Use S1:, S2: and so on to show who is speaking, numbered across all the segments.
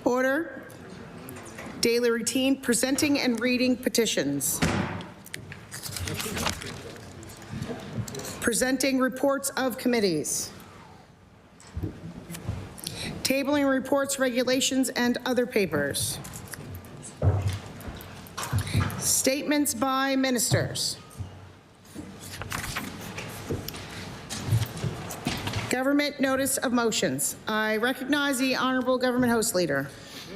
S1: Order. Daily routine, presenting and reading petitions. Presenting reports of committees. Tabling reports, regulations, and other papers. Statements by ministers. Government notice of motions. I recognize the Honourable Government House Leader.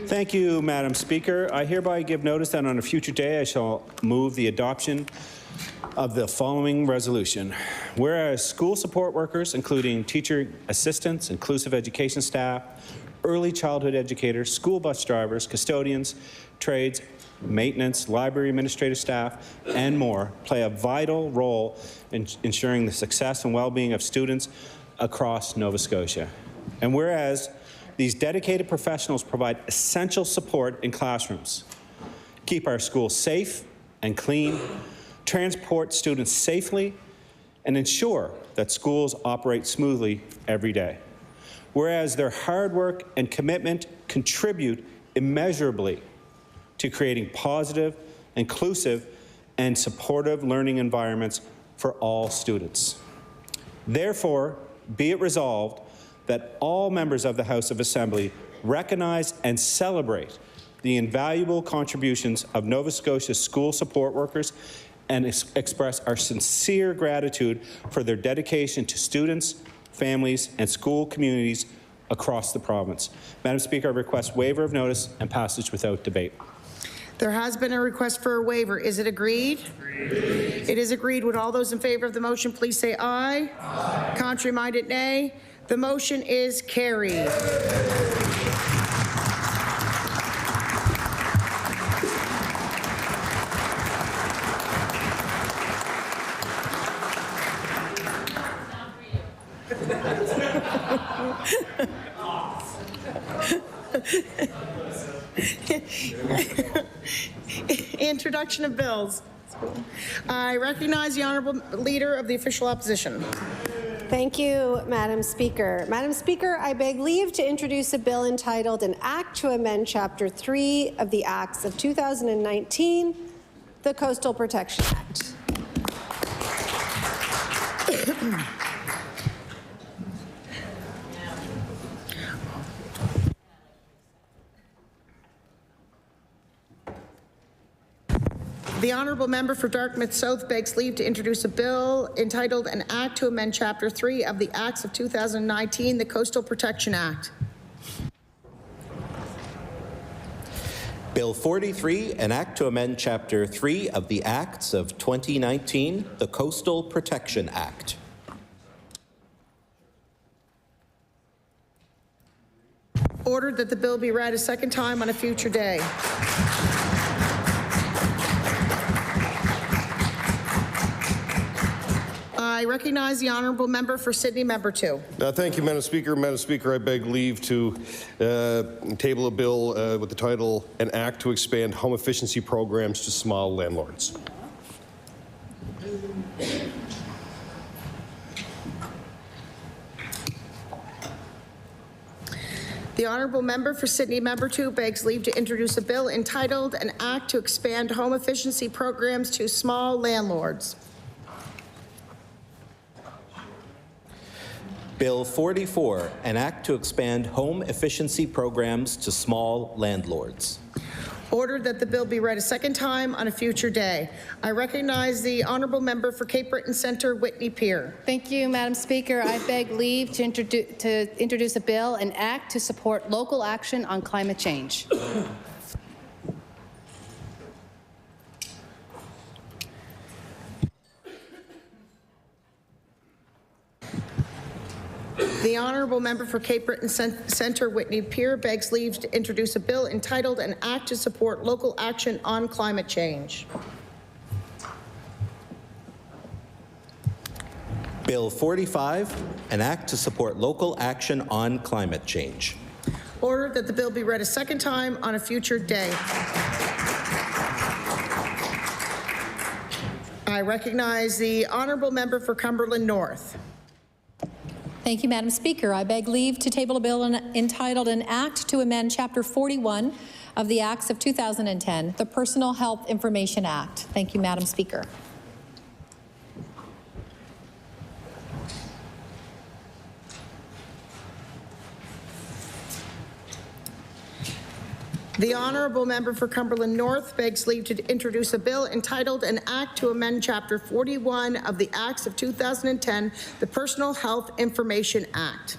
S2: Thank you, Madam Speaker. I hereby give notice that on a future day I shall move the adoption of the following resolution. Whereas school support workers, including teacher assistants, inclusive education staff, early childhood educators, school bus drivers, custodians, trades, maintenance, library administrative staff, and more, play a vital role in ensuring the success and well-being of students across Nova Scotia. And whereas these dedicated professionals provide essential support in classrooms, keep our schools safe and clean, transport students safely, and ensure that schools operate smoothly every day. Whereas their hard work and commitment contribute immeasurably to creating positive, inclusive, and supportive learning environments for all students. Therefore, be it resolved that all members of the House of Assembly recognize and celebrate the invaluable contributions of Nova Scotia school support workers and express our sincere gratitude for their dedication to students, families, and school communities across the province. Madam Speaker, I request waiver of notice and passage without debate.
S1: There has been a request for a waiver. Is it agreed? Agreed. It is agreed. Would all those in favour of the motion please say aye? Aye. Contrary-minded, nay. The motion is carried. Introduction of bills. I recognize the honorable leader of the official opposition.
S3: Thank you, Madam Speaker. Madam Speaker, I beg leave to introduce a bill entitled An Act to Amend Chapter 3 of the Acts of 2019, the Coastal Protection Act.
S1: The honourable member for Dartmouth South begs leave to introduce a bill entitled An Act to Amend Chapter 3 of the Acts of 2019, the Coastal Protection Act.
S4: Bill 43, an act to amend Chapter 3 of the Acts of 2019, the Coastal Protection Act.
S1: Ordered that the bill be read a second time on a future day. I recognize the honourable member for Sydney, member 2.
S5: Thank you, Madam Speaker. Madam Speaker, I beg leave to table a bill with the title, An Act to Expand Home Efficiency Programs to Small Landlords.
S1: The honourable member for Sydney, member 2, begs leave to introduce a bill entitled An Act to Expand Home Efficiency Programs to Small Landlords.
S4: Bill 44, an act to expand home efficiency programs to small landlords.
S1: Ordered that the bill be read a second time on a future day. I recognize the honourable member for Cape Breton Centre, Whitney Pier.
S6: Thank you, Madam Speaker. I beg leave to introduce a bill, an act to support local action on climate change.
S1: The honourable member for Cape Breton Centre, Whitney Pier, begs leave to introduce a bill entitled An Act to Support Local Action on Climate Change.
S4: Bill 45, an act to support local action on climate change.
S1: Ordered that the bill be read a second time on a future day. I recognize the honourable member for Cumberland North.
S7: Thank you, Madam Speaker. I beg leave to table a bill entitled An Act to Amend Chapter 41 of the Acts of 2010, the Personal Health Information Act. Thank you, Madam Speaker.
S1: The honourable member for Cumberland North begs leave to introduce a bill entitled An Act to Amend Chapter 41 of the Acts of 2010, the Personal Health Information Act.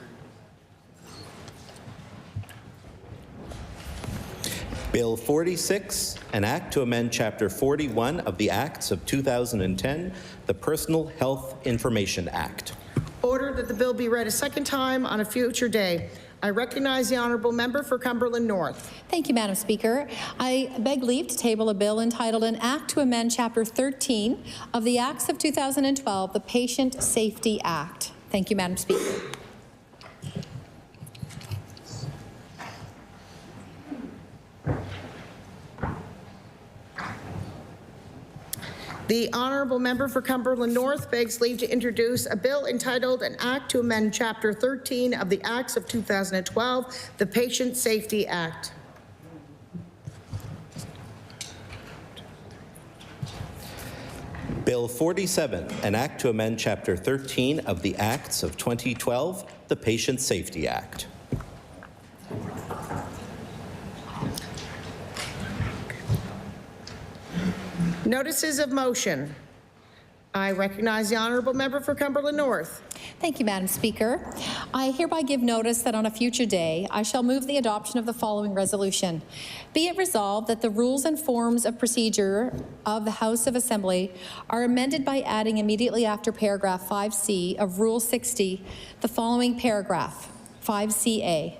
S4: Bill 46, an act to amend Chapter 41 of the Acts of 2010, the Personal Health Information Act.
S1: Ordered that the bill be read a second time on a future day. I recognize the honourable member for Cumberland North.
S7: Thank you, Madam Speaker. I beg leave to table a bill entitled An Act to Amend Chapter 13 of the Acts of 2012, the Patient Safety Act. Thank you, Madam Speaker.
S1: The honourable member for Cumberland North begs leave to introduce a bill entitled An Act to Amend Chapter 13 of the Acts of 2012, the Patient Safety Act.
S4: Bill 47, an act to amend Chapter 13 of the Acts of 2012, the Patient Safety Act.
S1: Notices of motion. I recognize the honourable member for Cumberland North.
S7: Thank you, Madam Speaker. I hereby give notice that on a future day, I shall move the adoption of the following resolution. Be it resolved that the rules and forms of procedure of the House of Assembly are amended by adding immediately after paragraph 5C of Rule 60, the following paragraph, 5CA.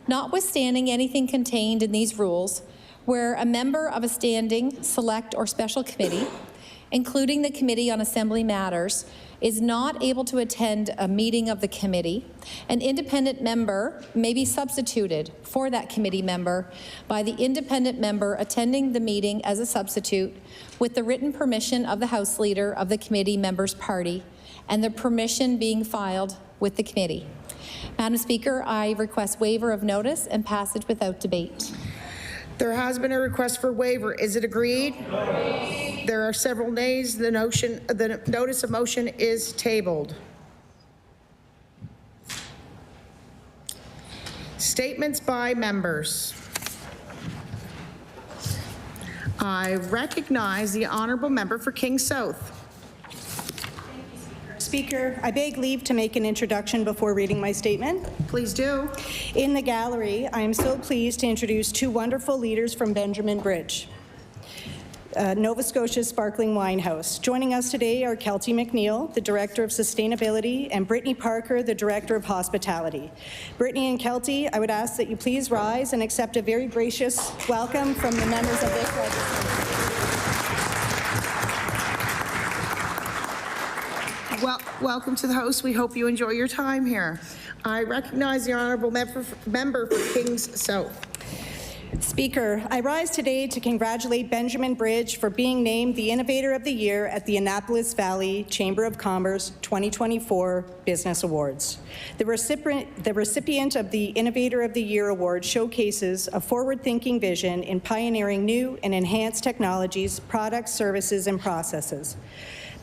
S7: Notwithstanding anything contained in these rules, where a member of a standing, select, or special committee including the Committee on Assembly Matters, is not able to attend a meeting of the committee, an independent member may be substituted for that committee member by the independent member attending the meeting as a substitute with the written permission of the House Leader of the committee member's party and the permission being filed with the committee. Madam Speaker, I request waiver of notice and passage without debate.
S1: There has been a request for waiver. Is it agreed? There are several nays. The notice of motion is tabled. Statements by members. I recognize the honourable member for King South.
S8: Speaker, I beg leave to make an introduction before reading my statement.
S1: Please do.
S8: In the gallery, I am so pleased to introduce two wonderful leaders from Benjamin Bridge, Nova Scotia's Sparkling Wine House. Joining us today are Kelty McNeil, the Director of Sustainability, and Brittany Parker, the Director of Hospitality. Brittany and Kelty, I would ask that you please rise and accept a very gracious welcome from the members of this legislature.
S1: Well, welcome to the house. We hope you enjoy your time here. I recognize the honourable member for Kings South.
S8: Speaker, I rise today to congratulate Benjamin Bridge for being named the Innovator of the Year at the Annapolis Valley Chamber of Commerce 2024 Business Awards. The recipient of the Innovator of the Year award showcases a forward-thinking vision in pioneering new and enhanced technologies, products, services, and processes.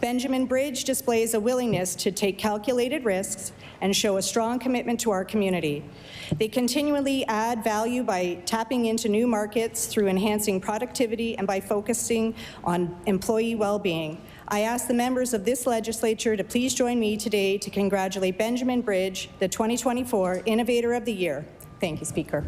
S8: Benjamin Bridge displays a willingness to take calculated risks and show a strong commitment to our community. They continually add value by tapping into new markets through enhancing productivity and by focusing on employee well-being. I ask the members of this legislature to please join me today to congratulate Benjamin Bridge, the 2024 Innovator of the Year. Thank you, Speaker.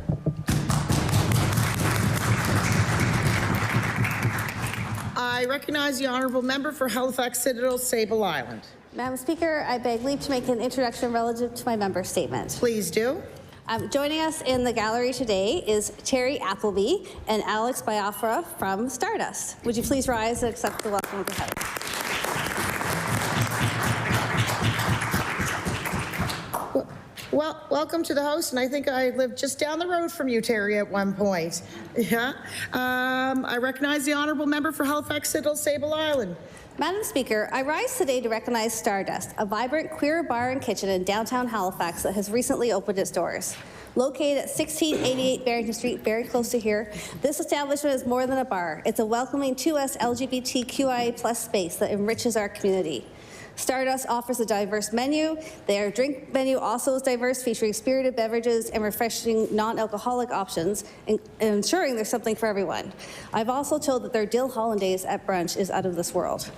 S1: I recognize the honourable member for Halifax Citadel, Sable Island.
S9: Madam Speaker, I beg leave to make an introduction relative to my member statement.
S1: Please do.
S9: Joining us in the gallery today is Terry Appleby and Alex Biafra from Stardust. Would you please rise and accept the welcome of the House?
S1: Well, welcome to the house, and I think I lived just down the road from you, Terry, at one point. Yeah. I recognize the honourable member for Halifax Citadel, Sable Island.
S9: Madam Speaker, I rise today to recognize Stardust, a vibrant queer bar and kitchen in downtown Halifax that has recently opened its doors. Located at 1688 Barrington Street, very close to here, this establishment is more than a bar. It's a welcoming to us LGBTQIA+ space that enriches our community. Stardust offers a diverse menu. Their drink menu also is diverse, featuring spirited beverages and refreshing non-alcoholic options, and ensuring there's something for everyone. I've also told that their dill hollandaise at brunch is out of this world.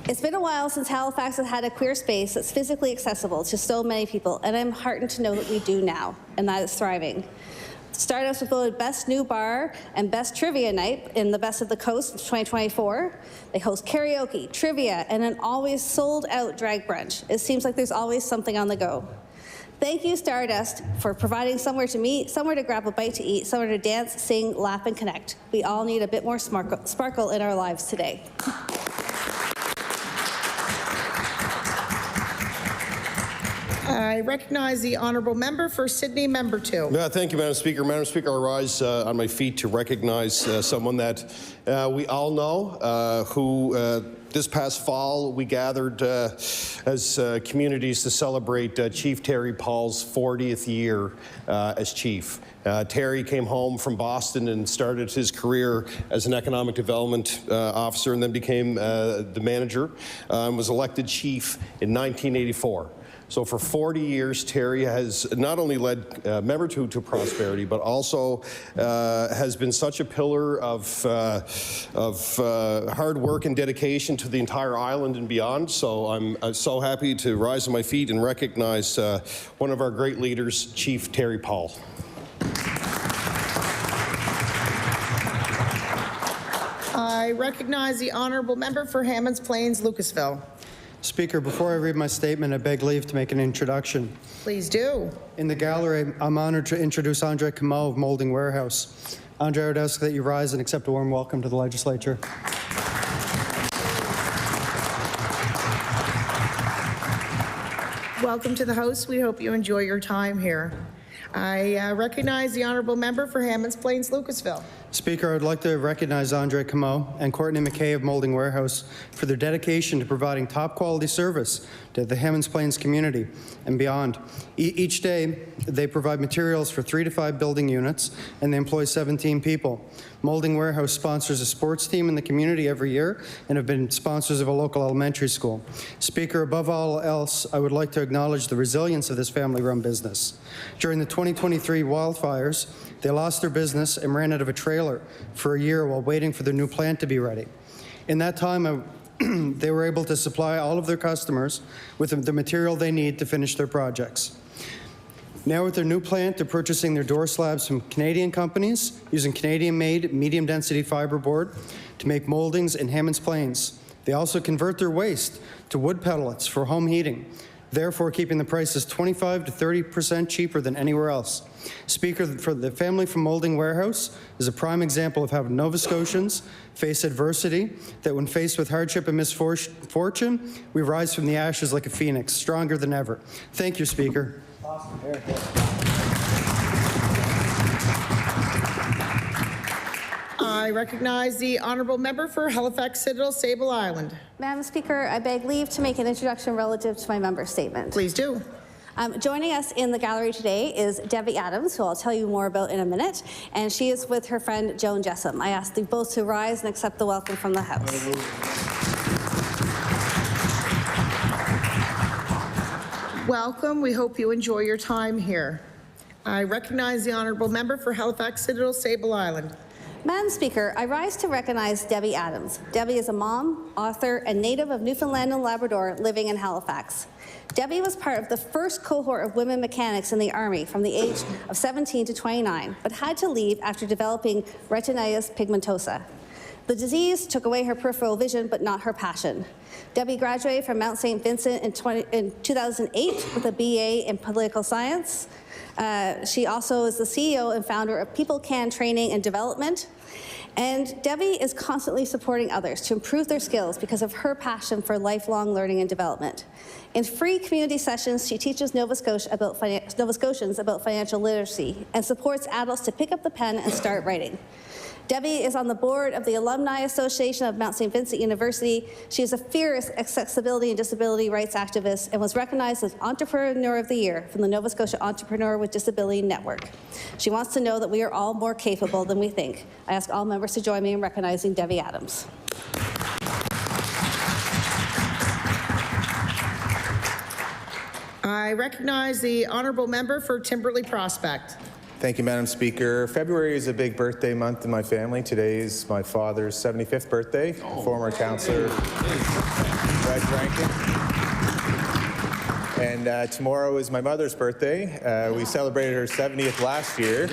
S9: It's been a while since Halifax has had a queer space that's physically accessible to so many people, and I'm heartened to know that we do now, and that is thriving. Stardust was voted Best New Bar and Best Trivia Night in the Best of the Coast of 2024. They host karaoke, trivia, and an always sold-out drag brunch. It seems like there's always something on the go. Thank you, Stardust, for providing somewhere to meet, somewhere to grab a bite to eat, somewhere to dance, sing, laugh, and connect. We all need a bit more sparkle in our lives today.
S1: I recognize the honourable member for Sydney, member 2.
S5: Thank you, Madam Speaker. Madam Speaker, I rise on my feet to recognize someone that we all know, who this past fall we gathered as communities to celebrate Chief Terry Paul's 40th year as chief. Terry came home from Boston and started his career as an economic development officer, and then became the manager and was elected chief in 1984. So for 40 years, Terry has not only led Member 2 to prosperity, but also has been such a pillar of hard work and dedication to the entire island and beyond. So I'm so happy to rise on my feet and recognize one of our great leaders, Chief Terry Paul.
S1: I recognize the honourable member for Hammonds Plains, Lucasville.
S10: Speaker, before I read my statement, I beg leave to make an introduction.
S1: Please do.
S10: In the gallery, I'm honored to introduce Andre Kamau of Molding Warehouse. Andre, I would ask that you rise and accept a warm welcome to the legislature.
S1: Welcome to the house. We hope you enjoy your time here. I recognize the honourable member for Hammonds Plains Lucasville.
S10: Speaker, I'd like to recognize Andre Camo and Courtney McKay of Molding Warehouse for their dedication to providing top quality service to the Hammonds Plains community and beyond. Each day, they provide materials for 3 to 5 building units, and they employ 17 people. Molding Warehouse sponsors a sports team in the community every year and have been sponsors of a local elementary school. Speaker, above all else, I would like to acknowledge the resilience of this family-run business. During the 2023 wildfires, they lost their business and ran out of a trailer for a year while waiting for their new plant to be ready. In that time, they were able to supply all of their customers with the material they need to finish their projects. Now with their new plant, they're purchasing their door slabs from Canadian companies using Canadian-made medium-density fiberboard to make moldings in Hammonds Plains. They also convert their waste to wood pellets for home heating, therefore keeping the prices 25 to 30% cheaper than anywhere else. Speaker, for the family from Molding Warehouse is a prime example of how Nova Scotians face adversity, that when faced with hardship and misfortune, we rise from the ashes like a phoenix, stronger than ever. Thank you, Speaker.
S1: I recognize the honourable member for Halifax Citadel Sable Island.
S9: Madam Speaker, I beg leave to make an introduction relative to my member statement.
S1: Please do.
S9: Joining us in the gallery today is Debbie Adams, who I'll tell you more about in a minute, and she is with her friend Joan Jessam. I ask you both to rise and accept the welcome from the House.
S1: Welcome. We hope you enjoy your time here. I recognize the honourable member for Halifax Citadel Sable Island.
S9: Madam Speaker, I rise to recognize Debbie Adams. Debbie is a mom, author, and native of Newfoundland and Labrador living in Halifax. Debbie was part of the first cohort of women mechanics in the Army from the age of 17 to 29, but had to leave after developing retinitis pigmentosa. The disease took away her peripheral vision, but not her passion. Debbie graduated from Mount St. Vincent in 2008 with a BA in political science. She also is the CEO and founder of People Can Training and Development. And Debbie is constantly supporting others to improve their skills because of her passion for lifelong learning and development. In free community sessions, she teaches Nova Scotians about financial literacy and supports adults to pick up the pen and start writing. Debbie is on the board of the Alumni Association of Mount St. Vincent University. She is a fierce accessibility and disability rights activist and was recognized as Entrepreneur of the Year from the Nova Scotia Entrepreneur with Disability Network. She wants to know that we are all more capable than we think. I ask all members to join me in recognizing Debbie Adams.
S1: I recognize the honourable member for Timberley Prospect.
S11: Thank you, Madam Speaker. February is a big birthday month in my family. Today is my father's 75th birthday, former councillor Greg Rankin. And tomorrow is my mother's birthday. We celebrated her 70th last year.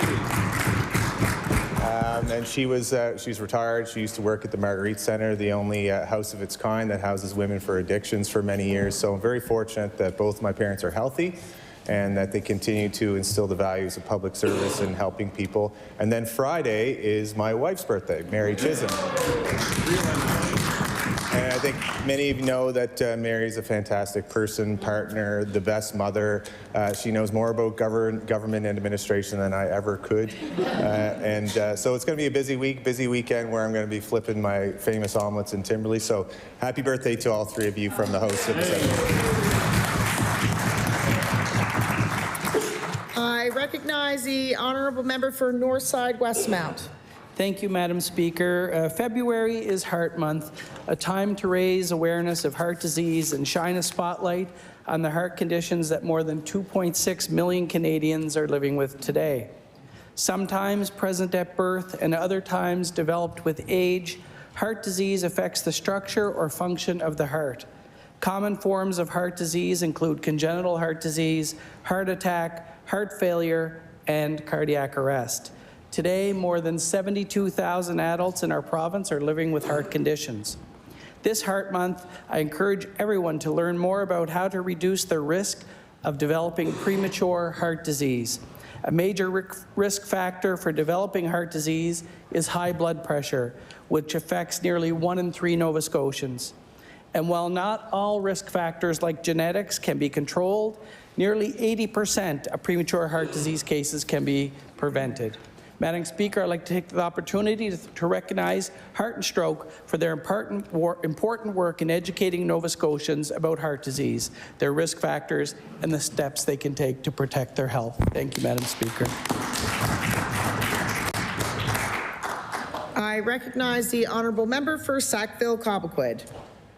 S11: And she's retired. She used to work at the Marguerite Centre, the only house of its kind that houses women for addictions for many years. So I'm very fortunate that both my parents are healthy and that they continue to instill the values of public service and helping people. And then Friday is my wife's birthday, Mary Chisholm. And I think many of you know that Mary's a fantastic person, partner, the best mother. She knows more about government and administration than I ever could. So it's going to be a busy week, busy weekend where I'm going to be flipping my famous omelets in Timberley. So happy birthday to all three of you from the host of the ceremony.
S1: I recognize the honourable member for Northside Westmount.
S12: Thank you, Madam Speaker. February is Heart Month, a time to raise awareness of heart disease and shine a spotlight on the heart conditions that more than 2.6 million Canadians are living with today. Sometimes present at birth and other times developed with age, heart disease affects the structure or function of the heart. Common forms of heart disease include congenital heart disease, heart attack, heart failure, and cardiac arrest. Today, more than 72,000 adults in our province are living with heart conditions. This Heart Month, I encourage everyone to learn more about how to reduce the risk of developing premature heart disease. A major risk factor for developing heart disease is high blood pressure, which affects nearly 1 in 3 Nova Scotians. And while not all risk factors like genetics can be controlled, nearly 80% of premature heart disease cases can be prevented. Madam Speaker, I'd like to take the opportunity to recognize Heart and Stroke for their important work in educating Nova Scotians about heart disease, their risk factors, and the steps they can take to protect their health. Thank you, Madam Speaker.
S1: I recognize the honourable member for Sackville-Cobequid.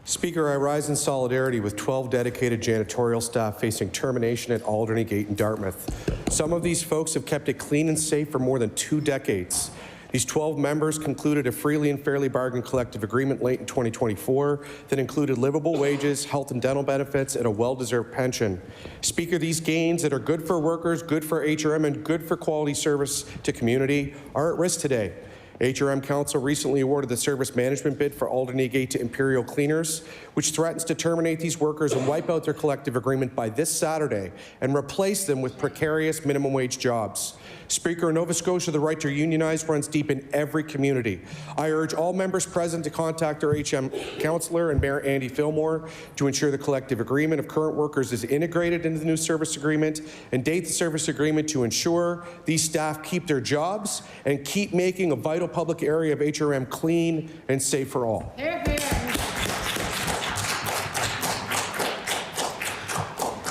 S5: Speaker, I rise in solidarity with 12 dedicated janitorial staff facing termination at Alderney Gate in Dartmouth. Some of these folks have kept it clean and safe for more than 2 decades. These 12 members concluded a freely and fairly bargained collective agreement late in 2024 that included livable wages, health and dental benefits, and a well-deserved pension. Speaker, these gains that are good for workers, good for HRM, and good for quality service to community are at risk today. HRM Council recently awarded the service management bid for Alderney Gate to Imperial Cleaners, which threatens to terminate these workers and wipe out their collective agreement by this Saturday and replace them with precarious minimum wage jobs. Speaker, in Nova Scotia, the right to unionize runs deep in every community. I urge all members present to contact their HM councillor and Mayor Andy Fillmore to ensure the collective agreement of current workers is integrated into the new service agreement and date the service agreement to ensure these staff keep their jobs and keep making a vital public area of HRM clean and safe for all.
S1: Hear, hear.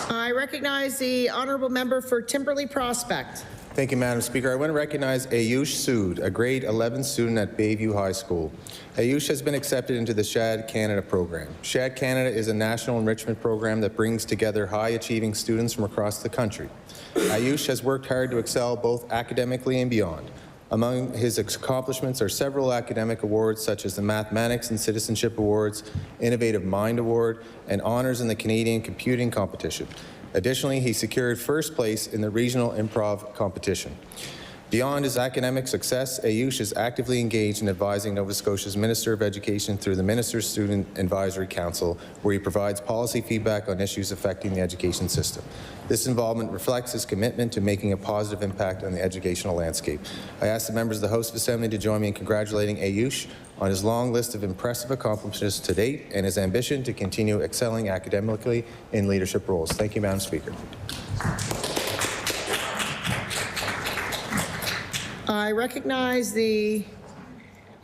S1: I recognize the honourable member for Timberley Prospect.
S11: Thank you, Madam Speaker. I want to recognize Ayush Sood, a grade 11 student at Bayview High School. Ayush has been accepted into the SHAD Canada program. SHAD Canada is a national enrichment program that brings together high-achieving students from across the country. Ayush has worked hard to excel both academically and beyond. Among his accomplishments are several academic awards such as the Mathematics and Citizenship Awards, Innovative Mind Award, and honors in the Canadian Computing Competition. Additionally, he secured first place in the regional improv competition. Beyond his academic success, Ayush is actively engaged in advising Nova Scotia's Minister of Education through the Minister's Student Advisory Council, where he provides policy feedback on issues affecting the education system. This involvement reflects his commitment to making a positive impact on the educational landscape. I ask the members of the House of Assembly to join me in congratulating Ayush on his long list of impressive accomplishments to date and his ambition to continue excelling academically in leadership roles. Thank you, Madam Speaker.
S1: I recognize the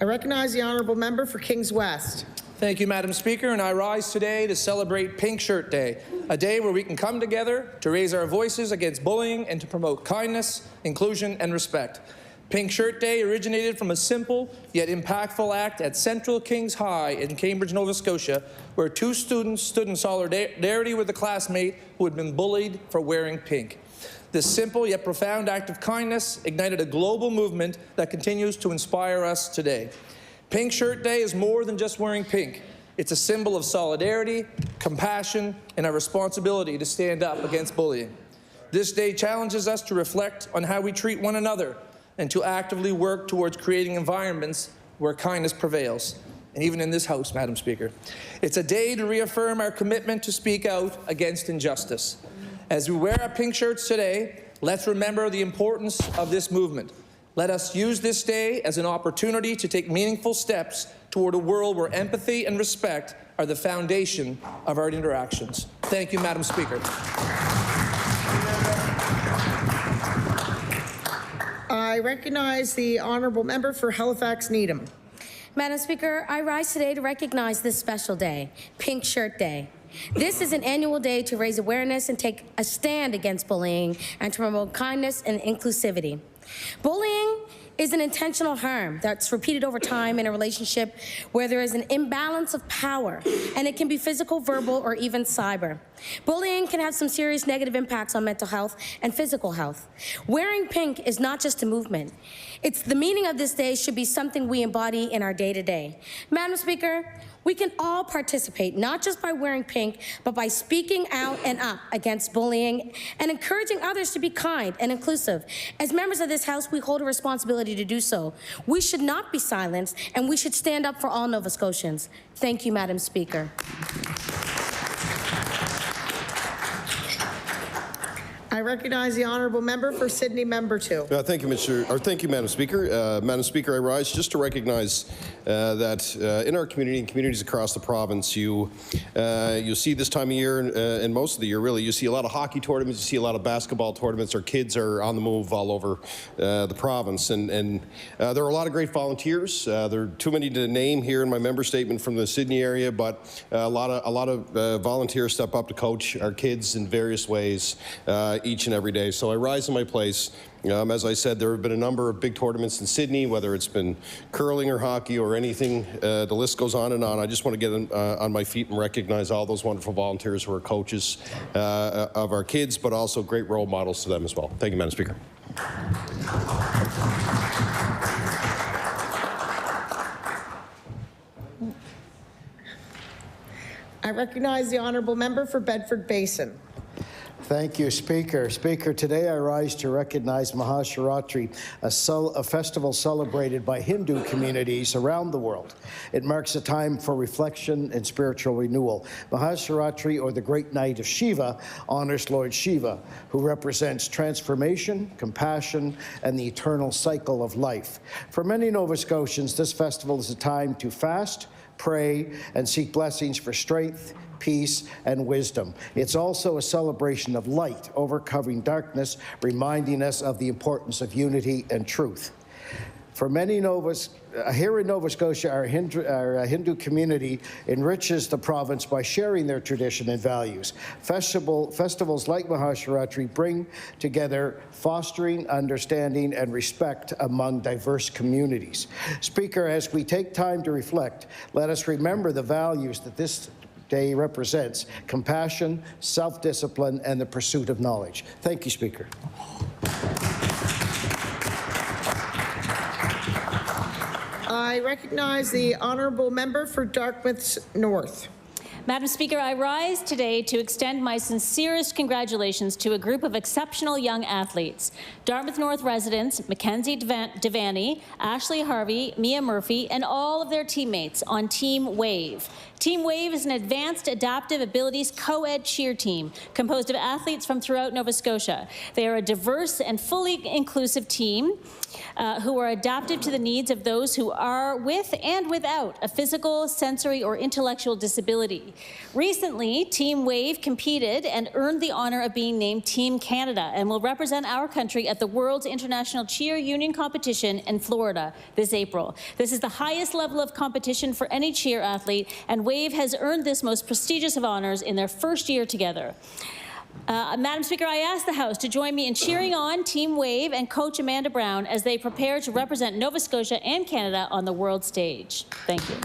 S1: honourable member for Kings West.
S13: Thank you, Madam Speaker, and I rise today to celebrate Pink Shirt Day, a day where we can come together to raise our voices against bullying and to promote kindness, inclusion, and respect. Pink Shirt Day originated from a simple yet impactful act at Central Kings High in Cambridge, Nova Scotia, where 2 students stood in solidarity with a classmate who had been bullied for wearing pink. This simple yet profound act of kindness ignited a global movement that continues to inspire us today. Pink Shirt Day is more than just wearing pink. It's a symbol of solidarity, compassion, and our responsibility to stand up against bullying. This day challenges us to reflect on how we treat one another and to actively work towards creating environments where kindness prevails, and even in this House, Madam Speaker. It's a day to reaffirm our commitment to speak out against injustice. As we wear our pink shirts today, let's remember the importance of this movement. Let us use this day as an opportunity to take meaningful steps toward a world where empathy and respect are the foundation of our interactions. Thank you, Madam Speaker.
S1: I recognize the honourable member for Halifax Needham.
S14: Madam Speaker, I rise today to recognize this special day, Pink Shirt Day. This is an annual day to raise awareness and take a stand against bullying and to promote kindness and inclusivity. Bullying is an intentional harm that's repeated over time in a relationship where there is an imbalance of power, and it can be physical, verbal, or even cyber. Bullying can have some serious negative impacts on mental health and physical health. Wearing pink is not just a movement. It's the meaning of this day should be something we embody in our day-to-day. Madam Speaker, we can all participate, not just by wearing pink, but by speaking out and up against bullying and encouraging others to be kind and inclusive. As members of this House, we hold a responsibility to do so. We should not be silenced, and we should stand up for all Nova Scotians. Thank you, Madam Speaker.
S1: I recognize the honourable member for Sydney, member 2.
S5: Thank you, Madam Speaker. Madam Speaker, I rise just to recognize that in our community and communities across the province, you see this time of year and most of the year, really, you see a lot of hockey tournaments, you see a lot of basketball tournaments. Our kids are on the move all over the province, and there are a lot of great volunteers. There are too many to name here in my member statement from the Sydney area, but a lot of volunteers step up to coach our kids in various ways each and every day. So I rise in my place. As I said, there have been a number of big tournaments in Sydney, whether it's been curling or hockey or anything. The list goes on and on. I just want to get on my feet and recognize all those wonderful volunteers who are coaches of our kids, but also great role models to them as well. Thank you, Madam Speaker.
S1: I recognize the honourable member for Bedford Basin.
S15: Thank you, Speaker. Speaker, today I rise to recognize Mahashivratri, a festival celebrated by Hindu communities around the world. It marks a time for reflection and spiritual renewal. Mahashivratri, or the Great Night of Shiva, honors Lord Shiva, who represents transformation, compassion, and the eternal cycle of life. For many Nova Scotians, this festival is a time to fast, pray, and seek blessings for strength, peace, and wisdom. It's also a celebration of light overcoming darkness, reminding us of the importance of unity and truth. For many here in Nova Scotia, our Hindu community enriches the province by sharing their tradition and values. Festivals like Mahashivratri bring together fostering understanding and respect among diverse communities. Speaker, as we take time to reflect, let us remember the values that this day represents: compassion, self-discipline, and the pursuit of knowledge. Thank you, Speaker.
S1: I recognize the honourable member for Dartmouth North.
S16: Madam Speaker, I rise today to extend my sincerest congratulations to a group of exceptional young athletes. Dartmouth North residents Mackenzie Devaney, Ashley Harvey, Mia Murphy, and all of their teammates on Team WAVE. Team WAVE is an advanced adaptive abilities co-ed cheer team composed of athletes from throughout Nova Scotia. They are a diverse and fully inclusive team who are adaptive to the needs of those who are with and without a physical, sensory, or intellectual disability. Recently, Team WAVE competed and earned the honor of being named Team Canada and will represent our country at the World's International Cheer Union Competition in Florida this April. This is the highest level of competition for any cheer athlete, and WAVE has earned this most prestigious of honors in their first year together. Madam Speaker, I ask the House to join me in cheering on Team WAVE and Coach Amanda Brown as they prepare to represent Nova Scotia and Canada on the world stage. Thank you.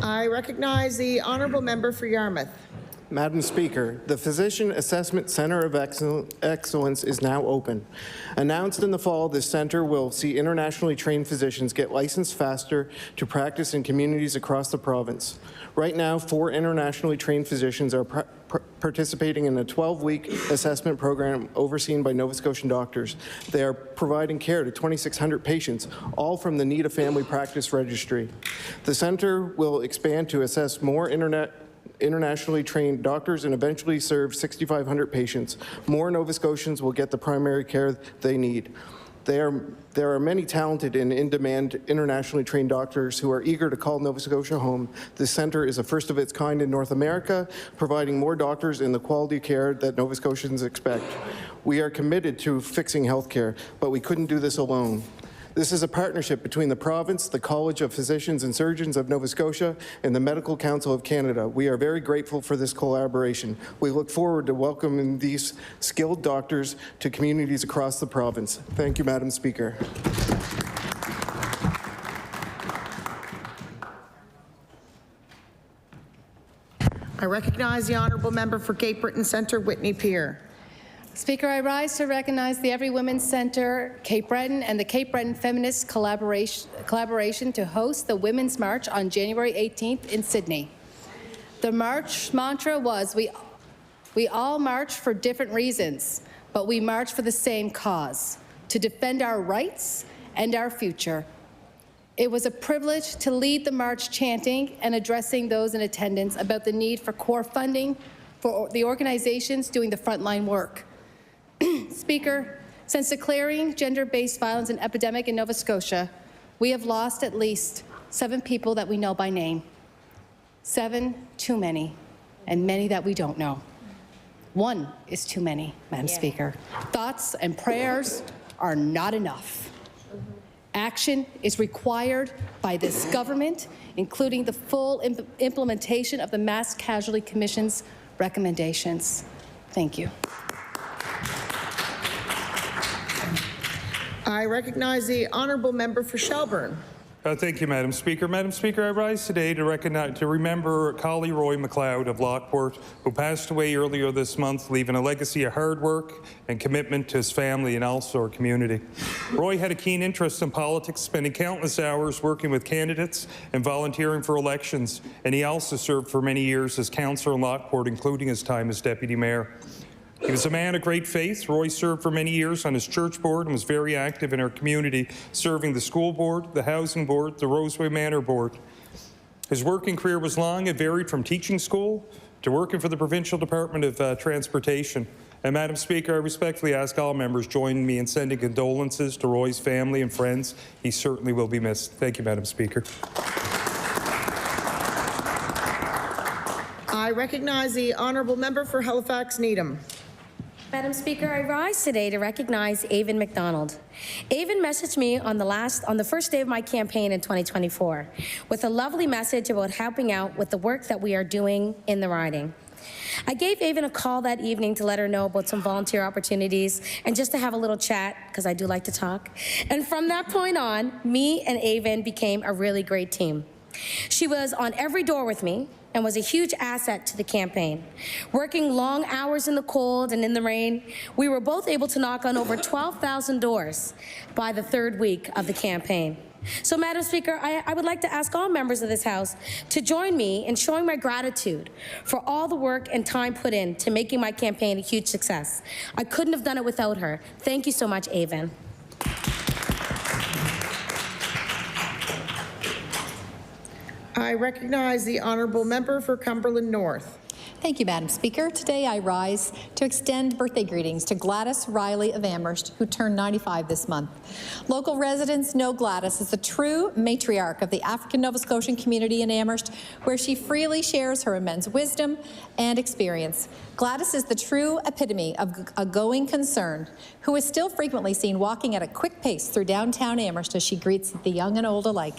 S1: I recognize the honourable member for Yarmouth.
S17: Madam Speaker, the Physician Assessment Centre of Excellence is now open. Announced in the fall, this centre will see internationally trained physicians get licensed faster to practice in communities across the province. Right now, 4 internationally trained physicians are participating in a 12-week assessment program overseen by Nova Scotian doctors. They are providing care to 2,600 patients, all from the Need a Family Practice Registry. The centre will expand to assess more internationally trained doctors and eventually serve 6,500 patients. More Nova Scotians will get the primary care they need. There are many talented and in-demand internationally trained doctors who are eager to call Nova Scotia home. This centre is a first of its kind in North America, providing more doctors and the quality care that Nova Scotians expect. We are committed to fixing healthcare, but we couldn't do this alone. This is a partnership between the province, the College of Physicians and Surgeons of Nova Scotia, and the Medical Council of Canada. We are very grateful for this collaboration. We look forward to welcoming these skilled doctors to communities across the province. Thank you, Madam Speaker.
S1: I recognize the honourable member for Cape Breton Centre, Whitney Pier.
S6: Speaker, I rise to recognize the Every Women's Centre, Cape Breton, and the Cape Breton Feminist collaboration to host the Women's March on January 18th in Sydney. The march mantra was, we all march for different reasons, but we march for the same cause, to defend our rights and our future. It was a privilege to lead the march chanting and addressing those in attendance about the need for core funding for the organizations doing the frontline work. Speaker, since declaring gender-based violence an epidemic in Nova Scotia, we have lost at least 7 people that we know by name. 7 too many, and many that we don't know. 1 is too many, Madam Speaker. Thoughts and prayers are not enough. Action is required by this government, including the full implementation of the Mass Casualty Commission's recommendations. Thank you.
S1: I recognize the honourable member for Shelburne.
S18: Thank you, Madam Speaker. Madam Speaker, I rise today to remember Collie Roy McLeod of Lockport, who passed away earlier this month, leaving a legacy of hard work and commitment to his family and also our community. Roy had a keen interest in politics, spending countless hours working with candidates and volunteering for elections, and he also served for many years as councillor in Lockport, including his time as deputy mayor. He was a man of great faith. Roy served for many years on his church board and was very active in our community, serving the school board, the housing board, the Roseway Manor board. His working career was long. It varied from teaching school to working for the Provincial Department of Transportation. And Madam Speaker, I respectfully ask all members join me in sending condolences to Roy's family and friends. He certainly will be missed. Thank you, Madam Speaker.
S1: I recognize the honourable member for Halifax Needham.
S14: Madam Speaker, I rise today to recognize Avon McDonald. Avon messaged me on the first day of my campaign in 2024 with a lovely message about helping out with the work that we are doing in the riding. I gave Avon a call that evening to let her know about some volunteer opportunities and just to have a little chat, because I do like to talk. And from that point on, me and Avon became a really great team. She was on every door with me and was a huge asset to the campaign. Working long hours in the cold and in the rain, we were both able to knock on over 12,000 doors by the 3rd week of the campaign. So, Madam Speaker, I would like to ask all members of this House to join me in showing my gratitude for all the work and time put in to making my campaign a huge success. I couldn't have done it without her. Thank you so much, Avon.
S1: I recognize the honourable member for Cumberland North.
S7: Thank you, Madam Speaker. Today I rise to extend birthday greetings to Gladys Riley of Amherst, who turned 95 this month. Local residents know Gladys as the true matriarch of the African Nova Scotian community in Amherst, where she freely shares her immense wisdom and experience. Gladys is the true epitome of a going concern, who is still frequently seen walking at a quick pace through downtown Amherst as she greets the young and old alike.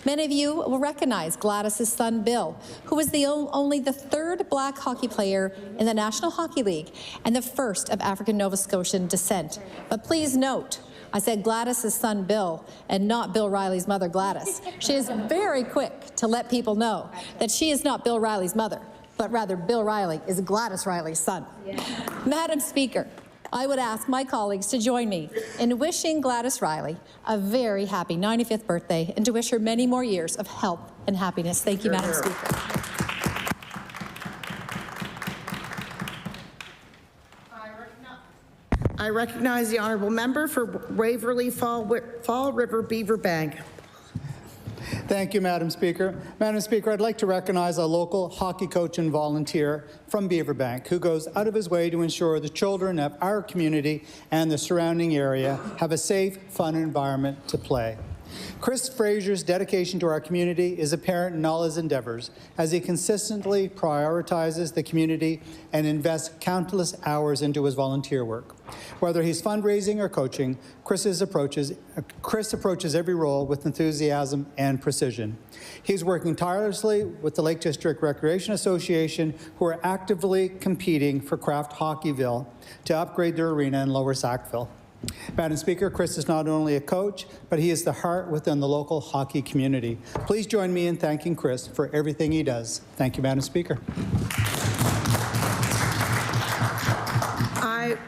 S7: Many of you will recognize Gladys's son, Bill, who was only the 3rd black hockey player in the National Hockey League and the 1st of African Nova Scotian descent. But please note, I said Gladys's son, Bill, and not Bill Riley's mother, Gladys. She is very quick to let people know that she is not Bill Riley's mother, but rather Bill Riley is Gladys Riley's son. Yeah. Madam Speaker, I would ask my colleagues to join me in wishing Gladys Riley a very happy 95th birthday and to wish her many more years of health and happiness. Thank you, Madam Speaker.
S1: I recognize the honourable member for Waverley Fall River Beaver Bank.
S19: Thank you, Madam Speaker. Madam Speaker, I'd like to recognize a local hockey coach and volunteer from Beaverbank who goes out of his way to ensure the children of our community and the surrounding area have a safe, fun environment to play. Chris Frazier's dedication to our community is apparent in all his endeavors as he consistently prioritizes the community and invests countless hours into his volunteer work. Whether he's fundraising or coaching, Chris approaches every role with enthusiasm and precision. He's working tirelessly with the Lake District Recreation Association, who are actively competing for Craft Hockeyville to upgrade their arena in Lower Sackville. Madam Speaker, Chris is not only a coach, but he is the heart within the local hockey community. Please join me in thanking Chris for everything he does. Thank you, Madam Speaker.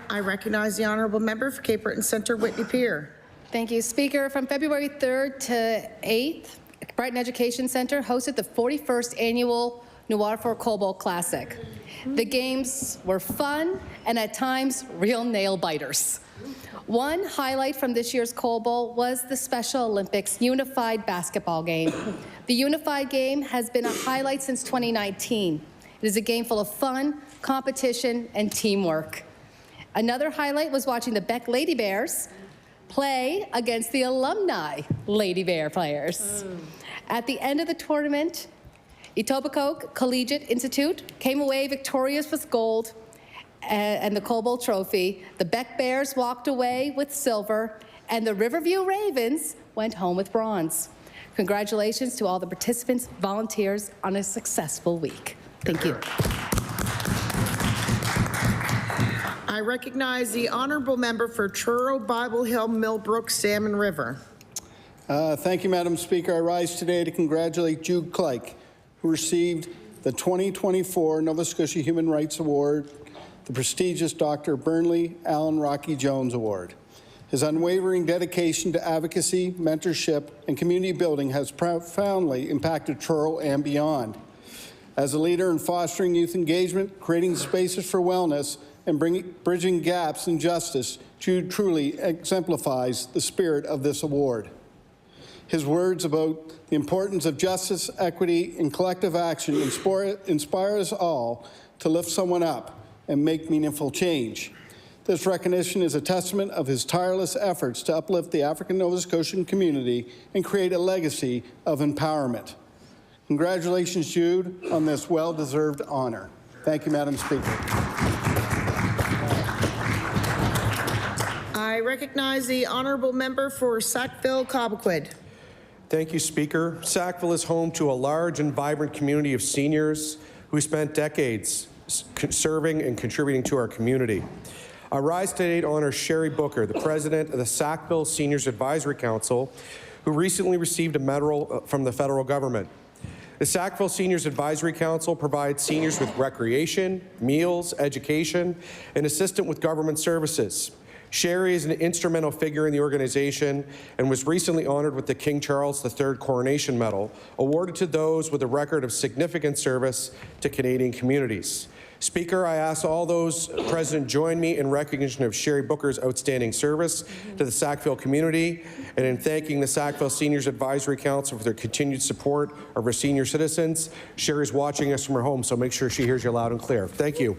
S1: I recognize the honourable member for Cape Breton Centre, Whitney Pier.
S6: Thank you, Speaker. From February 3rd to 8th, Brighton Education Centre hosted the 41st annual New Waterford Cobalt Classic. The games were fun and at times real nail biters. One highlight from this year's Coal Bowl was the Special Olympics Unified Basketball game. The Unified game has been a highlight since 2019. It is a game full of fun, competition, and teamwork. Another highlight was watching the Beck Lady Bears play against the alumni Lady Bear players. At the end of the tournament, Etobicoke Collegiate Institute came away victorious with gold and the Coal Bowl trophy. The Beck Bears walked away with silver, and the Riverview Ravens went home with bronze. Congratulations to all the participants, volunteers on a successful week. Thank you.
S1: I recognize the honourable member for Truro, Bible Hill, Millbrook, Salmon River.
S20: Thank you, Madam Speaker. I rise today to congratulate Jude Clyke, who received the 2024 Nova Scotia Human Rights Award, the prestigious Dr. Burnley Allen Rocky Jones Award. His unwavering dedication to advocacy, mentorship, and community building has profoundly impacted Truro and beyond. As a leader in fostering youth engagement, creating spaces for wellness, and bridging gaps in justice, Jude truly exemplifies the spirit of this award. His words about the importance of justice, equity, and collective action inspire us all to lift someone up and make meaningful change. This recognition is a testament of his tireless efforts to uplift the African Nova Scotian community and create a legacy of empowerment. Congratulations, Jude, on this well-deserved honor. Thank you, Madam Speaker.
S1: I recognize the honourable member for Sackville-Cobequid.
S5: Thank you, Speaker. Sackville is home to a large and vibrant community of seniors who spent decades serving and contributing to our community. I rise today to honor Sherry Booker, the president of the Sackville Seniors Advisory Council, who recently received a medal from the federal government. The Sackville Seniors Advisory Council provides seniors with recreation, meals, education, and assistance with government services. Sherry is an instrumental figure in the organization and was recently honored with the King Charles III Coronation Medal, awarded to those with a record of significant service to Canadian communities. Speaker, I ask all those present join me in recognition of Sherry Booker's outstanding service to the Sackville community and in thanking the Sackville Seniors Advisory Council for their continued support of our senior citizens. Sherry's watching us from her home, so make sure she hears you loud and clear. Thank you.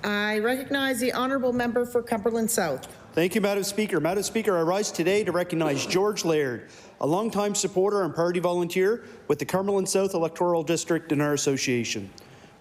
S1: I recognize the honourable member for Cumberland South.
S21: Thank you, Madam Speaker. Madam Speaker, I rise today to recognize George Laird, a longtime supporter and party volunteer with the Cumberland South Electoral District in our association.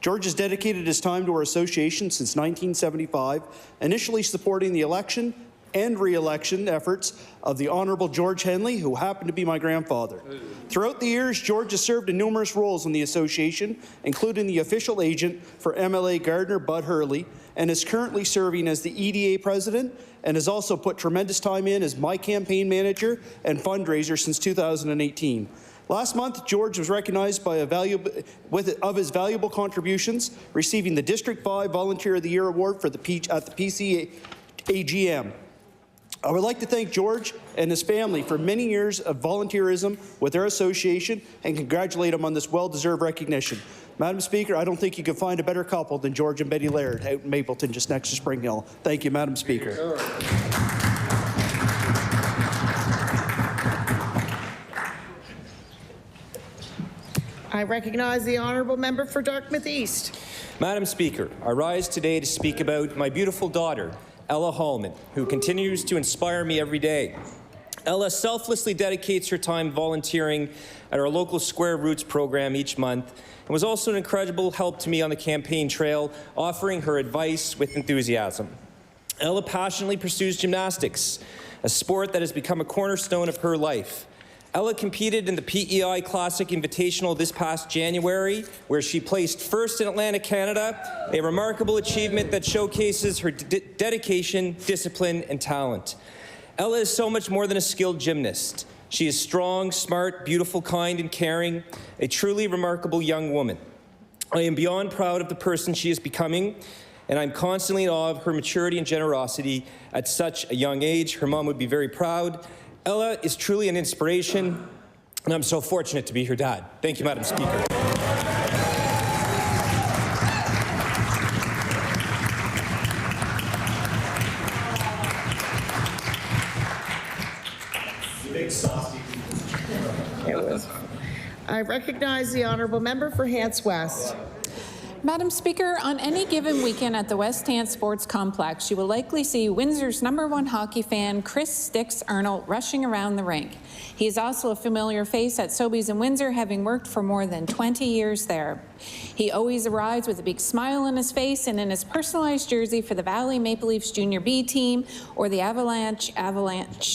S21: George has dedicated his time to our association since 1975, initially supporting the election and re-election efforts of the Honourable George Henley, who happened to be my grandfather. Throughout the years, George has served in numerous roles in the association, including the official agent for MLA Gardner Bud Hurley, and is currently serving as the EDA president, and has also put tremendous time in as my campaign manager and fundraiser since 2018. Last month, George was recognized by of his valuable contributions, receiving the District 5 Volunteer of the Year Award for at the PC AGM. I would like to thank George and his family for many years of volunteerism with their association and congratulate him on this well-deserved recognition. Madam Speaker, I don't think you could find a better couple than George and Betty Laird out in Mapleton, just next to Spring Hill. Thank you, Madam Speaker.
S1: I recognize the honourable member for Dartmouth East.
S22: Madam Speaker, I rise today to speak about my beautiful daughter, Ella Hallman, who continues to inspire me every day. Ella selflessly dedicates her time volunteering at our local Square Roots program each month and was also an incredible help to me on the campaign trail, offering her advice with enthusiasm. Ella passionately pursues gymnastics, a sport that has become a cornerstone of her life. Ella competed in the PEI Classic Invitational this past January, where she placed first in Atlantic Canada, a remarkable achievement that showcases her dedication, discipline, and talent. Ella is so much more than a skilled gymnast. She is strong, smart, beautiful, kind, and caring, a truly remarkable young woman. I am beyond proud of the person she is becoming, and I'm constantly in awe of her maturity and generosity at such a young age. Her mom would be very proud. Ella is truly an inspiration, and I'm so fortunate to be her dad. Thank you, Madam Speaker.
S1: I recognize the honourable member for Hants West.
S2: Madam Speaker, on any given weekend at the West Hants Sports Complex, you will likely see Windsor's #1 hockey fan, Chris Sticks Arnold, rushing around the rink. He is also a familiar face at Sobeys in Windsor, having worked for more than 20 years there. He always arrives with a big smile on his face and in his personalized jersey for the Valley Maple Leafs Junior B team or the Avalanche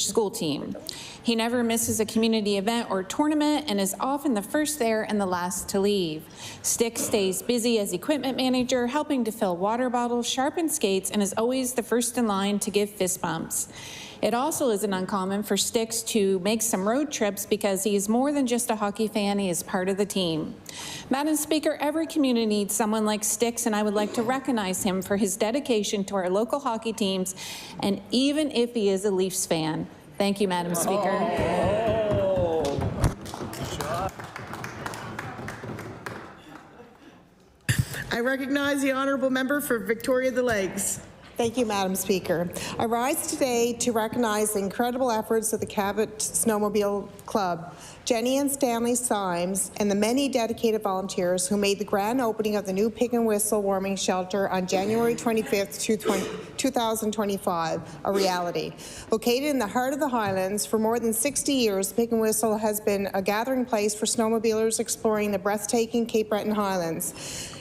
S2: school team. He never misses a community event or tournament and is often the first there and the last to leave. Stick stays busy as equipment manager, helping to fill water bottles, sharpen skates, and is always the first in line to give fist bumps. It also isn't uncommon for Sticks to make some road trips because he is more than just a hockey fan, he is part of the team. Madam Speaker, every community needs someone like Sticks, and I would like to recognize him for his dedication to our local hockey teams, and even if he is a Leafs fan. Thank you, Madam Speaker.
S1: I recognize the honourable member for Victoria the Lakes.
S3: Thank you, Madam Speaker. I rise today to recognize the incredible efforts of the Cabot Snowmobile Club, Jenny and Stanley Symes, and the many dedicated volunteers who made the grand opening of the new Pig and Whistle warming shelter on January 25th, 2025 a reality. Located in the heart of the Highlands, for more than 60 years, Pig and Whistle has been a gathering place for snowmobilers exploring the breathtaking Cape Breton Highlands.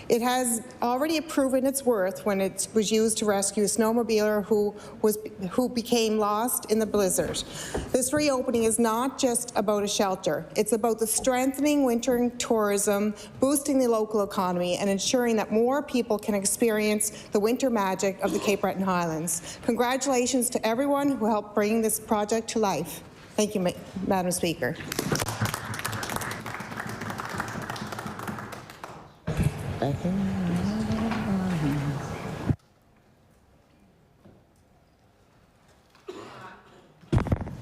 S3: It has already proven its worth when it was used to rescue a snowmobiler who became lost in the blizzard. This reopening is not just about a shelter. It's about the strengthening winter tourism, boosting the local economy, and ensuring that more people can experience the winter magic of the Cape Breton Highlands. Congratulations to everyone who helped bring this project to life. Thank you, Madam Speaker.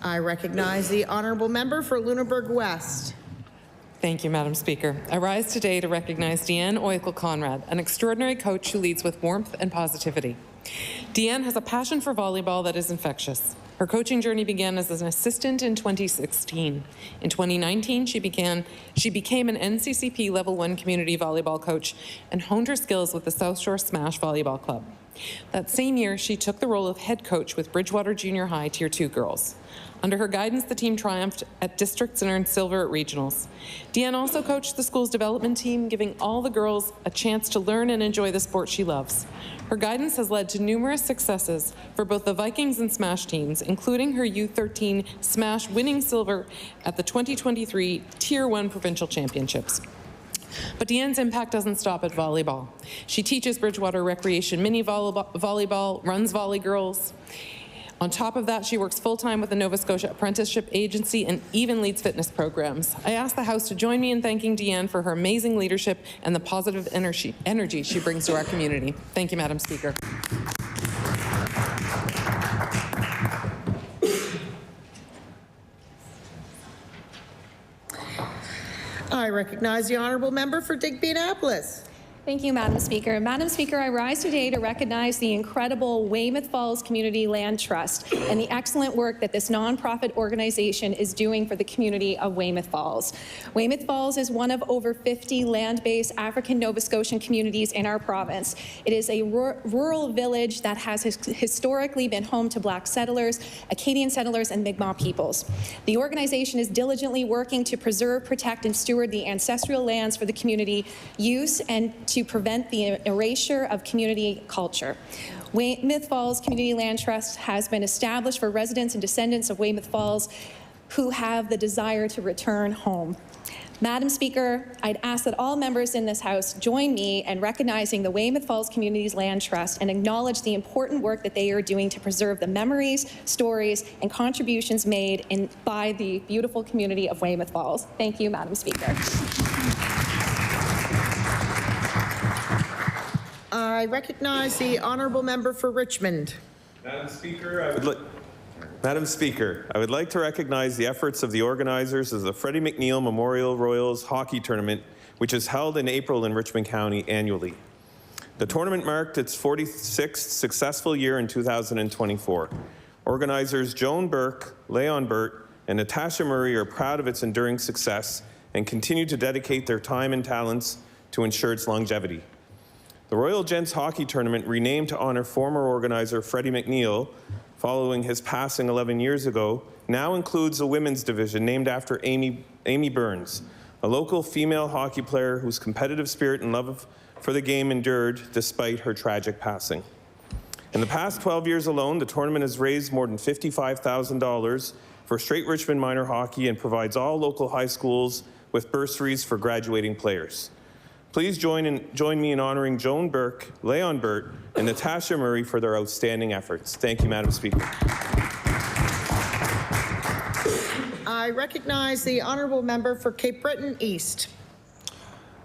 S1: I recognize the honourable member for Lunenburg West.
S23: Thank you, Madam Speaker. I rise today to recognize Deanne Oikel-Conrad, an extraordinary coach who leads with warmth and positivity. Deanne has a passion for volleyball that is infectious. Her coaching journey began as an assistant in 2016. In 2019, she became an NCCP Level 1 community volleyball coach and honed her skills with the South Shore Smash Volleyball Club. That same year, she took the role of head coach with Bridgewater Junior High Tier 2 girls. Under her guidance, the team triumphed at districts and earned silver at regionals. Deanne also coached the school's development team, giving all the girls a chance to learn and enjoy the sport she loves. Her guidance has led to numerous successes for both the Vikings and Smash teams, including her U13 Smash winning silver at the 2023 Tier 1 Provincial Championships. But Deanne's impact doesn't stop at volleyball. She teaches Bridgewater Recreation mini volleyball, runs Volley Girls. On top of that, she works full-time with the Nova Scotia Apprenticeship Agency and even leads fitness programs. I ask the House to join me in thanking Deanne for her amazing leadership and the positive energy she brings to our community. Thank you, Madam Speaker.
S1: I recognize the honourable member for Digby-Annapolis.
S24: Thank you, Madam Speaker. Madam Speaker, I rise today to recognize the incredible Weymouth Falls Community Land Trust and the excellent work that this nonprofit organization is doing for the community of Weymouth Falls. Weymouth Falls is one of over 50 land-based African Nova Scotian communities in our province. It is a rural village that has historically been home to Black settlers, Acadian settlers, and Mi'kmaq peoples. The organization is diligently working to preserve, protect, and steward the ancestral lands for the community use and to prevent the erasure of community culture. Weymouth Falls Community Land Trust has been established for residents and descendants of Weymouth Falls who have the desire to return home. Madam Speaker, I'd ask that all members in this House join me in recognizing the Weymouth Falls Communities Land Trust and acknowledge the important work that they are doing to preserve the memories, stories, and contributions made by the beautiful community of Weymouth Falls. Thank you, Madam Speaker.
S1: I recognize the honourable member for Richmond.
S25: Madam Speaker, I would like to recognize the efforts of the organizers of the Freddie McNeil Memorial Royals Hockey Tournament, which is held in April in Richmond County annually. The tournament marked its 46th successful year in 2024. Organizers Joan Burke, Leon Burt, and Natasha Murray are proud of its enduring success and continue to dedicate their time and talents to ensure its longevity. The Royal Gents Hockey Tournament, renamed to honor former organizer Freddie McNeil following his passing 11 years ago, now includes a women's division named after Amy Burns, a local female hockey player whose competitive spirit and love for the game endured despite her tragic passing. In the past 12 years alone, the tournament has raised more than $55,000 for Straight Richmond minor hockey and provides all local high schools with bursaries for graduating players. Please join me in honoring Joan Burke, Leon Burt, and Natasha Murray for their outstanding efforts. Thank you, Madam Speaker.
S1: I recognize the honourable member for Cape Breton East.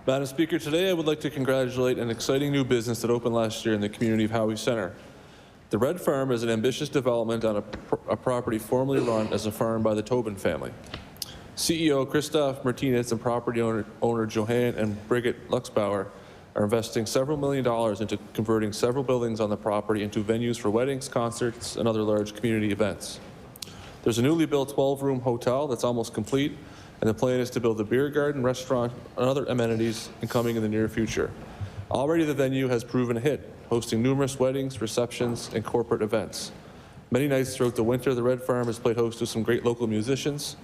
S4: Madam Speaker, today I would like to congratulate an exciting new business that opened last year in the community of Howie Centre. The Red Farm is an ambitious development on a property formerly run as a farm by the Tobin family. CEO Christoph Martinez and property owner Johann and Brigitte Luxbauer are investing several $1 million into converting several buildings on the property into venues for weddings, concerts, and other large community events. There's a newly built 12-room hotel that's almost complete, and the plan is to build a beer garden, restaurant, and other amenities coming in the near future. Already the venue has proven a hit, hosting numerous weddings, receptions, and corporate events. Many nights throughout the winter, the Red Farm has played host to some great local musicians,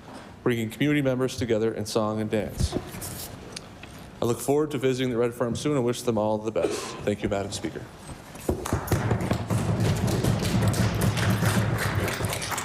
S4: bringing community members together in song and dance. I look forward to visiting the Red Farm soon and wish them all the best. Thank you, Madam Speaker.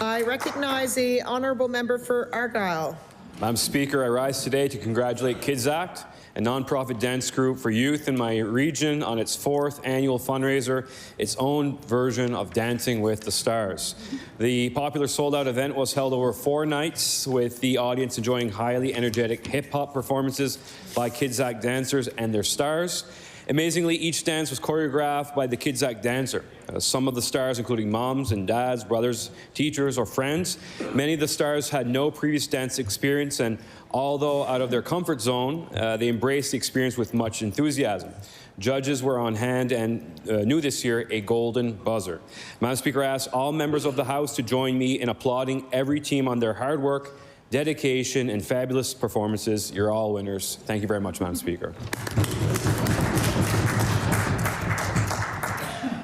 S1: I recognize the honourable member for Argyll.
S8: Madam Speaker, I rise today to congratulate Kids Act, a nonprofit dance group for youth in my region, on its 4th annual fundraiser, its own version of Dancing with the Stars. The popular sold-out event was held over 4 nights, with the audience enjoying highly energetic hip-hop performances by Kids Act dancers and their stars. Amazingly, each dance was choreographed by the Kids Act dancer. Some of the stars, including moms and dads, brothers, teachers, or friends. Many of the stars had no previous dance experience, and although out of their comfort zone, they embraced the experience with much enthusiasm. Judges were on hand and new this year a golden buzzer. Madam Speaker, I ask all members of the House to join me in applauding every team on their hard work, dedication, and fabulous performances. You're all winners. Thank you very much, Madam Speaker.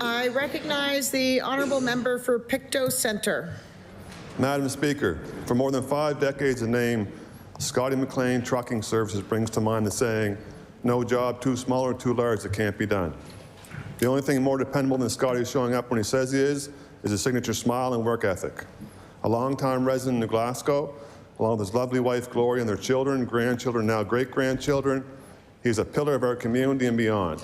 S1: I recognize the honourable member for Pictou Centre.
S9: Madam Speaker, for more than 5 decades, the name Scotty McLean Trucking Services brings to mind the saying, no job too small or too large that can't be done. The only thing more dependable than Scotty showing up when he says he is his signature smile and work ethic. A longtime resident of Glasgow, along with his lovely wife Gloria and their children, grandchildren, now great-grandchildren, he's a pillar of our community and beyond.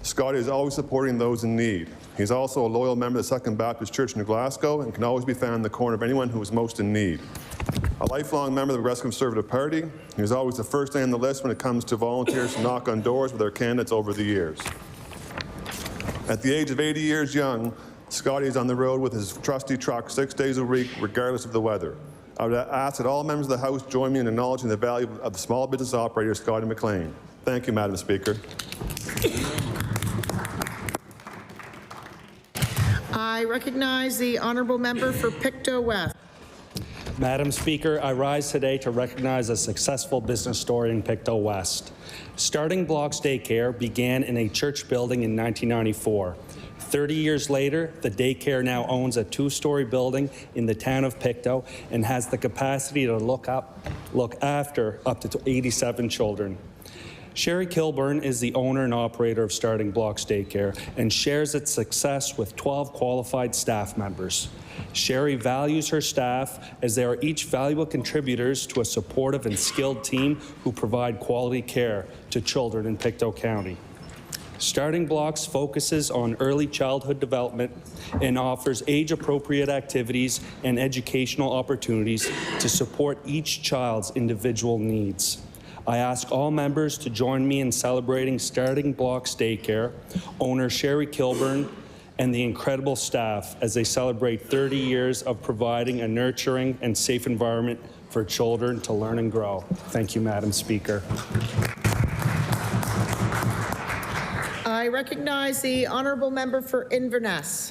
S9: Scotty is always supporting those in need. He's also a loyal member of the Second Baptist Church in Glasgow and can always be found in the corner of anyone who is most in need. A lifelong member of the Progressive Conservative Party, he was always the first name on the list when it comes to volunteers to knock on doors with our candidates over the years. At the age of 80 years young, Scotty is on the road with his trusty truck 6 days a week, regardless of the weather. I would ask that all members of the House join me in acknowledging the value of the small business operator, Scotty McLean. Thank you, Madam Speaker.
S1: I recognize the honourable member for Pictou West.
S10: Madam Speaker, I rise today to recognize a successful business story in Pictou West. Starting Blocks Daycare began in a church building in 1994. 30 years later, the daycare now owns a 2-story building in the town of Pictou and has the capacity to look after up to 87 children. Sherry Kilburn is the owner and operator of Starting Blocks Daycare and shares its success with 12 qualified staff members. Sherry values her staff as they are each valuable contributors to a supportive and skilled team who provide quality care to children in Pictou County. Starting Blocks focuses on early childhood development and offers age-appropriate activities and educational opportunities to support each child's individual needs. I ask all members to join me in celebrating Starting Blocks Daycare, owner Sherry Kilburn, and the incredible staff as they celebrate 30 years of providing a nurturing and safe environment for children to learn and grow. Thank you, Madam Speaker.
S1: I recognize the honourable member for Inverness.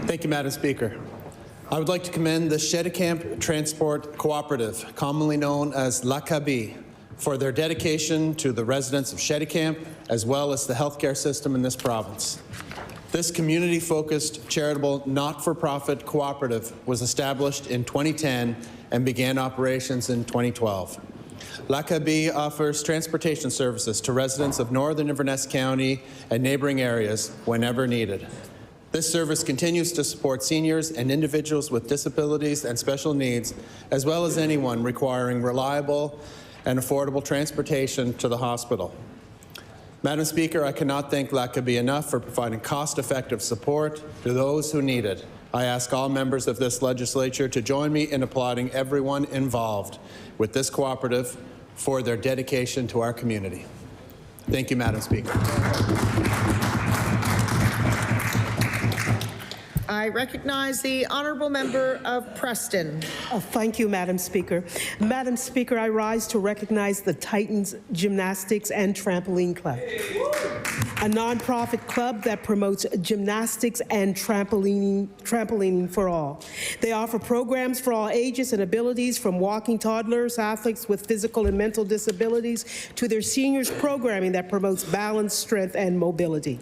S21: Thank you, Madam Speaker.
S11: I would like to commend the Cheticamp Transport Cooperative, commonly known as L'Acabie, for their dedication to the residents of Cheticamp as well as the healthcare system in this province. This community-focused, charitable, not-for-profit cooperative was established in 2010 and began operations in 2012. L'Acabie offers transportation services to residents of northern Inverness County and neighboring areas whenever needed. This service continues to support seniors and individuals with disabilities and special needs, as well as anyone requiring reliable and affordable transportation to the hospital. Madam Speaker, I cannot thank L'Acabie enough for providing cost-effective support to those who need it. I ask all members of this legislature to join me in applauding everyone involved with this cooperative for their dedication to our community. Thank you, Madam Speaker.
S1: I recognize the honourable member of Preston.
S12: Thank you, Madam Speaker. Madam Speaker, I rise to recognize the Titans Gymnastics and Trampoline Club, a nonprofit club that promotes gymnastics and trampolining for all. They offer programs for all ages and abilities, from walking toddlers, athletes with physical and mental disabilities, to their seniors programming that promotes balance, strength, and mobility.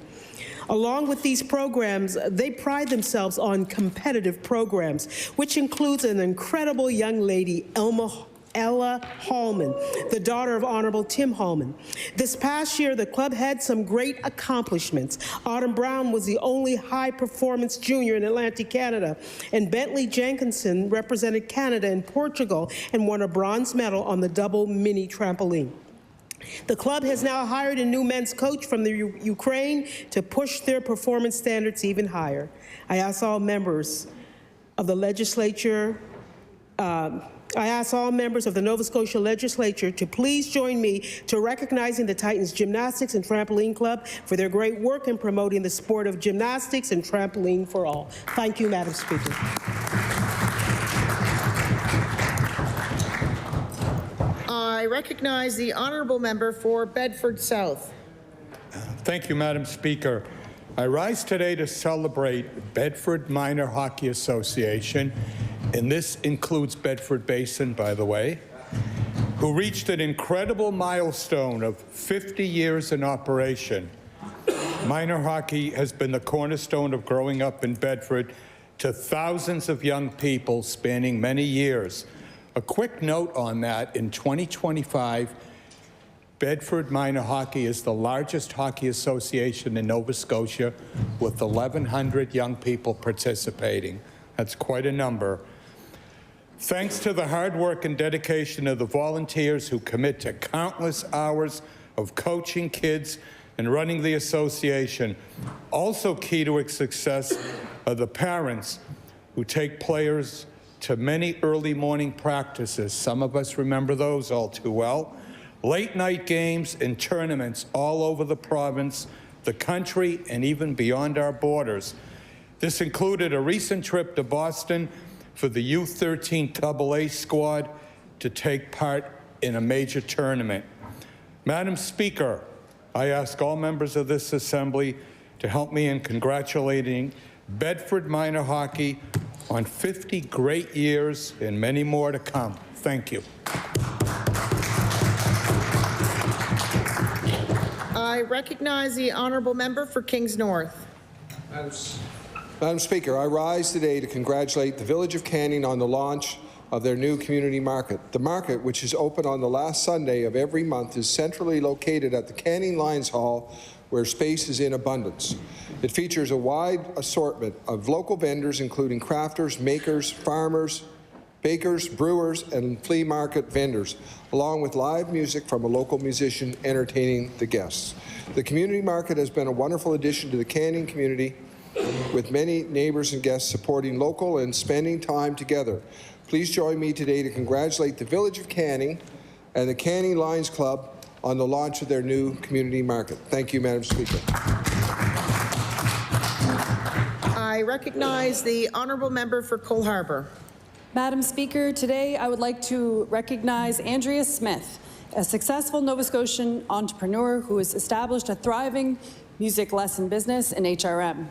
S12: Along with these programs, they pride themselves on competitive programs, which includes an incredible young lady, Ella Hallman, the daughter of Honorable Tim Hallman. This past year, the club had some great accomplishments. Autumn Brown was the only high-performance junior in Atlantic Canada, and Bentley Jenkinson represented Canada and Portugal and won a bronze medal on the double mini trampoline. The club has now hired a new men's coach from the Ukraine to push their performance standards even higher. I ask all members of the legislature, I ask all members of the Nova Scotia legislature to please join me to recognizing the Titans Gymnastics and Trampoline Club for their great work in promoting the sport of gymnastics and trampoline for all. Thank you, Madam Speaker.
S1: I recognize the honourable member for Bedford South.
S13: Thank you, Madam Speaker. I rise today to celebrate Bedford Minor Hockey Association, and this includes Bedford Basin, by the way, who reached an incredible milestone of 50 years in operation. Minor hockey has been the cornerstone of growing up in Bedford to thousands of young people spanning many years. A quick note on that, in 2025, Bedford Minor Hockey is the largest hockey association in Nova Scotia with 1,100 young people participating. That's quite a number. Thanks to the hard work and dedication of the volunteers who commit to countless hours of coaching kids and running the association. Also key to its success are the parents who take players to many early morning practices. Some of us remember those all too well. Late night games and tournaments all over the province, the country, and even beyond our borders. This included a recent trip to Boston for the U13 AA squad to take part in a major tournament. Madam Speaker, I ask all members of this Assembly to help me in congratulating Bedford Minor Hockey on 50 great years and many more to come. Thank you.
S1: I recognize the honourable member for Kings North.
S15: Madam Speaker, I rise today to congratulate the Village of Canning on the launch of their new community market. The market, which is open on the last Sunday of every month, is centrally located at the Canning Lions Hall, where space is in abundance. It features a wide assortment of local vendors, including crafters, makers, farmers, bakers, brewers, and flea market vendors, along with live music from a local musician entertaining the guests. The community market has been a wonderful addition to the Canning community, with many neighbors and guests supporting local and spending time together. Please join me today to congratulate the Village of Canning and the Canning Lions Club on the launch of their new community market. Thank you, Madam Speaker.
S1: I recognize the honourable member for Cole Harbour.
S16: Madam Speaker, today I would like to recognize Andrea Smith, a successful Nova Scotian entrepreneur who has established a thriving music lesson business in HRM.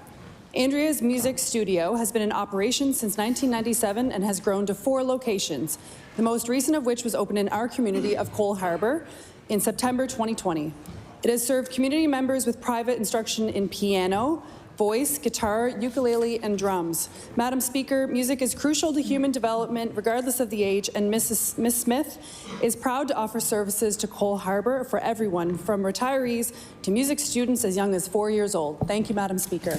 S16: Andrea's music studio has been in operation since 1997 and has grown to 4 locations, the most recent of which was opened in our community of Cole Harbour in September 2020. It has served community members with private instruction in piano, voice, guitar, ukulele, and drums. Madam Speaker, music is crucial to human development regardless of the age, and Miss Smith is proud to offer services to Cole Harbour for everyone, from retirees to music students as young as 4 years old. Thank you, Madam Speaker.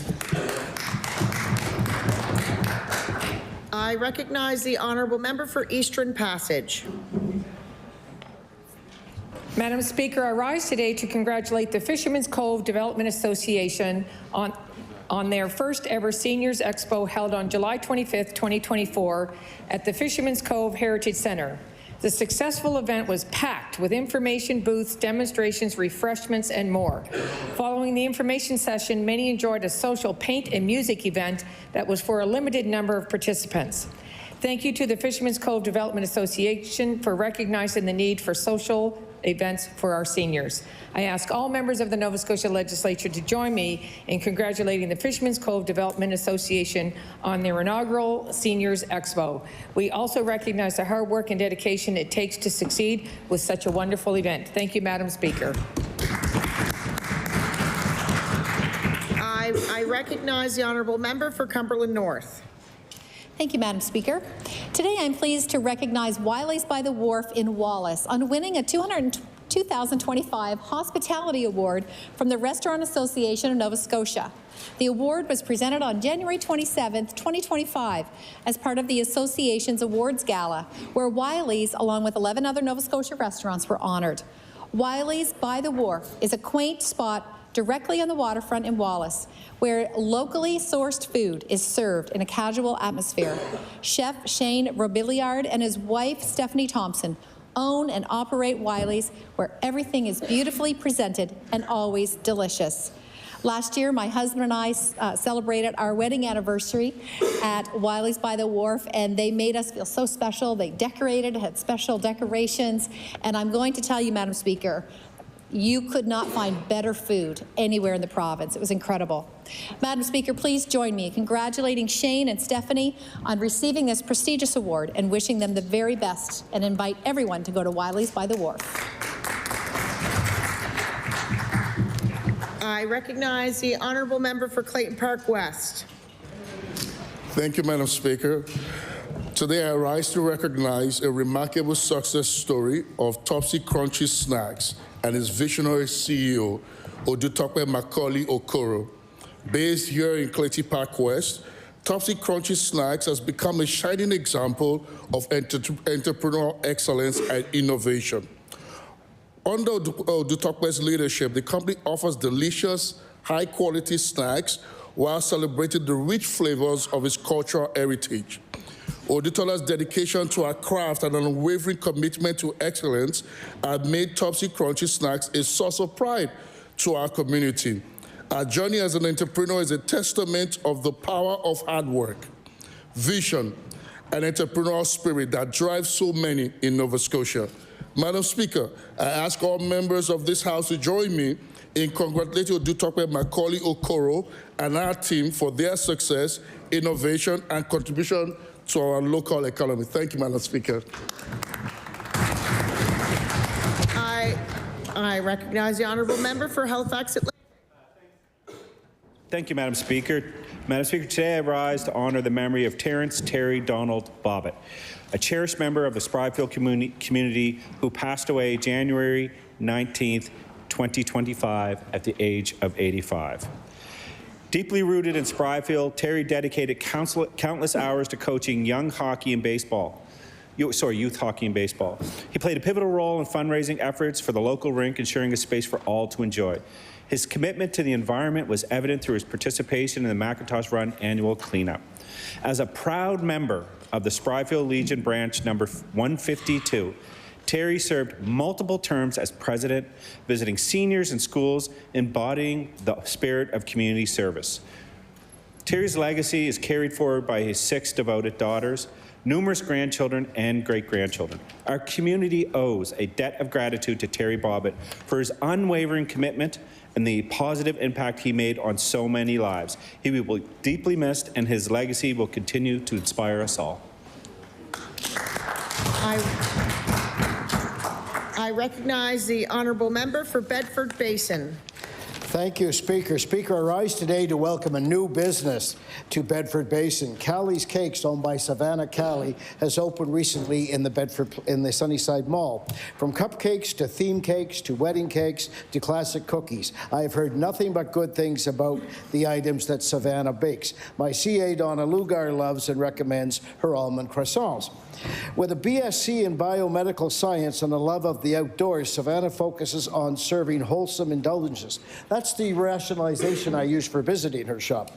S1: I recognize the honourable member for Eastern Passage.
S7: Madam Speaker, I rise today to congratulate the Fisherman's Cove Development Association on their first ever Seniors Expo held on July 25th, 2024 at the Fisherman's Cove Heritage Center. The successful event was packed with information booths, demonstrations, refreshments, and more. Following the information session, many enjoyed a social paint and music event that was for a limited number of participants. Thank you to the Fisherman's Cove Development Association for recognizing the need for social events for our seniors. I ask all members of the Nova Scotia Legislature to join me in congratulating the Fisherman's Cove Development Association on their inaugural Seniors Expo. We also recognize the hard work and dedication it takes to succeed with such a wonderful event. Thank you, Madam Speaker.
S1: I recognize the honourable member for Cumberland North.
S24: Thank you, Madam Speaker. Today I'm pleased to recognize Wiley's by the Wharf in Wallace on winning a 2025 Hospitality Award from the Restaurant Association of Nova Scotia. The award was presented on January 27, 2025 as part of the association's awards gala, where Wiley's, along with 11 other Nova Scotia restaurants, were honoured. Wiley's by the Wharf is a quaint spot directly on the waterfront in Wallace, where locally sourced food is served in a casual atmosphere. Chef Shane Robiliard and his wife, Stephanie Thompson, own and operate Wiley's, where everything is beautifully presented and always delicious. Last year, my husband and I celebrated our wedding anniversary at Wiley's by the Wharf, and they made us feel so special. They decorated, had special decorations, and I'm going to tell you, Madam Speaker, you could not find better food anywhere in the province. It was incredible. Madam Speaker, please join me in congratulating Shane and Stephanie on receiving this prestigious award and wishing them the very best, and invite everyone to go to Wiley's by the Wharf.
S1: I recognize the honourable member for Clayton Park West.
S14: Thank you, Madam Speaker. Today I rise to recognize a remarkable success story of Topsy Crunchy Snacks and its visionary CEO, Odutope Macaulay Okoro. Based here in Clayton Park West, Topsy Crunchy Snacks has become a shining example of entrepreneurial excellence and innovation. Under Odutope's leadership, the company offers delicious, high-quality snacks while celebrating the rich flavors of its cultural heritage. Odutola's dedication to our craft and unwavering commitment to excellence have made Topsy Crunchy Snacks a source of pride to our community. Our journey as an entrepreneur is a testament of the power of hard work, vision, and entrepreneurial spirit that drives so many in Nova Scotia. Madam Speaker, I ask all members of this House to join me in congratulating Odutope Macaulay Okoro and our team for their success, innovation, and contribution to our local economy. Thank you, Madam Speaker.
S1: I recognize the honourable member for Halifax Atlantic.
S17: Thank you, Madam Speaker. Madam Speaker, today I rise to honour the memory of Terence Terry Donald Bobbitt, a cherished member of the Spryfield community who passed away January 19th, 2025 at the age of 85. Deeply rooted in Spryfield, Terry dedicated countless hours to coaching youth hockey and baseball. He played a pivotal role in fundraising efforts for the local rink, ensuring a space for all to enjoy. His commitment to the environment was evident through his participation in the Macintosh Run annual cleanup. As a proud member of the Spryfield Legion Branch number 152, Terry served multiple terms as president, visiting seniors in schools, embodying the spirit of community service. Terry's legacy is carried forward by his 6 devoted daughters, numerous grandchildren and great-grandchildren. Our community owes a debt of gratitude to Terry Bobbitt for his unwavering commitment and the positive impact he made on so many lives. He will be deeply missed, and his legacy will continue to inspire us all.
S1: I recognize the honourable member for Bedford Basin.
S5: Thank you, Speaker. Speaker, I rise today to welcome a new business to Bedford Basin. Callie's Cakes, owned by Savannah Callie, has opened recently in the Sunnyside Mall. From cupcakes to theme cakes to wedding cakes to classic cookies, I have heard nothing but good things about the items that Savannah bakes. My CA Donna Lugar loves and recommends her almond croissants. With a BSc in biomedical science and a love of the outdoors, Savannah focuses on serving wholesome indulgences. That's the rationalization I use for visiting her shop.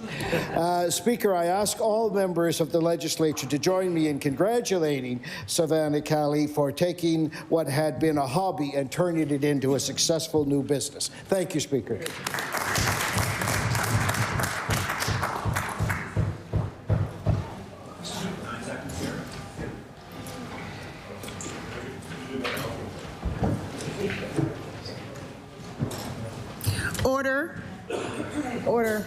S5: Speaker, I ask all members of the legislature to join me in congratulating Savannah Callie for taking what had been a hobby and turning it into a successful new business. Thank you, Speaker.
S1: Order. Order.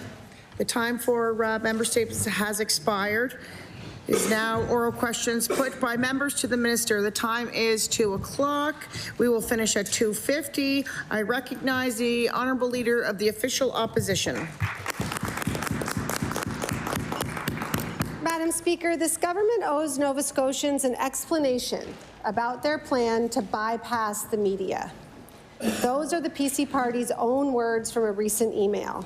S1: The time for member statements has expired. It is now oral questions put by members to the minister. The time is 2 o'clock. We will finish at 2:50. I recognize the honourable leader of the official opposition.
S6: Madam Speaker, this government owes Nova Scotians an explanation about their plan to bypass the media. Those are the PC Party's own words from a recent email.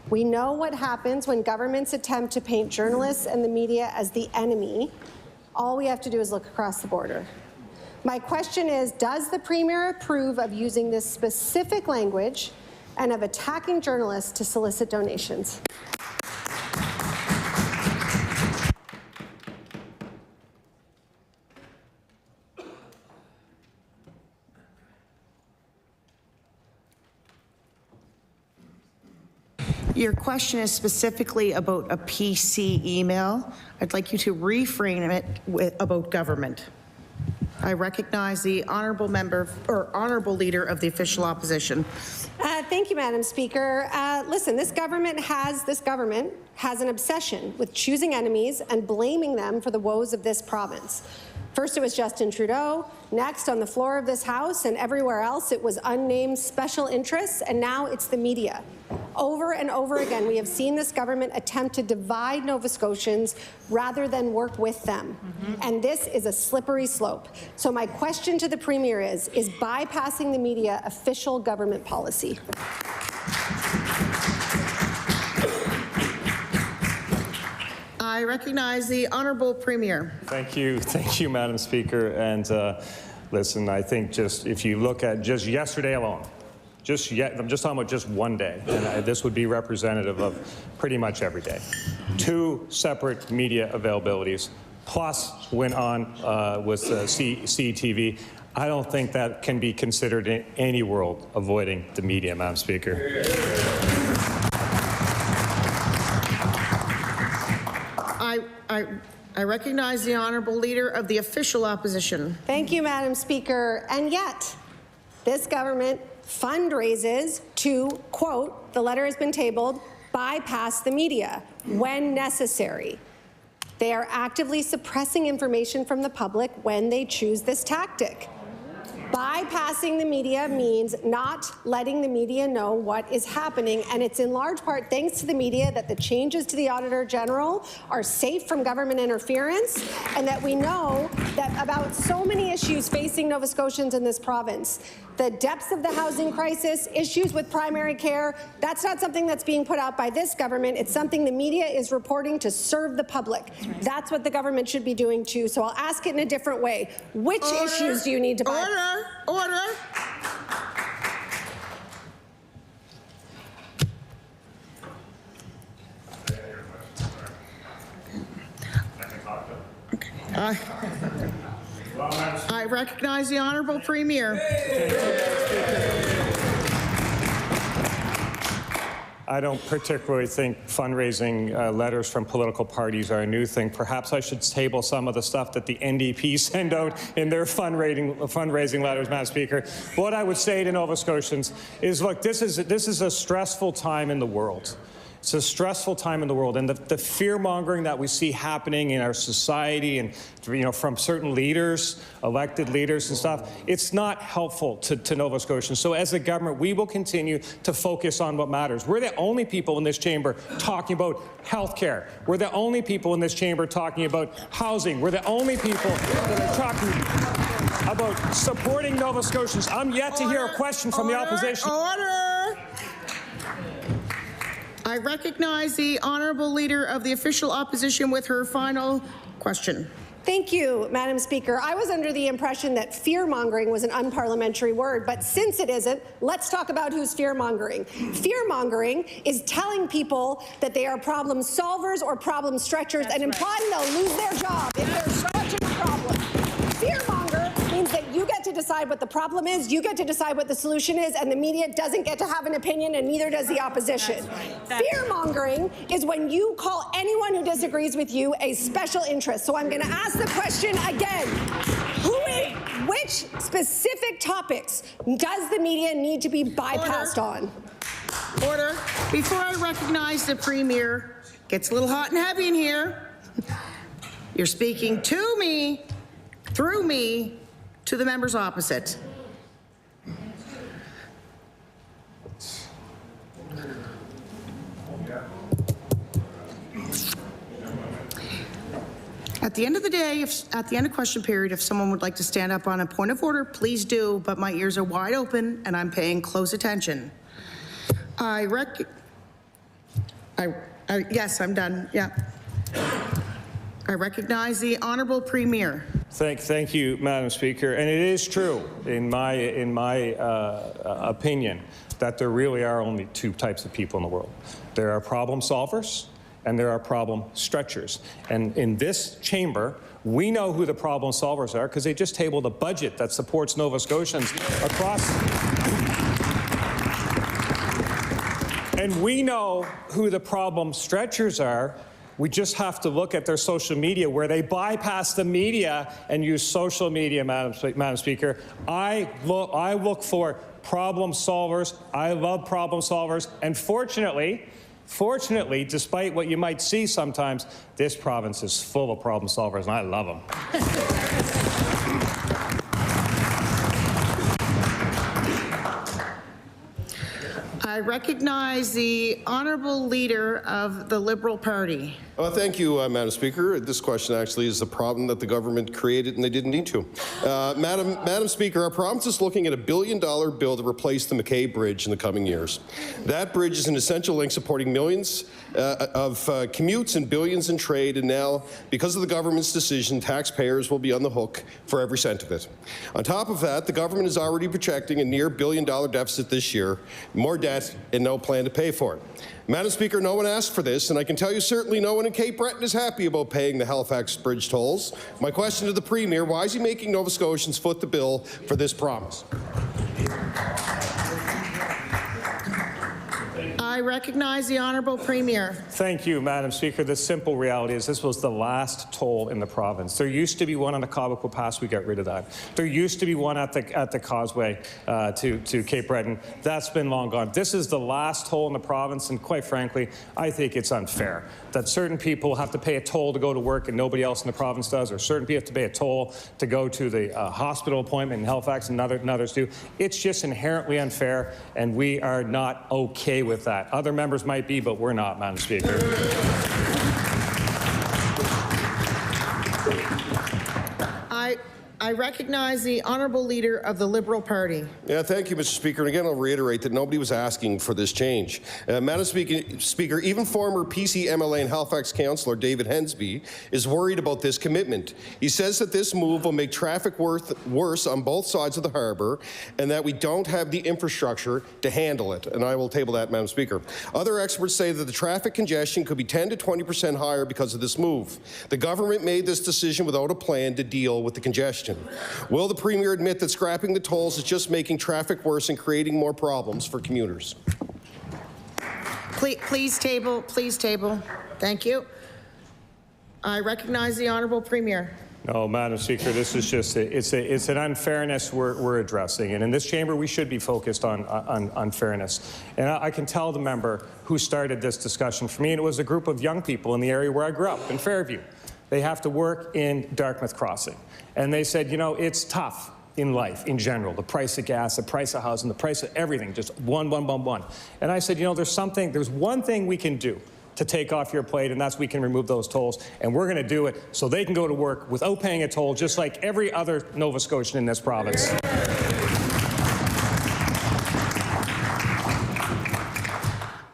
S6: We know what happens when governments attempt to paint journalists and the media as the enemy. All we have to do is look across the border. My question is, does the Premier approve of using this specific language and of attacking journalists to solicit donations?
S1: Your question is specifically about a PC email. I'd like you to reframe it about government. I recognize the honourable member or honourable leader of the official opposition.
S6: Thank you, Madam Speaker. Listen, this government has an obsession with choosing enemies and blaming them for the woes of this province. First, it was Justin Trudeau. Next, on the floor of this House and everywhere else, it was unnamed special interests, and now it's the media. Over and over again, we have seen this government attempt to divide Nova Scotians rather than work with them. And this is a slippery slope. So my question to the Premier is bypassing the media official government policy?
S1: I recognize the honourable Premier.
S18: Thank you, Madam Speaker. And listen, I think just if you look at just yesterday alone, I'm just talking about just one day, and this would be representative of pretty much every day. 2 separate media availabilities, plus went on with CTV. I don't think that can be considered in any world avoiding the media, Madam Speaker.
S1: I recognize the honourable leader of the official opposition.
S6: Thank you, Madam Speaker. And yet, this government fundraises to, quote, the letter has been tabled, bypass the media when necessary. They are actively suppressing information from the public when they choose this tactic. Bypassing the media means not letting the media know what is happening, and it's in large part thanks to the media that the changes to the Auditor General are safe from government interference, and that we know that about so many issues facing Nova Scotians in this province. The depths of the housing crisis, issues with primary care, that's not something that's being put out by this government. It's something the media is reporting to serve the public. That's what the government should be doing too. So I'll ask it in a different way. Which issues do you need to buy?
S1: Order. I recognize the honourable Premier.
S18: I don't particularly think fundraising letters from political parties are a new thing. Perhaps I should table some of the stuff that the NDP send out in their fundraising letters, Madam Speaker. What I would say to Nova Scotians is, look, this is a stressful time in the world. It's a stressful time in the world, and the fear-mongering that we see happening in our society and, you know, from certain leaders, elected leaders and stuff, it's not helpful to Nova Scotians. So as a government, we will continue to focus on what matters. We're the only people in this chamber talking about health care. We're the only people in this chamber talking about housing. We're the only people that are talking about supporting Nova Scotians. I'm yet to hear a question from the opposition.
S1: Order! I recognize the Honourable Leader of the Official Opposition with her final question.
S6: Thank you, Madam Speaker. I was under the impression that fear-mongering was an unparliamentary word, but since it isn't, let's talk about who's fear-mongering. Fear-mongering is telling people that they are problem solvers or problem stretchers and implying they'll lose their job if they're stretching a problem. Fear-monger means that you get to decide what the problem is, you get to decide what the solution is, and the media doesn't get to have an opinion, and neither does the opposition. Fear-mongering is when you call anyone who disagrees with you a special interest. So I'm going to ask the question again. Which specific topics does the media need to be bypassed on?
S1: Order. Before I recognize the Premier, gets a little hot and heavy in here. You're speaking to me, through me, to the members opposite. At the end of the day, at the end of question period, if someone would like to stand up on a point of order, please do, but my ears are wide open and I'm paying close attention. Yes, I'm done, yeah. I recognize the Honourable Premier.
S18: Thank you, Madam Speaker. And it is true, in my opinion, that there really are only two types of people in the world. There are problem solvers and there are problem stretchers. And in this chamber, we know who the problem solvers are because they just tabled a budget that supports Nova Scotians across. And we know who the problem stretchers are. We just have to look at their social media where they bypass the media and use social media, Madam Speaker. I look for problem solvers. I love problem solvers. And fortunately, despite what you might see sometimes, this province is full of problem solvers, and I love them.
S1: I recognize the Honourable Leader of the Liberal Party.
S2: Thank you, Madam Speaker. This question actually is a problem that the government created and they didn't need to. Madam Speaker, our province is looking at a $1 billion bill to replace the McKay Bridge in the coming years. That bridge is an essential link supporting millions of commutes and billions in trade, and now, because of the government's decision, taxpayers will be on the hook for every cent of it. On top of that, the government is already projecting a near $1 billion deficit this year, more debt, and no plan to pay for it. Madam Speaker, no one asked for this, and I can tell you certainly no one in Cape Breton is happy about paying the Halifax Bridge tolls. My question to the Premier, why is he making Nova Scotians foot the bill for this promise?
S1: I recognize the Honourable Premier.
S18: Thank you, Madam Speaker. The simple reality is this was the last toll in the province. There used to be one on the Cobequid Pass. We got rid of that. There used to be one at the Causeway to Cape Breton. That's been long gone. This is the last toll in the province, and quite frankly, I think it's unfair that certain people have to pay a toll to go to work and nobody else in the province does, or certain people have to pay a toll to go to the hospital appointment in Halifax and others do. It's just inherently unfair, and we are not okay with that. Other members might be, but we're not, Madam Speaker.
S1: I recognize the Honourable Leader of the Liberal Party.
S2: Yeah, thank you, Mr. Speaker. And again, I'll reiterate that nobody was asking for this change. Madam Speaker, even former PC MLA and Halifax Councillor David Hensby is worried about this commitment. He says that this move will make traffic worse on both sides of the harbour and that we don't have the infrastructure to handle it. And I will table that, Madam Speaker. Other experts say that the traffic congestion could be 10 to 20% higher because of this move. The government made this decision without a plan to deal with the congestion. Will the Premier admit that scrapping the tolls is just making traffic worse and creating more problems for commuters?
S1: Please table, please table. Thank you. I recognize the Honourable Premier.
S18: No, Madam Speaker, this is just it's an unfairness we're addressing, and in this chamber we should be focused on fairness. And I can tell the member who started this discussion for me, and it was a group of young people in the area where I grew up in Fairview. They have to work in Dartmouth Crossing, and they said, you know, it's tough in life in general. The price of gas, the price of housing, the price of everything, just one. And I said, you know, there's one thing we can do to take off your plate, and that's we can remove those tolls, and we're going to do it so they can go to work without paying a toll, just like every other Nova Scotian in this province.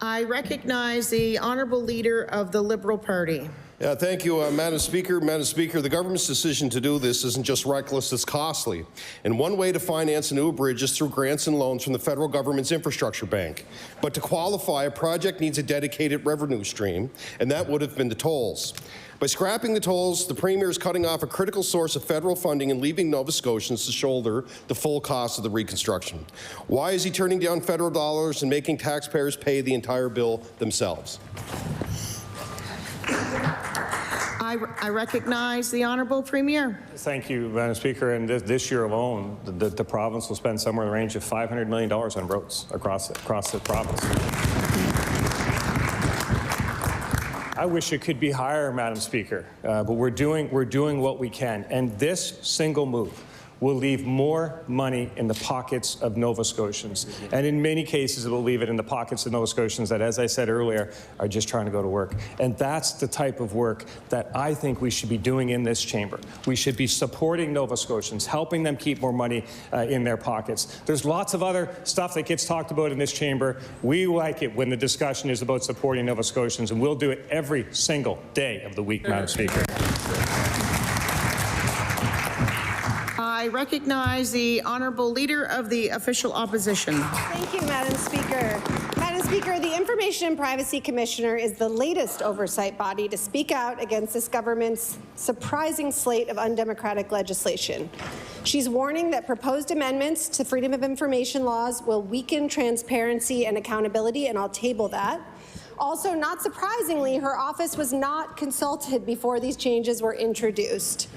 S1: I recognize the Honourable Leader of the Liberal Party.
S2: Yeah, thank you, Madam Speaker. Madam Speaker, the government's decision to do this isn't just reckless, it's costly. And one way to finance a new bridge is through grants and loans from the federal government's infrastructure bank. But to qualify, a project needs a dedicated revenue stream, and that would have been the tolls. By scrapping the tolls, the Premier is cutting off a critical source of federal funding and leaving Nova Scotians to shoulder the full cost of the reconstruction. Why is he turning down federal dollars and making taxpayers pay the entire bill themselves?
S1: I recognize the Honourable Premier.
S18: Thank you, Madam Speaker. And this year alone, the province will spend somewhere in the range of $500 million on roads across the province. I wish it could be higher, Madam Speaker, but we're doing what we can. And this single move will leave more money in the pockets of Nova Scotians. And in many cases, it will leave it in the pockets of Nova Scotians that, as I said earlier, are just trying to go to work. And that's the type of work that I think we should be doing in this chamber. We should be supporting Nova Scotians, helping them keep more money in their pockets. There's lots of other stuff that gets talked about in this chamber. We like it when the discussion is about supporting Nova Scotians, and we'll do it every single day of the week, Madam Speaker.
S1: I recognize the Honourable Leader of the Official Opposition.
S6: Thank you, Madam Speaker. Madam Speaker, the Information and Privacy Commissioner is the latest oversight body to speak out against this government's surprising slate of undemocratic legislation. She's warning that proposed amendments to freedom of information laws will weaken transparency and accountability, and I'll table that. Also, not surprisingly, her office was not consulted before these changes were introduced.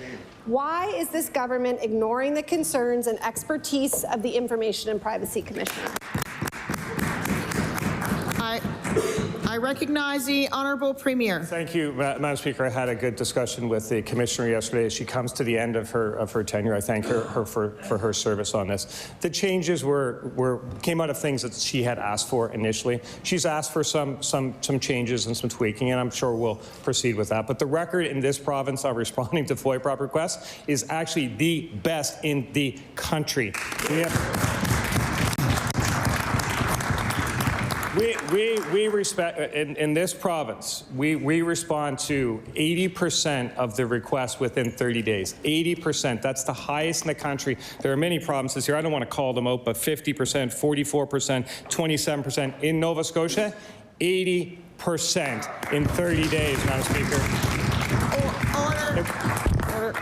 S6: Why is this government ignoring the concerns and expertise of the Information and Privacy Commissioner?
S1: I recognize the Honourable Premier.
S18: Thank you, Madam Speaker. I had a good discussion with the Commissioner yesterday. As she comes to the end of her tenure, I thank her for her service on this. The changes came out of things that she had asked for initially. She's asked for some changes and some tweaking, and I'm sure we'll proceed with that. But the record in this province of responding to FOIA requests is actually the best in the country. We respect, in this province, we respond to 80% of the requests within 30 days. 80%, that's the highest in the country. There are many provinces here, I don't want to call them out, but 50%, 44%, 27%. In Nova Scotia, 80% in 30 days, Madam Speaker.
S1: Order.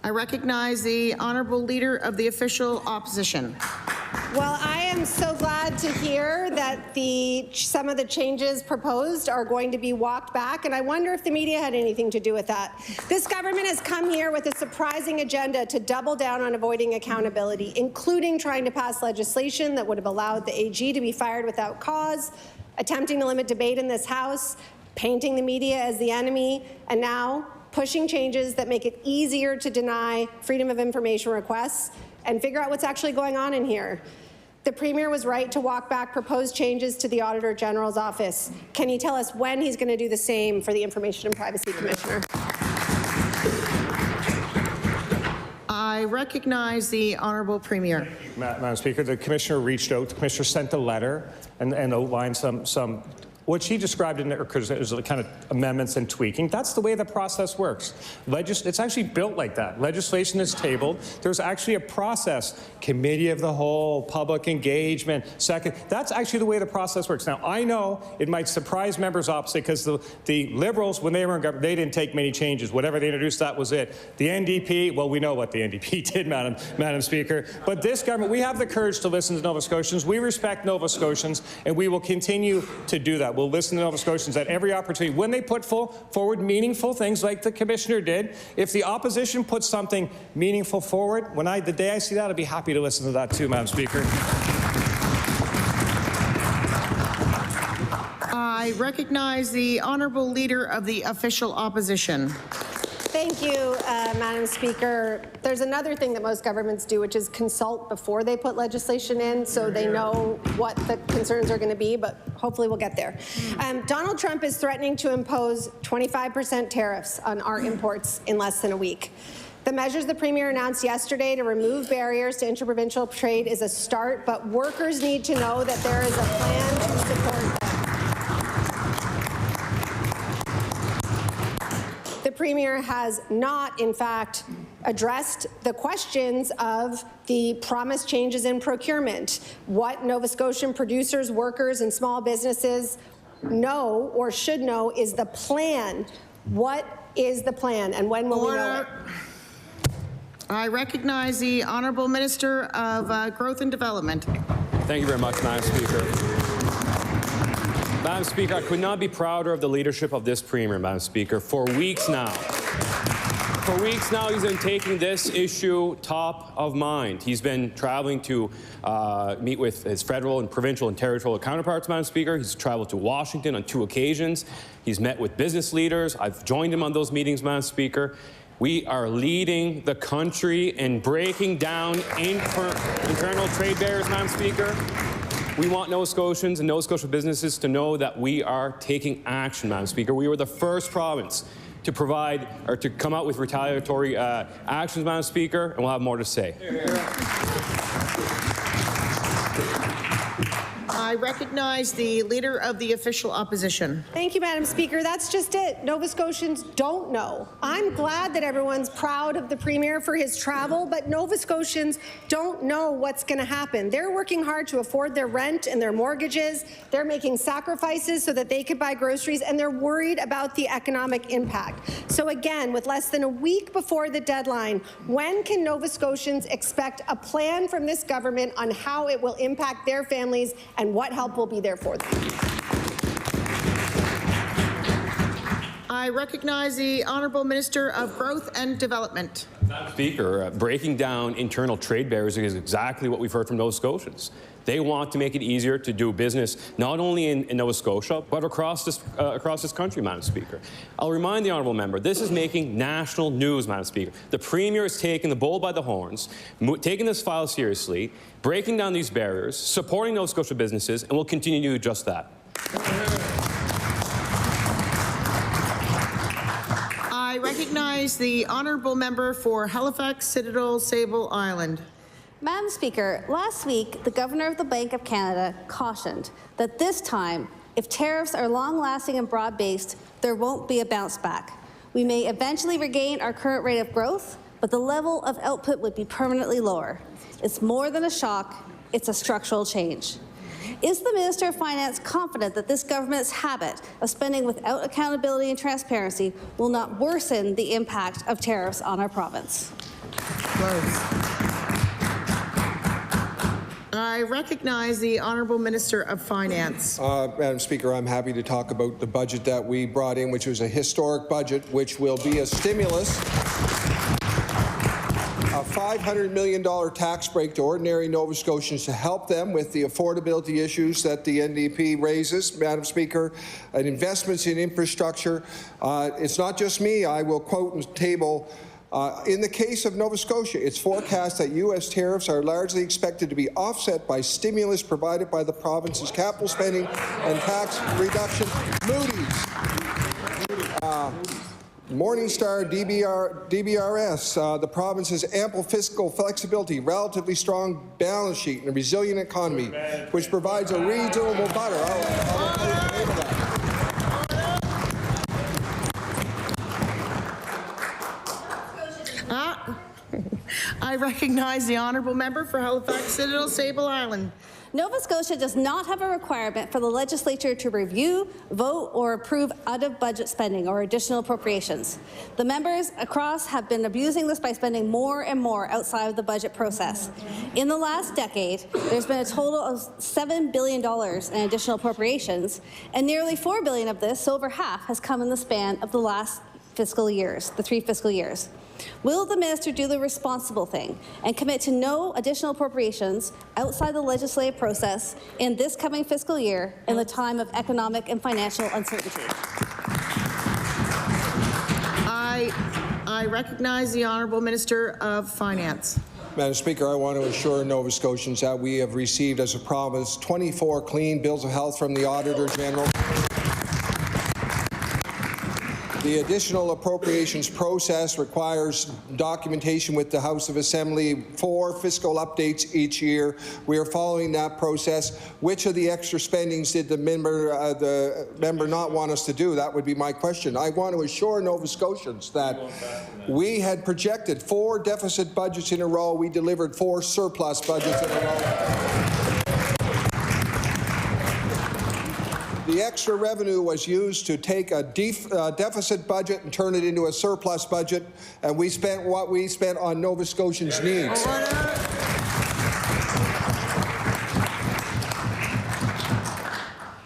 S1: I recognize the Honourable Leader of the Official Opposition.
S6: Well, I am so glad to hear that some of the changes proposed are going to be walked back, and I wonder if the media had anything to do with that. This government has come here with a surprising agenda to double down on avoiding accountability, including trying to pass legislation that would have allowed the AG to be fired without cause, attempting to limit debate in this House, painting the media as the enemy, and now pushing changes that make it easier to deny freedom of information requests and figure out what's actually going on in here. The Premier was right to walk back proposed changes to the Auditor General's office. Can you tell us when he's going to do the same for the Information and Privacy Commissioner?
S1: I recognize the Honourable Premier.
S18: Madam Speaker, the Commissioner reached out. The Commissioner sent a letter and outlined some What she described in there, because it was kind of amendments and tweaking, that's the way the process works. It's actually built like that. Legislation is tabled. There's actually a process, committee of the whole, public engagement, second. That's actually the way the process works. Now, I know it might surprise members opposite because the Liberals, when they were in government, they didn't take many changes. Whatever they introduced, that was it. The NDP, well, we know what the NDP did, Madam Speaker. But this government, we have the courage to listen to Nova Scotians. We respect Nova Scotians, and we will continue to do that. We'll listen to Nova Scotians at every opportunity. When they put forward meaningful things like the Commissioner did, if the opposition puts something meaningful forward, the day I see that, I'd be happy to listen to that too, Madam Speaker.
S1: I recognize the Honourable Leader of the Official Opposition.
S6: Thank you, Madam Speaker. There's another thing that most governments do, which is consult before they put legislation in so they know what the concerns are going to be, but hopefully we'll get there. Donald Trump is threatening to impose 25% tariffs on our imports in less than a week. The measures the Premier announced yesterday to remove barriers to interprovincial trade is a start, but workers need to know that there is a plan to support them. The Premier has not, in fact, addressed the questions of the promised changes in procurement. What Nova Scotian producers, workers, and small businesses know or should know is the plan. What is the plan, and when will we know it?
S1: I recognize the Honourable Minister of Growth and Development.
S8: Thank you very much, Madam Speaker. Madam Speaker, I could not be prouder of the leadership of this Premier, Madam Speaker. For weeks now, he's been taking this issue top of mind. He's been traveling to meet with his federal and provincial and territorial counterparts, Madam Speaker. He's traveled to Washington on 2 occasions. He's met with business leaders. I've joined him on those meetings, Madam Speaker. We are leading the country in breaking down internal trade barriers, Madam Speaker. We want Nova Scotians and Nova Scotia businesses to know that we are taking action, Madam Speaker. We were the first province to provide or to come out with retaliatory actions, Madam Speaker, and we'll have more to say.
S1: I recognize the Leader of the Official Opposition.
S6: Thank you, Madam Speaker. That's just it. Nova Scotians don't know. I'm glad that everyone's proud of the Premier for his travel, but Nova Scotians don't know what's going to happen. They're working hard to afford their rent and their mortgages. They're making sacrifices so that they could buy groceries, and they're worried about the economic impact. So again, with less than a week before the deadline, when can Nova Scotians expect a plan from this government on how it will impact their families and what help will be there for them?
S1: I recognize the Honourable Minister of Growth and Development.
S8: Speaker, breaking down internal trade barriers is exactly what we've heard from Nova Scotians. They want to make it easier to do business not only in Nova Scotia, but across this country, Madam Speaker. I'll remind the honourable member, this is making national news, Madam Speaker. The Premier is taking the bull by the horns, taking this file seriously, breaking down these barriers, supporting Nova Scotia businesses, and will continue to do just that.
S1: I recognize the Honourable Member for Halifax, Citadel, Sable Island.
S3: Madam Speaker, last week, the Governor of the Bank of Canada cautioned that this time, if tariffs are long-lasting and broad-based, there won't be a bounce back. We may eventually regain our current rate of growth, but the level of output would be permanently lower. It's more than a shock, it's a structural change. Is the Minister of Finance confident that this government's habit of spending without accountability and transparency will not worsen the impact of tariffs on our province?
S1: I recognize the Honourable Minister of Finance.
S15: Madam Speaker, I'm happy to talk about the budget that we brought in, which was a historic budget, which will be a stimulus, a $500 million tax break to ordinary Nova Scotians to help them with the affordability issues that the NDP raises, Madam Speaker, and investments in infrastructure. It's not just me. I will quote and table. In the case of Nova Scotia, it's forecast that U.S. tariffs are largely expected to be offset by stimulus provided by the province's capital spending and tax reduction. Morningstar DBRS, the province has ample fiscal flexibility, relatively strong balance sheet, and a resilient economy, which provides a reasonable buffer.
S1: I recognize the honourable member for Halifax Citadel Sable Island.
S3: Nova Scotia does not have a requirement for the legislature to review, vote, or approve out-of-budget spending or additional appropriations. The members across have been abusing this by spending more and more outside of the budget process. In the last decade, there's been a total of $7 billion in additional appropriations, and nearly $4 billion of this, so over half, has come in the span of the last fiscal years, the 3 fiscal years. Will the minister do the responsible thing and commit to no additional appropriations outside the legislative process in this coming fiscal year in the time of economic and financial uncertainty?
S1: I recognize the honourable Minister of Finance.
S15: Madam Speaker, I want to assure Nova Scotians that we have received as a province 24 clean bills of health from the Auditor General. The additional appropriations process requires documentation with the House of Assembly for fiscal updates each year. We are following that process. Which of the extra spendings did the member not want us to do? That would be my question. I want to assure Nova Scotians that we had projected 4 deficit budgets in a row. We delivered 4 surplus budgets in a row. The extra revenue was used to take a deficit budget and turn it into a surplus budget, and we spent what we spent on Nova Scotians' needs.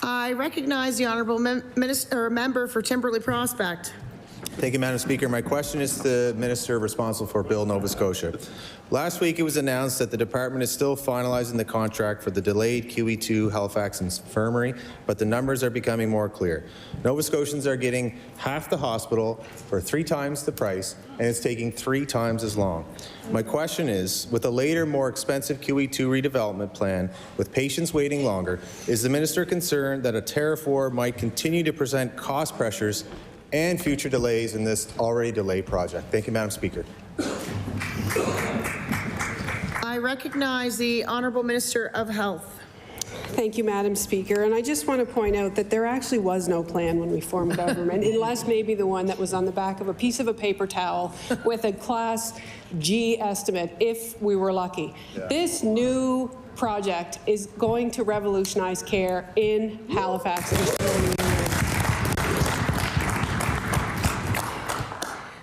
S1: I recognize the honourable member for Timberley Prospect.
S19: Thank you, Madam Speaker. My question is to the Minister responsible for Bill Nova Scotia. Last week, it was announced that the department is still finalizing the contract for the delayed QE2 Halifax Infirmary, but the numbers are becoming more clear. Nova Scotians are getting half the hospital for 3 times the price, and it's taking 3 times as long. My question is, with a later, more expensive QE2 redevelopment plan, with patients waiting longer, is the Minister concerned that a tariff war might continue to present cost pressures and future delays in this already delayed project? Thank you, Madam Speaker.
S1: I recognize the honourable Minister of Health.
S20: Thank you, Madam Speaker. And I just want to point out that there actually was no plan when we formed government, unless maybe the one that was on the back of a piece of a paper towel with a Class G estimate, if we were lucky. Yeah. This new project is going to revolutionize care in Halifax.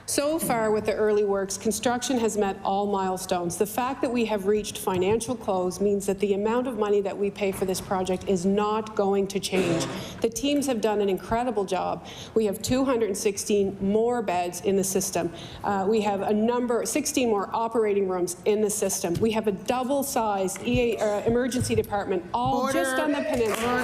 S20: So far with the early works, construction has met all milestones. The fact that we have reached financial close means that the amount of money that we pay for this project is not going to change. The teams have done an incredible job. We have 216 more beds in the system. We have 16 more operating rooms in the system. We have a double-sized emergency department, all just on the peninsula.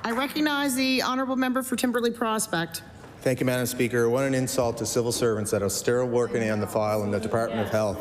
S1: I recognize the honourable member for Timberley Prospect.
S19: Thank you, Madam Speaker. What an insult to civil servants that are still working on the file in the Department of Health.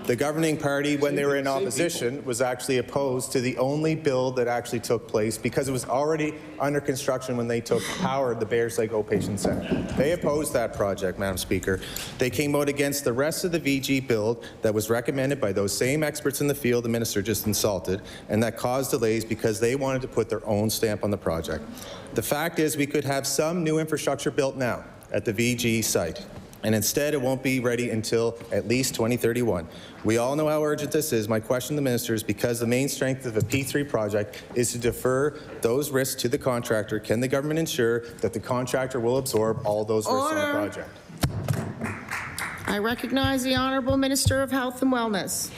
S19: The governing party, when they were in opposition, was actually opposed to the only bill that actually took place because it was already under construction when they took power at the Bayers Lake Outpatient Centre. They opposed that project, Madam Speaker. They came out against the rest of the VG bill that was recommended by those same experts in the field the minister just insulted, and that caused delays because they wanted to put their own stamp on the project. The fact is we could have some new infrastructure built now at the VG site, and instead it won't be ready until at least 2031. We all know how urgent this is. My question to the minister is, because the main strength of a P3 project is to defer those risks to the contractor, can the government ensure that the contractor will absorb all those risks on the project?
S1: I recognize the honourable Minister of Health and Wellness.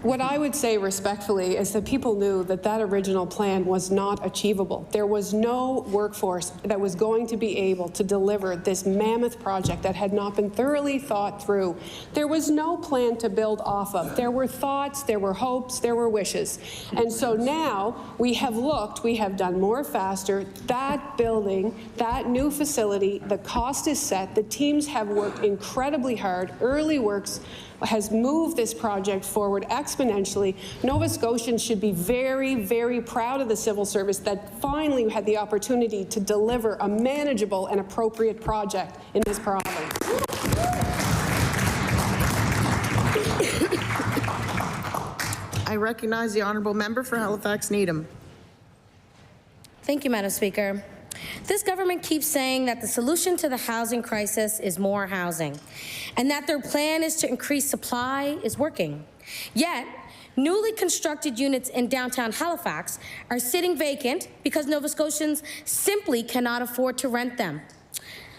S20: What I would say respectfully is that people knew that that original plan was not achievable. There was no workforce that was going to be able to deliver this mammoth project that had not been thoroughly thought through. There was no plan to build off of. There were thoughts, there were hopes, there were wishes. And so now we have looked, we have done more faster. That building, that new facility, the cost is set. The teams have worked incredibly hard. Early works has moved this project forward exponentially. Nova Scotians should be very, very proud of the civil service that finally had the opportunity to deliver a manageable and appropriate project in this province.
S1: I recognize the honourable member for Halifax Needham.
S4: Thank you, Madam Speaker. This government keeps saying that the solution to the housing crisis is more housing, and that their plan is to increase supply is working. Yet, newly constructed units in downtown Halifax are sitting vacant because Nova Scotians simply cannot afford to rent them.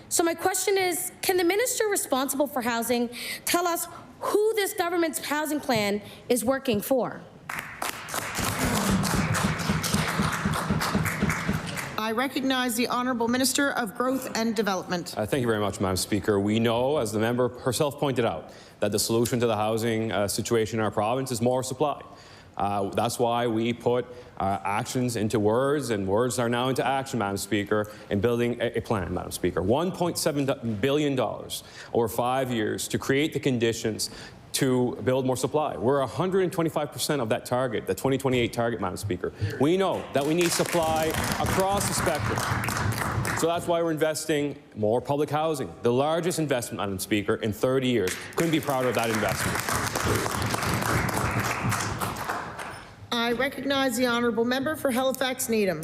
S4: So my question is, can the minister responsible for housing tell us who this government's housing plan is working for?
S1: I recognize the Honourable Minister of Growth and Development.
S8: Thank you very much, Madam Speaker. We know, as the member herself pointed out, that the solution to the housing situation in our province is more supply. That's why we put actions into words, and words are now into action, Madam Speaker, in building a plan, Madam Speaker. $1.7 billion over 5 years to create the conditions to build more supply. We're 125% of that target, the 2028 target, Madam Speaker. We know that we need supply across the spectrum. So that's why we're investing more public housing, the largest investment, Madam Speaker, in 30 years. Couldn't be prouder of that investment.
S1: I recognize the honourable member for Halifax Needham.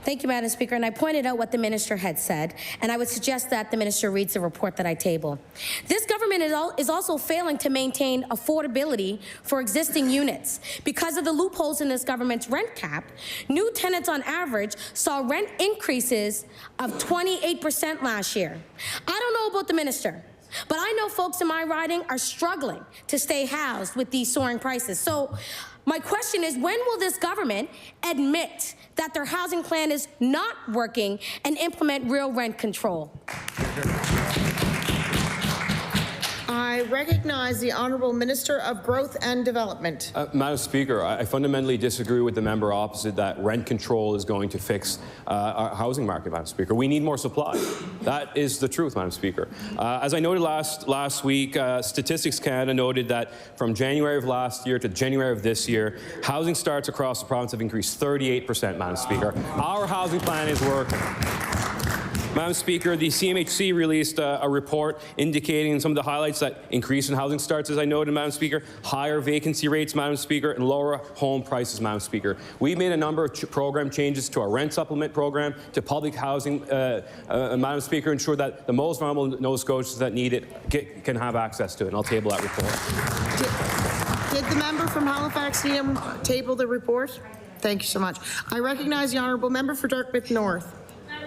S4: Thank you, Madam Speaker. And I pointed out what the minister had said, and I would suggest that the minister reads the report that I table. This government is also failing to maintain affordability for existing units. Because of the loopholes in this government's rent cap, new tenants on average saw rent increases of 28% last year. I don't know about the minister, but I know folks in my riding are struggling to stay housed with these soaring prices. So my question is, when will this government admit that their housing plan is not working and implement real rent control?
S1: I recognize the Honourable Minister of Growth and Development.
S8: Madam Speaker, I fundamentally disagree with the member opposite that rent control is going to fix our housing market, Madam Speaker. We need more supply. That is the truth, Madam Speaker. As I noted last week, Statistics Canada noted that from January of last year to January of this year, housing starts across the province have increased 38%, Madam Speaker. Our housing plan is working. Madam Speaker, the CMHC released a report indicating some of the highlights that increase in housing starts, as I noted, Madam Speaker, higher vacancy rates, Madam Speaker, and lower home prices, Madam Speaker. We've made a number of program changes to our rent supplement program, to public housing, Madam Speaker, ensure that the most vulnerable Nova Scotians that need it can have access to it, and I'll table that report.
S1: Did the member from Halifax Needham table the report? Thank you so much. I recognize the Honourable Member for Dartmouth North.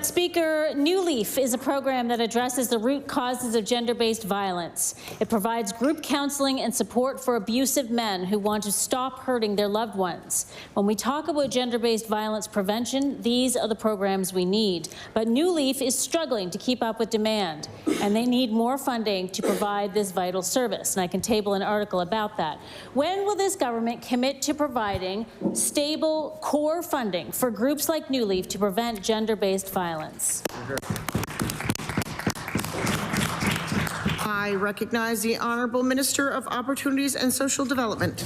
S9: Speaker, New Leaf is a program that addresses the root causes of gender-based violence. It provides group counseling and support for abusive men who want to stop hurting their loved ones. When we talk about gender-based violence prevention, these are the programs we need. But New Leaf is struggling to keep up with demand, and they need more funding to provide this vital service. And I can table an article about that. When will this government commit to providing stable core funding for groups like New Leaf to prevent gender-based violence?
S1: I recognize the Honourable Minister of Opportunities and Social Development.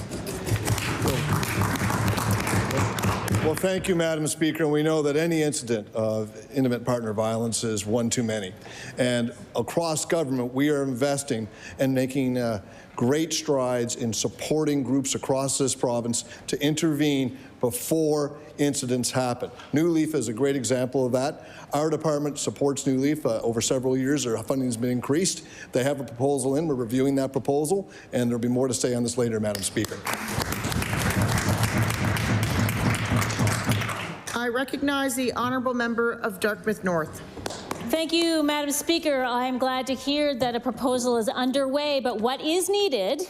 S22: Well, thank you, Madam Speaker. We know that any incident of intimate partner violence is one too many. And across government, we are investing and making great strides in supporting groups across this province to intervene before incidents happen. New Leaf is a great example of that. Our department supports New Leaf over several years. Their funding has been increased. They have a proposal in. We're reviewing that proposal, and there'll be more to say on this later, Madam Speaker.
S1: I recognize the Honourable Member of Dartmouth North.
S9: Thank you, Madam Speaker. I'm glad to hear that a proposal is underway, but what is needed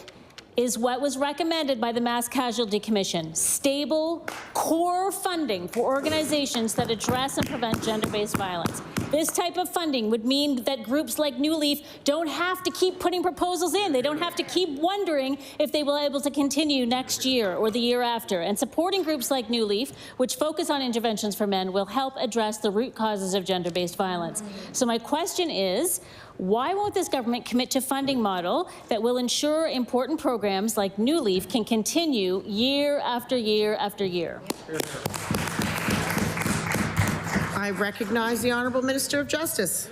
S9: is what was recommended by the Mass Casualty Commission: stable core funding for organizations that address and prevent gender-based violence. This type of funding would mean that groups like New Leaf don't have to keep putting proposals in. They don't have to keep wondering if they will be able to continue next year or the year after. And supporting groups like New Leaf, which focus on interventions for men, will help address the root causes of gender-based violence. So my question is, why won't this government commit to funding model that will ensure important programs like New Leaf can continue year after year after year?
S1: I recognize the Honourable Minister of Justice.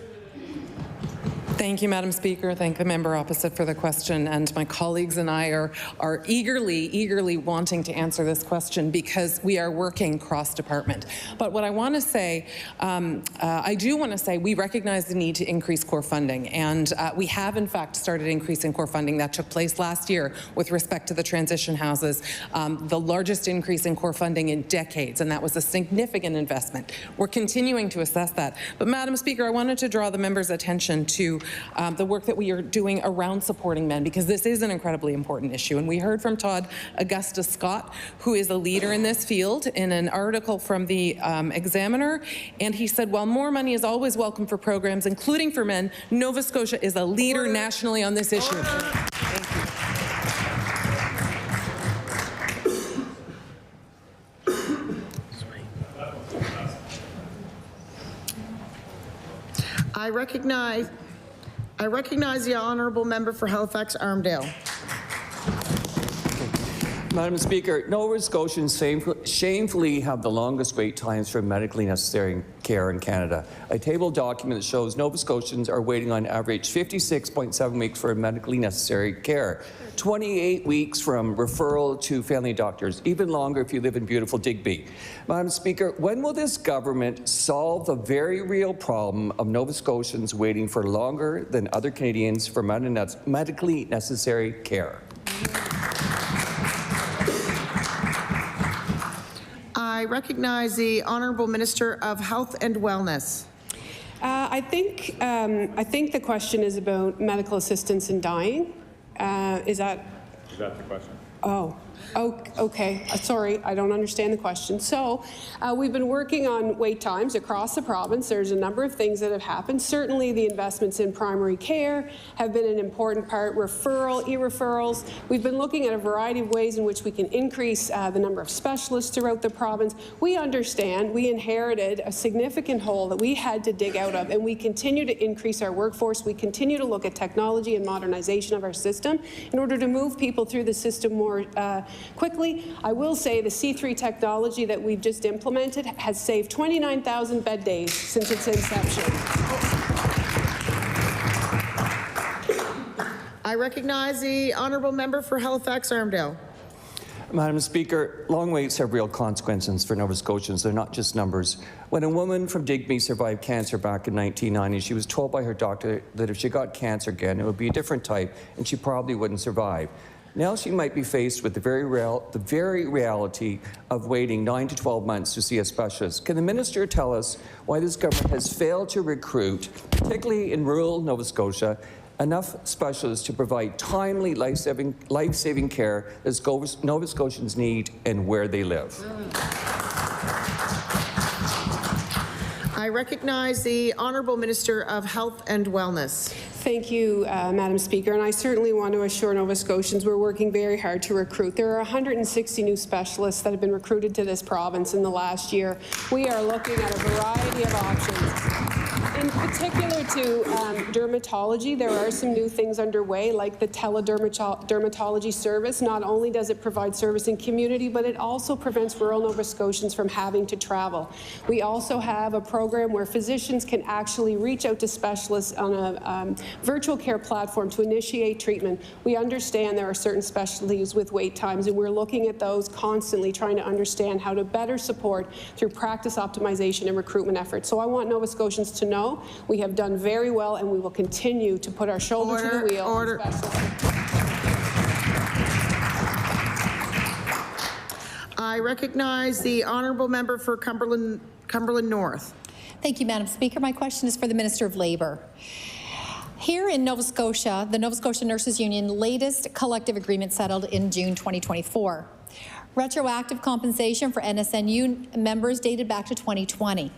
S10: Thank you, Madam Speaker. Thank the member opposite for the question. And my colleagues and I are eagerly wanting to answer this question because we are working cross-department. But what I want to say, I do want to say we recognize the need to increase core funding. And we have, in fact, started increasing core funding. That took place last year with respect to the transition houses, the largest increase in core funding in decades. And that was a significant investment. We're continuing to assess that. But, Madam Speaker, I wanted to draw the member's attention to the work that we are doing around supporting men, because this is an incredibly important issue. And we heard from Todd Augustus Scott, who is a leader in this field, in an article from the Examiner. And he said, while more money is always welcome for programs, including for men, Nova Scotia is a leader nationally on this issue. Thank
S1: you. I recognize the Honourable Member for Halifax-Armdale.
S11: Madam Speaker, Nova Scotians shamefully have the longest wait times for medically necessary care in Canada. A table document that shows Nova Scotians are waiting on average 56.7 weeks for medically necessary care, 28 weeks from referral to family doctors, even longer if you live in beautiful Digby. Madam Speaker, when will this government solve the very real problem of Nova Scotians waiting for longer than other Canadians for medically necessary care?
S1: I recognize the Honourable Minister of Health and Wellness.
S20: I think the question is about medical assistance in dying. Is that
S18: the question?
S20: Oh, okay. Sorry, I don't understand the question. So we've been working on wait times across the province. There's a number of things that have happened. Certainly the investments in primary care have been an important part. Referral, e-referrals. We've been looking at a variety of ways in which we can increase the number of specialists throughout the province. We understand we inherited a significant hole that we had to dig out of, and we continue to increase our workforce. We continue to look at technology and modernization of our system in order to move people through the system more quickly. I will say the C3 technology that we've just implemented has saved 29,000 bed days since its inception.
S1: I recognize the Honourable Member for Halifax-Armdale.
S11: Madam Speaker, long waits have real consequences for Nova Scotians. They're not just numbers. When a woman from Digby survived cancer back in 1990, she was told by her doctor that if she got cancer again, it would be a different type and she probably wouldn't survive. Now she might be faced with the very reality of waiting 9 to 12 months to see a specialist. Can the minister tell us why this government has failed to recruit, particularly in rural Nova Scotia, enough specialists to provide timely life-saving care that Nova Scotians need and where they live?
S1: I recognize the Honourable Minister of Health and Wellness.
S20: Thank you, Madam Speaker, and I certainly want to assure Nova Scotians we're working very hard to recruit. There are 160 new specialists that have been recruited to this province in the last year. We are looking at a variety of options. In particular to dermatology, there are some new things underway, like the teledermatology service. Not only does it provide service in community, but it also prevents rural Nova Scotians from having to travel. We also have a program where physicians can actually reach out to specialists on a virtual care platform to initiate treatment. We understand there are certain specialties with wait times, and we're looking at those constantly, trying to understand how to better support through practice optimization and recruitment efforts. So I want Nova Scotians to know we have done very well, and we will continue to put our shoulder to the wheel.
S1: Order. I recognize the Honourable Member for Cumberland North.
S21: Thank you, Madam Speaker. My question is for the Minister of Labour. Here in Nova Scotia, the Nova Scotia Nurses Union latest collective agreement settled in June 2024. Retroactive compensation for NSNU members dated back to 2020.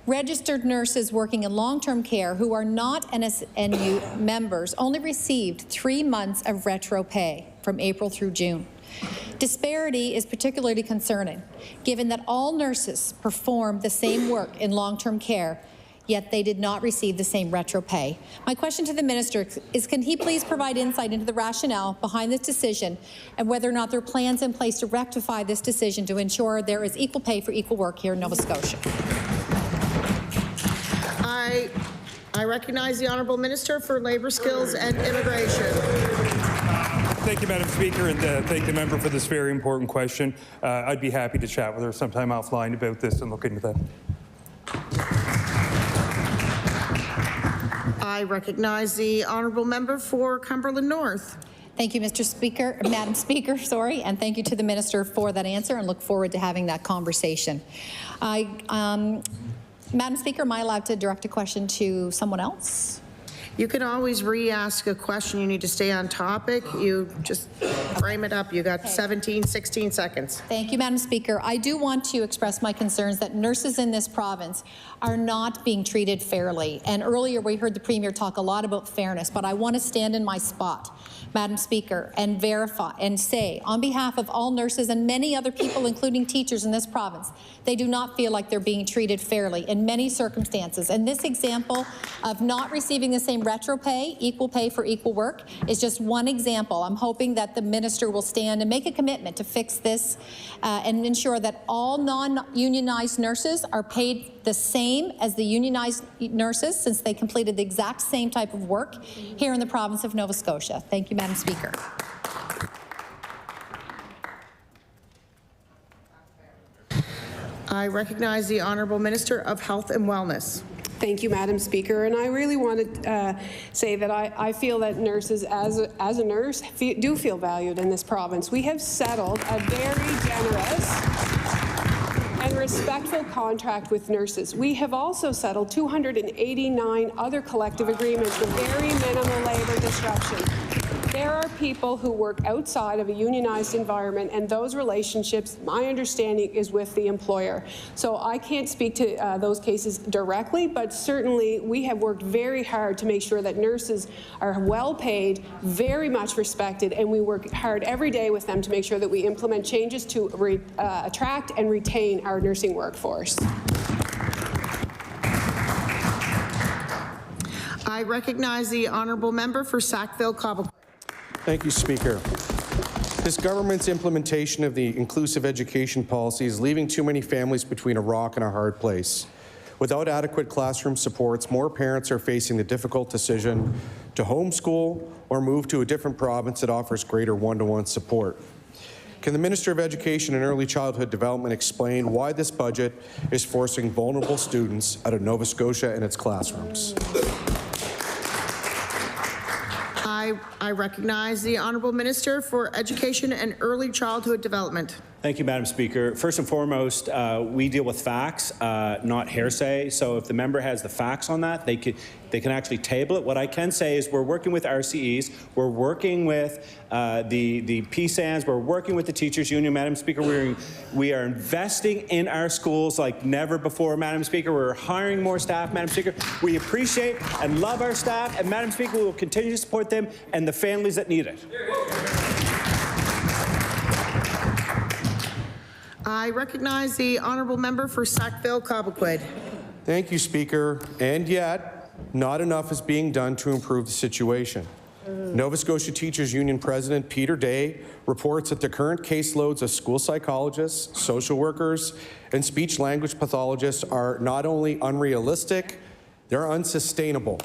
S21: Registered nurses working in long-term care who are not NSNU members only received 3 months of retro pay from April through June. Disparity is particularly concerning, given that all nurses perform the same work in long-term care, yet they did not receive the same retro pay. My question to the minister is, can he please provide insight into the rationale behind this decision and whether or not there are plans in place to rectify this decision to ensure there is equal pay for equal work here in Nova Scotia?
S1: I recognize the Honourable Minister for Labour Skills and Immigration.
S12: Thank you, Madam Speaker, and thank the member for this very important question. I'd be happy to chat with her sometime offline about this and look into that.
S1: I recognize the Honourable Member for Cumberland North.
S21: Thank you, Mr. Speaker, Madam Speaker, sorry, and thank you to the Minister for that answer and look forward to having that conversation. Madam Speaker, am I allowed to direct a question to someone else?
S1: You can always re-ask a question. You need to stay on topic. You just frame it up. You got 16 seconds.
S21: Thank you, Madam Speaker. I do want to express my concerns that nurses in this province are not being treated fairly. And earlier we heard the Premier talk a lot about fairness, but I want to stand in my spot, Madam Speaker, and verify and say, on behalf of all nurses and many other people, including teachers in this province, they do not feel like they're being treated fairly in many circumstances. And this example of not receiving the same retro pay, equal pay for equal work, is just one example. I'm hoping that the minister will stand and make a commitment to fix this and ensure that all non-unionized nurses are paid the same as the unionized nurses, since they completed the exact same type of work here in the province of Nova Scotia. Thank you, Madam Speaker.
S1: I recognize the Honourable Minister of Health and Wellness.
S20: Thank you, Madam Speaker. And I really want to say that I feel that nurses, as a nurse, do feel valued in this province. We have settled a very generous and respectful contract with nurses. We have also settled 289 other collective agreements with very minimal labour disruption. There are people who work outside of a unionized environment, and those relationships, my understanding, is with the employer. So I can't speak to those cases directly, but certainly we have worked very hard to make sure that nurses are well paid, very much respected, and we work hard every day with them to make sure that we implement changes to attract and retain our nursing workforce.
S1: I recognize the Honourable Member for Sackville-Cobequid.
S13: Thank you, Speaker. This government's implementation of the inclusive education policy is leaving too many families between a rock and a hard place. Without adequate classroom supports, more parents are facing the difficult decision to homeschool or move to a different province that offers greater one-to-one support. Can the Minister of Education and Early Childhood Development explain why this budget is forcing vulnerable students out of Nova Scotia and its classrooms?
S1: I recognize the Honourable Minister for Education and Early Childhood Development.
S17: Thank you, Madam Speaker. First and foremost, we deal with facts, not hearsay. So if the member has the facts on that, they can actually table it. What I can say is we're working with RCEs, we're working with the PSANs, we're working with the Teachers Union, Madam Speaker. We are investing in our schools like never before, Madam Speaker. We're hiring more staff, Madam Speaker. We appreciate and love our staff, and Madam Speaker, we will continue to support them and the families that need it.
S1: I recognize the Honourable Member for Sackville-Cobequid.
S13: Thank you, Speaker. And yet, not enough is being done to improve the situation. Nova Scotia Teachers Union President Peter Day reports that the current caseloads of school psychologists, social workers, and speech-language pathologists are not only unrealistic, they're unsustainable.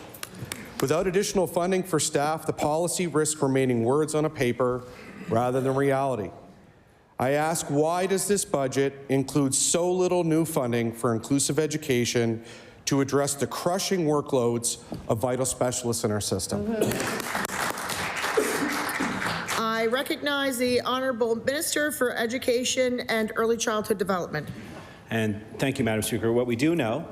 S13: Without additional funding for staff, the policy risks remaining words on a paper rather than reality. I ask, why does this budget include so little new funding for inclusive education to address the crushing workloads of vital specialists in our system?
S1: I recognize the Honourable Minister for Education and Early Childhood Development.
S17: And thank you, Madam Speaker. What we do know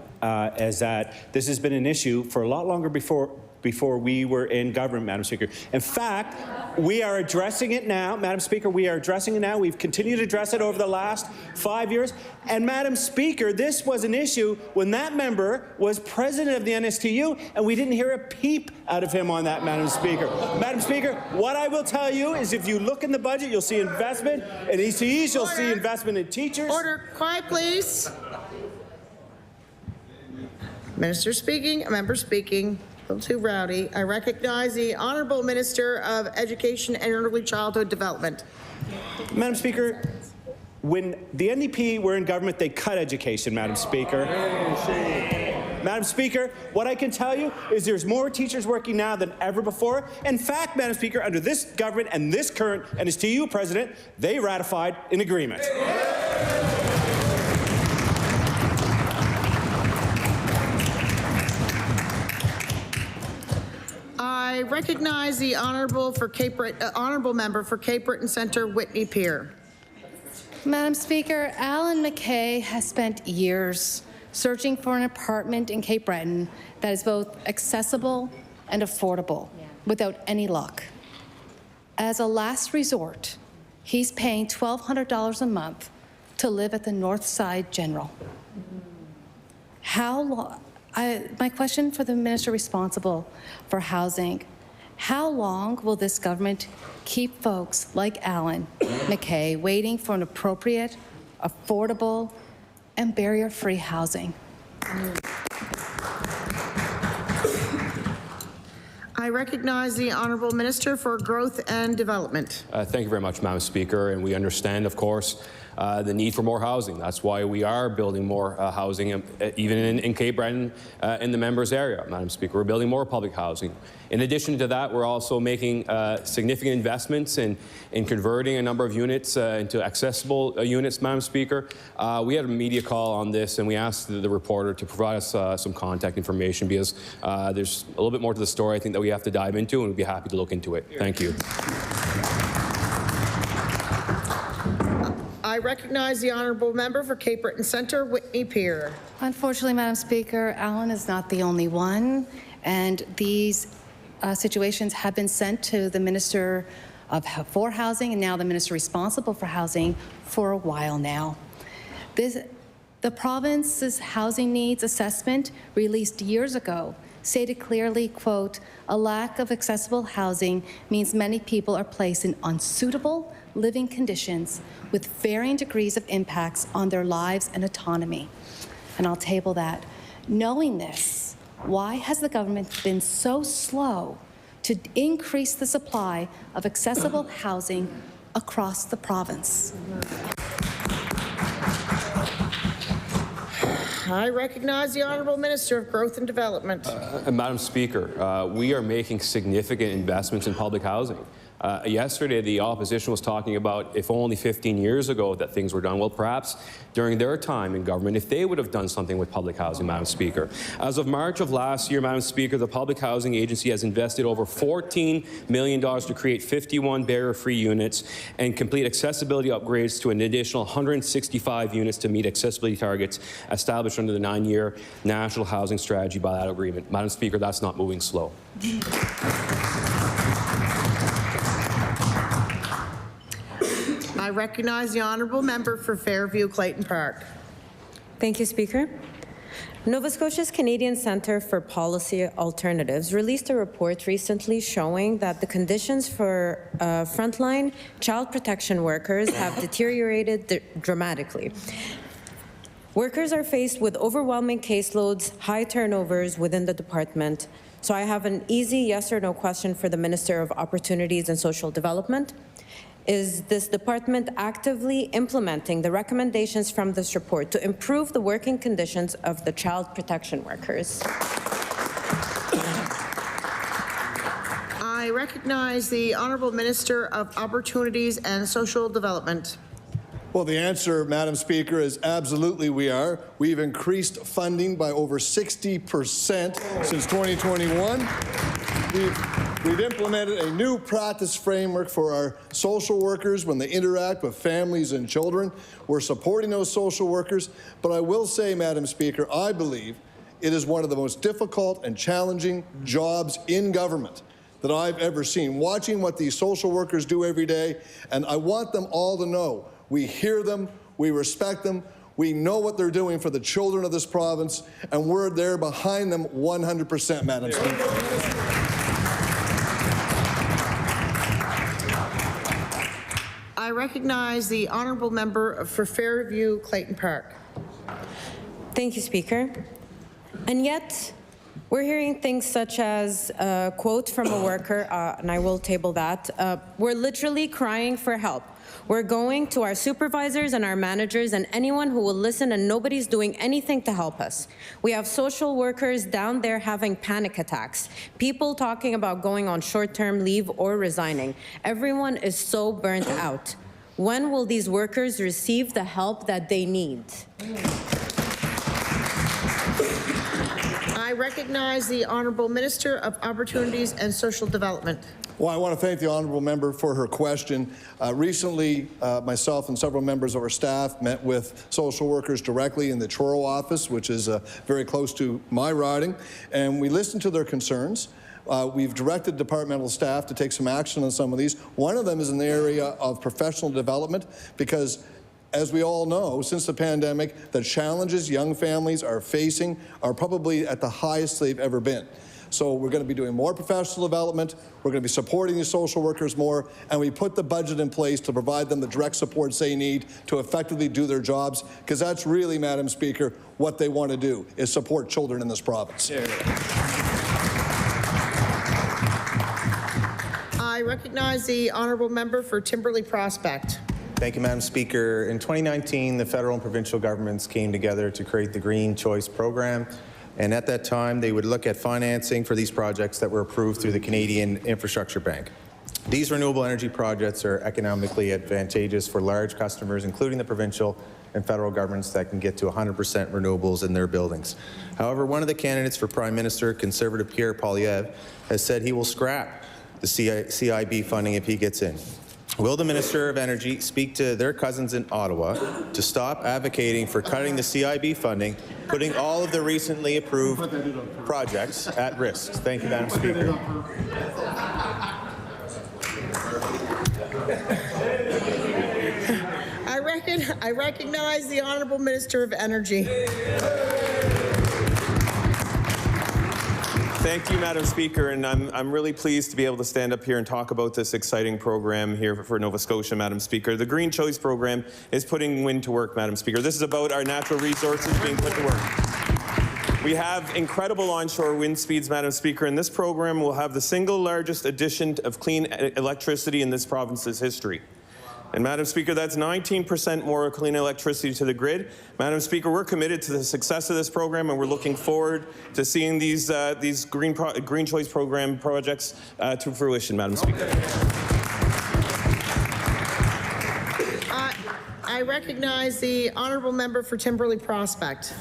S17: is that this has been an issue for a lot longer before before we were in government, Madam Speaker. In fact, we are addressing it now, Madam Speaker, we are addressing it now. We've continued to address it over the last 5 years. And Madam Speaker, this was an issue when that member was president of the NSTU, and we didn't hear a peep out of him on that, Madam Speaker. Madam Speaker, what I will tell you is if you look in the budget, you'll see investment in ECEs, you'll see investment in teachers.
S1: Order. Quiet, please. Minister speaking, a member speaking. A little too rowdy. I recognize the Honourable Minister of Education and Early Childhood Development.
S17: Madam Speaker, when the NDP were in government, they cut education, Madam Speaker. Madam Speaker, what I can tell you is there's more teachers working now than ever before. In fact, Madam Speaker, under this government and this current NSTU president, they ratified an agreement.
S1: I recognize the Honourable Member for Cape Breton Centre, Whitney Peer.
S4: Madam Speaker, Alan McKay has spent years searching for an apartment in Cape Breton that is both accessible and affordable without any luck. As a last resort, he's paying $1,200 a month to live at the North Side General. My question for the minister responsible for housing, how long will this government keep folks like Alan McKay waiting for an appropriate, affordable, and barrier-free housing?
S1: I recognize the Honourable Minister for Growth and Development.
S8: Thank you very much, Madam Speaker. And we understand, of course, the need for more housing. That's why we are building more housing, even in Cape Breton, in the members' area, Madam Speaker. We're building more public housing. In addition to that, we're also making significant investments in converting a number of units into accessible units, Madam Speaker. We had a media call on this, and we asked the reporter to provide us some contact information because there's a little bit more to the story I think that we have to dive into, and we'd be happy to look into it. Thank you.
S1: I recognize the Honourable Member for Cape Breton Centre, Whitney Peer.
S4: Unfortunately, Madam Speaker, Alan is not the only one, and these situations have been sent to the Minister for Housing and now the Minister responsible for housing for a while now. The province's housing needs assessment released years ago stated clearly, quote, a lack of accessible housing means many people are placed in unsuitable living conditions with varying degrees of impacts on their lives and autonomy. And I'll table that. Knowing this, why has the government been so slow to increase the supply of accessible housing across the province?
S1: I recognize the Honourable Minister of Growth and Development.
S8: Madam Speaker, we are making significant investments in public housing. Yesterday, the opposition was talking about if only 15 years ago that things were done. Well, perhaps during their time in government, if they would have done something with public housing, Madam Speaker. As of March of last year, Madam Speaker, the Public Housing Agency has invested over $14 million to create 51 barrier-free units and complete accessibility upgrades to an additional 165 units to meet accessibility targets established under the 9-year National Housing Strategy bilateral agreement. Madam Speaker, that's not moving slow.
S1: I recognize the Honourable Member for Fairview Clayton Park.
S7: Thank you, Speaker. Nova Scotia's Canadian Centre for Policy Alternatives released a report recently showing that the conditions for frontline child protection workers have deteriorated dramatically. Workers are faced with overwhelming caseloads, high turnovers within the department. So I have an easy yes or no question for the Minister of Opportunities and Social Development. Is this department actively implementing the recommendations from this report to improve the working conditions of the child protection workers?
S1: I recognize the Honourable Minister of Opportunities and Social Development.
S22: Well, the answer, Madam Speaker, is absolutely we are. We've increased funding by over 60% since 2021. We've implemented a new practice framework for our social workers when they interact with families and children. We're supporting those social workers. But I will say, Madam Speaker, I believe it is one of the most difficult and challenging jobs in government that I've ever seen. Watching what these social workers do every day, and I want them all to know we hear them, we respect them, we know what they're doing for the children of this province, and we're there behind them 100%, Madam Speaker.
S1: I recognize the honourable member for Fairview Clayton Park.
S7: Thank you, Speaker. And yet, we're hearing things such as a quote from a worker, and I will table that. We're literally crying for help. We're going to our supervisors and our managers and anyone who will listen, and nobody's doing anything to help us. We have social workers down there having panic attacks, people talking about going on short-term leave or resigning. Everyone is so burnt out. When will these workers receive the help that they need?
S1: I recognize the Honourable Minister of Opportunities and Social Development.
S22: Well, I want to thank the honourable member for her question. Recently, myself and several members of our staff met with social workers directly in the Truro office, which is very close to my riding, and we listened to their concerns. We've directed departmental staff to take some action on some of these. One of them is in the area of professional development, because as we all know, since the pandemic, the challenges young families are facing are probably at the highest they've ever been. So we're going to be doing more professional development, we're going to be supporting the social workers more, and we put the budget in place to provide them the direct supports they need to effectively do their jobs, because that's really, Madam Speaker, what they want to do, is support children in this province.
S1: I recognize the honourable member for Timberley Prospect.
S19: Thank you, Madam Speaker. In 2019, the federal and provincial governments came together to create the Green Choice Program. And at that time, they would look at financing for these projects that were approved through the Canadian Infrastructure Bank. These renewable energy projects are economically advantageous for large customers, including the provincial and federal governments that can get to 100% renewables in their buildings. However, one of the candidates for Prime Minister, Conservative Pierre Poilievre, has said he will scrap the CIB funding if he gets in. Will the Minister of Energy speak to their cousins in Ottawa to stop advocating for cutting the CIB funding, putting all of the recently approved projects at risk? Thank you, Madam Speaker.
S1: I recognize the Honourable Minister of Energy.
S14: Thank you, Madam Speaker, and I'm really pleased to be able to stand up here and talk about this exciting program here for Nova Scotia, Madam Speaker. The Green Choice Program is putting wind to work, Madam Speaker. This is about our natural resources being put to work. We have incredible onshore wind speeds, Madam Speaker, and this program will have the single largest addition of clean electricity in this province's history. And Madam Speaker, that's 19% more clean electricity to the grid. Madam Speaker, we're committed to the success of this program, and we're looking forward to seeing these Green Choice Program projects to fruition, Madam Speaker.
S1: I recognize the honourable member for Timberley Prospect.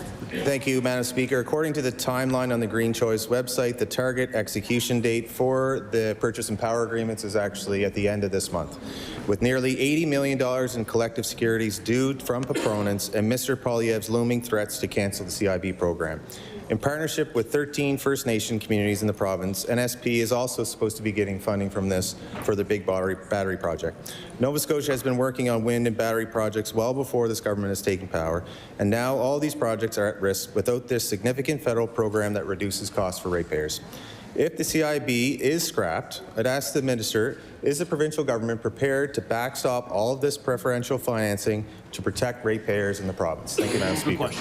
S19: Thank you, Madam Speaker. According to the timeline on the Green Choice website, the target execution date for the purchase and power agreements is actually at the end of this month. With nearly $80 million in collective securities due from proponents and Mr. Poilievre's looming threats to cancel the CIB program. In partnership with 13 First Nation communities in the province, NSP is also supposed to be getting funding from this for the big battery project. Nova Scotia has been working on wind and battery projects well before this government has taken power, and now all these projects are at risk without this significant federal program that reduces costs for ratepayers. If the CIB is scrapped, I'd ask the Minister, is the provincial government prepared to backstop all of this preferential financing to protect ratepayers in the province? Thank you, Madam Speaker.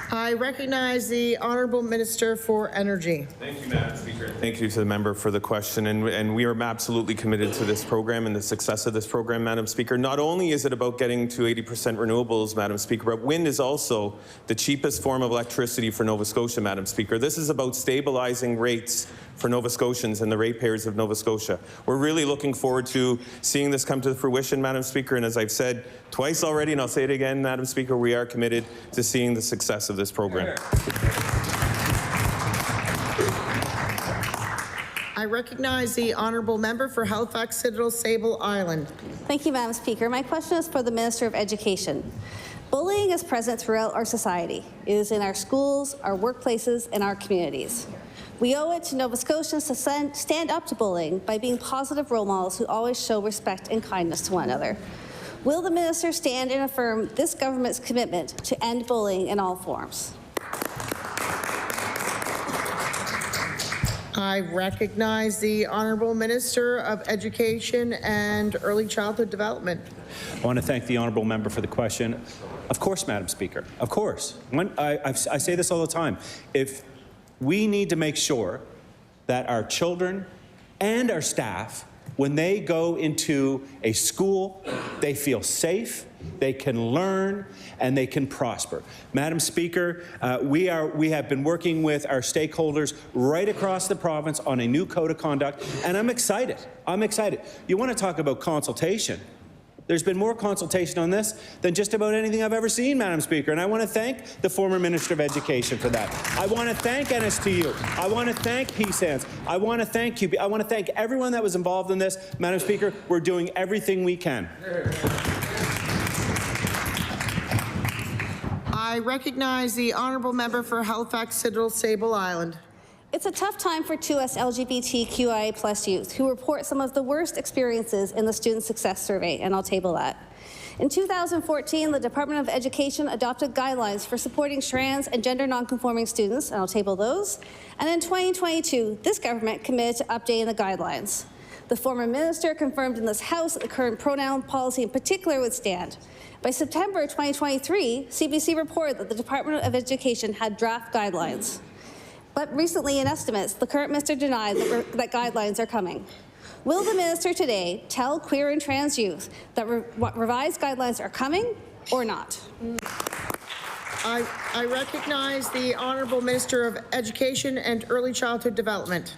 S1: I recognize the Honourable Minister for Energy.
S14: Thank you, Madam Speaker. Thank you to the member for the question, and we are absolutely committed to this program and the success of this program, Madam Speaker. Not only is it about getting to 80% renewables, Madam Speaker, but wind is also the cheapest form of electricity for Nova Scotia, Madam Speaker. This is about stabilizing rates for Nova Scotians and the ratepayers of Nova Scotia. We're really looking forward to seeing this come to fruition, Madam Speaker, and as I've said twice already, and I'll say it again, Madam Speaker, we are committed to seeing the success of this program.
S1: I recognize the Honourable Member for Halifax Citadel Sable Island.
S3: Thank you, Madam Speaker. My question is for the Minister of Education. Bullying is present throughout our society. It is in our schools, our workplaces, and our communities. We owe it to Nova Scotians to stand up to bullying by being positive role models who always show respect and kindness to one another. Will the minister stand and affirm this government's commitment to end bullying in all forms?
S1: I recognize the Honourable Minister of Education and Early Childhood Development.
S17: I want to thank the honourable member for the question. Of course, Madam Speaker, of course. I say this all the time. If we need to make sure that our children and our staff, when they go into a school, they feel safe, they can learn, and they can prosper. Madam Speaker, we have been working with our stakeholders right across the province on a new code of conduct, and I'm excited. I'm excited. You want to talk about consultation? There's been more consultation on this than just about anything I've ever seen, Madam Speaker, and I want to thank the former Minister of Education for that. I want to thank NSTU. I want to thank PSANS. I want to thank QB. I want to thank everyone that was involved in this. Madam Speaker, we're doing everything we can.
S1: I recognize the Honourable Member for Halifax Citadel Sable Island.
S3: It's a tough time for 2S LGBTQIA+ youth who report some of the worst experiences in the Student Success Survey, and I'll table that. In 2014, the Department of Education adopted guidelines for supporting trans and gender nonconforming students, and I'll table those. And in 2022, this government committed to updating the guidelines. The former minister confirmed in this House that the current pronoun policy in particular would stand. By September 2023, CBC reported that the Department of Education had draft guidelines. But recently in estimates, the current minister denied that guidelines are coming. Will the minister today tell queer and trans youth that revised guidelines are coming or not?
S1: I recognize the Honourable Minister of Education and Early Childhood Development.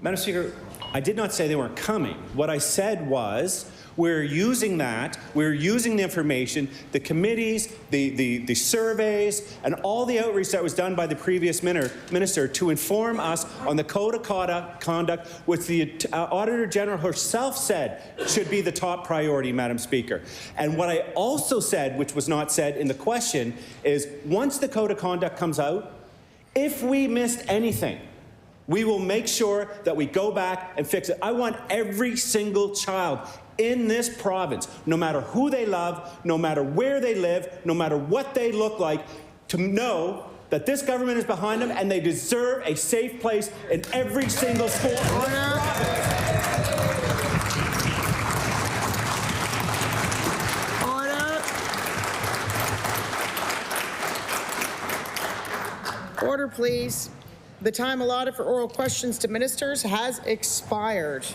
S17: Madam Speaker, I did not say they weren't coming. What I said was we're using that, we're using the information, the committees, the surveys, and all the outreach that was done by the previous minister to inform us on the code of conduct, which the Auditor General herself said should be the top priority, Madam Speaker. And what I also said, which was not said in the question, is once the code of conduct comes out, if we missed anything, we will make sure that we go back and fix it. I want every single child in this province, no matter who they love, no matter where they live, no matter what they look like, to know that this government is behind them and they deserve a safe place in every single school in this province.
S1: Order, please. The time allotted for oral questions to ministers has expired.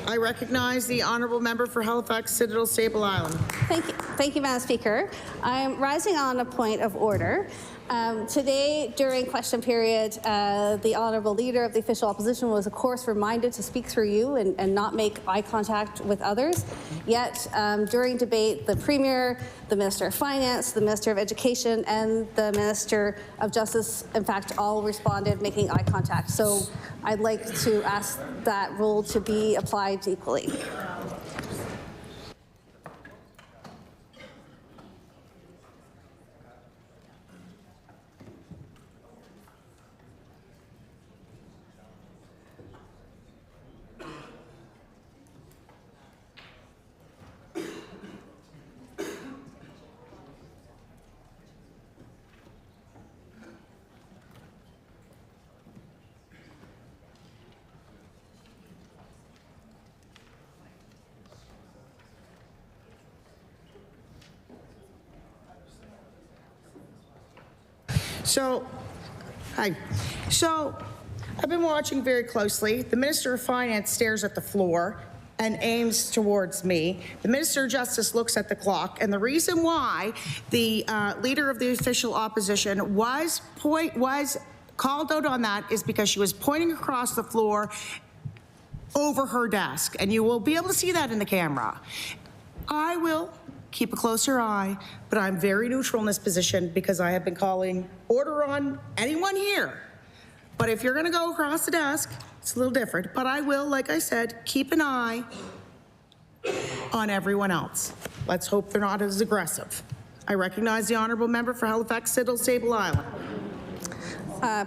S1: I recognize the Honourable Member for Halifax Citadel Sable Island.
S3: Thank you, Madam Speaker. I'm rising on a point of order. Today, during question period, the Honourable Leader of the Official Opposition was, of course, reminded to speak through you and not make eye contact with others. Yet, during debate, the Premier, the Minister of Finance, the Minister of Education, and the Minister of Justice, in fact, all responded making eye contact. So I'd like to ask that rule to be applied equally.
S1: So, I've been watching very closely. The Minister of Finance stares at the floor and aims towards me. The Minister of Justice looks at the clock, and the reason why the Leader of the Official Opposition was called out on that is because she was pointing across the floor over her desk, and you will be able to see that in the camera. I will keep a closer eye, but I'm very neutral in this position because I have been calling order on anyone here. But if you're going to go across the desk, it's a little different. But I will, like I said, keep an eye on everyone else. Let's hope they're not as aggressive. I recognize the honourable member for Halifax, Sable Island.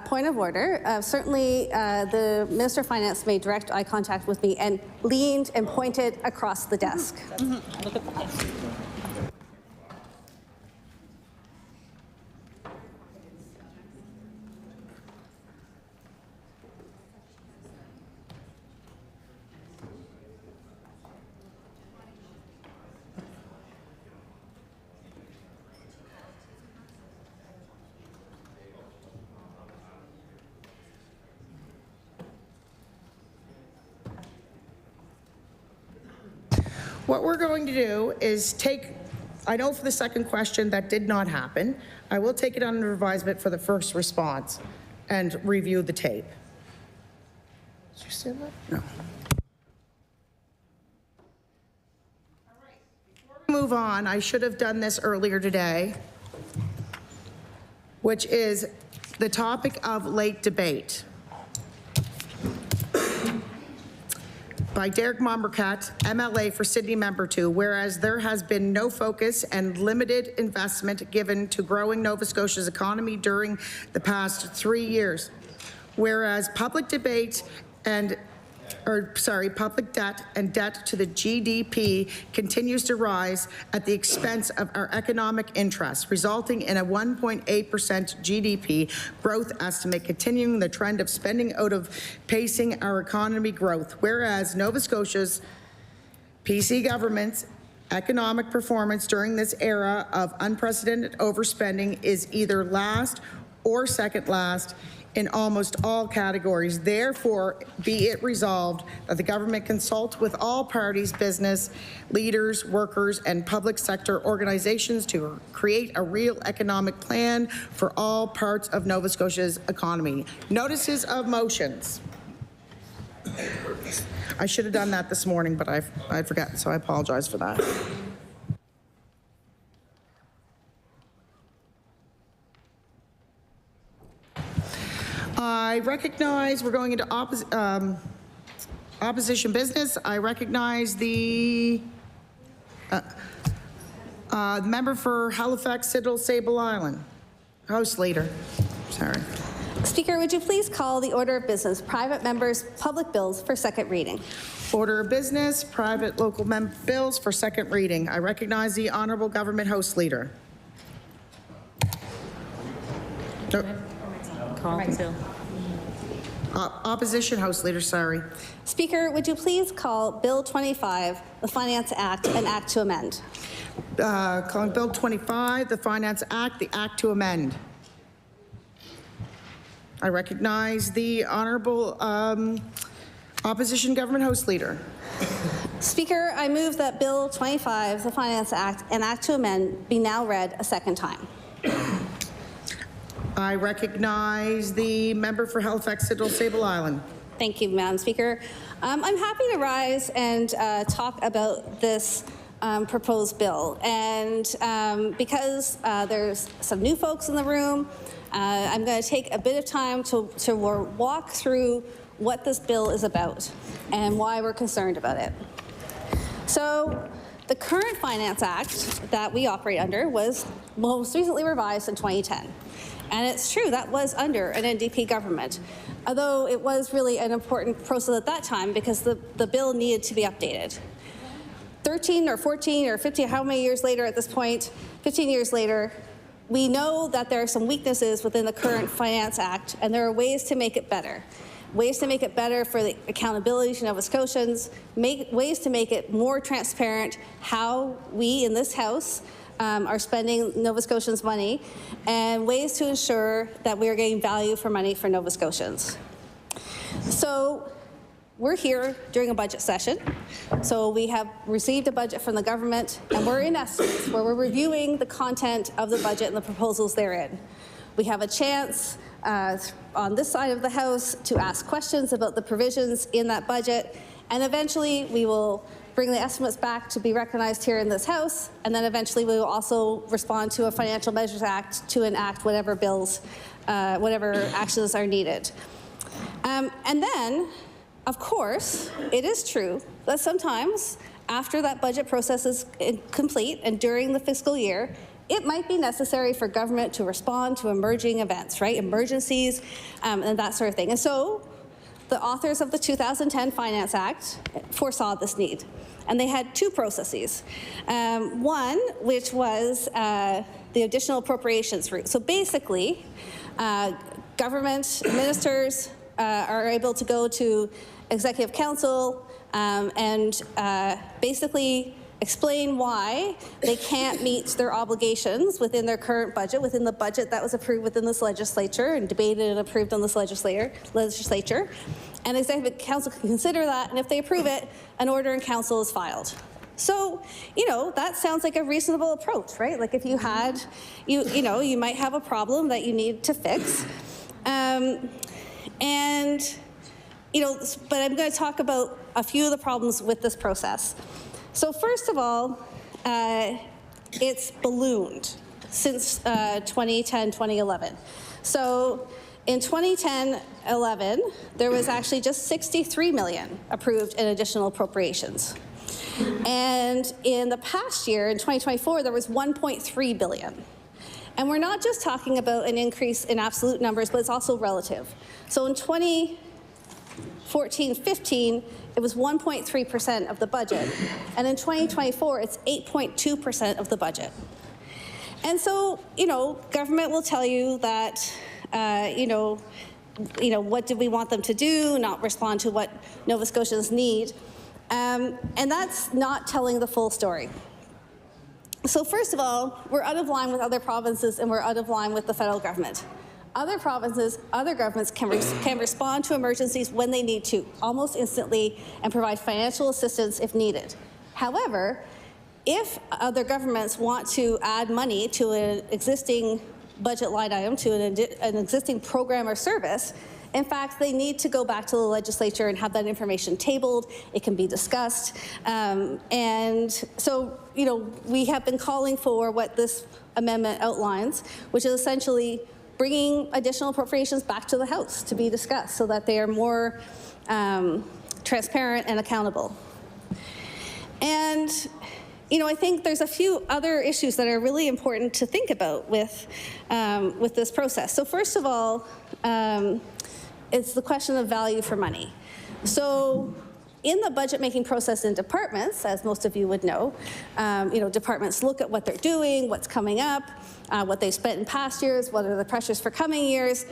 S3: Point of order. Certainly, the Minister of Finance made direct eye contact with me and leaned and pointed across the desk.
S9: Look at that.
S1: What we're going to do is take, I know for the second question that did not happen. I will take it under advisement for the first response and review the tape. Did you say that? No. Move on. I should have done this earlier today, which is the topic of late debate. By Derek Mombercat, MLA for Sydney Member 2, whereas there has been no focus and limited investment given to growing Nova Scotia's economy during the past 3 years, whereas public debt and debt to the GDP continues to rise at the expense of our economic interests, resulting in a 1.8% GDP growth estimate, continuing the trend of spending out of pacing our economy growth. Whereas Nova Scotia's PC government's economic performance during this era of unprecedented overspending is either last or second last in almost all categories. Therefore, be it resolved that the government consult with all parties, business, leaders, workers, and public sector organizations to create a real economic plan for all parts of Nova Scotia's economy. Notices of motions. I should have done that this morning, but I forgot, so I apologize for that. I recognize we're going into opposition business. I recognize the member for Halifax, Sable Island, House Leader. Sorry.
S3: Speaker, would you please call the order of business, private members' public bills for second reading?
S1: Order of business, private local bills for second reading. I recognize the Honourable Government House Leader.
S9: Call the bill.
S1: Opposition House Leader, sorry.
S3: Speaker, would you please call Bill 25, the Finance Act, an Act to amend?
S1: Calling Bill 25, the Finance Act, the Act to amend. I recognize the Honourable Opposition Government House Leader.
S3: Speaker, I move that Bill 25, the Finance Act, an Act to amend, be now read a second time.
S1: I recognize the member for Halifax, Sable Island.
S3: Thank you, Madam Speaker. I'm happy to rise and talk about this proposed bill. And because there's some new folks in the room, I'm going to take a bit of time to walk through what this bill is about and why we're concerned about it. So, the current Finance Act that we operate under was most recently revised in 2010. And it's true, that was under an NDP government, although it was really an important process at that time because the bill needed to be updated. 13 or 14 or 15, how many years later at this point, 15 years later, we know that there are some weaknesses within the current Finance Act, and there are ways to make it better. Ways to make it better for the accountability to Nova Scotians, ways to make it more transparent how we in this House are spending Nova Scotians' money, and ways to ensure that we are getting value for money for Nova Scotians. So we're here during a budget session. So we have received a budget from the government, and we're in essence where we're reviewing the content of the budget and the proposals therein. We have a chance on this side of the House to ask questions about the provisions in that budget, and eventually we will bring the estimates back to be recognized here in this House, and then eventually we will also respond to a Financial Measures Act to enact whatever bills, whatever actions are needed. And then, of course, it is true that sometimes after that budget process is complete and during the fiscal year, it might be necessary for government to respond to emerging events, right? Emergencies and that sort of thing. And so the authors of the 2010 Finance Act foresaw this need. And they had two processes. One, which was the additional appropriations route. So basically, government ministers are able to go to Executive Council and basically explain why they can't meet their obligations within their current budget, within the budget that was approved within this legislature and debated and approved on this legislature. And Executive Council can consider that, and if they approve it, an order in council is filed. So, that sounds like a reasonable approach, right? Like if you had, you might have a problem that you need to fix. But I'm going to talk about a few of the problems with this process. So first of all, it's ballooned since 2010, 2011. So in 2010-11, there was actually just 63 million approved in additional appropriations. And in the past year, in 2024, there was 1.3 billion. And we're not just talking about an increase in absolute numbers, but it's also relative. So in 2014-15, it was 1.3% of the budget. And in 2024, it's 8.2% of the budget. And so, government will tell you that, what do we want them to do, not respond to what Nova Scotians need. And that's not telling the full story. So first of all, we're out of line with other provinces and we're out of line with the federal government. Other provinces, other governments can respond to emergencies when they need to, almost instantly, and provide financial assistance if needed. However, if other governments want to add money to an existing budget line item, to an existing program or service, in fact, they need to go back to the legislature and have that information tabled. It can be discussed. And so, we have been calling for what this amendment outlines, which is essentially bringing additional appropriations back to the House to be discussed so that they are more transparent and accountable. And, I think there's a few other issues that are really important to think about with this process. So first of all, it's the question of value for money. So in the budget-making process in departments, as most of you would know, departments look at what they're doing, what's coming up, what they've spent in past years, what are the pressures for coming years.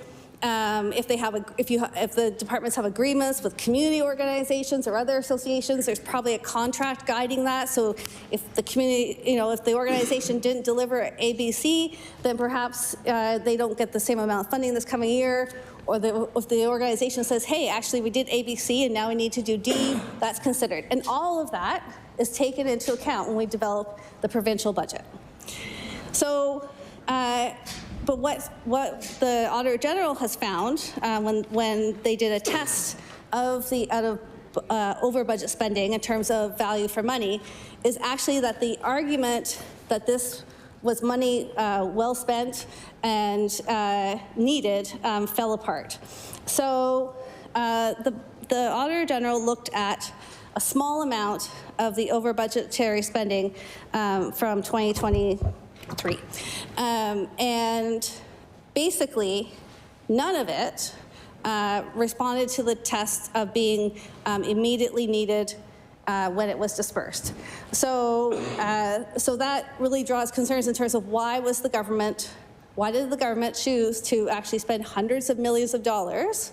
S3: If the departments have agreements with community organizations or other associations, there's probably a contract guiding that. So if the community, if the organization didn't deliver ABC, then perhaps they don't get the same amount of funding this coming year. Or if the organization says, hey, actually we did ABC and now we need to do D, that's considered. And all of that is taken into account when we develop the provincial budget. So, but what the Auditor General has found when they did a test of the over budget spending in terms of value for money is actually that the argument that this was money well spent and needed fell apart. So the Auditor General looked at a small amount of the over budgetary spending from 2023. And basically, none of it responded to the test of being immediately needed when it was dispersed. So, so that really draws concerns in terms of why did the government choose to actually spend hundreds of millions of dollars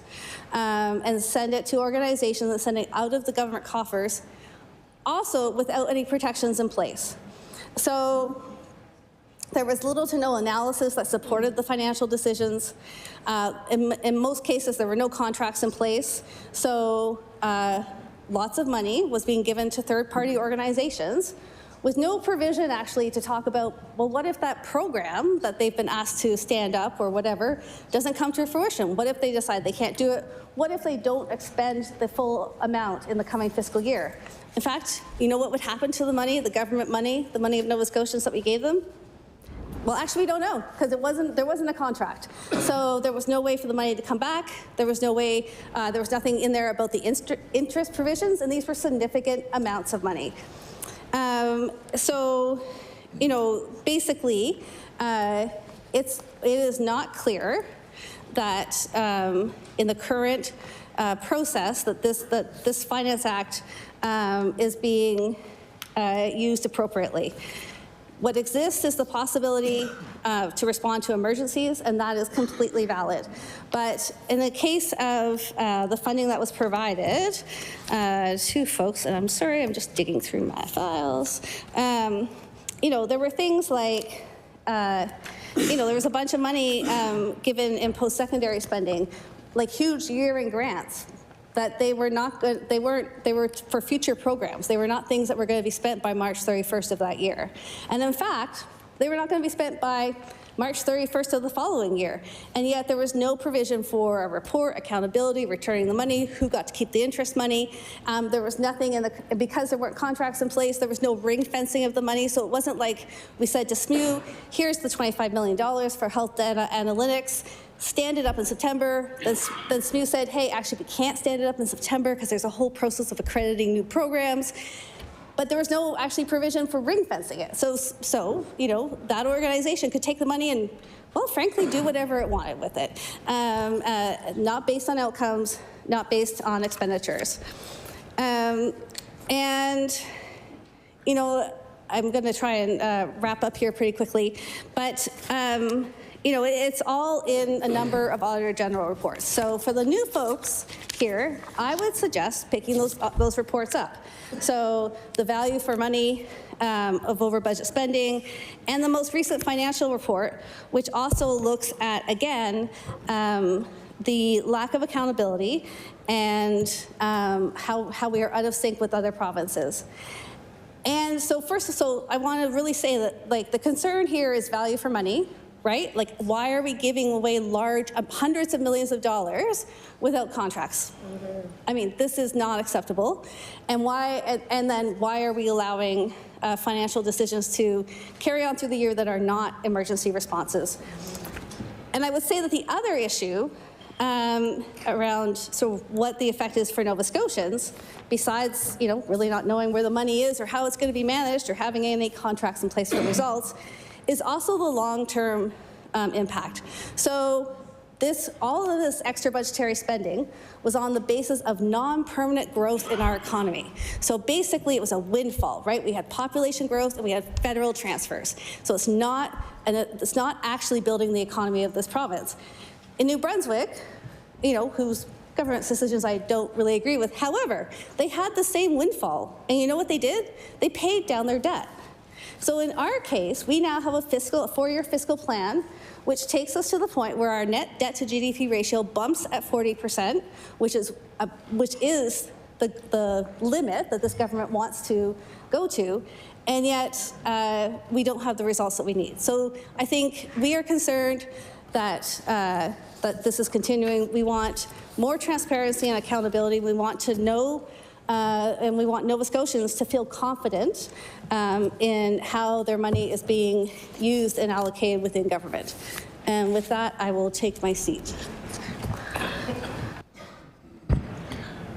S3: and send it to organizations that send it out of the government coffers, also without any protections in place. So there was little to no analysis that supported the financial decisions. In most cases, there were no contracts in place. So lots of money was being given to third-party organizations with no provision actually to talk about, well, what if that program that they've been asked to stand up or whatever doesn't come to fruition? What if they decide they can't do it? What if they don't expend the full amount in the coming fiscal year? In fact, you know what would happen to the money, the government money, the money of Nova Scotians that we gave them? Well, actually, we don't know, because there wasn't a contract. So there was no way for the money to come back. There was no way, there was nothing in there about the interest provisions, and these were significant amounts of money. So, you know, basically, it is not clear that in the current process that this Finance Act is being used appropriately. What exists is the possibility to respond to emergencies, and that is completely valid. But in the case of the funding that was provided to folks, and I'm sorry, I'm just digging through my files, you know, there were things like, you know, there was a bunch of money given in post-secondary spending, like huge year-end grants, that they were not good, they were for future programs. They were not things that were going to be spent by March 31st of that year. And in fact, they were not going to be spent by March 31st of the following year. And yet there was no provision for a report, accountability, returning the money, who got to keep the interest money. There was nothing in the, because there weren't contracts in place, there was no ring fencing of the money. So it wasn't like we said to SMU, here's the $25 million for health data analytics. Stand it up in September. Then SMU said, hey, actually, we can't stand it up in September because there's a whole process of accrediting new programs. But there was no actually provision for ring fencing it. So you know, that organization could take the money and, well, frankly, do whatever it wanted with it. Not based on outcomes, not based on expenditures. And, you know, I'm going to try and wrap up here pretty quickly. But, you know, it's all in a number of Auditor General reports. So for the new folks here, I would suggest picking those reports up. So the value for money of over budget spending, and the most recent financial report, which also looks at, again, the lack of accountability and how we are out of sync with other provinces. And so so I want to really say that, like, the concern here is value for money. Right? Like, why are we giving away large, hundreds of millions of dollars without contracts? Mm-hmm. I mean, this is not acceptable. And then why are we allowing financial decisions to carry on through the year that are not emergency responses? And I would say that the other issue around what the effect is for Nova Scotians, besides, you know, really not knowing where the money is or how it's going to be managed or having any contracts in place for results, is also the long-term impact. So all of this extra budgetary spending was on the basis of non-permanent growth in our economy. So basically it was a windfall, right? We had population growth and we had federal transfers. So it's not actually building the economy of this province. In New Brunswick, you know, whose government decisions I don't really agree with, however, they had the same windfall. And you know what they did? They paid down their debt. So in our case, we now have a 4-year fiscal plan, which takes us to the point where our net debt to GDP ratio bumps at 40%, which is the limit that this government wants to go to, and yet we don't have the results that we need. So I think we are concerned that that this is continuing. We want more transparency and accountability. We want to know. And we want Nova Scotians to feel confident in how their money is being used and allocated within government. And with that, I will take my seat.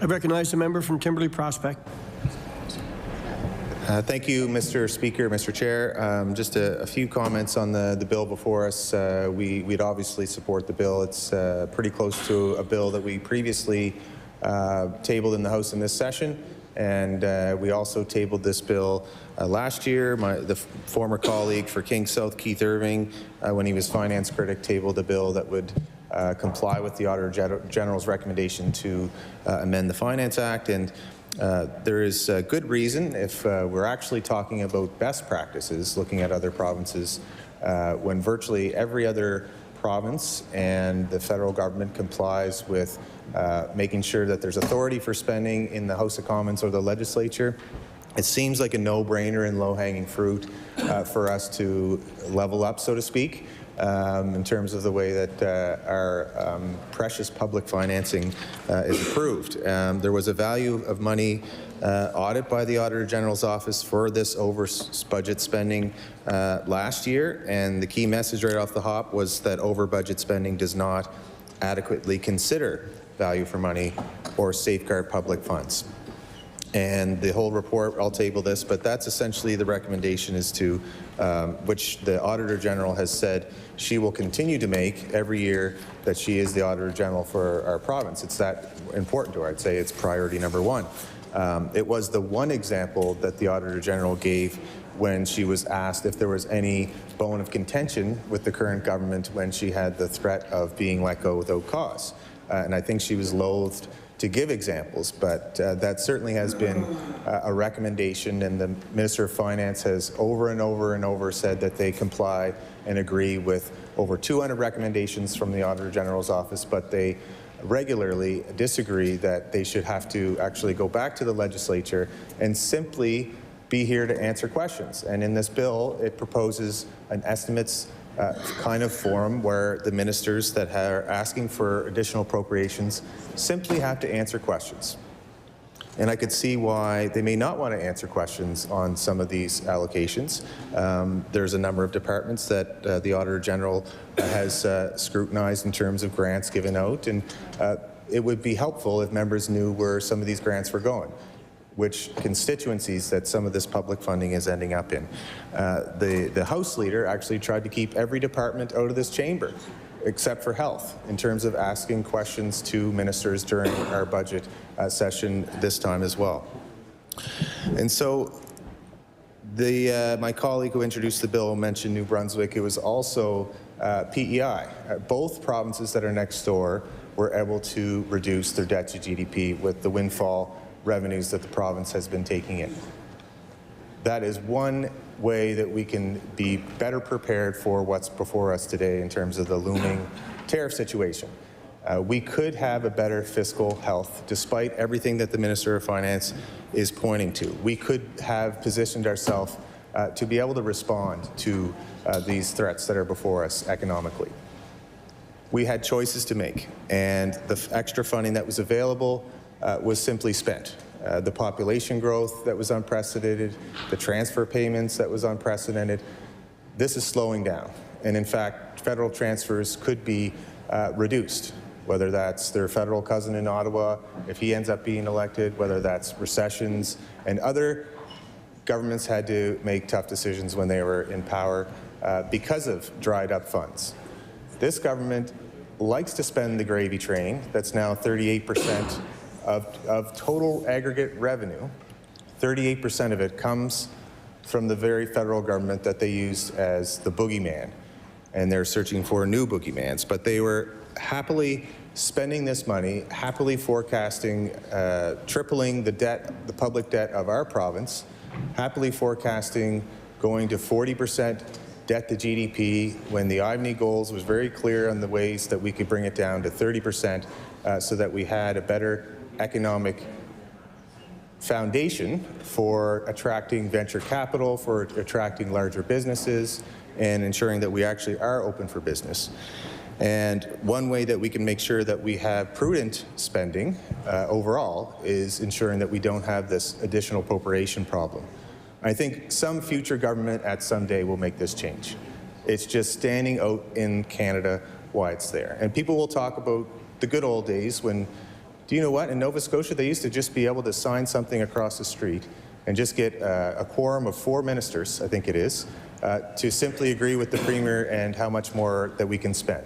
S5: I recognize the member from Timberley Prospect.
S19: Thank you, Mr. Speaker, Mr. Chair. Just a few comments on the bill before us. We'd obviously support the bill. It's pretty close to a bill that we previously tabled in the House in this session, and we also tabled this bill last year. The former colleague for King South, Keith Irving, when he was finance critic, tabled a bill that would comply with the Auditor General's recommendation to amend the Finance Act, and there is good reason, if we're actually talking about best practices, looking at other provinces, when virtually every other province and the federal government complies with making sure that there's authority for spending in the House of Commons or the legislature. It seems like a no-brainer and low-hanging fruit for us to level up, so to speak, in terms of the way that our precious public financing is approved. There was a value of money audit by the Auditor General's office for this over-budget spending last year, and the key message right off the hop was that over-budget spending does not adequately consider value for money or safeguard public funds. And the whole report, I'll table this, but that's essentially the recommendation is to, which the Auditor General has said she will continue to make every year that she is the Auditor General for our province. It's that important to her. I'd say it's priority number one. It was the one example that the Auditor General gave when she was asked if there was any bone of contention with the current government when she had the threat of being let go without cause. And I think she was loathed to give examples, but that certainly has been a recommendation, and the Minister of Finance has over and over and over said that they comply and agree with over 200 recommendations from the Auditor General's office, but they regularly disagree that they should have to actually go back to the legislature and simply be here to answer questions. And in this bill, it proposes an estimates kind of forum where the ministers that are asking for additional appropriations simply have to answer questions. And I could see why they may not want to answer questions on some of these allocations. There's a number of departments that the Auditor General has scrutinized in terms of grants given out, and it would be helpful if members knew where some of these grants were going, which constituencies that some of this public funding is ending up in. The House Leader actually tried to keep every department out of this chamber, except for health, in terms of asking questions to ministers during our budget session this time as well. And so my colleague who introduced the bill mentioned New Brunswick. It was also PEI. Both provinces that are next door were able to reduce their debt to GDP with the windfall revenues that the province has been taking in. That is one way that we can be better prepared for what's before us today in terms of the looming tariff situation. We could have a better fiscal health despite everything that the Minister of Finance is pointing to. We could have positioned ourselves to be able to respond to these threats that are before us economically. We had choices to make, and the extra funding that was available was simply spent. The population growth that was unprecedented, the transfer payments that was unprecedented, this is slowing down. And in fact, federal transfers could be reduced, whether that's their federal cousin in Ottawa, if he ends up being elected, whether that's recessions, and other governments had to make tough decisions when they were in power because of dried up funds. This government likes to spend the gravy train that's now 38% of total aggregate revenue. 38% of it comes from the very federal government that they used as the boogeyman, and they're searching for new boogeymans. But they were happily spending this money, happily forecasting tripling the debt, the public debt of our province, happily forecasting going to 40% debt to GDP when the IBNI goals was very clear on the ways that we could bring it down to 30% so that we had a better economic foundation for attracting venture capital, for attracting larger businesses, and ensuring that we actually are open for business. And one way that we can make sure that we have prudent spending overall is ensuring that we don't have this additional appropriation problem. I think some future government at some day will make this change. It's just standing out in Canada why it's there. And people will talk about the good old days when, do you know what, in Nova Scotia they used to just be able to sign something across the street and just get a quorum of 4 ministers, I think it is, to simply agree with the Premier and how much more that we can spend.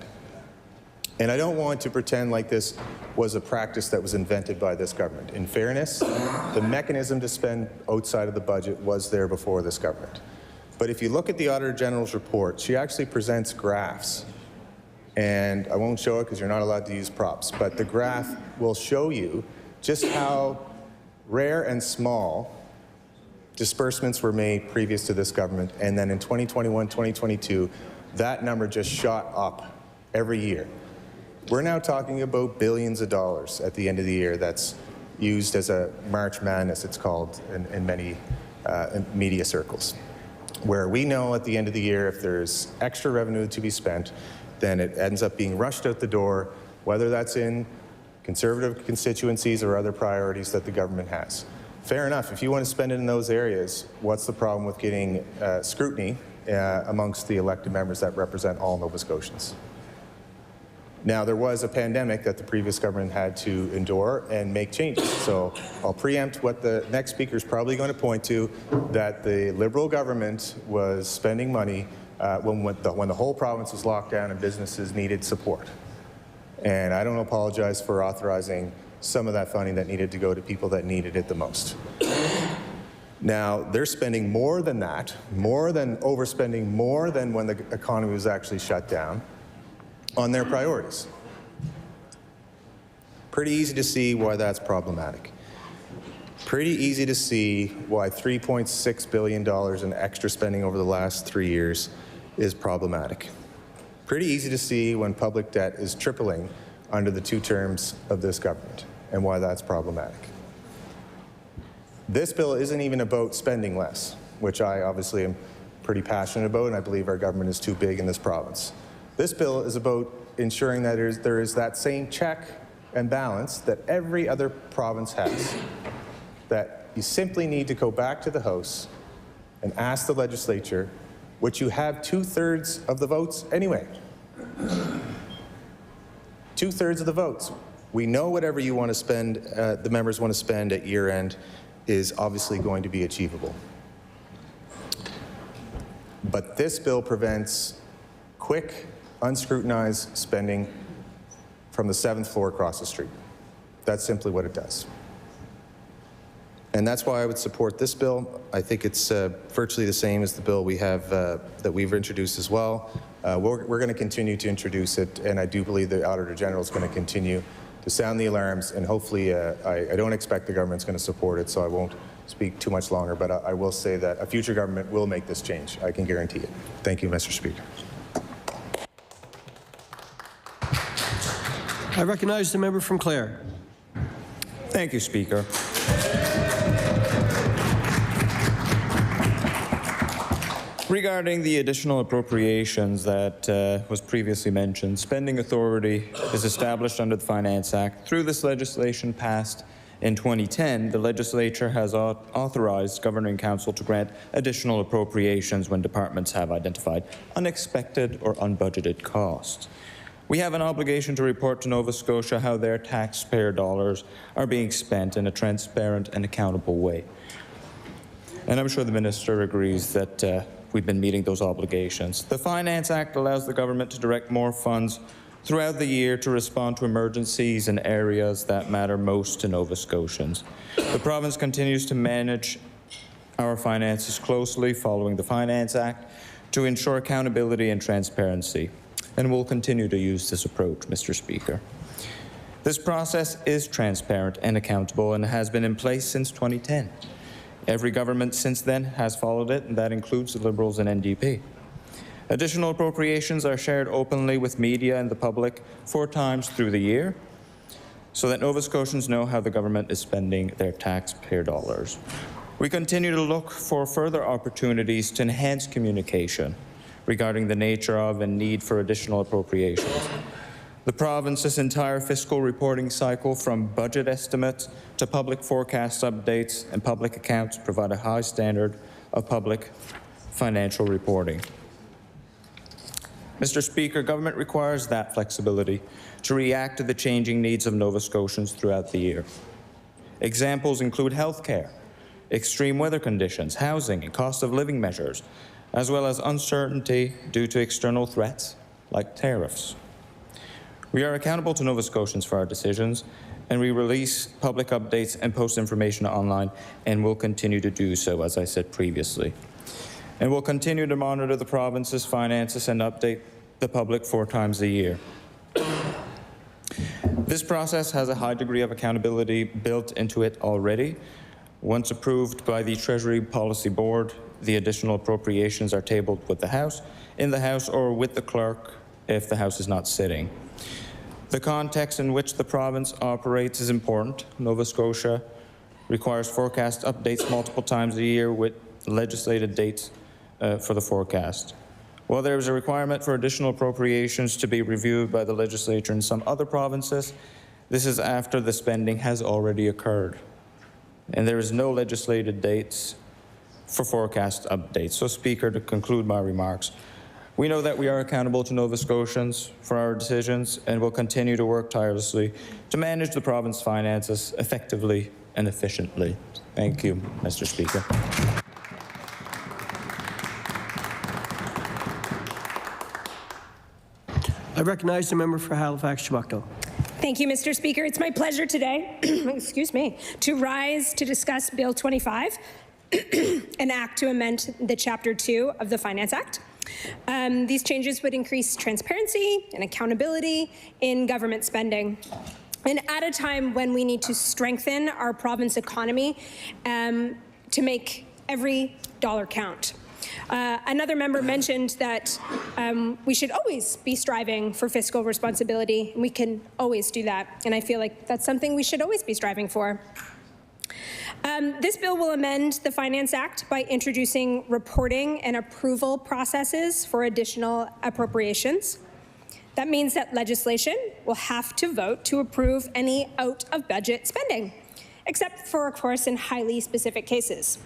S19: And I don't want to pretend like this was a practice that was invented by this government. In fairness, the mechanism to spend outside of the budget was there before this government. But if you look at the Auditor General's report, she actually presents graphs. And I won't show it because you're not allowed to use props, but the graph will show you just how rare and small disbursements were made previous to this government. And then in 2021, 2022, that number just shot up every year. We're now talking about billions of dollars at the end of the year that's used as a March Madness, it's called in many media circles, where we know at the end of the year if there's extra revenue to be spent, then it ends up being rushed out the door, whether that's in Conservative constituencies or other priorities that the government has. Fair enough, if you want to spend it in those areas, what's the problem with getting scrutiny amongst the elected members that represent all Nova Scotians? Now, there was a pandemic that the previous government had to endure and make changes. So I'll preempt what the next speaker is probably going to point to, that the Liberal government was spending money when the whole province was locked down and businesses needed support. And I don't apologize for authorizing some of that funding that needed to go to people that needed it the most. Now, they're spending more than that, overspending more than when the economy was actually shut down on their priorities. Pretty easy to see why that's problematic. Pretty easy to see why $3.6 billion in extra spending over the last 3 years is problematic. Pretty easy to see when public debt is tripling under the 2 terms of this government and why that's problematic. This bill isn't even about spending less, which I obviously am pretty passionate about, and I believe our government is too big in this province. This bill is about ensuring that there is that same check and balance that every other province has, that you simply need to go back to the House and ask the legislature, which you have 2/3 of the votes anyway. 2/3 of the votes. We know whatever you want to spend, the members want to spend at year end is obviously going to be achievable. But this bill prevents quick, unscrutinized spending from the 7th floor across the street. That's simply what it does. And that's why I would support this bill. I think it's virtually the same as the bill we have that we've introduced as well. We're going to continue to introduce it, and I do believe the Auditor General is going to continue to sound the alarms, and hopefully I don't expect the government's going to support it, so I won't speak too much longer, but I will say that a future government will make this change. I can guarantee it. Thank you, Mr. Speaker.
S5: I recognize the member from Clare.
S2: Thank you, Speaker. Regarding the additional appropriations that was previously mentioned, spending authority is established under the Finance Act. Through this legislation passed in 2010, the legislature has authorized Governing Council to grant additional appropriations when departments have identified unexpected or unbudgeted costs. We have an obligation to report to Nova Scotia how their taxpayer dollars are being spent in a transparent and accountable way. And I'm sure the Minister agrees that we've been meeting those obligations. The Finance Act allows the government to direct more funds throughout the year to respond to emergencies in areas that matter most to Nova Scotians. The province continues to manage our finances closely following the Finance Act to ensure accountability and transparency, and we'll continue to use this approach, Mr. Speaker. This process is transparent and accountable and has been in place since 2010. Every government since then has followed it, and that includes the Liberals and NDP. Additional appropriations are shared openly with media and the public 4 times through the year, so that Nova Scotians know how the government is spending their taxpayer dollars. We continue to look for further opportunities to enhance communication regarding the nature of and need for additional appropriations. The province's entire fiscal reporting cycle, from budget estimates to public forecast updates and public accounts, provide a high standard of public financial reporting. Mr. Speaker, government requires that flexibility to react to the changing needs of Nova Scotians throughout the year. Examples include healthcare, extreme weather conditions, housing, and cost of living measures, as well as uncertainty due to external threats like tariffs. We are accountable to Nova Scotians for our decisions, and we release public updates and post information online, and will continue to do so, as I said previously. And we'll continue to monitor the province's finances and update the public 4 times a year. This process has a high degree of accountability built into it already. Once approved by the Treasury Policy Board, the additional appropriations are tabled with the House, in the House, or with the clerk if the House is not sitting. The context in which the province operates is important. Nova Scotia requires forecast updates multiple times a year with legislated dates for the forecast. While there is a requirement for additional appropriations to be reviewed by the legislature in some other provinces, this is after the spending has already occurred, and there is no legislated dates for forecast updates. So, Speaker, to conclude my remarks, We know that we are accountable to Nova Scotians for our decisions and will continue to work tirelessly to manage the province's finances effectively and efficiently. Thank you, Mr. Speaker.
S5: I recognize the member for Halifax-Chubbucto.
S6: Thank you, Mr. Speaker. It's my pleasure today, excuse me, to rise to discuss Bill 25, an act to amend the Chapter 2 of the Finance Act. These changes would increase transparency and accountability in government spending. And at a time when we need to strengthen our province economy to make every dollar count. Another member mentioned that we should always be striving for fiscal responsibility, and we can always do that. And I feel like that's something we should always be striving for. This bill will amend the Finance Act by introducing reporting and approval processes for additional appropriations. That means that legislation will have to vote to approve any out-of-budget spending, except for, of course, in highly specific cases.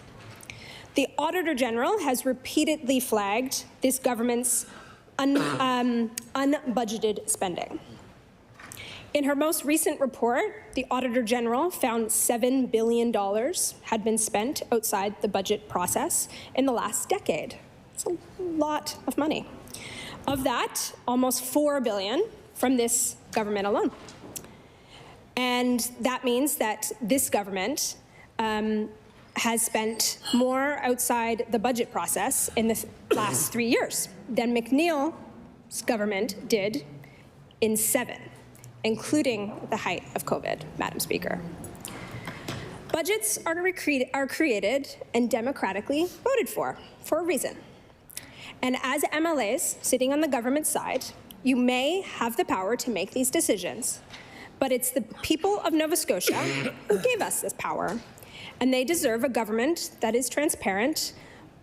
S6: The Auditor General has repeatedly flagged this government's unbudgeted spending. In her most recent report, the Auditor General found $7 billion had been spent outside the budget process in the last decade. It's a lot of money. Of that, almost $4 billion from this government alone. And that means that this government has spent more outside the budget process in the last 3 years than McNeil's government did in 7, including the height of COVID, Madam Speaker. Budgets are created and democratically voted for a reason. And as MLAs sitting on the government side, you may have the power to make these decisions, but it's the people of Nova Scotia who gave us this power, and they deserve a government that is transparent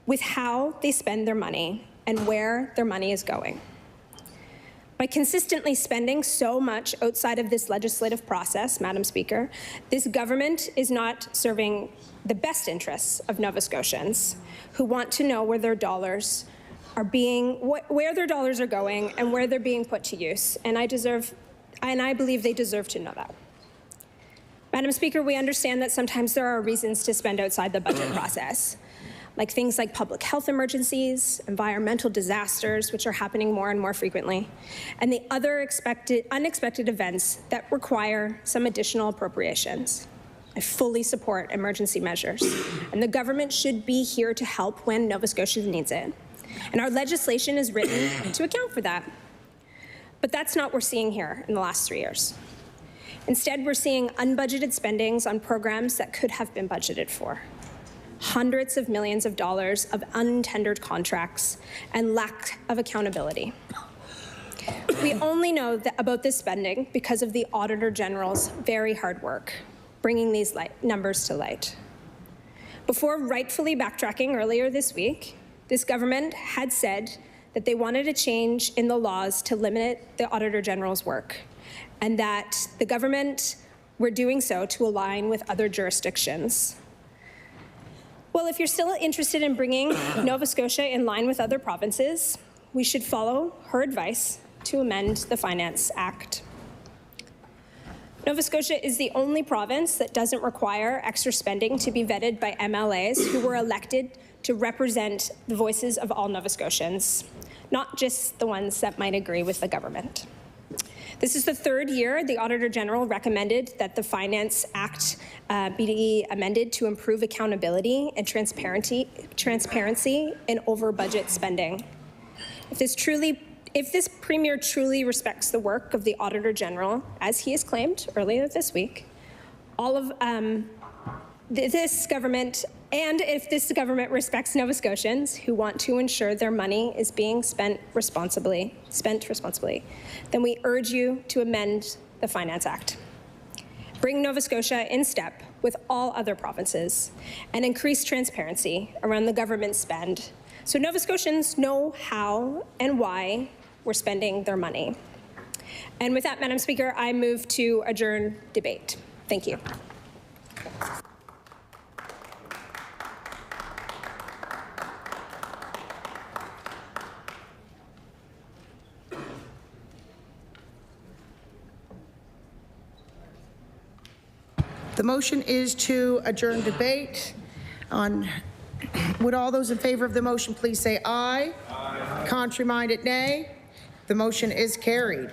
S6: with how they spend their money and where their money is going. By consistently spending so much outside of this legislative process, Madam Speaker, this government is not serving the best interests of Nova Scotians who want to know where their dollars are where their dollars are going and where they're being put to use. And I believe they deserve to know that. Madam Speaker, we understand that sometimes there are reasons to spend outside the budget process, like things like public health emergencies, environmental disasters, which are happening more and more frequently, and the other unexpected events that require some additional appropriations. I fully support emergency measures, and the government should be here to help when Nova Scotia needs it. And our legislation is written to account for that. But that's not what we're seeing here in the last 3 years. Instead, we're seeing unbudgeted spendings on programs that could have been budgeted for. Hundreds of millions of dollars of untendered contracts and lack of accountability. We only know about this spending because of the Auditor General's very hard work, bringing these numbers to light. Before rightfully backtracking earlier this week, this government had said that they wanted a change in the laws to limit the Auditor General's work, and that the government were doing so to align with other jurisdictions. Well, if you're still interested in bringing Nova Scotia in line with other provinces, we should follow her advice to amend the Finance Act. Nova Scotia is the only province that doesn't require extra spending to be vetted by MLAs who were elected to represent the voices of all Nova Scotians, not just the ones that might agree with the government. This is the 3rd year the Auditor General recommended that the Finance Act be amended to improve accountability and transparency in over-budget spending. If this Premier truly respects the work of the Auditor General, as he has claimed earlier this week, this government, and if this government respects Nova Scotians who want to ensure their money is being spent responsibly, then we urge you to amend the Finance Act. Bring Nova Scotia in step with all other provinces and increase transparency around the government spend so Nova Scotians know how and why we're spending their money. And with that, Madam Speaker, I move to adjourn debate. Thank you.
S1: The motion is to adjourn debate. Would all those in favor of the motion please say aye? Aye. Contrary-minded, nay. The motion is carried.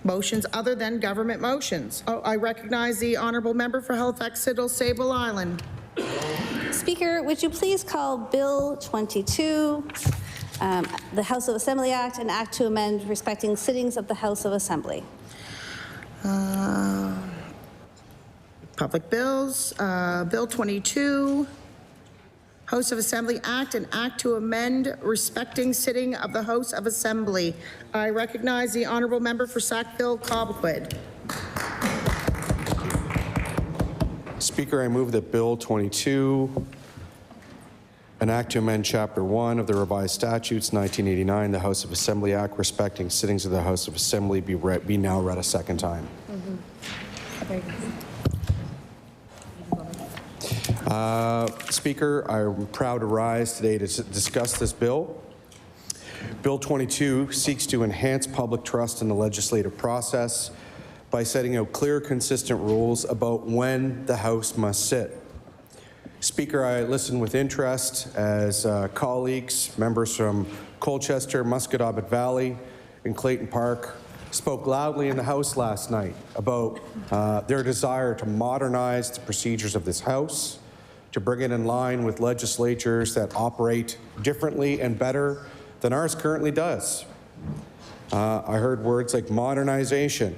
S1: Motions other than government motions. I recognize the honourable member for Halifax, Sidle, Sable Island.
S3: Speaker, would you please call Bill 22, the House of Assembly Act, an act to amend respecting sittings of the House of Assembly?
S1: Public bills, Bill 22, House of Assembly Act, an act to amend respecting sitting of the House of Assembly. I recognize the honourable member for Sackville-Cobequid.
S13: Speaker, I move that Bill 22, an act to amend Chapter 1 of the revised statutes 1989, the House of Assembly Act, respecting sittings of the House of Assembly, be now read a second time. Speaker, I'm proud to rise today to discuss this bill. Bill 22 seeks to enhance public trust in the legislative process by setting out clear, consistent rules about when the House must sit. Speaker, I listened with interest as colleagues, members from Colchester, Musquodoboit Valley, and Clayton Park spoke loudly in the House last night about their desire to modernize the procedures of this House, to bring it in line with legislatures that operate differently and better than ours currently does. I heard words like modernization,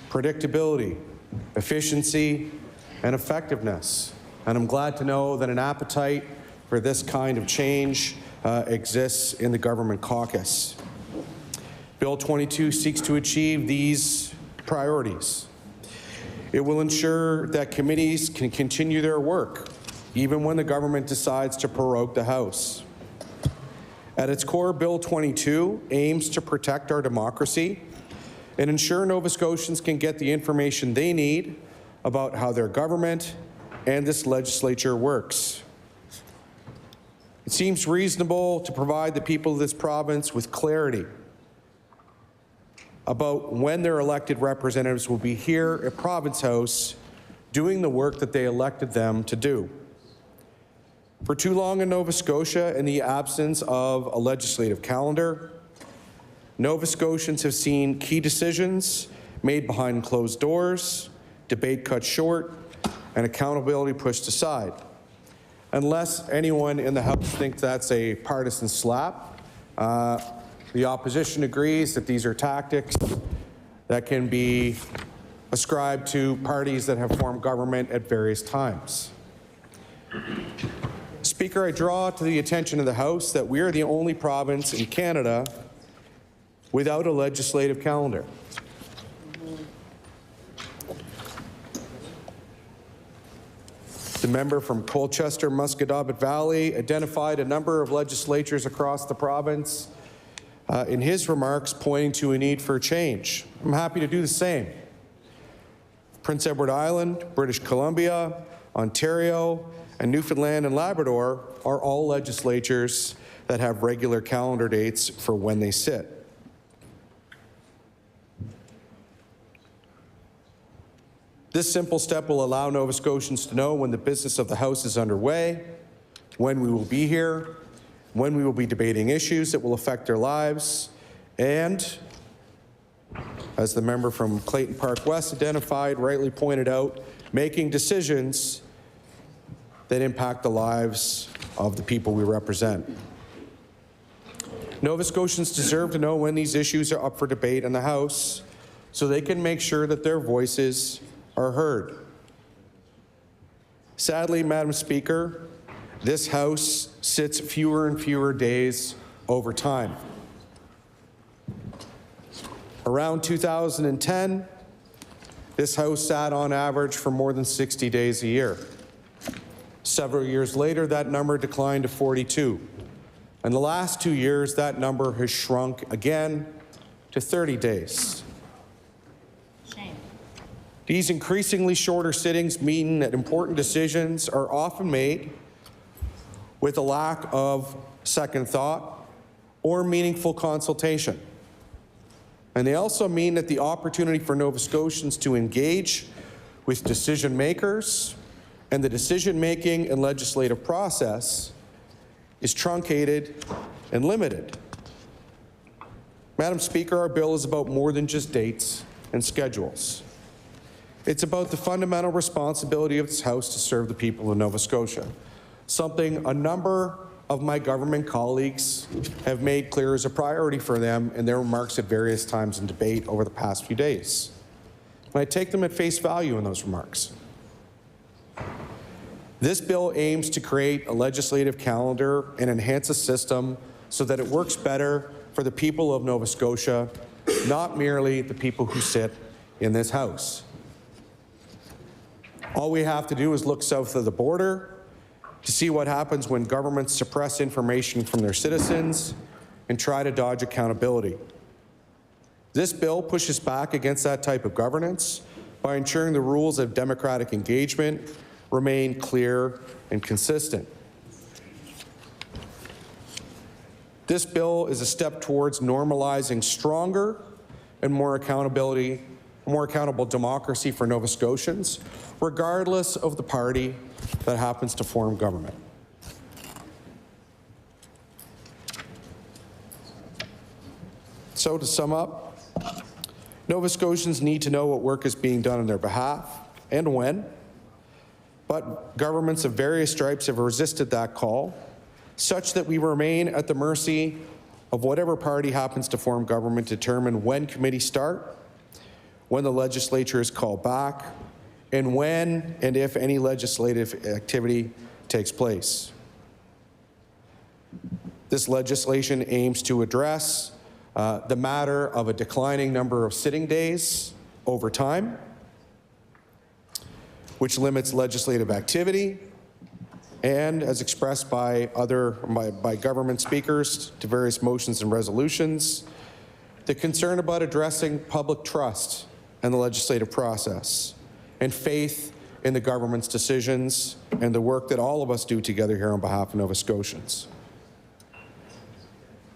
S13: predictability, efficiency, and effectiveness. And I'm glad to know that an appetite for this kind of change exists in the government caucus. Bill 22 seeks to achieve these priorities. It will ensure that committees can continue their work even when the government decides to prorogue the House. At its core, Bill 22 aims to protect our democracy and ensure Nova Scotians can get the information they need about how their government and this legislature works. It seems reasonable to provide the people of this province with clarity about when their elected representatives will be here at Province House doing the work that they elected them to do. For too long in Nova Scotia, in the absence of a legislative calendar, Nova Scotians have seen key decisions made behind closed doors, debate cut short, and accountability pushed aside. Unless anyone in the House thinks that's a partisan slap, the opposition agrees that these are tactics that can be ascribed to parties that have formed government at various times. Speaker, I draw to the attention of the House that we are the only province in Canada without a legislative calendar. The member from Colchester, Musquodoboit Valley identified a number of legislatures across the province in his remarks pointing to a need for change. I'm happy to do the same. Prince Edward Island, British Columbia, Ontario, and Newfoundland and Labrador are all legislatures that have regular calendar dates for when they sit. This simple step will allow Nova Scotians to know when the business of the House is underway, when we will be here, when we will be debating issues that will affect their lives, and, as the member from Clayton Park West identified, rightly pointed out, making decisions that impact the lives of the people we represent. Nova Scotians deserve to know when these issues are up for debate in the House so they can make sure that their voices are heard. Sadly, Madam Speaker, this House sits fewer and fewer days over time. Around 2010, this House sat on average for more than 60 days a year. Several years later, that number declined to 42. In the last 2 years, that number has shrunk again to 30 days.
S9: Shame.
S13: These increasingly shorter sittings mean that important decisions are often made with a lack of second thought or meaningful consultation. And they also mean that the opportunity for Nova Scotians to engage with decision makers and the decision-making and legislative process is truncated and limited. Madam Speaker, our bill is about more than just dates and schedules. It's about the fundamental responsibility of this House to serve the people of Nova Scotia, something a number of my government colleagues have made clear as a priority for them in their remarks at various times in debate over the past few days. And I take them at face value in those remarks. This bill aims to create a legislative calendar and enhance a system so that it works better for the people of Nova Scotia, not merely the people who sit in this House. All we have to do is look south of the border to see what happens when governments suppress information from their citizens and try to dodge accountability. This bill pushes back against that type of governance by ensuring the rules of democratic engagement remain clear and consistent. This bill is a step towards normalizing stronger and more accountable democracy for Nova Scotians, regardless of the party that happens to form government. So to sum up, Nova Scotians need to know what work is being done on their behalf and when, but governments of various stripes have resisted that call, such that we remain at the mercy of whatever party happens to form government to determine when committees start, when the legislature is called back, and when and if any legislative activity takes place. This legislation aims to address the matter of a declining number of sitting days over time, which limits legislative activity, and as expressed by government speakers to various motions and resolutions, the concern about addressing public trust in the legislative process and faith in the government's decisions and the work that all of us do together here on behalf of Nova Scotians.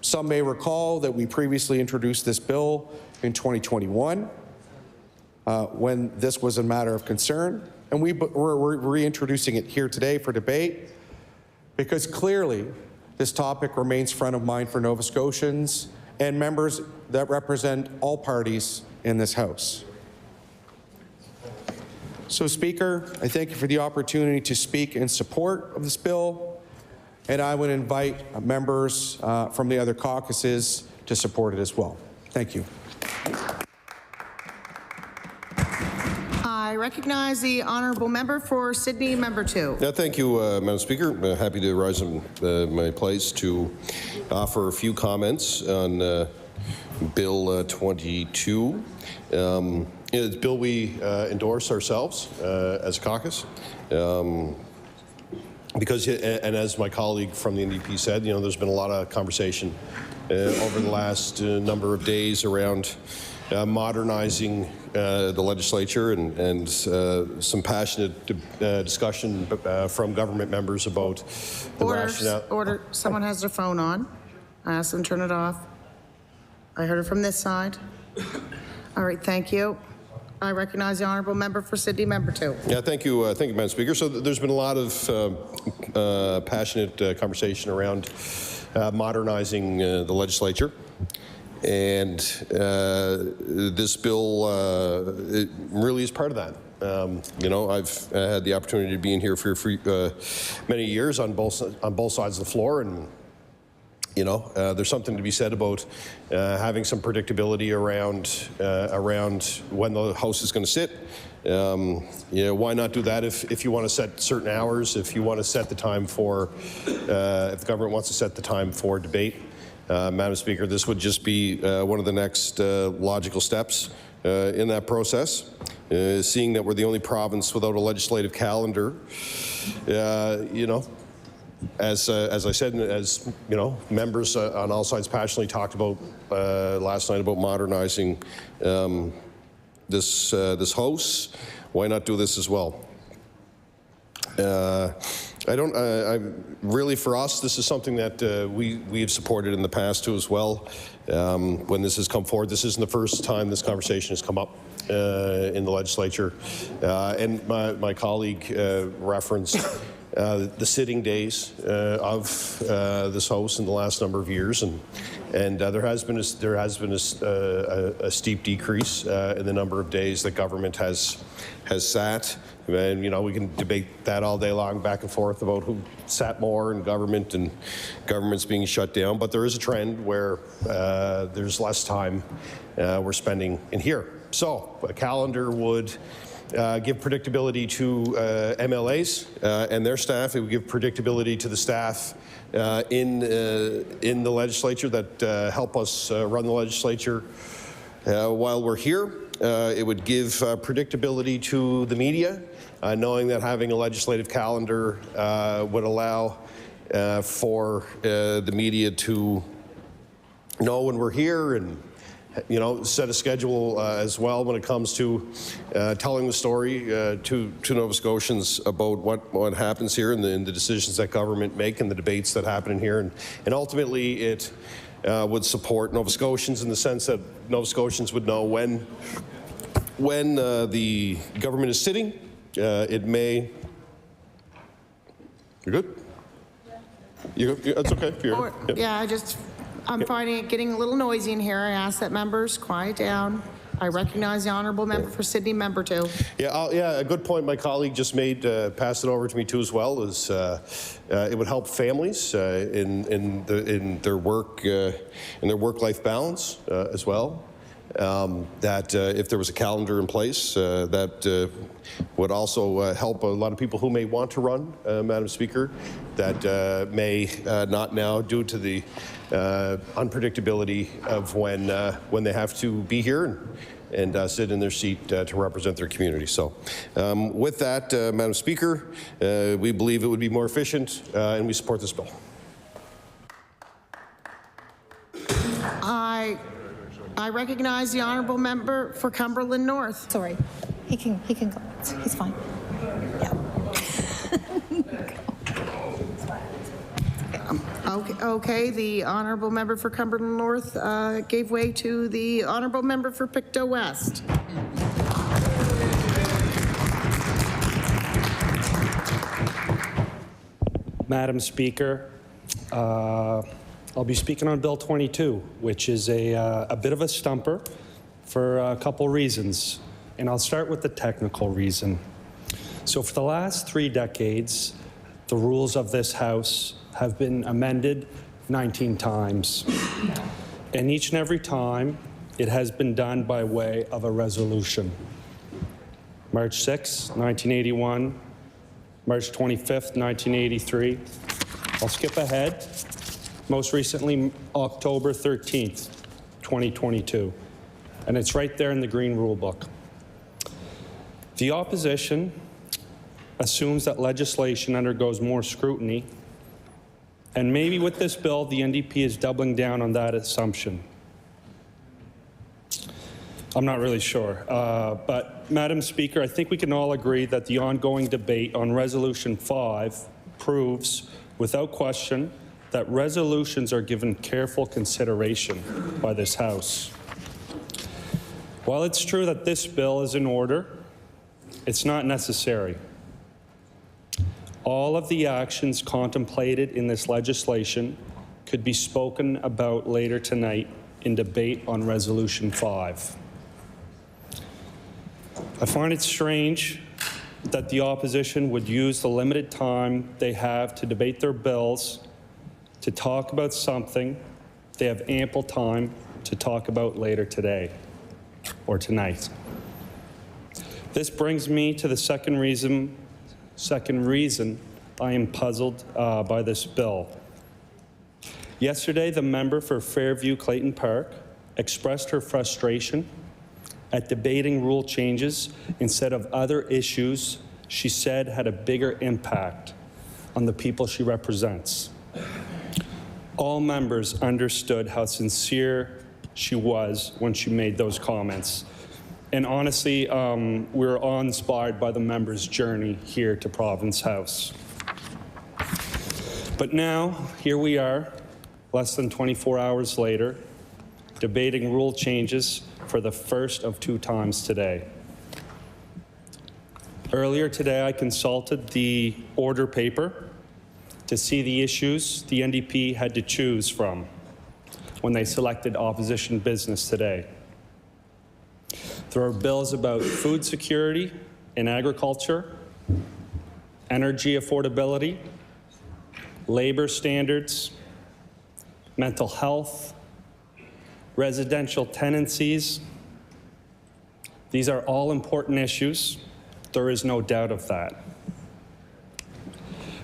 S13: Some may recall that we previously introduced this bill in 2021 when this was a matter of concern, and we're reintroducing it here today for debate because clearly this topic remains front of mind for Nova Scotians and members that represent all parties in this House. So, Speaker, I thank you for the opportunity to speak in support of this bill, and I would invite members from the other caucuses to support it as well. Thank you.
S1: I recognize the honourable member for Sydney, member 2.
S15: Yeah, thank you, Madam Speaker. Happy to rise in my place to offer a few comments on Bill 22. It's a bill we endorse ourselves as a caucus. Because, and as my colleague from the NDP said, there's been a lot of conversation over the last number of days around modernizing the legislature and some passionate discussion from government members about the rationale.
S1: Order. Someone has their phone on. I asked them to turn it off. I heard it from this side. All right, thank you. I recognize the honourable member for Sydney, member 2.
S15: Yeah, thank you, Madam Speaker. So there's been a lot of passionate conversation around modernizing the legislature, and this bill it really is part of that. I've had the opportunity to be in here for many years on both sides of the floor, and there's something to be said about having some predictability around when the House is going to sit. Why not do that if you want to set certain hours, if you want to set the time for, if the government wants to set the time for debate. Madam Speaker, this would just be one of the next logical steps in that process. Seeing that we're the only province without a legislative calendar, as I said, as members on all sides passionately talked about last night about modernizing this House, why not do this as well? Really, for us, this is something that we have supported in the past too as well. When this has come forward, this isn't the first time this conversation has come up in the legislature. And my colleague referenced the sitting days of this House in the last number of years, and there has been a steep decrease in the number of days that government has sat. And we can debate that all day long, back and forth, about who sat more in government and government's being shut down. But there is a trend where there's less time we're spending in here. So a calendar would give predictability to MLAs and their staff. It would give predictability to the staff in the legislature that help us run the legislature while we're here. It would give predictability to the media, knowing that having a legislative calendar would allow for the media to know when we're here and set a schedule as well when it comes to telling the story to Nova Scotians about what happens here and the decisions that government make and the debates that happen in here. And ultimately, it would support Nova Scotians in the sense that Nova Scotians would know when the government is sitting. It may... You're good? You good? That's okay. You're, yep.
S1: Yeah, I'm finding it getting a little noisy in here. I ask that members quiet down. I recognize the honourable member for Sydney, member 2.
S15: Yeah, a good point my colleague just made, passed it over to me too as well, is it would help families in their work-life balance as well. That if there was a calendar in place, that would also help a lot of people who may want to run, Madam Speaker, that may not now due to the unpredictability of when they have to be here and sit in their seat to represent their community. So with that, Madam Speaker, we believe it would be more efficient and we support this bill.
S1: I recognize the honourable member for Cumberland North.
S21: Sorry, he can go. He's fine. Yeah.
S1: Okay, the honourable member for Cumberland North gave way to the honourable member for Pictou West.
S10: Madam Speaker, I'll be speaking on Bill 22, which is a bit of a stumper for a couple reasons. And I'll start with the technical reason. So for the last 3 decades, the rules of this House have been amended 19 times. And each and every time, it has been done by way of a resolution. March 6, 1981, March 25th, 1983. I'll skip ahead. Most recently, October 13th, 2022. And it's right there in the Green Rule Book. The opposition assumes that legislation undergoes more scrutiny, and maybe with this bill, the NDP is doubling down on that assumption. I'm not really sure. But, Madam Speaker, I think we can all agree that the ongoing debate on Resolution 5 proves, without question, that resolutions are given careful consideration by this House. While it's true that this bill is in order, it's not necessary. All of the actions contemplated in this legislation could be spoken about later tonight in debate on Resolution 5. I find it strange that the opposition would use the limited time they have to debate their bills to talk about something they have ample time to talk about later today or tonight. This brings me to the second reason I am puzzled by this bill. Yesterday, the member for Fairview Clayton Park expressed her frustration at debating rule changes instead of other issues she said had a bigger impact on the people she represents. All members understood how sincere she was when she made those comments. And honestly, we're awe-inspired by the members' journey here to Province House. But now, here we are, less than 24 hours later, debating rule changes for the first of 2 times today. Earlier today, I consulted the order paper to see the issues the NDP had to choose from when they selected opposition business today. There are bills about food security and agriculture, energy affordability, labor standards, mental health, residential tenancies. These are all important issues. There is no doubt of that.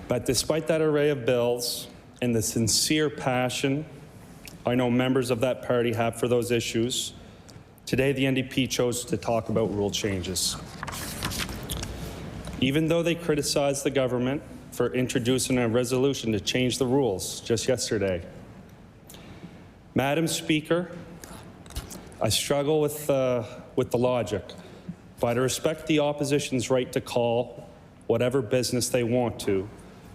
S10: But despite that array of bills and the sincere passion I know members of that party have for those issues, today the NDP chose to talk about rule changes. Even though they criticized the government for introducing a resolution to change the rules just yesterday. Madam Speaker, I struggle with the logic, but I respect the opposition's right to call whatever business they want to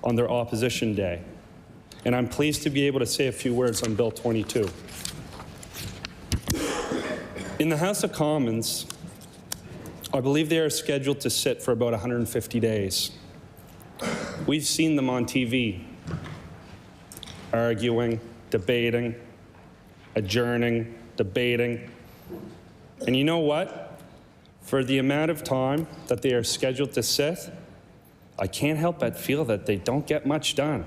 S10: on their opposition day. And I'm pleased to be able to say a few words on Bill 22. In the House of Commons, I believe they are scheduled to sit for about 150 days. We've seen them on TV, arguing, debating, adjourning, debating. And you know what? For the amount of time that they are scheduled to sit, I can't help but feel that they don't get much done.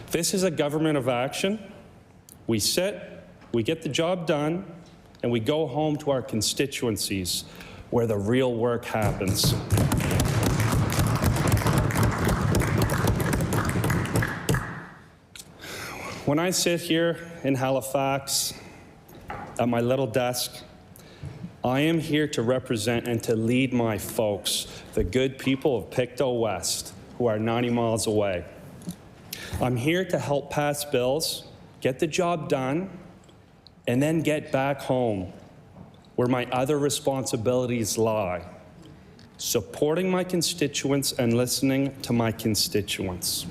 S10: This is a government of action. We sit, we get the job done, and we go home to our constituencies where the real work happens. When I sit here in Halifax at my little desk, I am here to represent and to lead my folks, the good people of Pictou West, who are 90 miles away. I'm here to help pass bills, get the job done, and then get back home where my other responsibilities lie, supporting my constituents and listening to my constituents.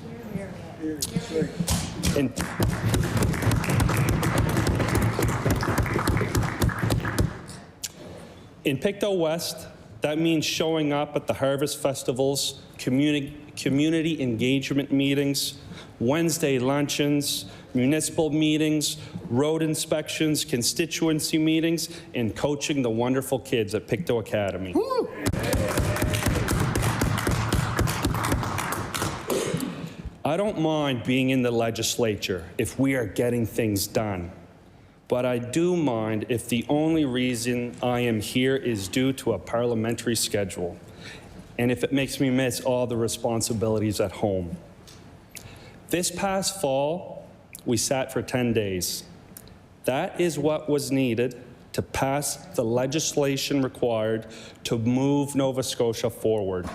S10: In Pictou West, that means showing up at the harvest festivals, community engagement meetings, Wednesday luncheons, municipal meetings, road inspections, constituency meetings, and coaching the wonderful kids at Pictou Academy. Woo! I don't mind being in the legislature if we are getting things done. But I do mind if the only reason I am here is due to a parliamentary schedule, and if it makes me miss all the responsibilities at home. This past fall, we sat for 10 days. That is what was needed to pass the legislation required to move Nova Scotia forward.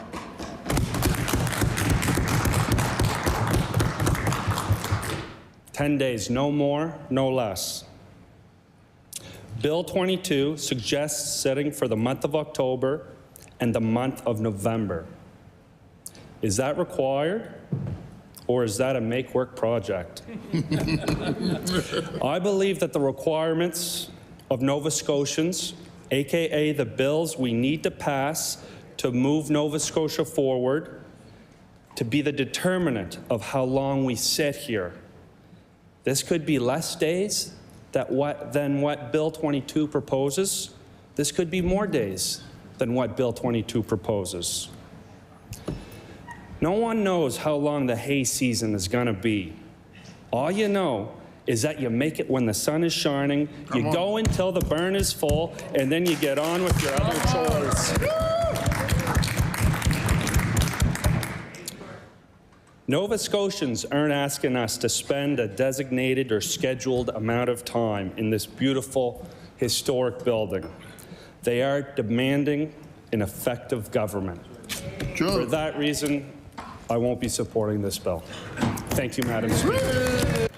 S10: "10 days, no more, no less. Bill 22 suggests sitting for the month of October and the month of November. Is that required, or is that a make-work project? I believe that the requirements of Nova Scotians, aka the bills we need to pass to move Nova Scotia forward, to be the determinant of how long we sit here. This could be less days than what Bill 22 proposes. This could be more days than what Bill 22 proposes. No one knows how long the hay season is going to be. All you know is that you make it when the sun is shining, you go until the burn is full, and then you get on with your other chores. Nova Scotians aren't asking us to spend a designated or scheduled amount of time in this beautiful, historic building. They are demanding an effective government. For that reason, I won't be supporting this bill. Thank you, Madam Speaker.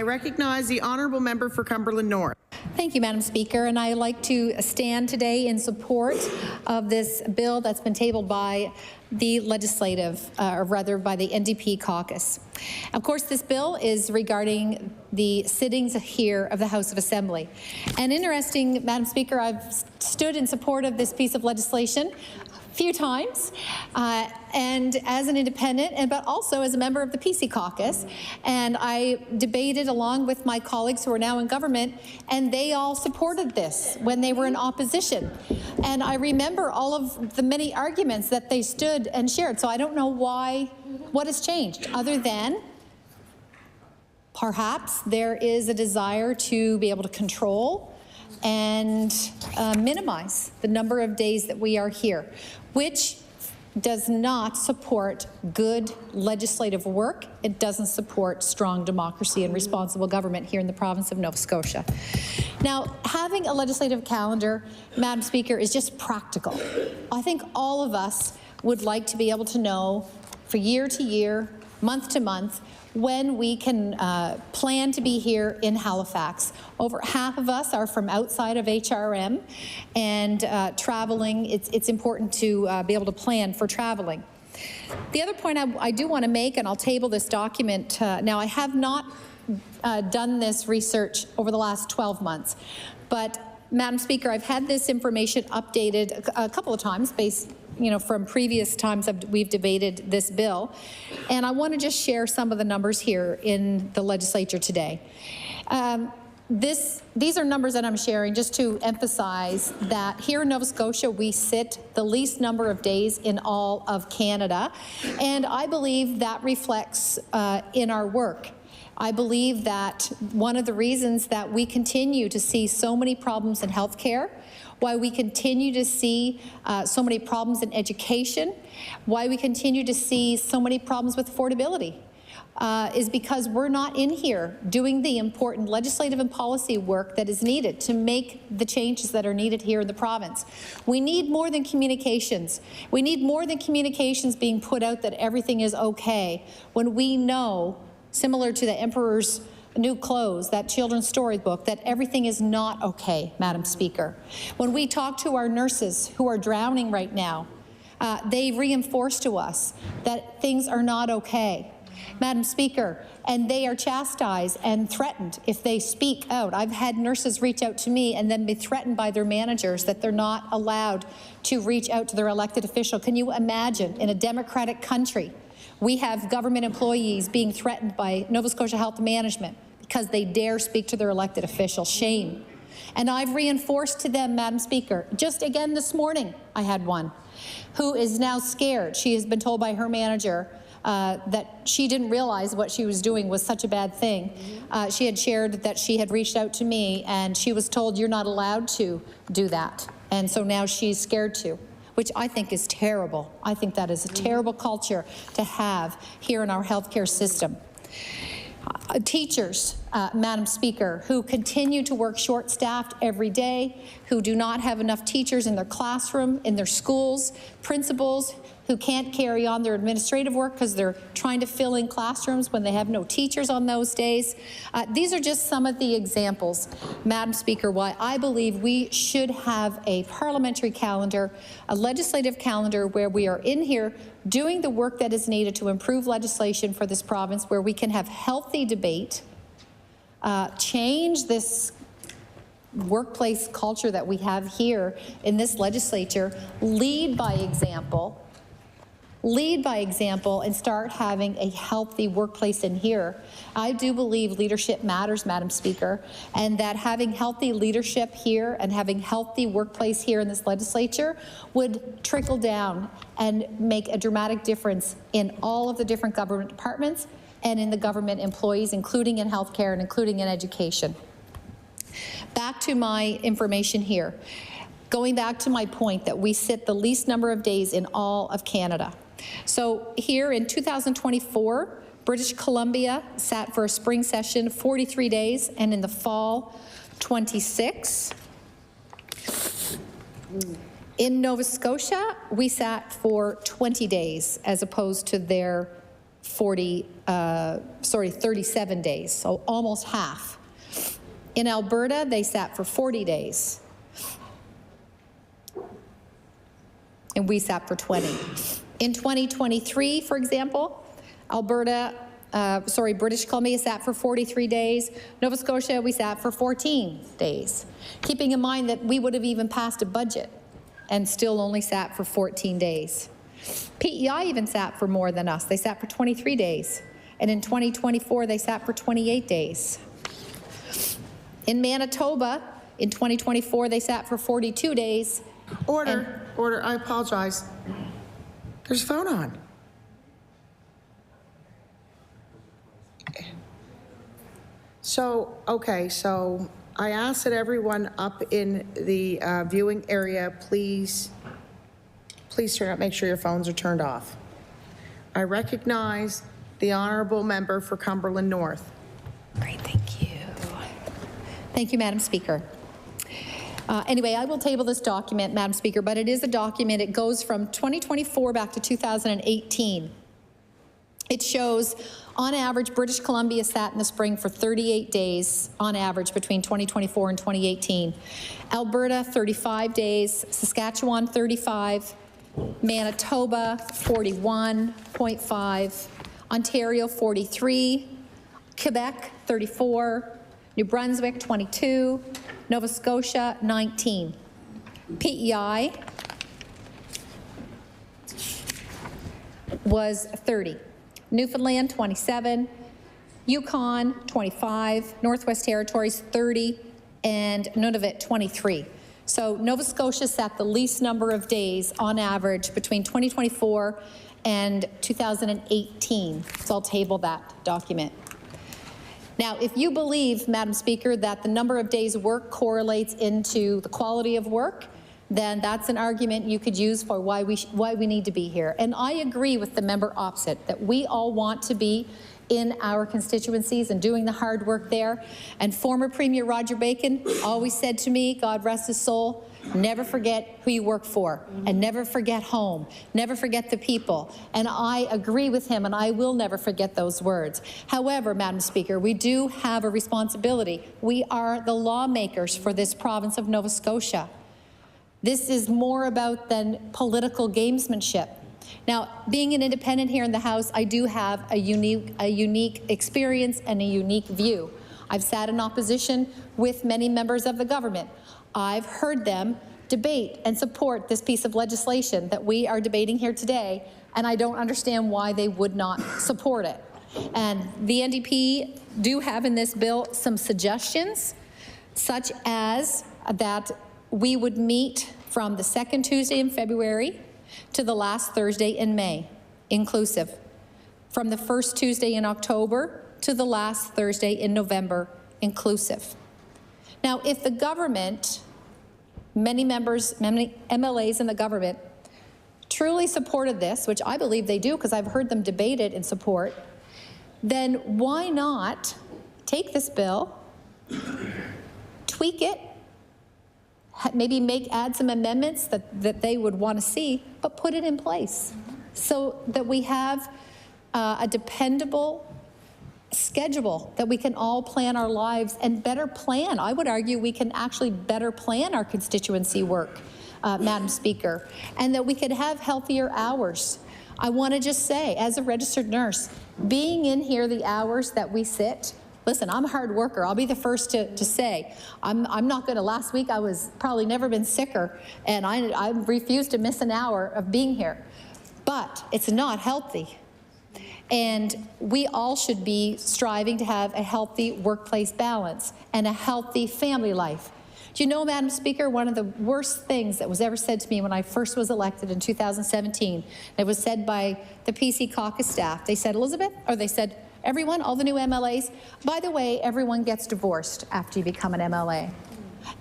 S1: I recognize the honourable member for Cumberland North.
S21: Thank you, Madam Speaker, and I'd like to stand today in support of this bill that's been tabled by the legislative, or rather by the NDP caucus. Of course, this bill is regarding the sittings here of the House of Assembly. And interesting, Madam Speaker, I've stood in support of this piece of legislation a few times, and as an independent, but also as a member of the PC caucus. And I debated along with my colleagues who are now in government, and they all supported this when they were in opposition. And I remember all of the many arguments that they stood and shared. So I don't know what has changed, other than perhaps there is a desire to be able to control and minimize the number of days that we are here, which does not support good legislative work. It doesn't support strong democracy and responsible government here in the province of Nova Scotia. Now, having a legislative calendar, Madam Speaker, is just practical. I think all of us would like to be able to know for year to year, month to month, when we can plan to be here in Halifax. Over half of us are from outside of HRM, and traveling, it's important to be able to plan for traveling. The other point I do want to make, and I'll table this document, now I have not done this research over the last 12 months, but Madam Speaker, I've had this information updated a couple of times based from previous times we've debated this bill. And I want to just share some of the numbers here in the legislature today. These are numbers that I'm sharing just to emphasize that here in Nova Scotia, we sit the least number of days in all of Canada. And I believe that reflects in our work. I believe that one of the reasons that we continue to see so many problems in healthcare, why we continue to see so many problems in education, why we continue to see so many problems with affordability, is because we're not in here doing the important legislative and policy work that is needed to make the changes that are needed here in the province. We need more than communications. We need more than communications being put out that everything is okay, when we know, similar to the Emperor's New Clothes, that children's storybook, that everything is not okay, Madam Speaker. When we talk to our nurses who are drowning right now, they reinforce to us that things are not okay, Madam Speaker, and they are chastised and threatened if they speak out. I've had nurses reach out to me and then be threatened by their managers that they're not allowed to reach out to their elected official. Can you imagine, in a democratic country, we have government employees being threatened by Nova Scotia Health Management because they dare speak to their elected official? Shame. And I've reinforced to them, Madam Speaker, just again this morning, I had one who is now scared. She has been told by her manager that she didn't realize what she was doing was such a bad thing. She had shared that she had reached out to me, and she was told, you're not allowed to do that. And so now she's scared to, which I think is terrible. I think that is a terrible culture to have here in our healthcare system. Teachers, Madam Speaker, who continue to work short-staffed every day, who do not have enough teachers in their classroom, in their schools, principals who can't carry on their administrative work because they're trying to fill in classrooms when they have no teachers on those days. These are just some of the examples, Madam Speaker, why I believe we should have a parliamentary calendar, a legislative calendar where we are in here doing the work that is needed to improve legislation for this province, where we can have healthy debate, change this workplace culture that we have here in this legislature, lead by example, and start having a healthy workplace in here. I do believe leadership matters, Madam Speaker, and that having healthy leadership here and having healthy workplace here in this legislature would trickle down and make a dramatic difference in all of the different government departments and in the government employees, including in healthcare and including in education. Back to my information here. Going back to my point that we sit the least number of days in all of Canada. So here in 2024, British Columbia sat for a spring session 43 days, and in the fall, 26. In Nova Scotia, we sat for 20 days as opposed to their 37 days, so almost half. In Alberta, they sat for 40 days. And we sat for 20. In 2023, for example, British Columbia sat for 43 days. Nova Scotia, we sat for 14 days. Keeping in mind that we would have even passed a budget and still only sat for 14 days. PEI even sat for more than us. They sat for 23 days. And in 2024, they sat for 28 days. In Manitoba, in 2024, they sat for 42 days.
S1: Order, I apologize. There's a phone on. So, okay, so I ask that everyone up in the viewing area, please turn up, make sure your phones are turned off. I recognize the honorable member for Cumberland North.
S21: Great, thank you. Thank you, Madam Speaker. Anyway, I will table this document, Madam Speaker, but it is a document. It goes from 2024 back to 2018. It shows, on average, British Columbia sat in the spring for 38 days, on average, between 2024 and 2018. Alberta, 35 days. Saskatchewan, 35. Manitoba, 41.5. Ontario, 43. Quebec, 34. New Brunswick, 22. Nova Scotia, 19. PEI was 30. Newfoundland, 27. Yukon, 25. Northwest Territories, 30. And Nunavut, 23. So Nova Scotia sat the least number of days on average between 2024 and 2018. So I'll table that document. Now, if you believe, Madam Speaker, that the number of days work correlates into the quality of work, then that's an argument you could use for why we need to be here. And I agree with the member opposite that we all want to be in our constituencies and doing the hard work there. And former Premier Roger Bacon always said to me, God rest his soul, never forget who you work for, and never forget home, never forget the people. And I agree with him, and I will never forget those words. However, Madam Speaker, we do have a responsibility. We are the lawmakers for this province of Nova Scotia. This is more about than political gamesmanship. Now, being an independent here in the House, I do have a unique experience and a unique view. I've sat in opposition with many members of the government. I've heard them debate and support this piece of legislation that we are debating here today, and I don't understand why they would not support it. And the NDP do have in this bill some suggestions, such as that we would meet from the second Tuesday in February to the last Thursday in May, inclusive. From the first Tuesday in October to the last Thursday in November, inclusive. Now, if the government, many MLAs in the government, truly supported this, which I believe they do because I've heard them debate it in support, then why not take this bill, tweak it, maybe add some amendments that they would want to see, but put it in place so that we have a dependable schedule that we can all plan our lives and better plan. I would argue we can actually better plan our constituency work, Madam Speaker, and that we could have healthier hours. I want to just say, as a registered nurse, being in here the hours that we sit, listen, I'm a hard worker. I'll be the first to say. I'm not going to, last week I was probably never been sicker, and I refused to miss an hour of being here. But it's not healthy. And we all should be striving to have a healthy workplace balance and a healthy family life. Do you know, Madam Speaker, one of the worst things that was ever said to me when I first was elected in 2017, it was said by the PC caucus staff. They said, Elizabeth, or they said, everyone, all the new MLAs, by the way, everyone gets divorced after you become an MLA.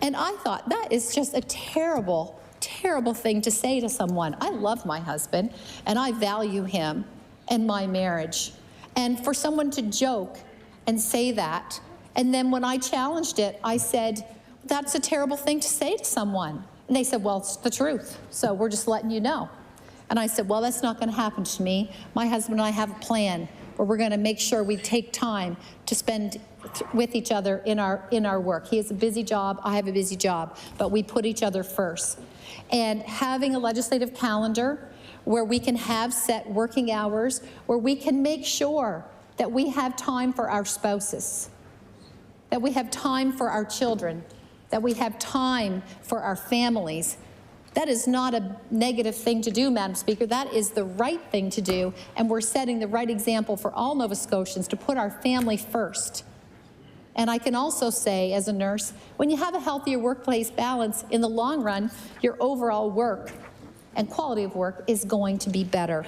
S21: And I thought, that is just a terrible, terrible thing to say to someone. I love my husband, and I value him and my marriage. And for someone to joke and say that, and then when I challenged it, I said, that's a terrible thing to say to someone. And they said, well, it's the truth, so we're just letting you know. And I said, well, that's not going to happen to me. My husband and I have a plan where we're going to make sure we take time to spend with each other in our work. He has a busy job, I have a busy job, but we put each other first. And having a legislative calendar where we can have set working hours, where we can make sure that we have time for our spouses, that we have time for our children, that we have time for our families. That is not a negative thing to do, Madam Speaker. That is the right thing to do, and we're setting the right example for all Nova Scotians to put our family first. And I can also say, as a nurse, when you have a healthier workplace balance, in the long run, your overall work and quality of work is going to be better.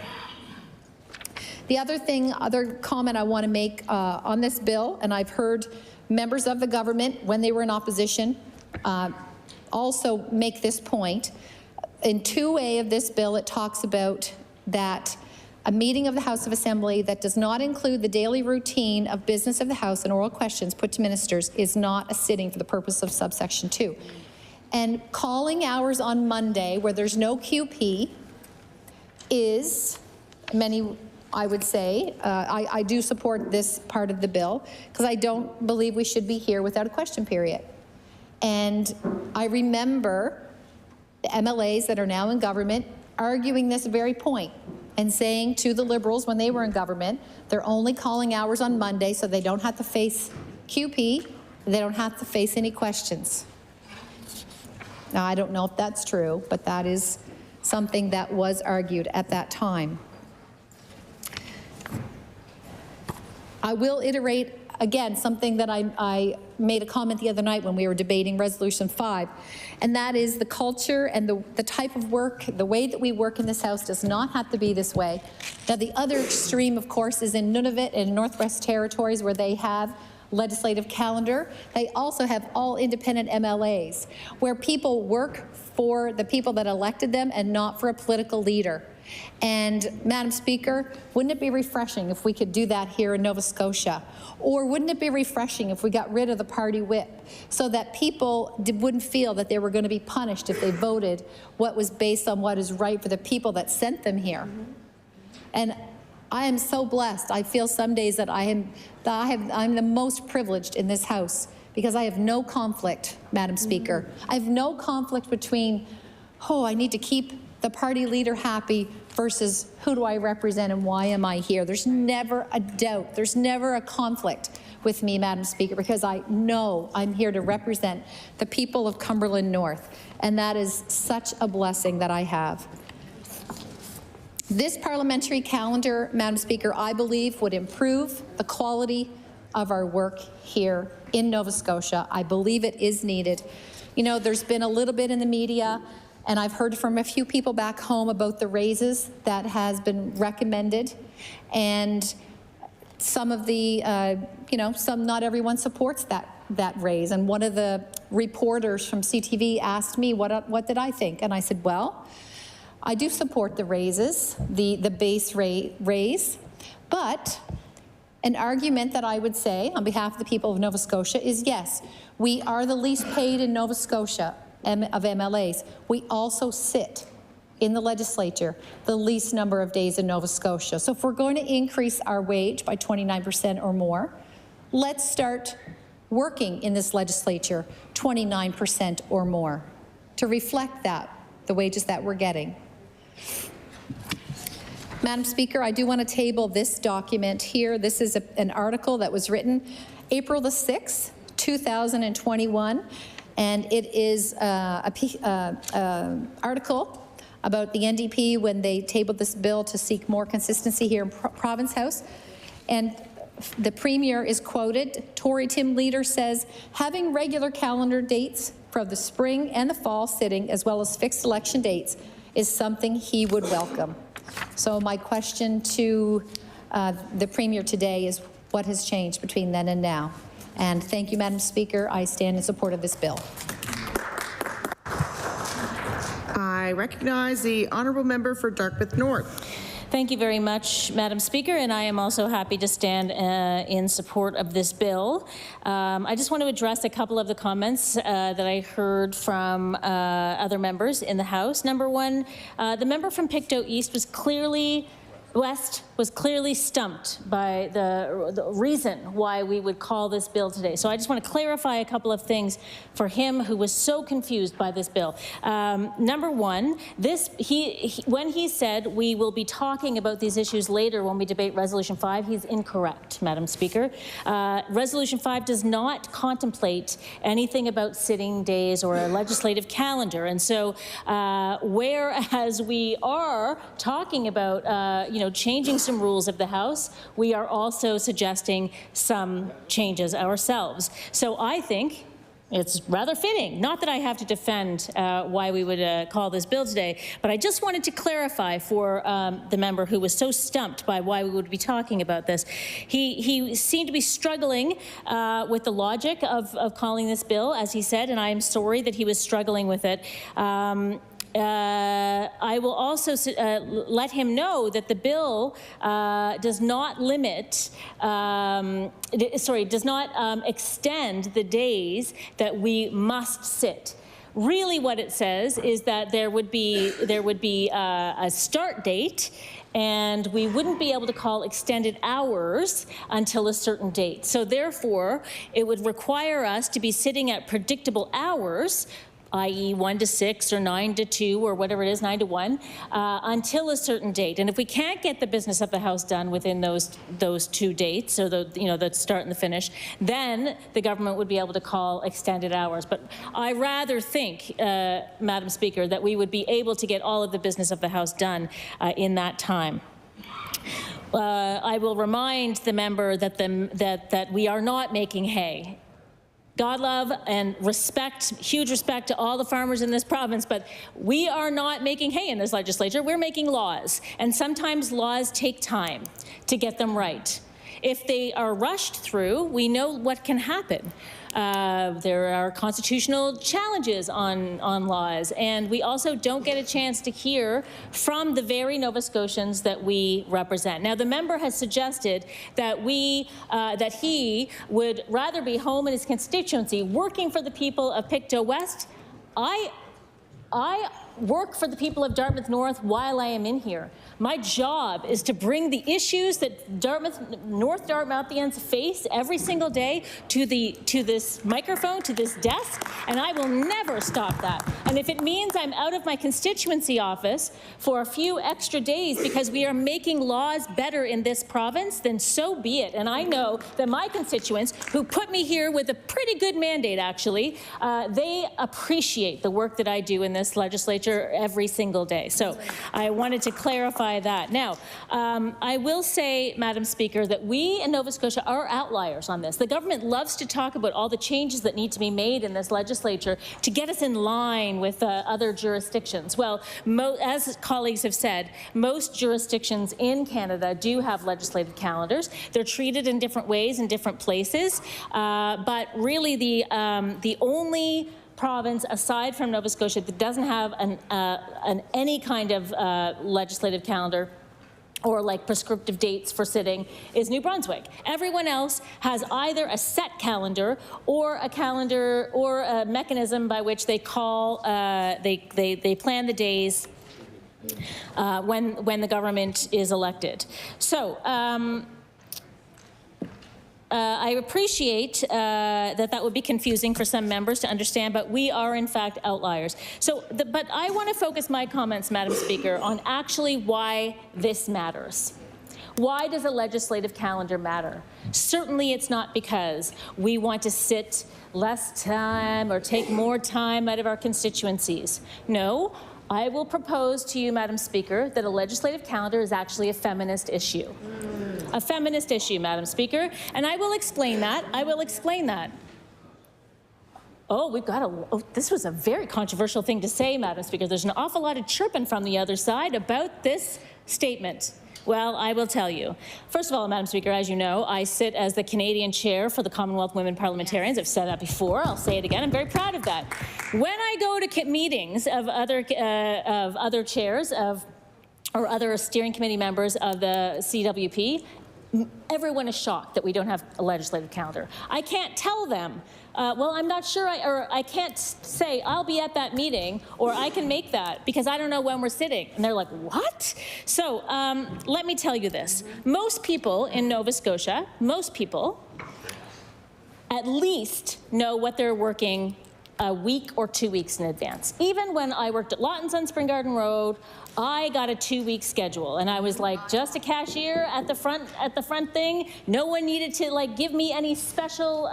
S21: The other comment I want to make on this bill, and I've heard members of the government, when they were in opposition, also make this point. In 2A of this bill, it talks about that a meeting of the House of Assembly that does not include the daily routine of business of the House and oral questions put to ministers is not a sitting for the purpose of subsection 2. And calling hours on Monday where there's no QP is, I would say, I do support this part of the bill because I don't believe we should be here without a question period. And I remember the MLAs that are now in government arguing this very point and saying to the Liberals when they were in government, they're only calling hours on Monday so they don't have to face QP, they don't have to face any questions. Now, I don't know if that's true, but that is something that was argued at that time. I will iterate again something that I made a comment the other night when we were debating Resolution 5, and that is the culture and the type of work, the way that we work in this House does not have to be this way. Now, the other extreme, of course, is in Nunavut and Northwest Territories where they have legislative calendar. They also have all independent MLAs where people work for the people that elected them and not for a political leader. And Madam Speaker, wouldn't it be refreshing if we could do that here in Nova Scotia? Or wouldn't it be refreshing if we got rid of the party whip so that people wouldn't feel that they were going to be punished if they voted what was based on what is right for the people that sent them here? And I am so blessed. I feel some days that I'm the most privileged in this House because I have no conflict, Madam Speaker. I have no conflict between, I need to keep the party leader happy versus who do I represent and why am I here? There's never a doubt. There's never a conflict with me, Madam Speaker, because I know I'm here to represent the people of Cumberland North, and that is such a blessing that I have. This parliamentary calendar, Madam Speaker, I believe would improve the quality of our work here in Nova Scotia. I believe it is needed. You know, there's been a little bit in the media, and I've heard from a few people back home about the raises that has been recommended, and some of the, not everyone supports that raise. And one of the reporters from CTV asked me what did I think, and I said, well, I do support the raises, the base raise, but an argument that I would say on behalf of the people of Nova Scotia is yes, we are the least paid in Nova Scotia of MLAs. We also sit in the legislature the least number of days in Nova Scotia. So if we're going to increase our wage by 29% or more, let's start working in this legislature 29% or more to reflect that, the wages that we're getting. Madam Speaker, I do want to table this document here. This is an article that was written April the 6th, 2021, and it is an article about the NDP when they tabled this bill to seek more consistency here in Province House. And the Premier is quoted, Tory Tim Leader says, having regular calendar dates for the spring and the fall sitting, as well as fixed election dates, is something he would welcome. So my question to the Premier today is what has changed between then and now? And thank you, Madam Speaker. I stand in support of this bill.
S1: I recognize the honourable member for Dartmouth North.
S9: Thank you very much, Madam Speaker, and I am also happy to stand in support of this bill. I just want to address a couple of the comments that I heard from other members in the House. Number one, the member from Pictou East was clearly stumped by the reason why we would call this bill today. So I just want to clarify a couple of things for him who was so confused by this bill. Number one, when he said we will be talking about these issues later when we debate Resolution 5, he's incorrect, Madam Speaker. Resolution 5 does not contemplate anything about sitting days or a legislative calendar. And so whereas we are talking about changing some rules of the House, we are also suggesting some changes ourselves. So I think it's rather fitting, not that I have to defend why we would call this bill today, but I just wanted to clarify for the member who was so stumped by why we would be talking about this. He seemed to be struggling with the logic of calling this bill, as he said, and I am sorry that he was struggling with it. I will also let him know that the bill does not limit, does not extend the days that we must sit. Really what it says is that there would be a start date, and we wouldn't be able to call extended hours until a certain date. So therefore, it would require us to be sitting at predictable hours, i.e. 1 to 6 or 9 to 2 or whatever it is, 9 to 1, until a certain date. And if we can't get the business of the House done within those 2 dates, or the start and the finish, then the government would be able to call extended hours. But I rather think, Madam Speaker, that we would be able to get all of the business of the House done in that time. I will remind the member that we are not making hay. God love and respect, huge respect to all the farmers in this province, but we are not making hay in this legislature. We're making laws, and sometimes laws take time to get them right. If they are rushed through, we know what can happen. There are constitutional challenges on laws, and we also don't get a chance to hear from the very Nova Scotians that we represent. Now, the member has suggested that that he would rather be home in his constituency working for the people of Pictou West. I work for the people of Dartmouth North while I am in here. My job is to bring the issues that North Dartmouthians face every single day to this microphone, to this desk, and I will never stop that. And if it means I'm out of my constituency office for a few extra days because we are making laws better in this province, then so be it. And I know that my constituents, who put me here with a pretty good mandate, actually, they appreciate the work that I do in this legislature every single day. So I wanted to clarify that. Now, I will say, Madam Speaker, that we in Nova Scotia are outliers on this. The government loves to talk about all the changes that need to be made in this legislature to get us in line with other jurisdictions. Well, as colleagues have said, most jurisdictions in Canada do have legislative calendars. They're treated in different ways in different places, but really the only province aside from Nova Scotia that doesn't have any kind of legislative calendar or like prescriptive dates for sitting is New Brunswick. Everyone else has either a set calendar or a mechanism by which they call they plan the days when the government is elected. So I appreciate that would be confusing for some members to understand, but we are in fact outliers. So, but I want to focus my comments, Madam Speaker, on actually why this matters. Why does a legislative calendar matter? Certainly it's not because we want to sit less time or take more time out of our constituencies. No. I will propose to you, Madam Speaker, that a legislative calendar is actually a feminist issue. A feminist issue, Madam Speaker, and I will explain that. I will explain that. Oh, this was a very controversial thing to say, Madam Speaker. There's an awful lot of chirping from the other side about this statement. Well, I will tell you. First of all, Madam Speaker, as you know, I sit as the Canadian chair for the Commonwealth Women Parliamentarians. I've said that before. I'll say it again. I'm very proud of that. When I go to meetings of other chairs of or other steering committee members of the CWP, everyone is shocked that we don't have a legislative calendar. I can't tell them, well, I'm not sure, or I can't say I'll be at that meeting, or I can make that because I don't know when we're sitting. And they're like, what? So let me tell you this. Most people in Nova Scotia, most people at least know what they're working a week or 2 weeks in advance. Even when I worked at Lawton's on Spring Garden Road, I got a 2-week schedule, and I was like just a cashier at the front thing. No one needed to like give me any special,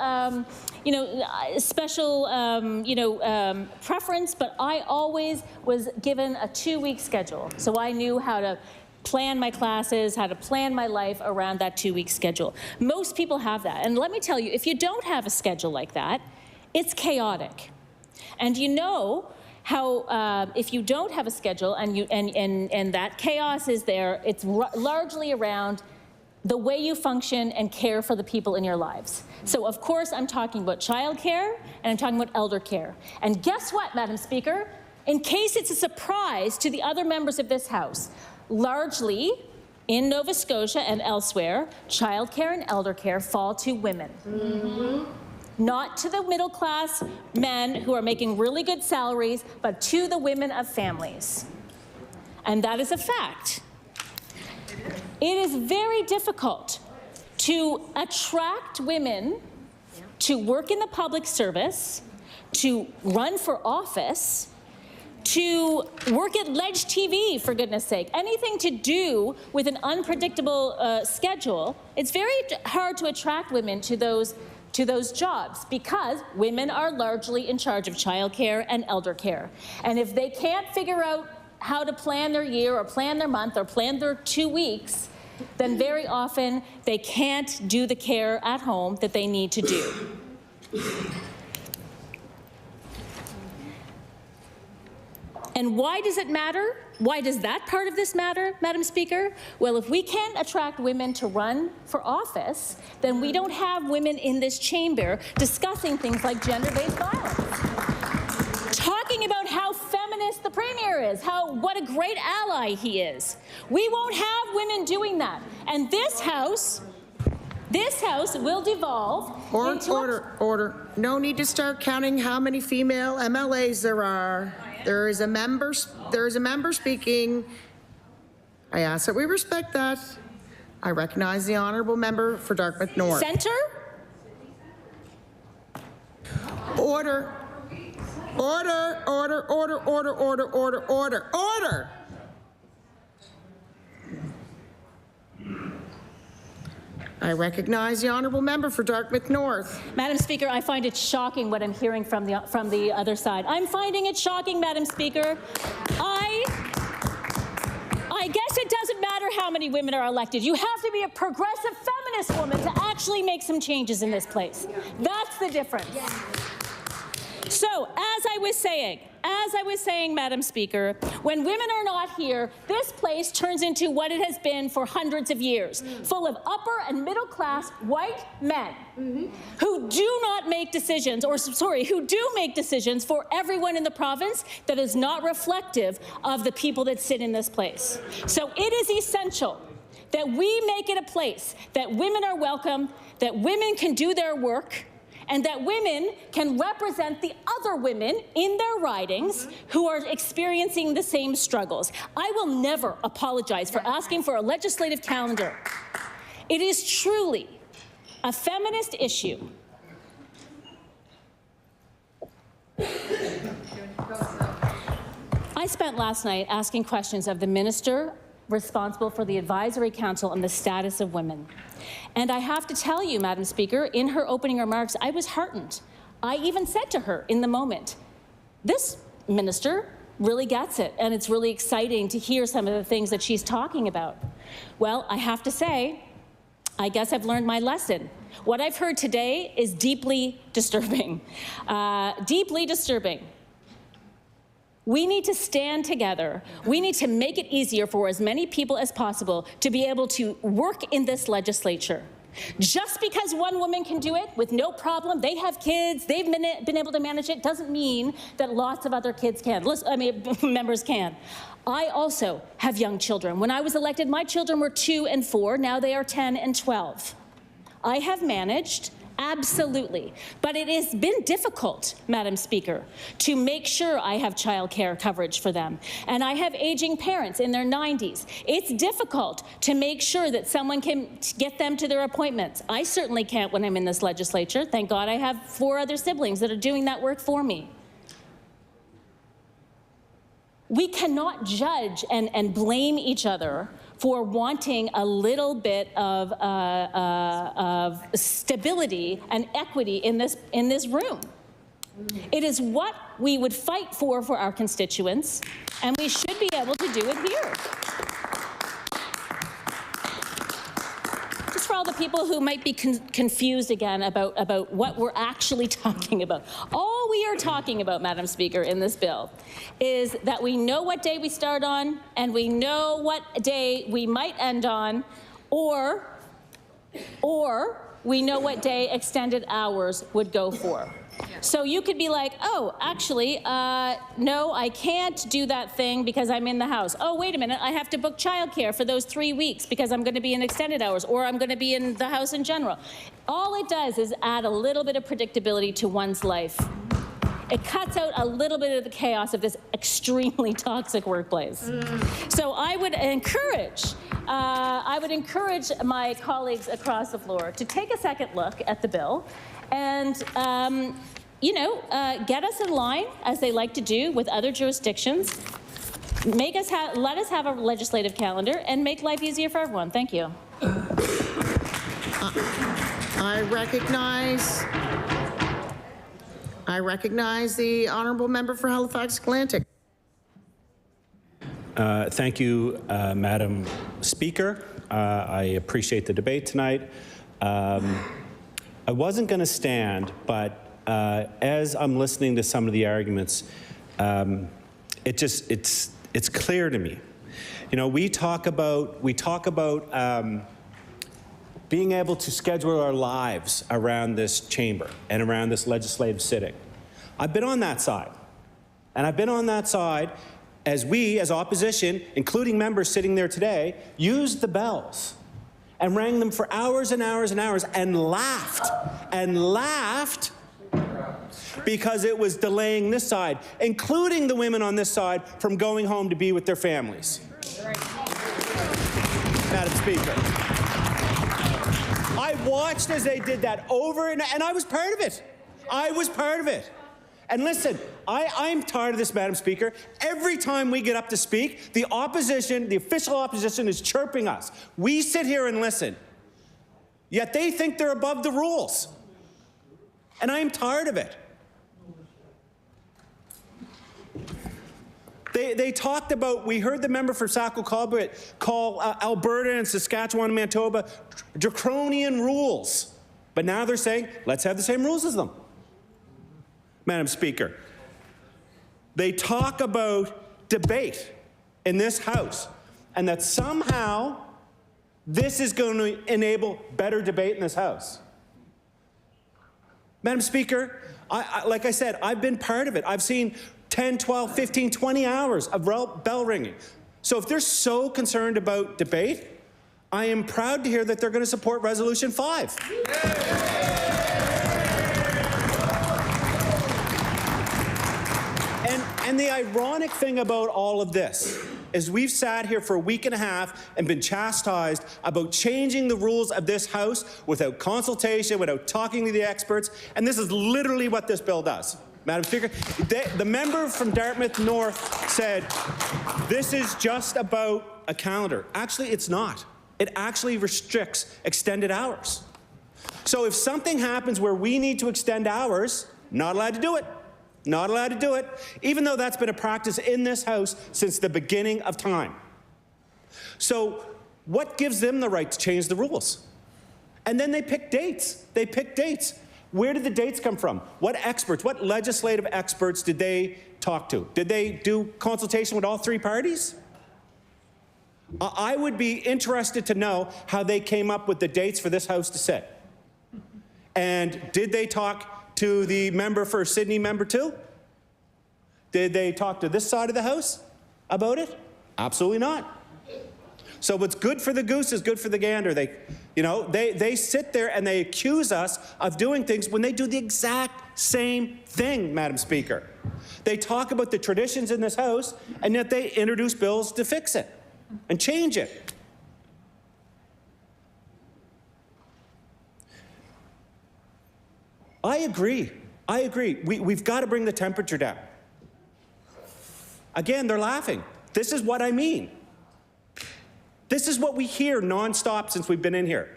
S9: preference, but I always was given a 2-week schedule, so I knew how to plan my classes, how to plan my life around that 2-week schedule. Most people have that, and let me tell you, if you don't have a schedule like that, it's chaotic. And you know how if you don't have a schedule and that chaos is there, it's largely around the way you function and care for the people in your lives. So of course I'm talking about childcare and I'm talking about elder care. And guess what, Madam Speaker? In case it's a surprise to the other members of this House, largely in Nova Scotia and elsewhere, childcare and elder care fall to women. Mm-hmm. Not to the middle class men who are making really good salaries, but to the women of families. And that is a fact. It is very difficult to attract women to work in the public service, to run for office, to work at Ledge TV, for goodness sake. Anything to do with an unpredictable schedule, it's very hard to attract women to those jobs because women are largely in charge of childcare and elder care. And if they can't figure out how to plan their year or plan their month or plan their 2 weeks, then very often they can't do the care at home that they need to do. And why does it matter? Why does that part of this matter, Madam Speaker? Well, if we can't attract women to run for office, then we don't have women in this chamber discussing things like gender-based violence. Talking about how feminist the Premier is, what a great ally he is. We won't have women doing that. And this House will devolve into...
S1: Order. No need to start counting how many female MLAs there are. There is a member speaking. I ask that we respect that. I recognize the honourable member for Dartmouth North.
S9: Centre?
S1: Order. Order. I recognize the honourable member for Dartmouth North.
S9: Madam Speaker, I find it shocking what I'm hearing from the other side. I'm finding it shocking, Madam Speaker. I guess it doesn't matter how many women are elected. You have to be a progressive feminist woman to actually make some changes in this place. That's the difference. So, as I was saying, Madam Speaker, when women are not here, this place turns into what it has been for hundreds of years, full of upper and middle class white men who do not make decisions, who do make decisions for everyone in the province that is not reflective of the people that sit in this place. So it is essential that we make it a place that women are welcome, that women can do their work, and that women can represent the other women in their ridings who are experiencing the same struggles. I will never apologize for asking for a legislative calendar. It is truly a feminist issue. I spent last night asking questions of the minister responsible for the Advisory Council on the status of women. And I have to tell you, Madam Speaker, in her opening remarks, I was heartened. I even said to her in the moment, this minister really gets it, and it's really exciting to hear some of the things that she's talking about. Well, I have to say, I guess I've learned my lesson. What I've heard today is deeply disturbing. Deeply disturbing. We need to stand together. We need to make it easier for as many people as possible to be able to work in this legislature. Just because one woman can do it with no problem, they have kids, they've been able to manage it, doesn't mean that lots of other kids can. Members can. I also have young children. When I was elected, my children were 2 and 4. Now they are 10 and 12. I have managed, absolutely. But it has been difficult, Madam Speaker, to make sure I have childcare coverage for them. And I have aging parents in their 90s. It's difficult to make sure that someone can get them to their appointments. I certainly can't when I'm in this legislature. Thank God I have 4 other siblings that are doing that work for me. We cannot judge and blame each other for wanting a little bit of stability and equity in this room. It is what we would fight for our constituents, and we should be able to do it here. Just for all the people who might be confused again about what we're actually talking about. All we are talking about, Madam Speaker, in this bill is that we know what day we start on and we know what day we might end on, or we know what day extended hours would go for. So you could be like, oh, actually, no, I can't do that thing because I'm in the house. Oh, wait a minute, I have to book childcare for those 3 weeks because I'm going to be in extended hours, or I'm going to be in the house in general. All it does is add a little bit of predictability to one's life. It cuts out a little bit of the chaos of this extremely toxic workplace. So I would encourage my colleagues across the floor to take a second look at the bill and get us in line, as they like to do with other jurisdictions. Let us have a legislative calendar and make life easier for everyone. Thank you.
S1: I recognize the honourable member for Halifax Atlantic.
S17: Thank you, Madam Speaker. I appreciate the debate tonight. I wasn't going to stand, but as I'm listening to some of the arguments, it's clear to me. You know, we talk about being able to schedule our lives around this chamber and around this legislative sitting. I've been on that side. And I've been on that side as we, as opposition, including members sitting there today, used the bells and rang them for hours and hours and hours and laughed because it was delaying this side, including the women on this side, from going home to be with their families. Madam Speaker, I watched as they did that over and I was part of it. I was part of it. And listen, I'm tired of this, Madam Speaker. Every time we get up to speak, the opposition, the official opposition, is chirping us. We sit here and listen. Yet they think they're above the rules. And I'm tired of it. They talked about, we heard the member for Sackville-Cobequid call Alberta and Saskatchewan and Manitoba draconian rules. But now they're saying, let's have the same rules as them. Madam Speaker, they talk about debate in this House and that somehow this is going to enable better debate in this House. Madam Speaker, like I said, I've been part of it. I've seen 10, 12, 15, 20 hours of bell ringing. So if they're so concerned about debate, I am proud to hear that they're going to support Resolution 5. And the ironic thing about all of this is we've sat here for a week and a half and been chastised about changing the rules of this House without consultation, without talking to the experts, and this is literally what this bill does. Madam Speaker, the member from Dartmouth North said, this is just about a calendar. Actually, it's not. It actually restricts extended hours. So if something happens where we need to extend hours, not allowed to do it. Not allowed to do it, even though that's been a practice in this House since the beginning of time. So what gives them the right to change the rules? And then they pick dates. They pick dates. Where did the dates come from? What experts, what legislative experts did they talk to? Did they do consultation with all three parties? I would be interested to know how they came up with the dates for this House to sit. And did they talk to the member for Sydney, member 2? Did they talk to this side of the House about it? Absolutely not. So what's good for the goose is good for the gander. They sit there and they accuse us of doing things when they do the exact same thing, Madam Speaker. They talk about the traditions in this House, and yet they introduce bills to fix it and change it. I agree. We've got to bring the temperature down. Again, they're laughing. This is what I mean. This is what we hear nonstop since we've been in here.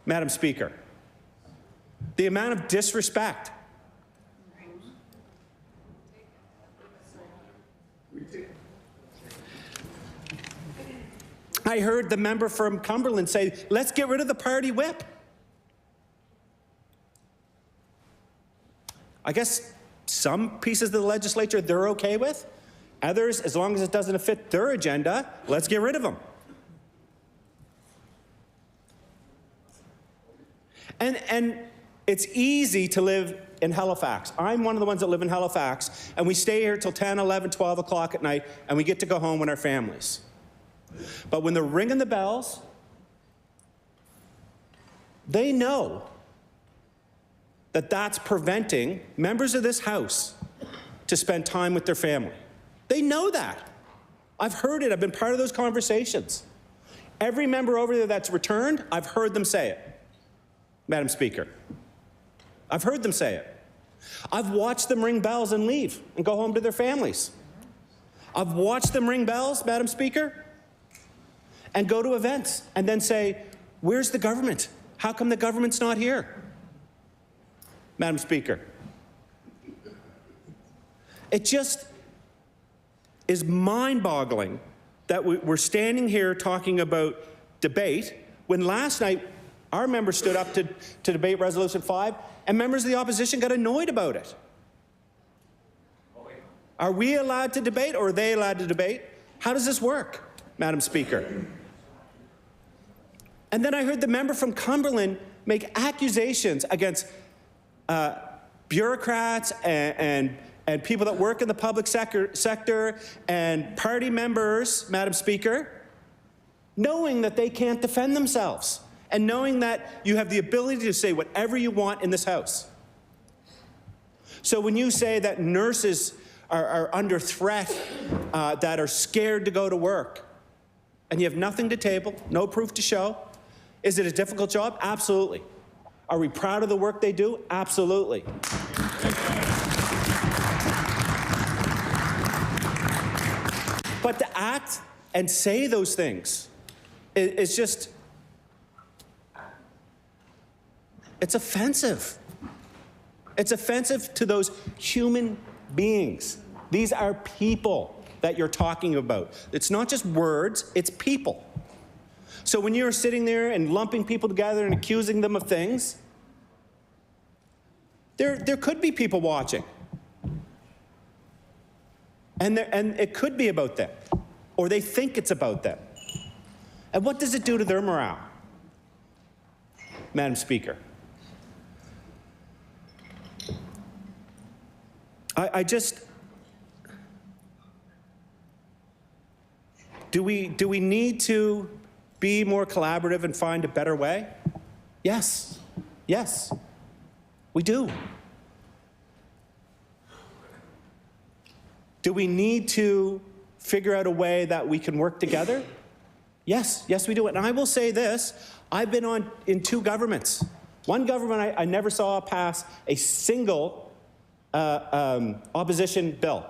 S17: Madam Speaker, the amount of disrespect. I heard the member from Cumberland say, let's get rid of the party whip. I guess some pieces of the legislature they're okay with. Others, as long as it doesn't fit their agenda, let's get rid of them. And it's easy to live in Halifax. I'm one of the ones that live in Halifax, and we stay here till 10, 11, 12 o'clock at night, and we get to go home with our families. But when they're ringing the bells, they know that that's preventing members of this House to spend time with their family. They know that. I've heard it. I've been part of those conversations. Every member over there that's returned, I've heard them say it, Madam Speaker. I've heard them say it. I've watched them ring bells and leave and go home to their families. I've watched them ring bells, Madam Speaker, and go to events and then say, where's the government? How come the government's not here? Madam Speaker, it just is mind-boggling that we're standing here talking about debate when last night our members stood up to debate Resolution 5 and members of the opposition got annoyed about it. Are we allowed to debate or are they allowed to debate? How does this work, Madam Speaker? And then I heard the member from Cumberland make accusations against bureaucrats and people that work in the public sector and party members, Madam Speaker, knowing that they can't defend themselves and knowing that you have the ability to say whatever you want in this House. So when you say that nurses are under threat, that are scared to go to work, and you have nothing to table, no proof to show, is it a difficult job? Absolutely. Are we proud of the work they do? Absolutely. But to act and say those things is just, it's offensive. It's offensive to those human beings. These are people that you're talking about. It's not just words, it's people. So when you're sitting there and lumping people together and accusing them of things, there could be people watching. And it could be about them, or they think it's about them. And what does it do to their morale? Madam Speaker, I just, do we need to be more collaborative and find a better way? Yes, yes, we do. Do we need to figure out a way that we can work together? Yes, yes we do. And I will say this, I've been in 2 governments. One government I never saw pass a single opposition bill.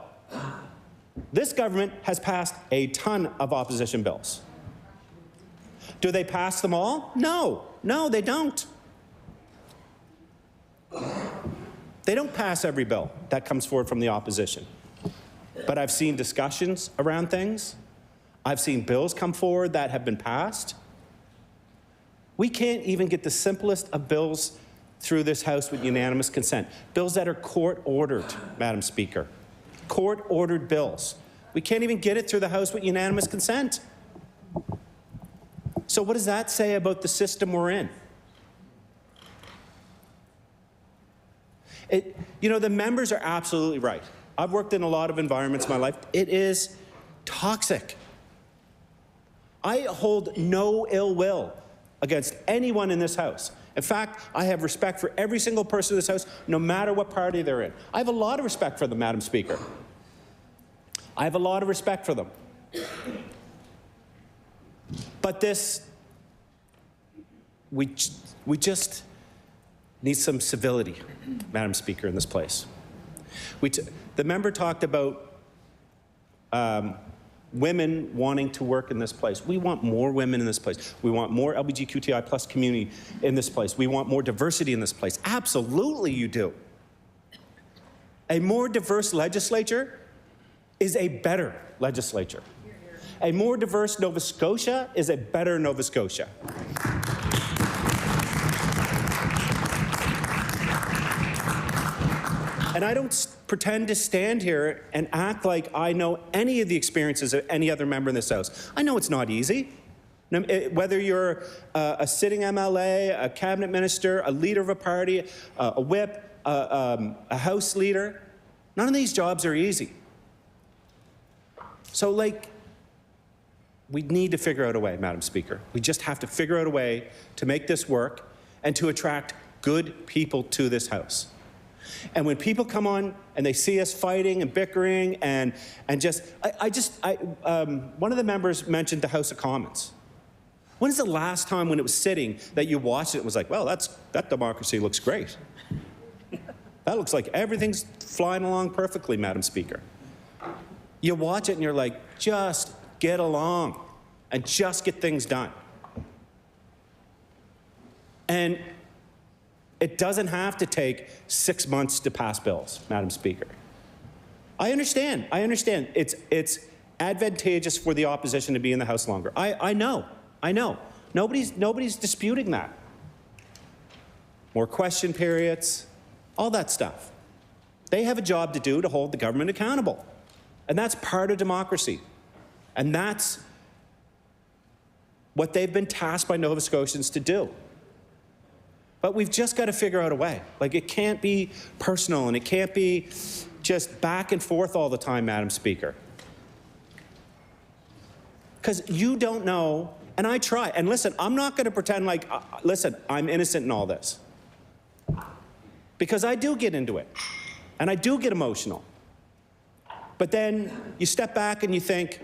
S17: This government has passed a ton of opposition bills. Do they pass them all? No, no, they don't. They don't pass every bill that comes forward from the opposition. But I've seen discussions around things. I've seen bills come forward that have been passed. We can't even get the simplest of bills through this House with unanimous consent. Bills that are court-ordered, Madam Speaker. Court-ordered bills. We can't even get it through the House with unanimous consent. So what does that say about the system we're in? The members are absolutely right. I've worked in a lot of environments in my life. It is toxic. I hold no ill will against anyone in this House. In fact, I have respect for every single person in this House, no matter what party they're in. I have a lot of respect for them, Madam Speaker. I have a lot of respect for them. But we just need some civility, Madam Speaker, in this place. The member talked about women wanting to work in this place. We want more women in this place. We want more LGBTQI plus community in this place. We want more diversity in this place. Absolutely you do. A more diverse legislature is a better legislature. A more diverse Nova Scotia is a better Nova Scotia. And I don't pretend to stand here and act like I know any of the experiences of any other member in this House. I know it's not easy. Whether you're a sitting MLA, a cabinet minister, a leader of a party, a whip, a House leader, none of these jobs are easy. So, we need to figure out a way, Madam Speaker. We just have to figure out a way to make this work and to attract good people to this House. And when people come on and they see us fighting and bickering and one of the members mentioned the House of Commons. When is the last time when it was sitting that you watched it and was like, well, that democracy looks great. That looks like everything's flying along perfectly, Madam Speaker. You watch it and you're like, just get along and just get things done. And it doesn't have to take 6 months to pass bills, Madam Speaker. I understand. It's advantageous for the opposition to be in the House longer. I know. Nobody's disputing that. More question periods, all that stuff. They have a job to do to hold the government accountable. And that's part of democracy. And that's what they've been tasked by Nova Scotians to do. But we've just got to figure out a way. It can't be personal and it can't be just back and forth all the time, Madam Speaker. Because you don't know, and I try. And listen, I'm not going to pretend like, I'm innocent in all this. Because I do get into it. And I do get emotional. But then you step back and you think,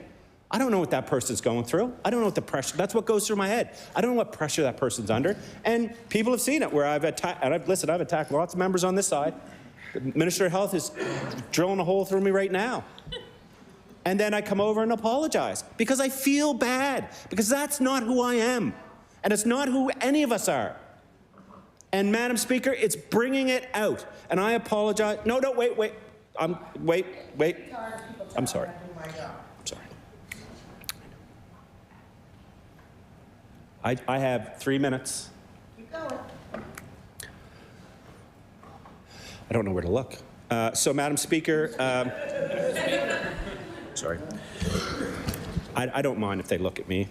S17: I don't know what that person's going through. I don't know what the pressure, that's what goes through my head. I don't know what pressure that person's under. And people have seen it where I've attacked, and I've attacked lots of members on this side. The Minister of Health is drilling a hole through me right now. And then I come over and apologize because I feel bad, because that's not who I am. And it's not who any of us are. And Madam Speaker, it's bringing it out. And I apologize. No, wait. Wait. I'm sorry. I have 3 minutes. Keep going. I don't know where to look. So, Madam Speaker, sorry. I don't mind if they look at me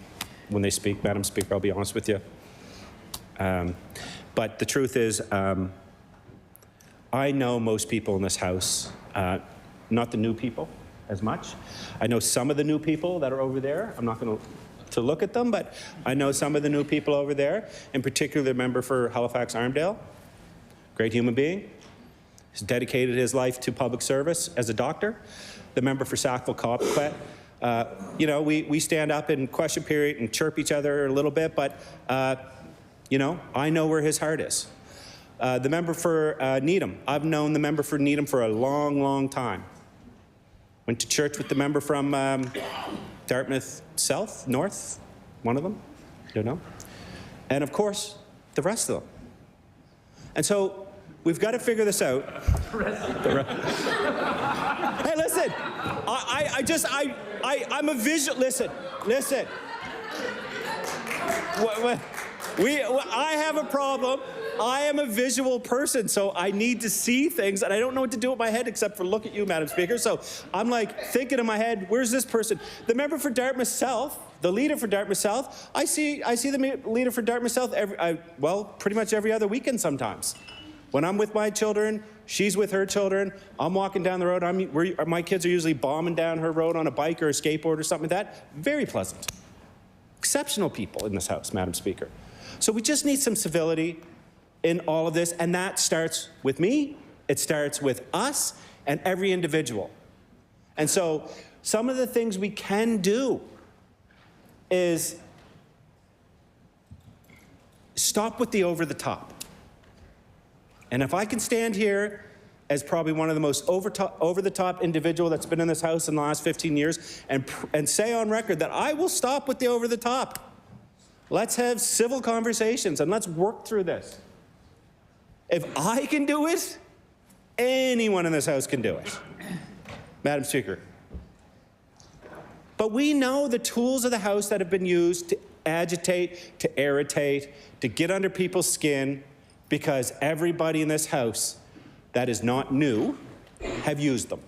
S17: when they speak, Madam Speaker, I'll be honest with you. But the truth is, I know most people in this House, not the new people as much. I know some of the new people that are over there. I'm not going to look at them, but I know some of the new people over there, in particular the member for Halifax-Armdale, great human being. He's dedicated his life to public service as a doctor. The member for Sackville-Cobequid, we stand up in question period and chirp each other a little bit, but, I know where his heart is. The member for Needham, I've known the member for Needham for a long, long time. Went to church with the member from Dartmouth South, North, one of them, don't know. And of course, the rest of them. And so we've got to figure this out. Hey, listen, I'm a visual, listen. I have a problem. I am a visual person, so I need to see things, and I don't know what to do with my head except for look at you, Madam Speaker. So I'm like thinking in my head, where's this person? The member for Dartmouth South, the leader for Dartmouth South, I see the leader for Dartmouth South pretty much every other weekend sometimes. When I'm with my children, she's with her children, I'm walking down the road, my kids are usually bombing down her road on a bike or a skateboard or something like that. Very pleasant. Exceptional people in this House, Madam Speaker. So we just need some civility in all of this, and that starts with me, it starts with us, and every individual. And so some of the things we can do is stop with the over the top. And if I can stand here as probably one of the most over the top individual that's been in this House in the last 15 years and say on record that I will stop with the over the top. Let's have civil conversations and let's work through this. If I can do it, anyone in this House can do it. Madam Speaker. But we know the tools of the House that have been used to agitate, to irritate, to get under people's skin, because everybody in this House that is not new have used them.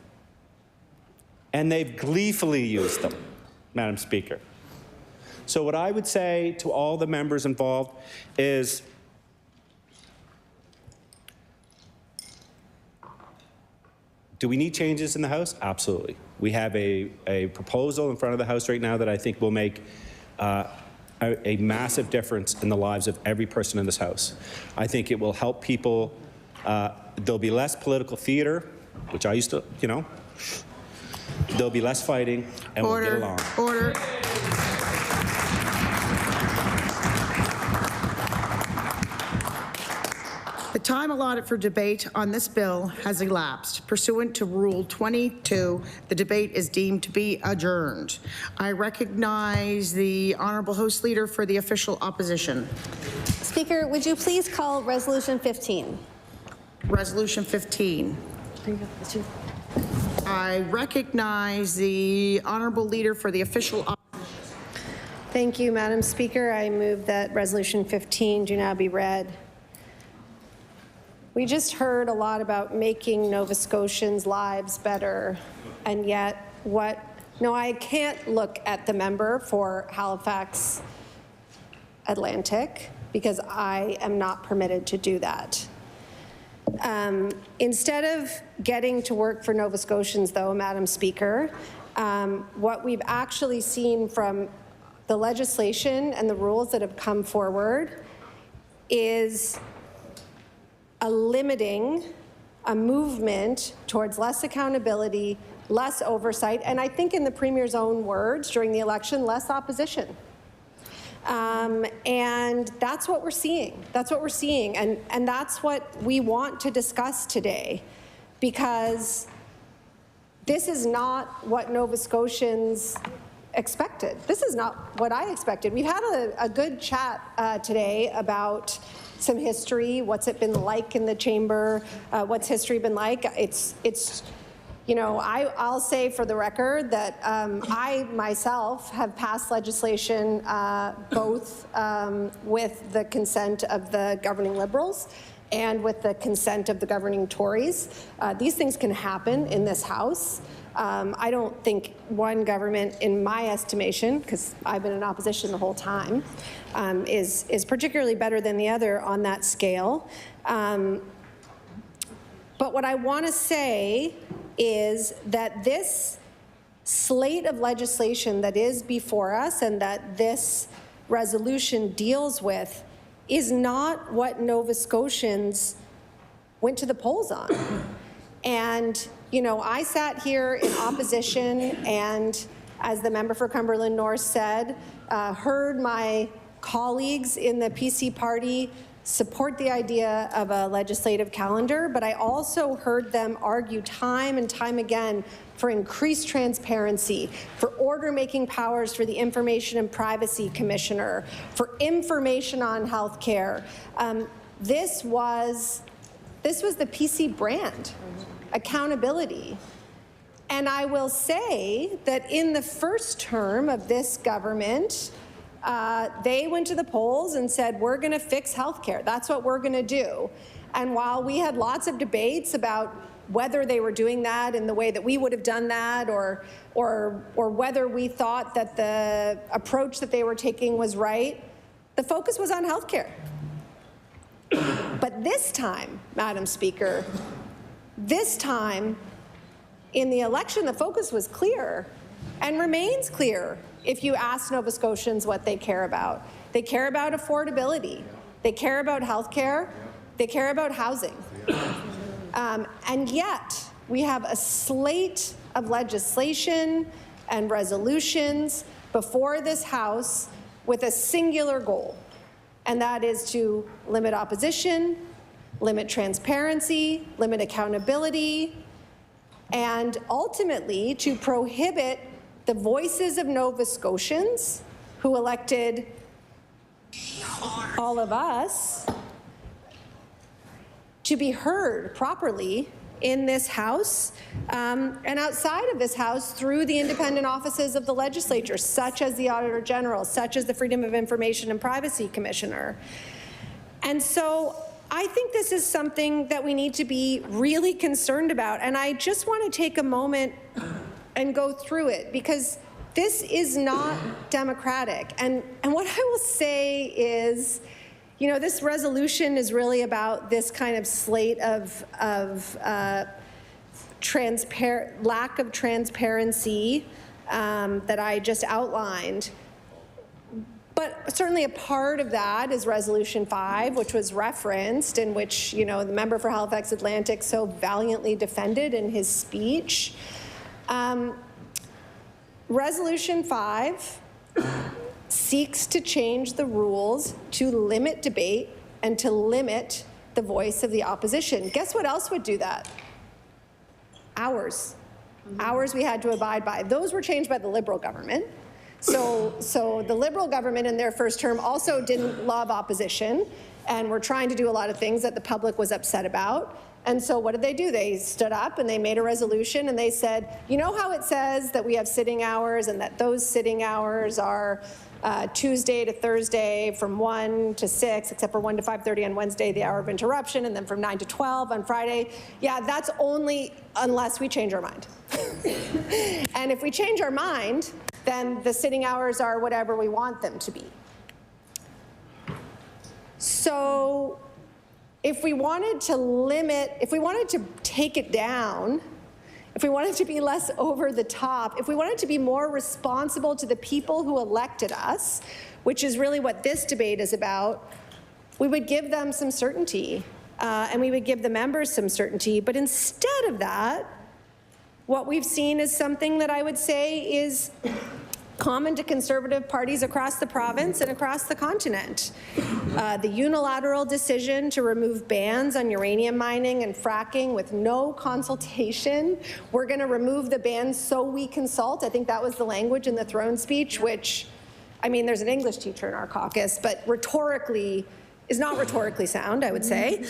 S17: And they've gleefully used them, Madam Speaker. So what I would say to all the members involved is, do we need changes in the House? Absolutely. We have a proposal in front of the House right now that I think will make a massive difference in the lives of every person in this House. I think it will help people. There'll be less political theater, which I used to, there'll be less fighting, and we'll get along.
S1: Order. The time allotted for debate on this bill has elapsed. Pursuant to Rule 22, the debate is deemed to be adjourned. I recognize the Honourable House Leader for the official opposition.
S3: Speaker, would you please call Resolution 15?
S1: Resolution 15. I recognize the Honourable Leader for the official opposition.
S16: Thank you, Madam Speaker. I move that Resolution 15 do now be read. We just heard a lot about making Nova Scotians' lives better, and yet no, I can't look at the member for Halifax Atlantic because I am not permitted to do that. Instead of getting to work for Nova Scotians, though, Madam Speaker, what we've actually seen from the legislation and the rules that have come forward is a movement towards less accountability, less oversight, and I think in the Premier's own words during the election, less opposition. And that's what we're seeing. That's what we're seeing, and that's what we want to discuss today, because this is not what Nova Scotians expected. This is not what I expected. We've had a good chat today about some history, what's it been like in the chamber, what's history been like. I'll say for the record that I myself have passed legislation both with the consent of the governing Liberals and with the consent of the governing Tories. These things can happen in this House. I don't think one government, in my estimation, because I've been in opposition the whole time, is particularly better than the other on that scale. But what I want to say is that this slate of legislation that is before us and that this resolution deals with is not what Nova Scotians went to the polls on. And I sat here in opposition and, as the member for Cumberland North said, heard my colleagues in the PC party support the idea of a legislative calendar, but I also heard them argue time and time again for increased transparency, for order-making powers for the Information and Privacy Commissioner, for information on health care. This was the PC brand. Accountability. And I will say that in the first term of this government, They went to the polls and said, we're going to fix healthcare. That's what we're going to do. And while we had lots of debates about whether they were doing that in the way that we would have done that, or whether we thought that the approach that they were taking was right, the focus was on healthcare. But this time, Madam Speaker, this time in the election, the focus was clear and remains clear if you ask Nova Scotians what they care about. They care about affordability. They care about healthcare. They care about housing. And yet, we have a slate of legislation and resolutions before this House with a singular goal, and that is to limit opposition, limit transparency, limit accountability, and ultimately to prohibit the voices of Nova Scotians who elected all of us to be heard properly in this House and outside of this House through the independent offices of the legislature, such as the Auditor General, such as the Freedom of Information and Privacy Commissioner. And so I think this is something that we need to be really concerned about. And I just want to take a moment and go through it, because this is not democratic. And what I will say is, you know, this resolution is really about this kind of slate of lack of transparency that I just outlined. But certainly a part of that is Resolution 5, which was referenced, in which, you know, the member for Halifax Atlantic so valiantly defended in his speech. Resolution 5 seeks to change the rules to limit debate and to limit the voice of the opposition. Guess what else would do that? Hours. Hours we had to abide by. Those were changed by the Liberal government. So the Liberal government in their first term also didn't love opposition and were trying to do a lot of things that the public was upset about. And so what did they do? They stood up and they made a resolution and they said, you know how it says that we have sitting hours and that those sitting hours are Tuesday to Thursday from 1 to 6, except for 1 to 5:30 on Wednesday, the hour of interruption, and then from 9 to 12 on Friday. Yeah, that's only unless we change our mind. And if we change our mind, then the sitting hours are whatever we want them to be. So if we wanted to limit, if we wanted to take it down, if we wanted to be less over the top, if we wanted to be more responsible to the people who elected us, which is really what this debate is about, we would give them some certainty and we would give the members some certainty. But instead of that, what we've seen is something that I would say is common to Conservative parties across the province and across the continent. The unilateral decision to remove bans on uranium mining and fracking with no consultation. We're going to remove the bans so we consult. I think that was the language in the throne speech, which, I mean, there's an English teacher in our caucus, but rhetorically is not rhetorically sound, I would say.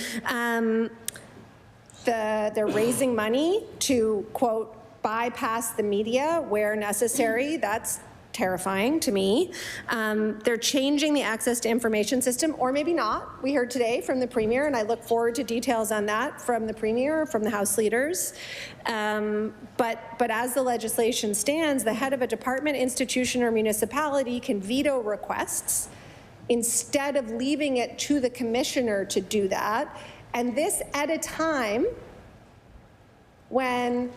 S16: They're raising money to, quote, bypass the media where necessary. That's terrifying to me. They're changing the access to information system, or maybe not. We heard today from the Premier, and I look forward to details on that from the Premier, from the House leaders. But as the legislation stands, the head of a department, institution, or municipality can veto requests instead of leaving it to the commissioner to do that. And this at a time when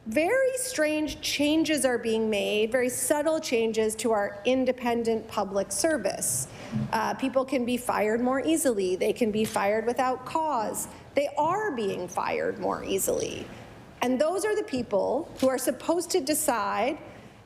S16: very strange changes are being made, very subtle changes to our independent public service. People can be fired more easily. They can be fired without cause. They are being fired more easily. And those are the people who are supposed to decide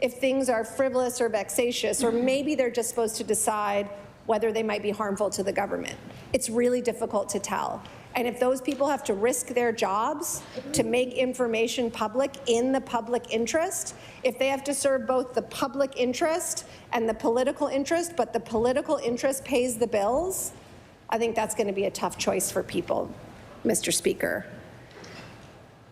S16: if things are frivolous or vexatious, or maybe they're just supposed to decide whether they might be harmful to the government. It's really difficult to tell. And if those people have to risk their jobs to make information public in the public interest, if they have to serve both the public interest and the political interest, but the political interest pays the bills, I think that's going to be a tough choice for people, Mr. Speaker.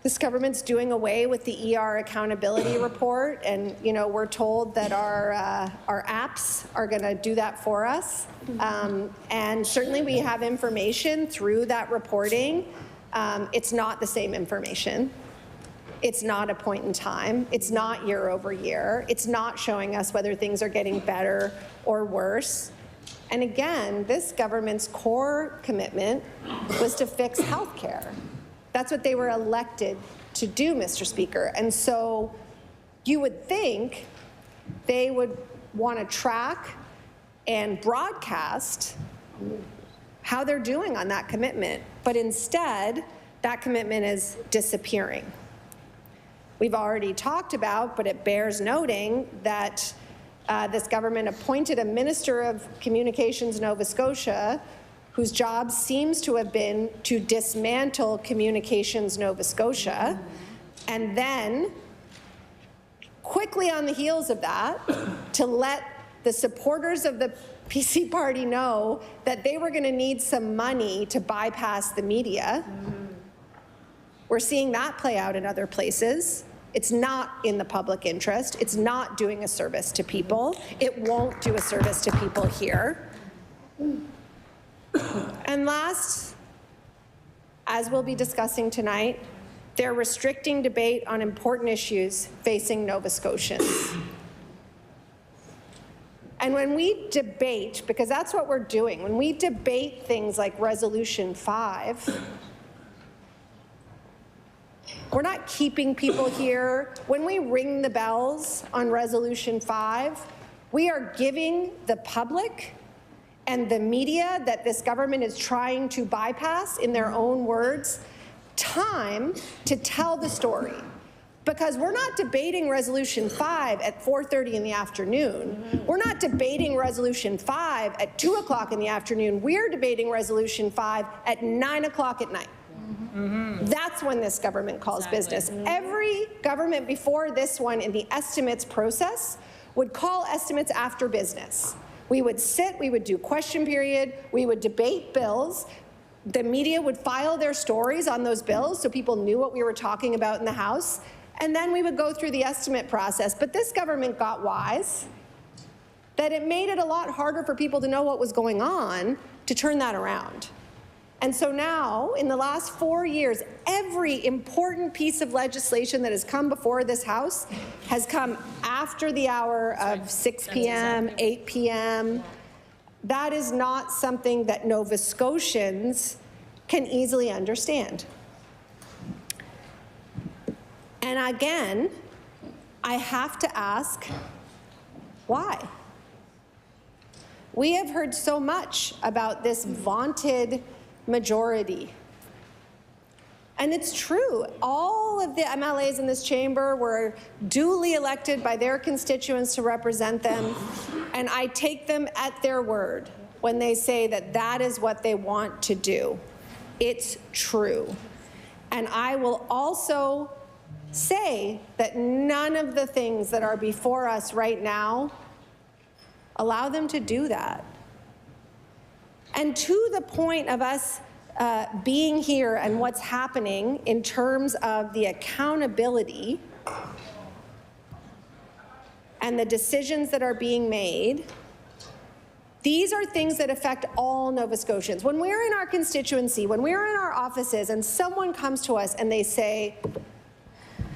S16: This government's doing away with the ER accountability report, and we're told that our apps are going to do that for us. And certainly we have information through that reporting. It's not the same information. It's not a point in time. It's not year over year. It's not showing us whether things are getting better or worse. And again, this government's core commitment was to fix healthcare. That's what they were elected to do, Mr. Speaker. And so you would think they would want to track and broadcast how they're doing on that commitment. But instead, that commitment is disappearing. We've already talked about, but it bears noting, that this government appointed a Minister of Communications Nova Scotia whose job seems to have been to dismantle Communications Nova Scotia, and then quickly on the heels of that, to let the supporters of the PC party know that they were going to need some money to bypass the media. We're seeing that play out in other places. It's not in the public interest. It's not doing a service to people. It won't do a service to people here. And last, as we'll be discussing tonight, they're restricting debate on important issues facing Nova Scotians. And when we debate, because that's what we're doing, when we debate things like Resolution 5, we're not keeping people here. When we ring the bells on Resolution 5, we are giving the public and the media that this government is trying to bypass, in their own words, time to tell the story. Because we're not debating Resolution 5 at 4:30 in the afternoon. We're not debating Resolution 5 at 2 o'clock in the afternoon. We're debating Resolution 5 at 9 o'clock at night. That's when this government calls business. Every government before this one in the estimates process would call estimates after business. We would sit, we would do question period, we would debate bills. The media would file their stories on those bills so people knew what we were talking about in the House. And then we would go through the estimate process. But this government got wise that it made it a lot harder for people to know what was going on to turn that around. And so now, in the last 4 years, every important piece of legislation that has come before this House has come after the hour of 6 p.m., 8 p.m. That is not something that Nova Scotians can easily understand. And again, I have to ask, why? We have heard so much about this vaunted majority. And it's true. All of the MLAs in this chamber were duly elected by their constituents to represent them. And I take them at their word when they say that that is what they want to do. It's true. And I will also say that none of the things that are before us right now allow them to do that. And to the point of us being here and what's happening in terms of the accountability and the decisions that are being made, these are things that affect all Nova Scotians. When we're in our constituency, when we're in our offices and someone comes to us and they say,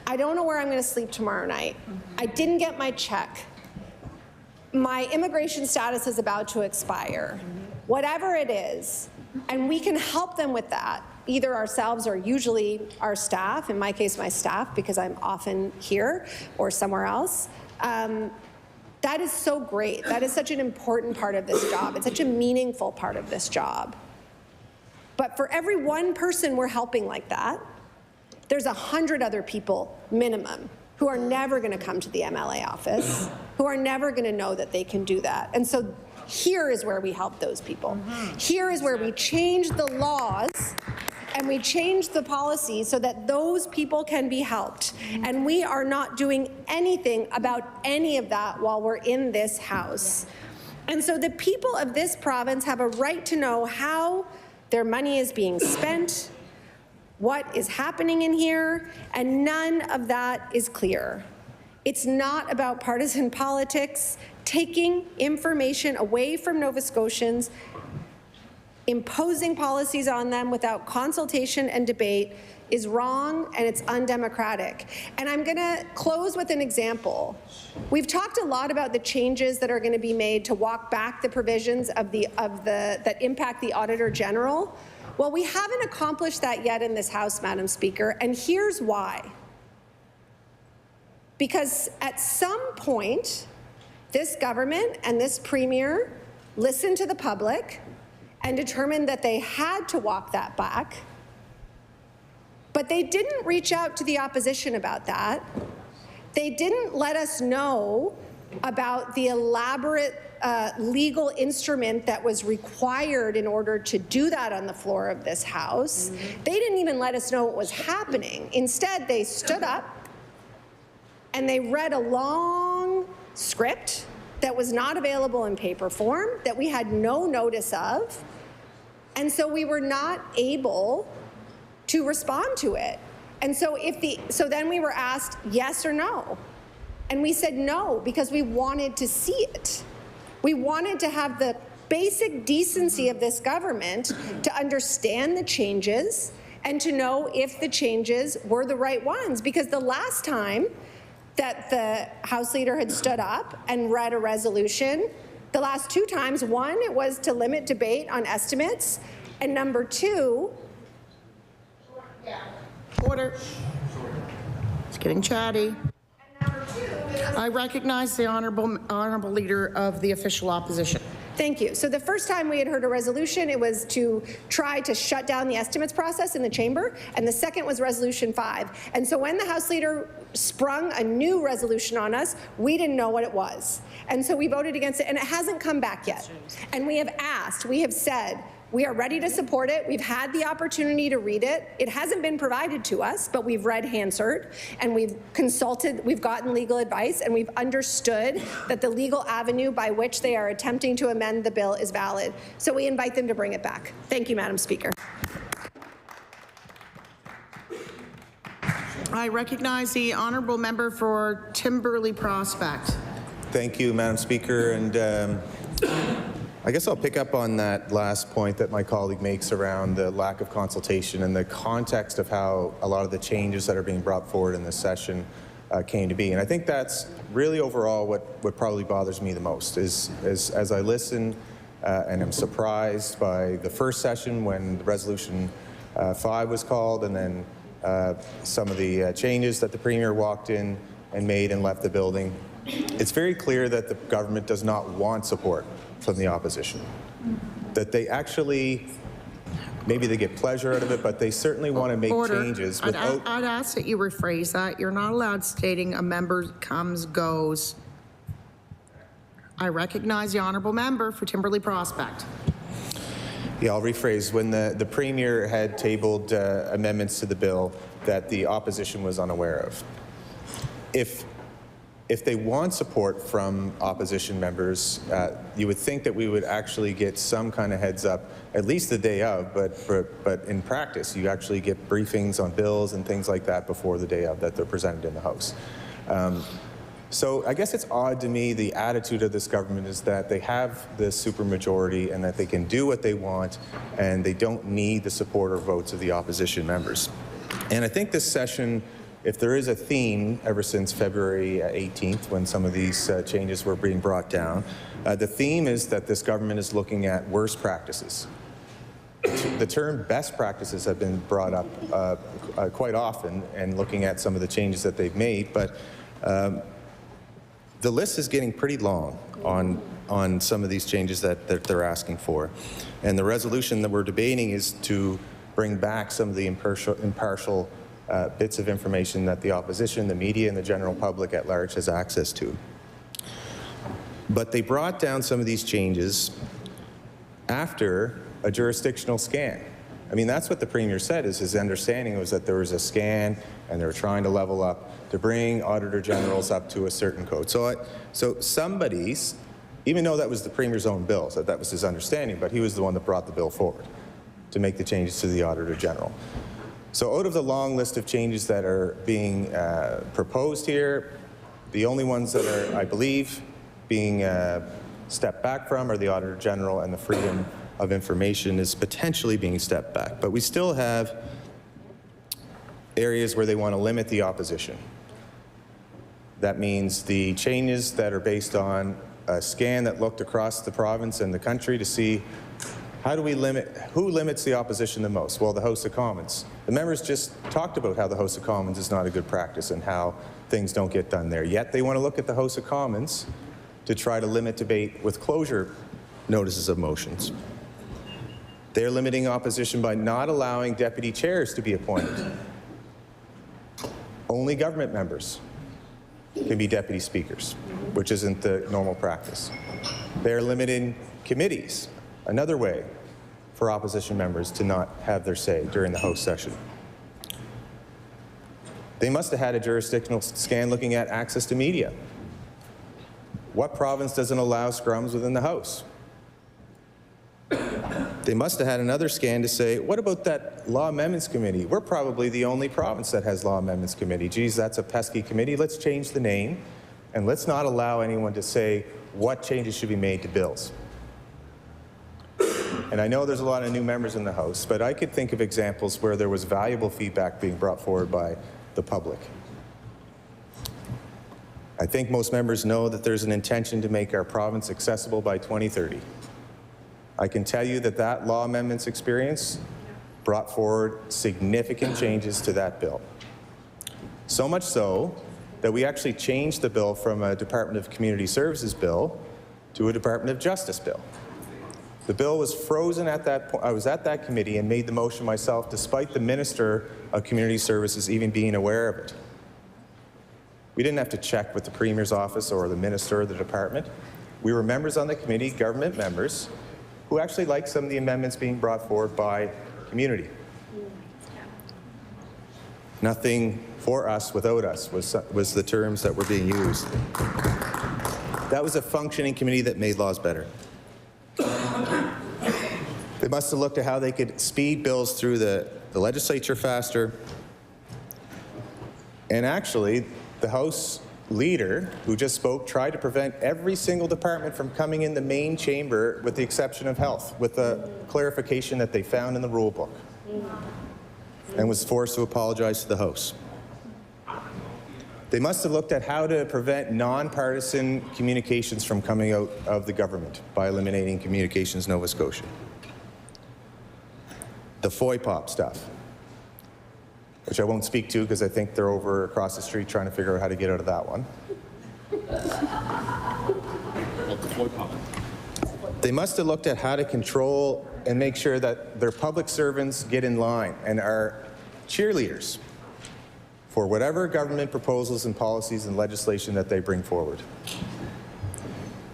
S16: I don't know where I'm going to sleep tomorrow night. I didn't get my check. My immigration status is about to expire. Whatever it is, and we can help them with that, either ourselves or usually our staff, in my case, my staff, because I'm often here or somewhere else. That is so great. That is such an important part of this job. It's such a meaningful part of this job. But for every one person we're helping like that, there's 100 other people, minimum, who are never going to come to the MLA office, who are never going to know that they can do that. And so here is where we help those people. Here is where we change the laws and we change the policy so that those people can be helped. And we are not doing anything about any of that while we're in this House. And so the people of this province have a right to know how their money is being spent, what is happening in here, and none of that is clear. It's not about partisan politics. Taking information away from Nova Scotians, imposing policies on them without consultation and debate is wrong, and it's undemocratic. And I'm going to close with an example. We've talked a lot about the changes that are going to be made to walk back the provisions that impact the Auditor General. Well, we haven't accomplished that yet in this House, Madam Speaker, and here's why. Because at some point, this government and this Premier listened to the public and determined that they had to walk that back, but they didn't reach out to the opposition about that. They didn't let us know about the elaborate legal instrument that was required in order to do that on the floor of this House. They didn't even let us know what was happening. Instead, they stood up and they read a long script that was not available in paper form, that we had no notice of, and so we were not able to respond to it. And so then we were asked yes or no. And we said no because we wanted to see it. We wanted to have the basic decency of this government to understand the changes and to know if the changes were the right ones. Because the last time that the House Leader had stood up and read a resolution, the last two times, one, it was to limit debate on estimates, and number two,
S1: Order. It's getting chatty. I recognize the honourable leader of the official opposition.
S16: Thank you. So the first time we had heard a resolution, it was to try to shut down the estimates process in the chamber, and the second was Resolution 5. And so when the House Leader sprung a new resolution on us, we didn't know what it was. And so we voted against it, and it hasn't come back yet. And we have asked, we have said, we are ready to support it. We've had the opportunity to read it. It hasn't been provided to us, but we've read Hansard, and we've consulted, we've gotten legal advice, and we've understood that the legal avenue by which they are attempting to amend the bill is valid. So we invite them to bring it back. Thank you, Madam Speaker.
S1: I recognize the honourable member for Timberley Prospect.
S19: Thank you, Madam Speaker. And I guess I'll pick up on that last point that my colleague makes around the lack of consultation and the context of how a lot of the changes that are being brought forward in this session came to be. And I think that's really overall what probably bothers me the most is as I listen and I'm surprised by the first session when Resolution 5 was called, and then some of the changes that the Premier walked in and made and left the building. It's very clear that the government does not want support from the opposition. That they actually, maybe they get pleasure out of it, but they certainly want to make changes without...
S1: I'd ask that you rephrase that. You're not allowed stating a member comes, goes. I recognize the honourable member for Timberley Prospect.
S19: Yeah, I'll rephrase. When the Premier had tabled amendments to the bill that the opposition was unaware of. If they want support from opposition members, you would think that we would actually get some kind of heads up, at least the day of, but in practice, you actually get briefings on bills and things like that before the day of that they're presented in the House. So I guess it's odd to me, the attitude of this government is that they have this supermajority and that they can do what they want and they don't need the support or votes of the opposition members. And I think this session, if there is a theme ever since February 18th, when some of these changes were being brought down, the theme is that this government is looking at worst practices. The term best practices have been brought up quite often and looking at some of the changes that they've made, but the list is getting pretty long on some of these changes that they're asking for. And the resolution that we're debating is to bring back some of the impartial bits of information that the opposition, the media, and the general public at large has access to. But they brought down some of these changes after a jurisdictional scan. I mean, that's what the Premier said, is his understanding was that there was a scan and they were trying to level up to bring Auditor Generals up to a certain code. So somebody's, even though that was the Premier's own bill, so that was his understanding, but he was the one that brought the bill forward to make the changes to the Auditor General. So out of the long list of changes that are being proposed here, the only ones that are, I believe, being stepped back from are the Auditor General, and the freedom of information is potentially being stepped back. But we still have areas where they want to limit the opposition. That means the changes that are based on a scan that looked across the province and the country to see how do we limit, who limits the opposition the most? Well, the House of Commons. The members just talked about how the House of Commons is not a good practice and how things don't get done there. Yet they want to look at the House of Commons to try to limit debate with closure notices of motions. They're limiting opposition by not allowing deputy chairs to be appointed. Only government members can be deputy speakers, which isn't the normal practice. They're limiting committees, another way for opposition members to not have their say during the House session. They must have had a jurisdictional scan looking at access to media. What province doesn't allow scrums within the House? They must have had another scan to say, what about that Law Amendments Committee? We're probably the only province that has Law Amendments Committee. Geez, that's a pesky committee. Let's change the name, and let's not allow anyone to say what changes should be made to bills. And I know there's a lot of new members in the House, but I could think of examples where there was valuable feedback being brought forward by the public. I think most members know that there's an intention to make our province accessible by 2030. I can tell you that that law amendments experience brought forward significant changes to that bill. So much so that we actually changed the bill from a Department of Community Services bill to a Department of Justice bill. The bill was frozen at that point. I was at that committee and made the motion myself, despite the Minister of Community Services even being aware of it. We didn't have to check with the Premier's office or the Minister or the Department. We were members on the committee, government members, who actually liked some of the amendments being brought forward by community. Nothing for us without us was the terms that were being used. That was a functioning committee that made laws better. They must have looked at how they could speed bills through the legislature faster. And actually, the House leader who just spoke tried to prevent every single department from coming in the main chamber with the exception of health, with a clarification that they found in the rule book, and was forced to apologize to the House. They must have looked at how to prevent nonpartisan communications from coming out of the government by eliminating Communications Nova Scotia. The FOIPOP stuff, which I won't speak to because I think they're over across the street trying to figure out how to get out of that one. They must have looked at how to control and make sure that their public servants get in line and are cheerleaders for whatever government proposals and policies and legislation that they bring forward.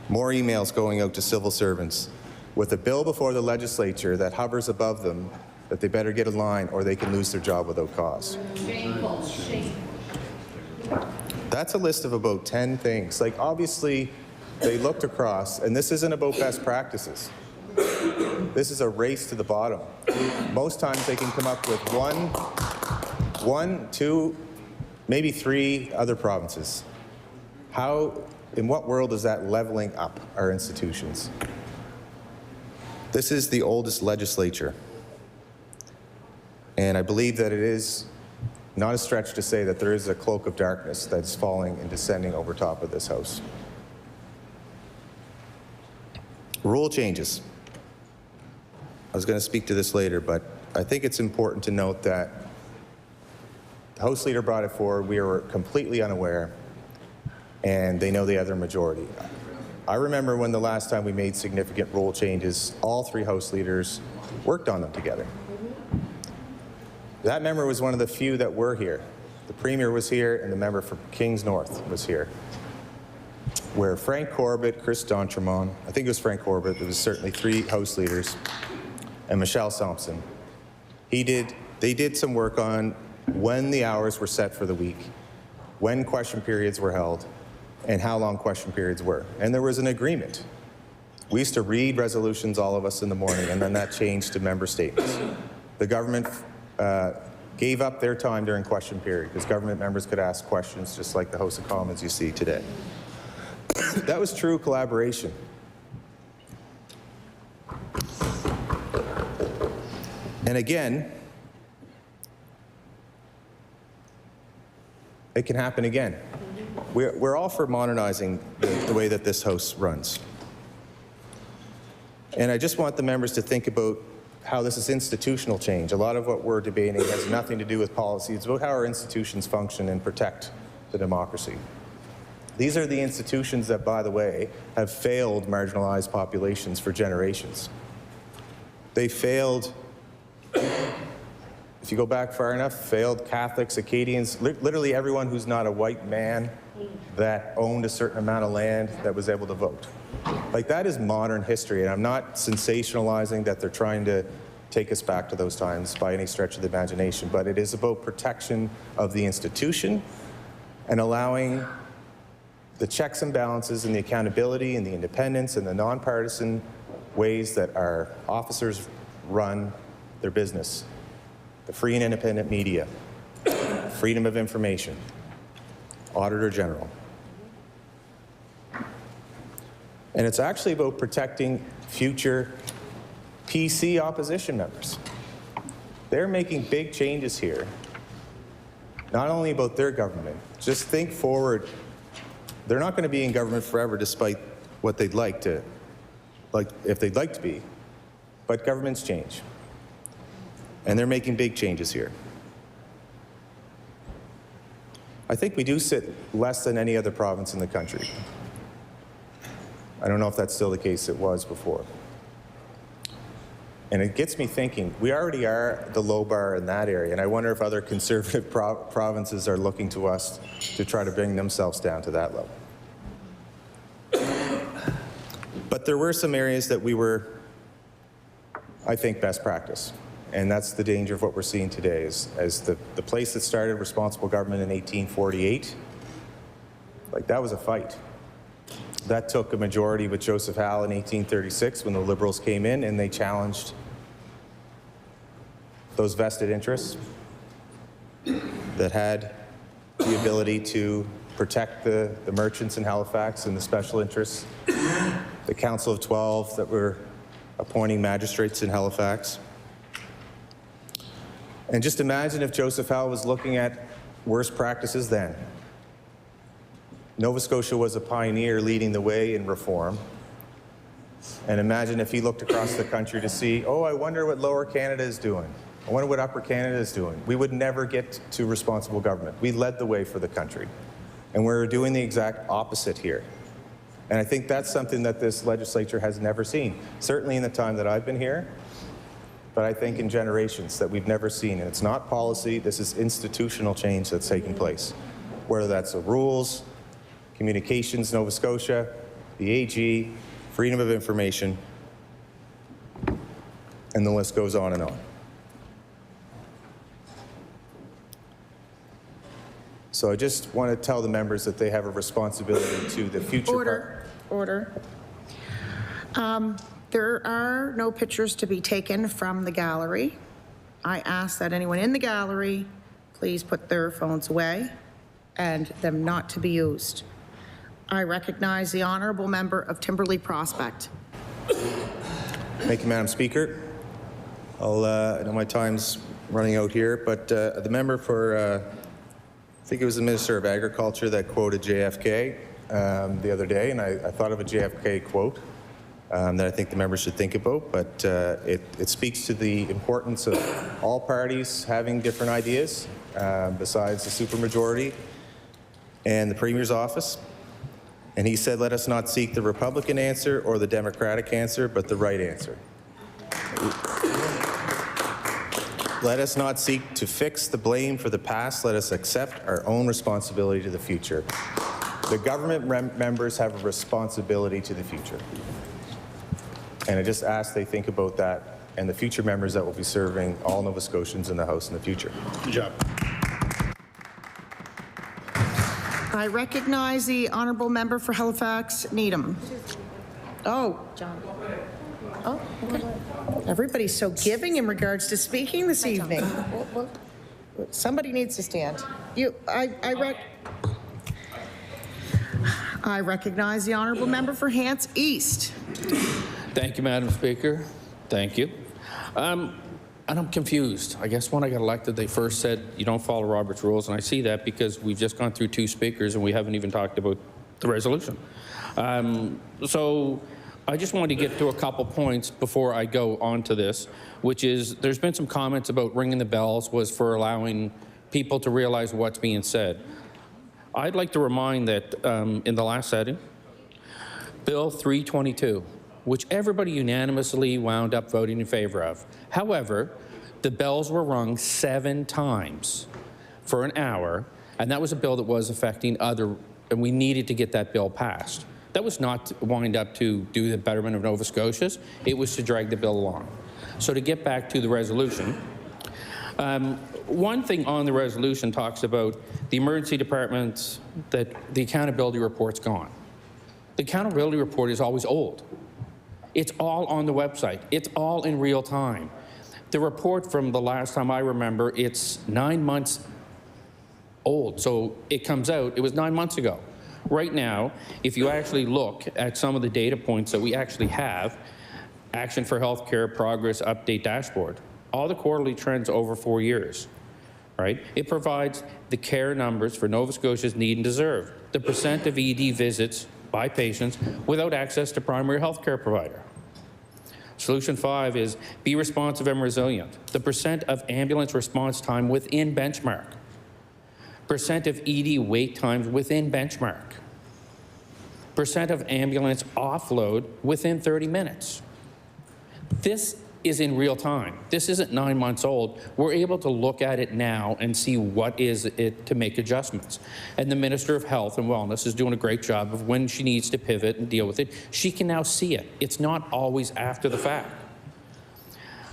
S19: More emails going out to civil servants with a bill before the legislature that hovers above them that they better get in line or they can lose their job without cause.
S9: Shameful. Shameful.
S19: That's a list of about 10 things. Like, obviously, they looked across, and this isn't about best practices. This is a race to the bottom. Most times they can come up with one, two, maybe three other provinces. How, in what world is that leveling up our institutions? This is the oldest legislature. And I believe that it is not a stretch to say that there is a cloak of darkness that's falling and descending over top of this House. Rule changes. I was going to speak to this later, but I think it's important to note that the House Leader brought it forward. We were completely unaware, and they know the other majority. I remember when the last time we made significant rule changes, all three House Leaders worked on them together. That member was one of the few that were here. The Premier was here, and the member for Kings North was here. Where Frank Corbett, Chris D'Entremont, I think it was Frank Corbett, there was certainly three House Leaders, and Michelle Thompson. They did some work on when the hours were set for the week, when question periods were held, and how long question periods were. And there was an agreement. We used to read resolutions, all of us, in the morning, and then that changed to member statements. The government gave up their time during question period because government members could ask questions just like the House of Commons you see today. That was true collaboration. And again, it can happen again. We're all for modernizing the way that this House runs. And I just want the members to think about how this is institutional change. A lot of what we're debating has nothing to do with policy. It's about how our institutions function and protect the democracy. These are the institutions that, by the way, have failed marginalized populations for generations. They failed, if you go back far enough, failed Catholics, Acadians, literally everyone who's not a white man that owned a certain amount of land that was able to vote. Like, that is modern history, and I'm not sensationalizing that they're trying to take us back to those times by any stretch of the imagination, but it is about protection of the institution and allowing the checks and balances and the accountability and the independence and the nonpartisan ways that our officers run their business. The free and independent media, freedom of information, Auditor General. And it's actually about protecting future PC opposition members. They're making big changes here, not only about their government. Just think forward. They're not going to be in government forever despite what they'd like to, if they'd like to be. But governments change. And they're making big changes here. I think we do sit less than any other province in the country. I don't know if that's still the case. It was before. And it gets me thinking, we already are the low bar in that area, and I wonder if other conservative provinces are looking to us to try to bring themselves down to that level. But there were some areas that we were, I think, best practice. And that's the danger of what we're seeing today, is as the place that started responsible government in 1848, like, that was a fight. That took a majority with Joseph Howe in 1836 when the Liberals came in and they challenged those vested interests that had the ability to protect the merchants in Halifax and the special interests, the Council of 12 that were appointing magistrates in Halifax. And just imagine if Joseph Howe was looking at worst practices then. Nova Scotia was a pioneer leading the way in reform. And imagine if he looked across the country to see, oh, I wonder what Lower Canada is doing. I wonder what Upper Canada is doing. We would never get to responsible government. We led the way for the country. And we're doing the exact opposite here. And I think that's something that this legislature has never seen, certainly in the time that I've been here, but I think in generations that we've never seen. And it's not policy, this is institutional change that's taking place. Whether that's the rules, Communications Nova Scotia, the AG, freedom of information, and the list goes on and on. So I just want to tell the members that they have a responsibility to the future.
S1: Order. There are no pictures to be taken from the gallery. I ask that anyone in the gallery please put their phones away and them not to be used. I recognize the honourable member of Timberley Prospect.
S19: Thank you, Madam Speaker. I know my time's running out here, but the member for, I think it was the Minister of Agriculture that quoted JFK the other day, and I thought of a JFK quote that I think the members should think about, but it speaks to the importance of all parties having different ideas besides the supermajority and the Premier's office. And he said, let us not seek the Republican answer or the Democratic answer, but the right answer. Let us not seek to fix the blame for the past. Let us accept our own responsibility to the future. The government members have a responsibility to the future. And I just ask they think about that and the future members that will be serving all Nova Scotians in the House in the future.
S15: Good job.
S1: I recognize the honourable member for Halifax Needham. Oh, John. Oh, okay. Everybody's so giving in regards to speaking this evening. Somebody needs to stand. I recognize the honourable member for Hants East.
S11: Thank you, Madam Speaker. Thank you. And I'm confused. I guess when I got elected, they first said you don't follow Robert's rules, and I see that because we've just gone through 2 speakers and we haven't even talked about the resolution. So I just wanted to get to a couple points before I go on to this, which is there's been some comments about ringing the bells was for allowing people to realize what's being said. I'd like to remind that in the last setting, Bill 322, which everybody unanimously wound up voting in favor of. However, the bells were rung 7 times for an hour, and that was a bill that was affecting other, and we needed to get that bill passed. That was not to wind up to do the betterment of Nova Scotians, it was to drag the bill along. So to get back to the resolution, one thing on the resolution talks about the emergency departments, that the accountability report's gone. The accountability report is always old. It's all on the website. It's all in real time. The report from the last time I remember, it's 9 months old. So it comes out, it was 9 months ago. Right now, if you actually look at some of the data points that we actually have, Action for Healthcare Progress Update Dashboard, all the quarterly trends over 4 years, right? It provides the care numbers for Nova Scotia's need and deserve, the percent of ED visits by patients without access to primary health care provider. Solution 5 is be responsive and resilient, the percent of ambulance response time within benchmark, percent of ED wait times within benchmark, percent of ambulance offload within 30 minutes. This is in real time. This isn't 9 months old. We're able to look at it now and see what is it to make adjustments. And the Minister of Health and Wellness is doing a great job of when she needs to pivot and deal with it. She can now see it. It's not always after the fact.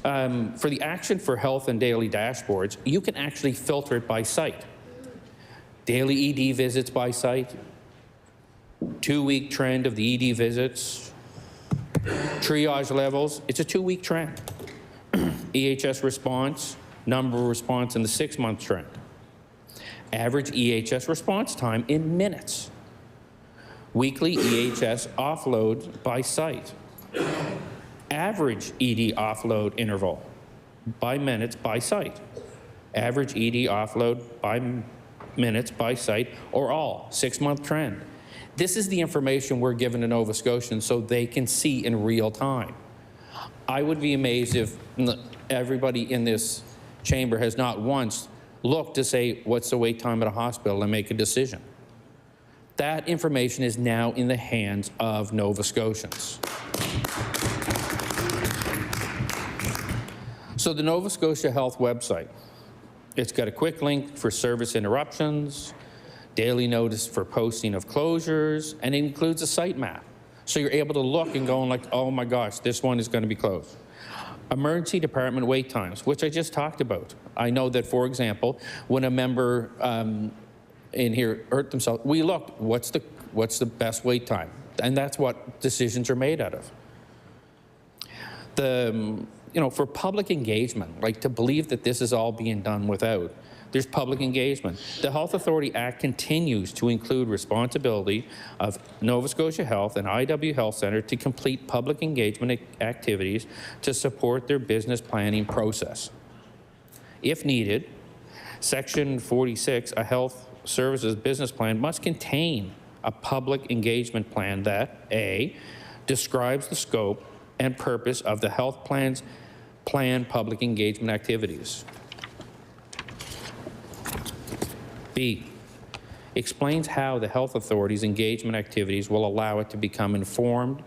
S11: For the Action for Health and Daily Dashboards, you can actually filter it by site. Daily ED visits by site, 2-week trend of the ED visits, triage levels, it's a 2-week trend. EHS response, number of response in the 6-month trend. Average EHS response time in minutes. Weekly EHS offload by site. Average ED offload interval by minutes by site. Average ED offload by minutes by site or all, 6-month trend. This is the information we're given to Nova Scotians so they can see in real time. I would be amazed if everybody in this chamber has not once looked to say, what's the wait time at a hospital and make a decision. That information is now in the hands of Nova Scotians. So the Nova Scotia Health website, it's got a quick link for service interruptions, daily notice for posting of closures, and it includes a site map. So you're able to look and go like, oh my gosh, this one is going to be closed. Emergency department wait times, which I just talked about. I know that, for example, when a member in here hurt themselves, we looked, what's the best wait time? And that's what decisions are made out of. For public engagement, like to believe that this is all being done without, there's public engagement. The Health Authority Act continues to include responsibility of Nova Scotia Health and IW Health Centre to complete public engagement activities to support their business planning process. If needed, Section 46, a health services business plan, must contain a public engagement plan that, A, describes the scope and purpose of the health plan's planned public engagement activities. B, explains how the health authority's engagement activities will allow it to become informed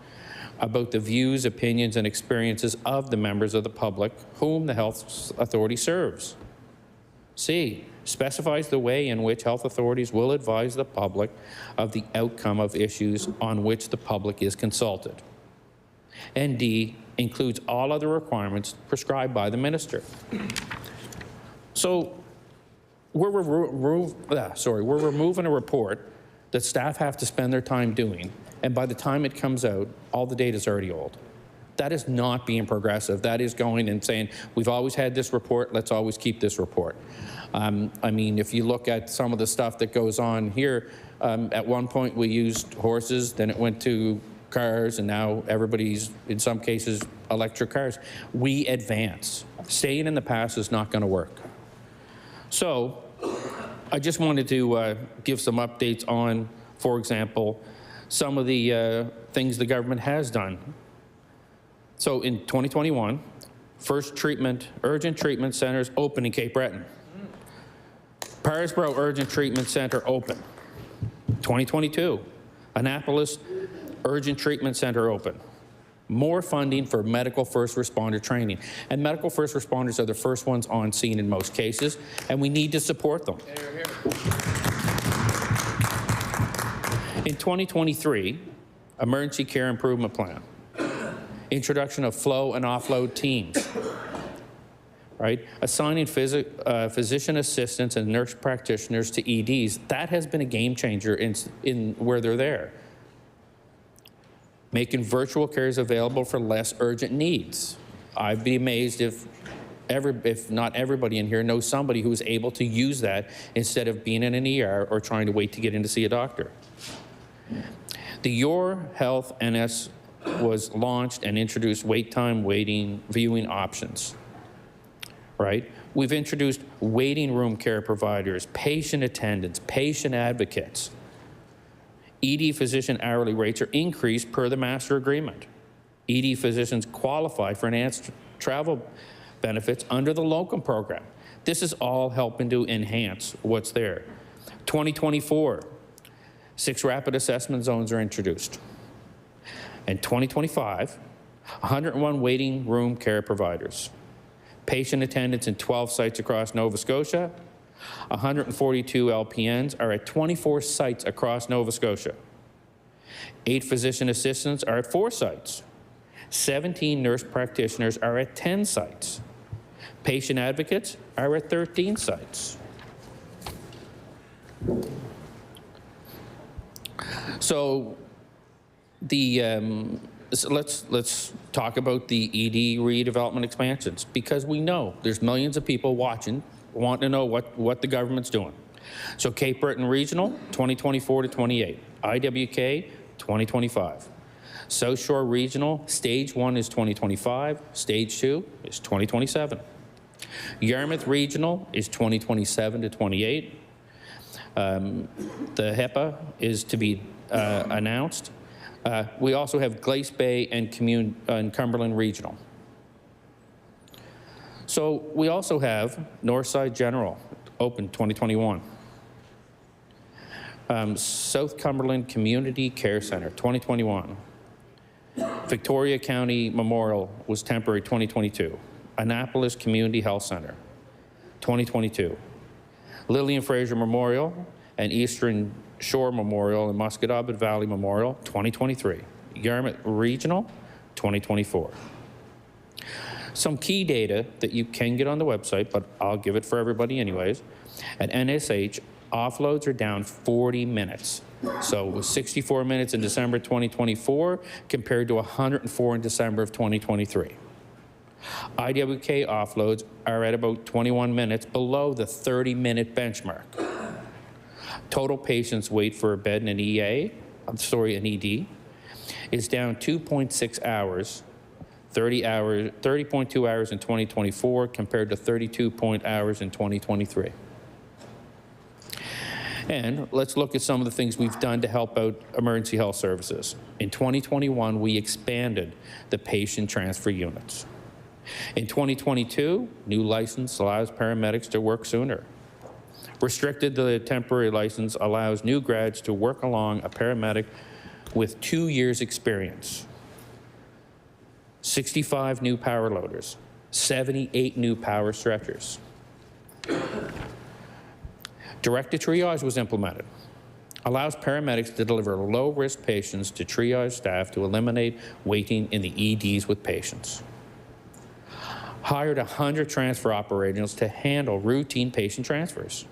S11: about the views, opinions, and experiences of the members of the public whom the health authority serves. C, specifies the way in which health authorities will advise the public of the outcome of issues on which the public is consulted. And D, includes all other requirements prescribed by the minister. So we're removing a report that staff have to spend their time doing, and by the time it comes out, all the data is already old. That is not being progressive. That is going and saying, we've always had this report, let's always keep this report. I mean, if you look at some of the stuff that goes on here, at one point we used horses, then it went to cars, and now everybody's, in some cases, electric cars. We advance. Staying in the past is not going to work. So I just wanted to give some updates on, for example, some of the things the government has done. So in 2021, first urgent treatment centers open in Cape Breton. Parisboro Urgent Treatment Center open. 2022, Annapolis Urgent Treatment Center open. More funding for medical first responder training. And medical first responders are the first ones on scene in most cases, and we need to support them. In 2023, Emergency Care Improvement Plan. Introduction of flow and offload teams. Right? Assigning physician assistants and nurse practitioners to EDs, that has been a game changer in where they're there. Making virtual cares available for less urgent needs. I'd be amazed if not everybody in here knows somebody who's able to use that instead of being in an ER or trying to wait to get in to see a doctor. The Your Health NS was launched and introduced wait time, viewing options. Right? We've introduced waiting room care providers, patient attendants, patient advocates. ED physician hourly rates are increased per the master agreement. ED physicians qualify for enhanced travel benefits under the locum program. This is all helping to enhance what's there. 2024, 6 rapid assessment zones are introduced. In 2025, 101 waiting room care providers. Patient attendants in 12 sites across Nova Scotia. 142 LPNs are at 24 sites across Nova Scotia. 8 physician assistants are at 4 sites. 17 nurse practitioners are at 10 sites. Patient advocates are at 13 sites. So let's talk about the ED redevelopment expansions, because we know there's millions of people watching, wanting to know what the government's doing. So Cape Breton Regional, 2024 to 28. IWK, 2025. South Shore Regional, Stage 1 is 2025, Stage 2 is 2027. Yarmouth Regional is 2027 to 28. The HEPA is to be announced. We also have Glace Bay and Cumberland Regional. So we also have Northside General, open 2021. South Cumberland Community Care Center, 2021. Victoria County Memorial was temporary, 2022. Annapolis Community Health Center, 2022. Lillian Fraser Memorial and Eastern Shore Memorial and Musquodoboit Valley Memorial, 2023. Yarmouth Regional, 2024. Some key data that you can get on the website, but I'll give it for everybody anyways. At NSH, offloads are down 40 minutes. So it was 64 minutes in December 2024 compared to 104 in December of 2023. IWK offloads are at about 21 minutes below the 30-minute benchmark. Total patients wait for a bed in an an ED, is down 2.6 hours, 30.2 hours in 2024 compared to 32 hours in 2023. And let's look at some of the things we've done to help out emergency health services. In 2021, we expanded the patient transfer units. In 2022, new license allows paramedics to work sooner. Restricted the temporary license allows new grads to work along a paramedic with 2 years experience. 65 new power loaders, 78 new power stretchers. Directed triage was implemented. Allows paramedics to deliver low-risk patients to triage staff to eliminate waiting in the EDs with patients. Hired 100 transfer operators to handle routine patient transfers.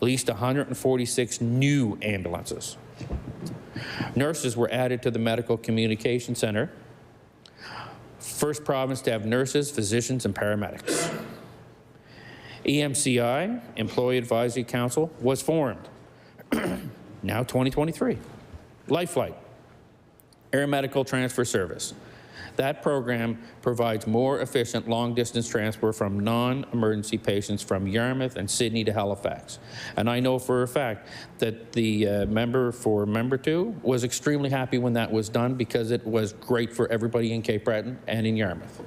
S11: Leased 146 new ambulances. Nurses were added to the Medical Communication Center. First province to have nurses, physicians, and paramedics. EMCI, Employee Advisory Council, was formed. Now 2023. Lifelight, Air Medical Transfer Service. That program provides more efficient long-distance transfer from non-emergency patients from Yarmouth and Sydney to Halifax. And I know for a fact that the member for Member 2 was extremely happy when that was done because it was great for everybody in Cape Breton and in Yarmouth.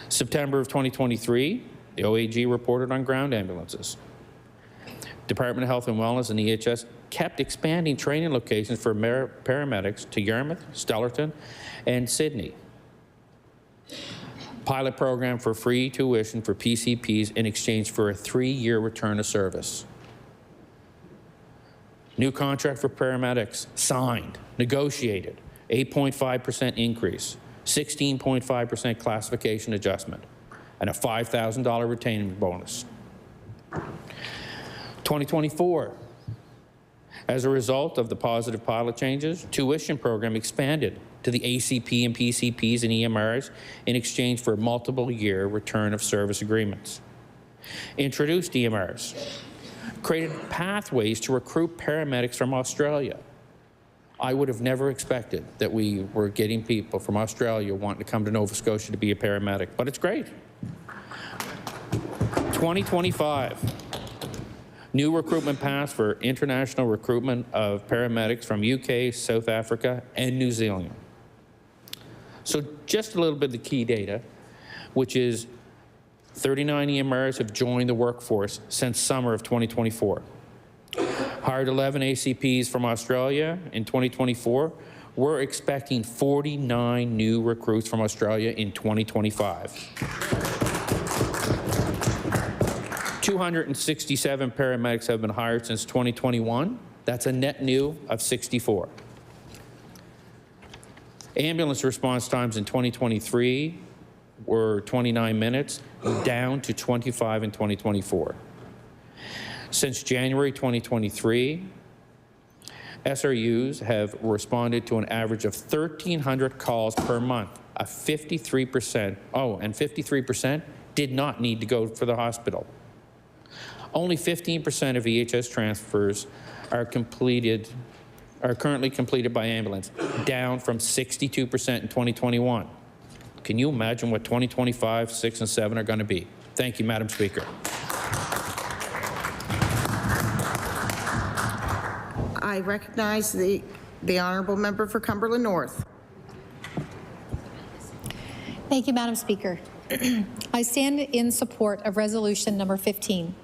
S11: September of 2023, the OAG reported on ground ambulances. Department of Health and Wellness and EHS kept expanding training locations for paramedics to Yarmouth, Stellarton, and Sydney. Pilot program for free tuition for PCPs in exchange for a 3-year return to service. New contract for paramedics signed, negotiated, 8.5% increase, 16.5% classification adjustment, and a $5,000 retaining bonus. 2024. As a result of the positive pilot changes, tuition program expanded to the ACP and PCPs and EMRs in exchange for multiple year return of service agreements. Introduced EMRs, created pathways to recruit paramedics from Australia. I would have never expected that we were getting people from Australia wanting to come to Nova Scotia to be a paramedic, but it's great. 2025. New recruitment paths for international recruitment of paramedics from UK, South Africa, and New Zealand. So just a little bit of the key data, which is 39 EMRs have joined the workforce since summer of 2024. Hired 11 ACPs from Australia in 2024. We're expecting 49 new recruits from Australia in 2025. 267 paramedics have been hired since 2021. That's a net new of 64. Ambulance response times in 2023 were 29 minutes, down to 25 in 2024. Since January 2023, SRUs have responded to an average of 1,300 calls per month, a 53%, and 53% did not need to go for the hospital. Only 15% of EHS transfers are currently completed by ambulance, down from 62% in 2021. Can you imagine what 2025, 6, and 7 are going to be? Thank you, Madam Speaker.
S1: I recognize the honourable member for Cumberland North.
S21: Thank you, Madam Speaker. I stand in support of resolution number 15.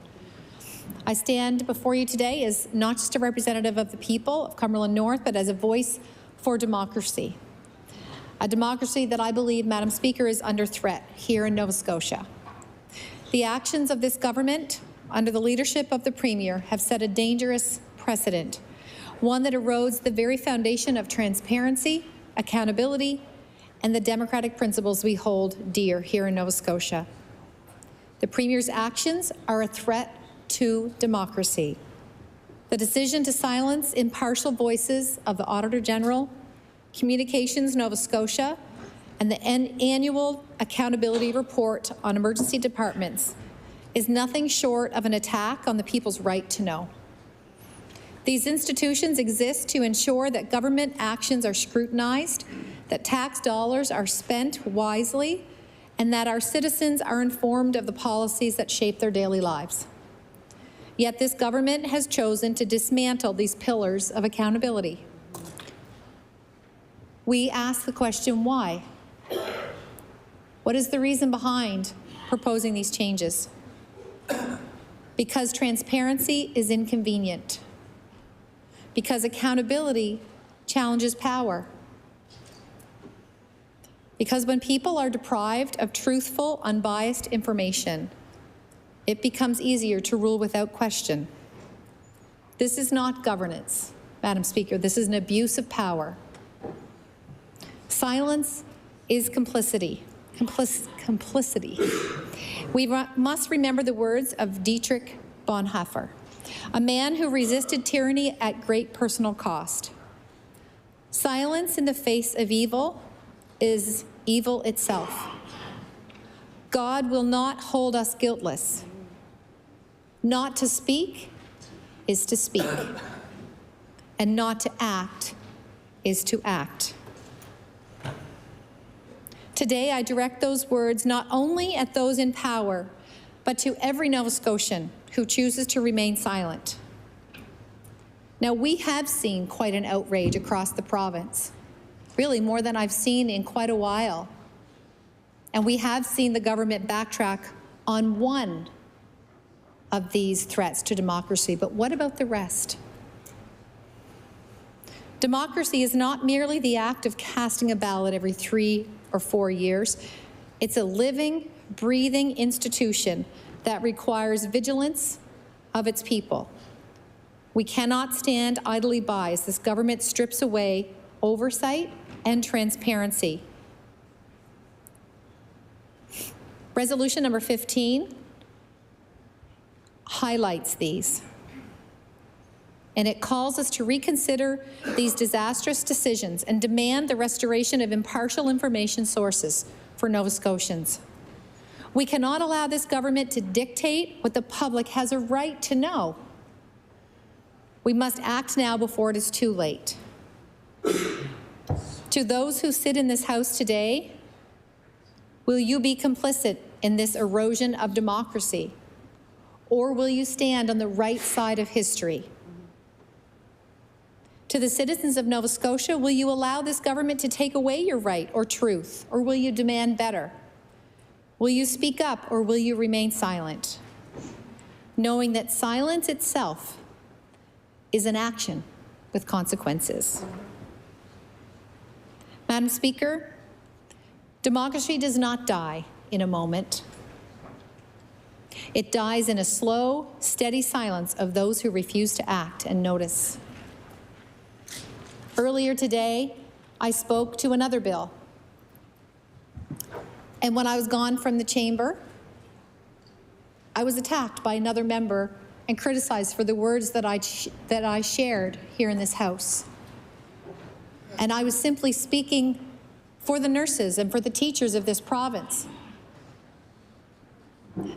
S21: I stand before you today as not just a representative of the people of Cumberland North, but as a voice for democracy. A democracy that I believe, Madam Speaker, is under threat here in Nova Scotia. The actions of this government, under the leadership of the Premier, have set a dangerous precedent, one that erodes the very foundation of transparency, accountability, and the democratic principles we hold dear here in Nova Scotia. The Premier's actions are a threat to democracy. The decision to silence impartial voices of the Auditor General, Communications Nova Scotia, and the annual accountability report on emergency departments is nothing short of an attack on the people's right to know. These institutions exist to ensure that government actions are scrutinized, that tax dollars are spent wisely, and that our citizens are informed of the policies that shape their daily lives. Yet this government has chosen to dismantle these pillars of accountability. We ask the question, why? What is the reason behind proposing these changes? Because transparency is inconvenient. Because accountability challenges power. Because when people are deprived of truthful, unbiased information, it becomes easier to rule without question. This is not governance, Madam Speaker. This is an abuse of power. Silence is complicity. Complicity. We must remember the words of Dietrich Bonhoeffer, a man who resisted tyranny at great personal cost. Silence in the face of evil is evil itself. God will not hold us guiltless. Not to speak is to speak, and not to act is to act. Today, I direct those words not only at those in power, but to every Nova Scotian who chooses to remain silent. Now, we have seen quite an outrage across the province, really more than I've seen in quite a while. And we have seen the government backtrack on one of these threats to democracy. But what about the rest? Democracy is not merely the act of casting a ballot every 3 or 4 years. It's a living, breathing institution that requires vigilance of its people. We cannot stand idly by as this government strips away oversight and transparency. Resolution number 15 highlights these, and it calls us to reconsider these disastrous decisions and demand the restoration of impartial information sources for Nova Scotians. We cannot allow this government to dictate what the public has a right to know. We must act now before it is too late. To those who sit in this House today, will you be complicit in this erosion of democracy, or will you stand on the right side of history? To the citizens of Nova Scotia, will you allow this government to take away your right or truth, or will you demand better? Will you speak up, or will you remain silent, knowing that silence itself is an action with consequences? Madam Speaker, democracy does not die in a moment. It dies in a slow, steady silence of those who refuse to act and notice. Earlier today, I spoke to another bill. And when I was gone from the chamber, I was attacked by another member and criticized for the words that I shared here in this House. And I was simply speaking for the nurses and for the teachers of this province.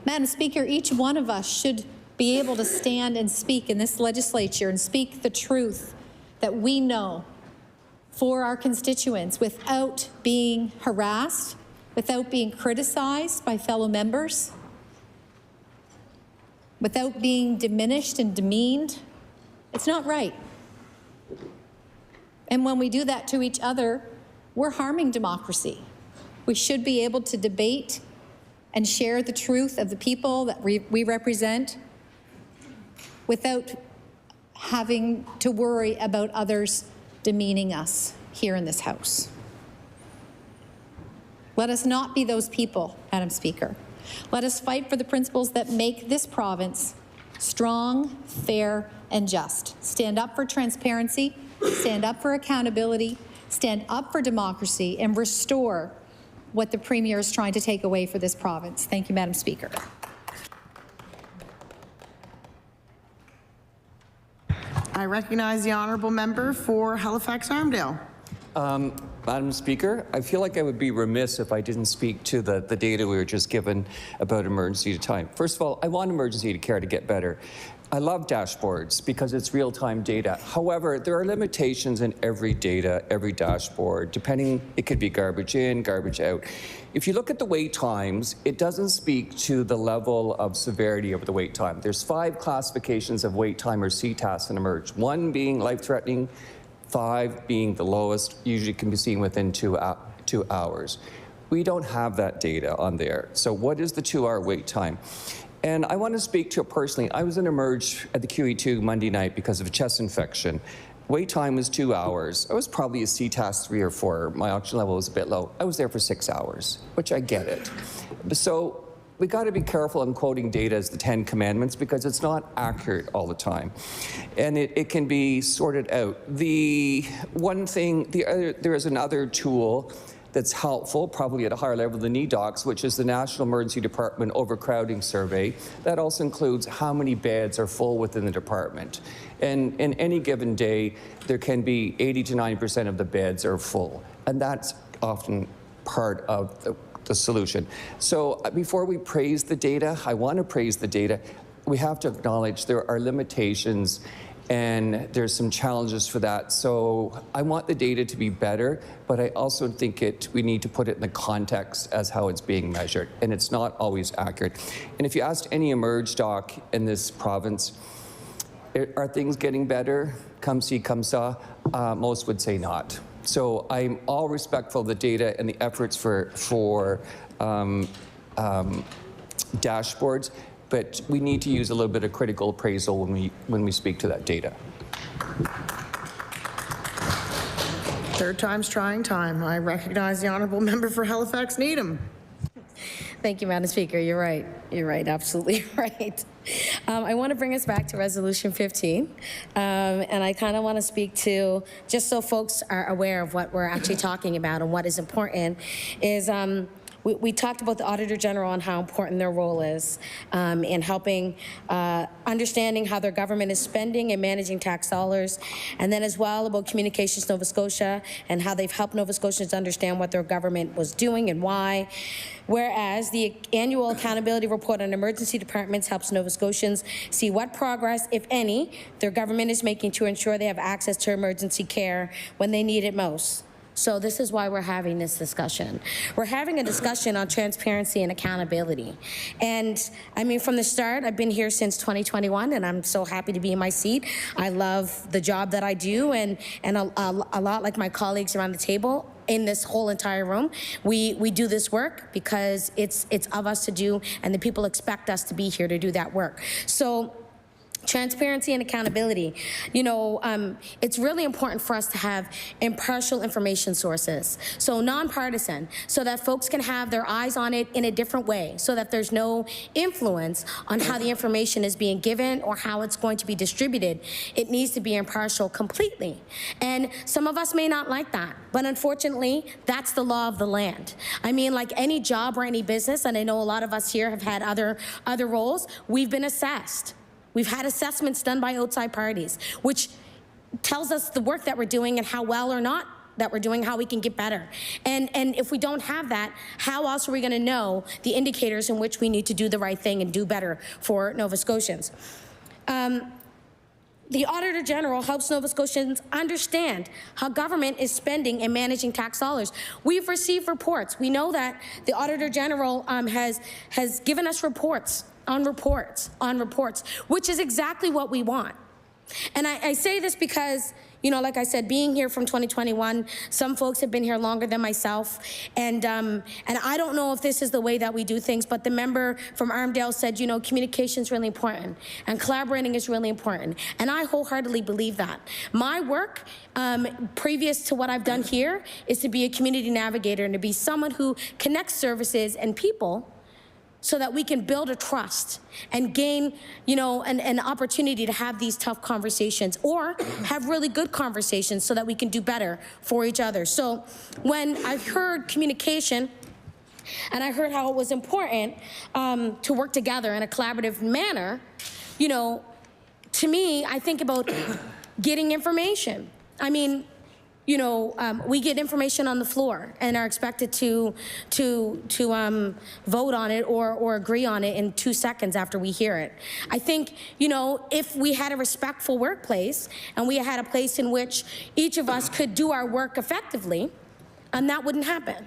S21: Madam Speaker, each one of us should be able to stand and speak in this legislature and speak the truth that we know for our constituents without being harassed, without being criticized by fellow members, without being diminished and demeaned. It's not right. And when we do that to each other, we're harming democracy. We should be able to debate and share the truth of the people that we represent without having to worry about others demeaning us here in this House. Let us not be those people, Madam Speaker. Let us fight for the principles that make this province strong, fair, and just. Stand up for transparency, stand up for accountability, stand up for democracy, and restore what the Premier is trying to take away for this province. Thank you, Madam Speaker.
S1: I recognize the honourable member for Halifax-Armdale.
S12: Madam Speaker, I feel like I would be remiss if I didn't speak to the data we were just given about emergency to time. First of all, I want emergency care to get better. I love dashboards because it's real-time data. However, there are limitations in every data, every dashboard, depending, it could be garbage in, garbage out. If you look at the wait times, it doesn't speak to the level of severity of the wait time. There's 5 classifications of wait time or CTAS in Emerge, 1 being life-threatening, 5 being the lowest, usually can be seen within 2 hours. We don't have that data on there. So what is the 2-hour wait time? And I want to speak to it personally. I was in Emerge at the QE2 Monday night because of a chest infection. Wait time was 2 hours. I was probably a CTAS 3 or 4. My oxygen level was a bit low. I was there for 6 hours, which I get it. So we got to be careful in quoting data as the 10 commandments because it's not accurate all the time. And it can be sorted out. The one thing, there is another tool that's helpful, probably at a higher level than NEDOCS, which is the National Emergency Department Overcrowding Survey. That also includes how many beds are full within the department. And in any given day, there can be 80 to 90% of the beds are full. And that's often part of the solution. So before we praise the data, I want to praise the data. We have to acknowledge there are limitations and there's some challenges for that. So I want the data to be better, but I also think we need to put it in the context as how it's being measured, and it's not always accurate. And if you asked any Emerge doc in this province, are things getting better? Come see, come saw. Most would say not. So I'm all respectful of the data and the efforts for dashboards, but we need to use a little bit of critical appraisal when we speak to that data.
S1: Third time's trying time. I recognize the honourable member for Halifax Needham.
S4: Thank you, Madam Speaker. You're right. You're right. Absolutely right. I want to bring us back to Resolution 15, and I kind of want to speak to, just so folks are aware of what we're actually talking about and what is important, is we talked about the Auditor General and how important their role is in helping understanding how their government is spending and managing tax dollars, and then as well about Communications Nova Scotia and how they've helped Nova Scotians understand what their government was doing and why. Whereas the annual accountability report on emergency departments helps Nova Scotians see what progress, if any, their government is making to ensure they have access to emergency care when they need it most. So this is why we're having this discussion. We're having a discussion on transparency and accountability. And I mean, from the start, I've been here since 2021, and I'm so happy to be in my seat. I love the job that I do, and a lot like my colleagues around the table, in this whole entire room, we do this work because it's of us to do, and the people expect us to be here to do that work. So transparency and accountability. You know, it's really important for us to have impartial information sources, so nonpartisan, so that folks can have their eyes on it in a different way, so that there's no influence on how the information is being given or how it's going to be distributed. It needs to be impartial completely. And some of us may not like that, but unfortunately, that's the law of the land. I mean, like any job or any business, and I know a lot of us here have had other roles, we've been assessed. We've had assessments done by outside parties, which tells us the work that we're doing and how well or not that we're doing, how we can get better. And if we don't have that, how else are we going to know the indicators in which we need to do the right thing and do better for Nova Scotians? The Auditor General helps Nova Scotians understand how government is spending and managing tax dollars. We've received reports. We know that the Auditor General has given us reports on reports on reports, which is exactly what we want. And I say this because, you know, like I said, being here from 2021, some folks have been here longer than myself, and I don't know if this is the way that we do things, but the member from Armdale said, you know, communication is really important, and collaborating is really important, and I wholeheartedly believe that. My work, previous to what I've done here, is to be a community navigator and to be someone who connects services and people so that we can build a trust and gain, you know, an opportunity to have these tough conversations or have really good conversations so that we can do better for each other. So when I heard communication and I heard how it was important to work together in a collaborative manner, you know, to me, I think about getting information. I mean, you know, we get information on the floor and are expected to vote on it or agree on it in 2 seconds after we hear it. I think, you know, if we had a respectful workplace and we had a place in which each of us could do our work effectively, that wouldn't happen.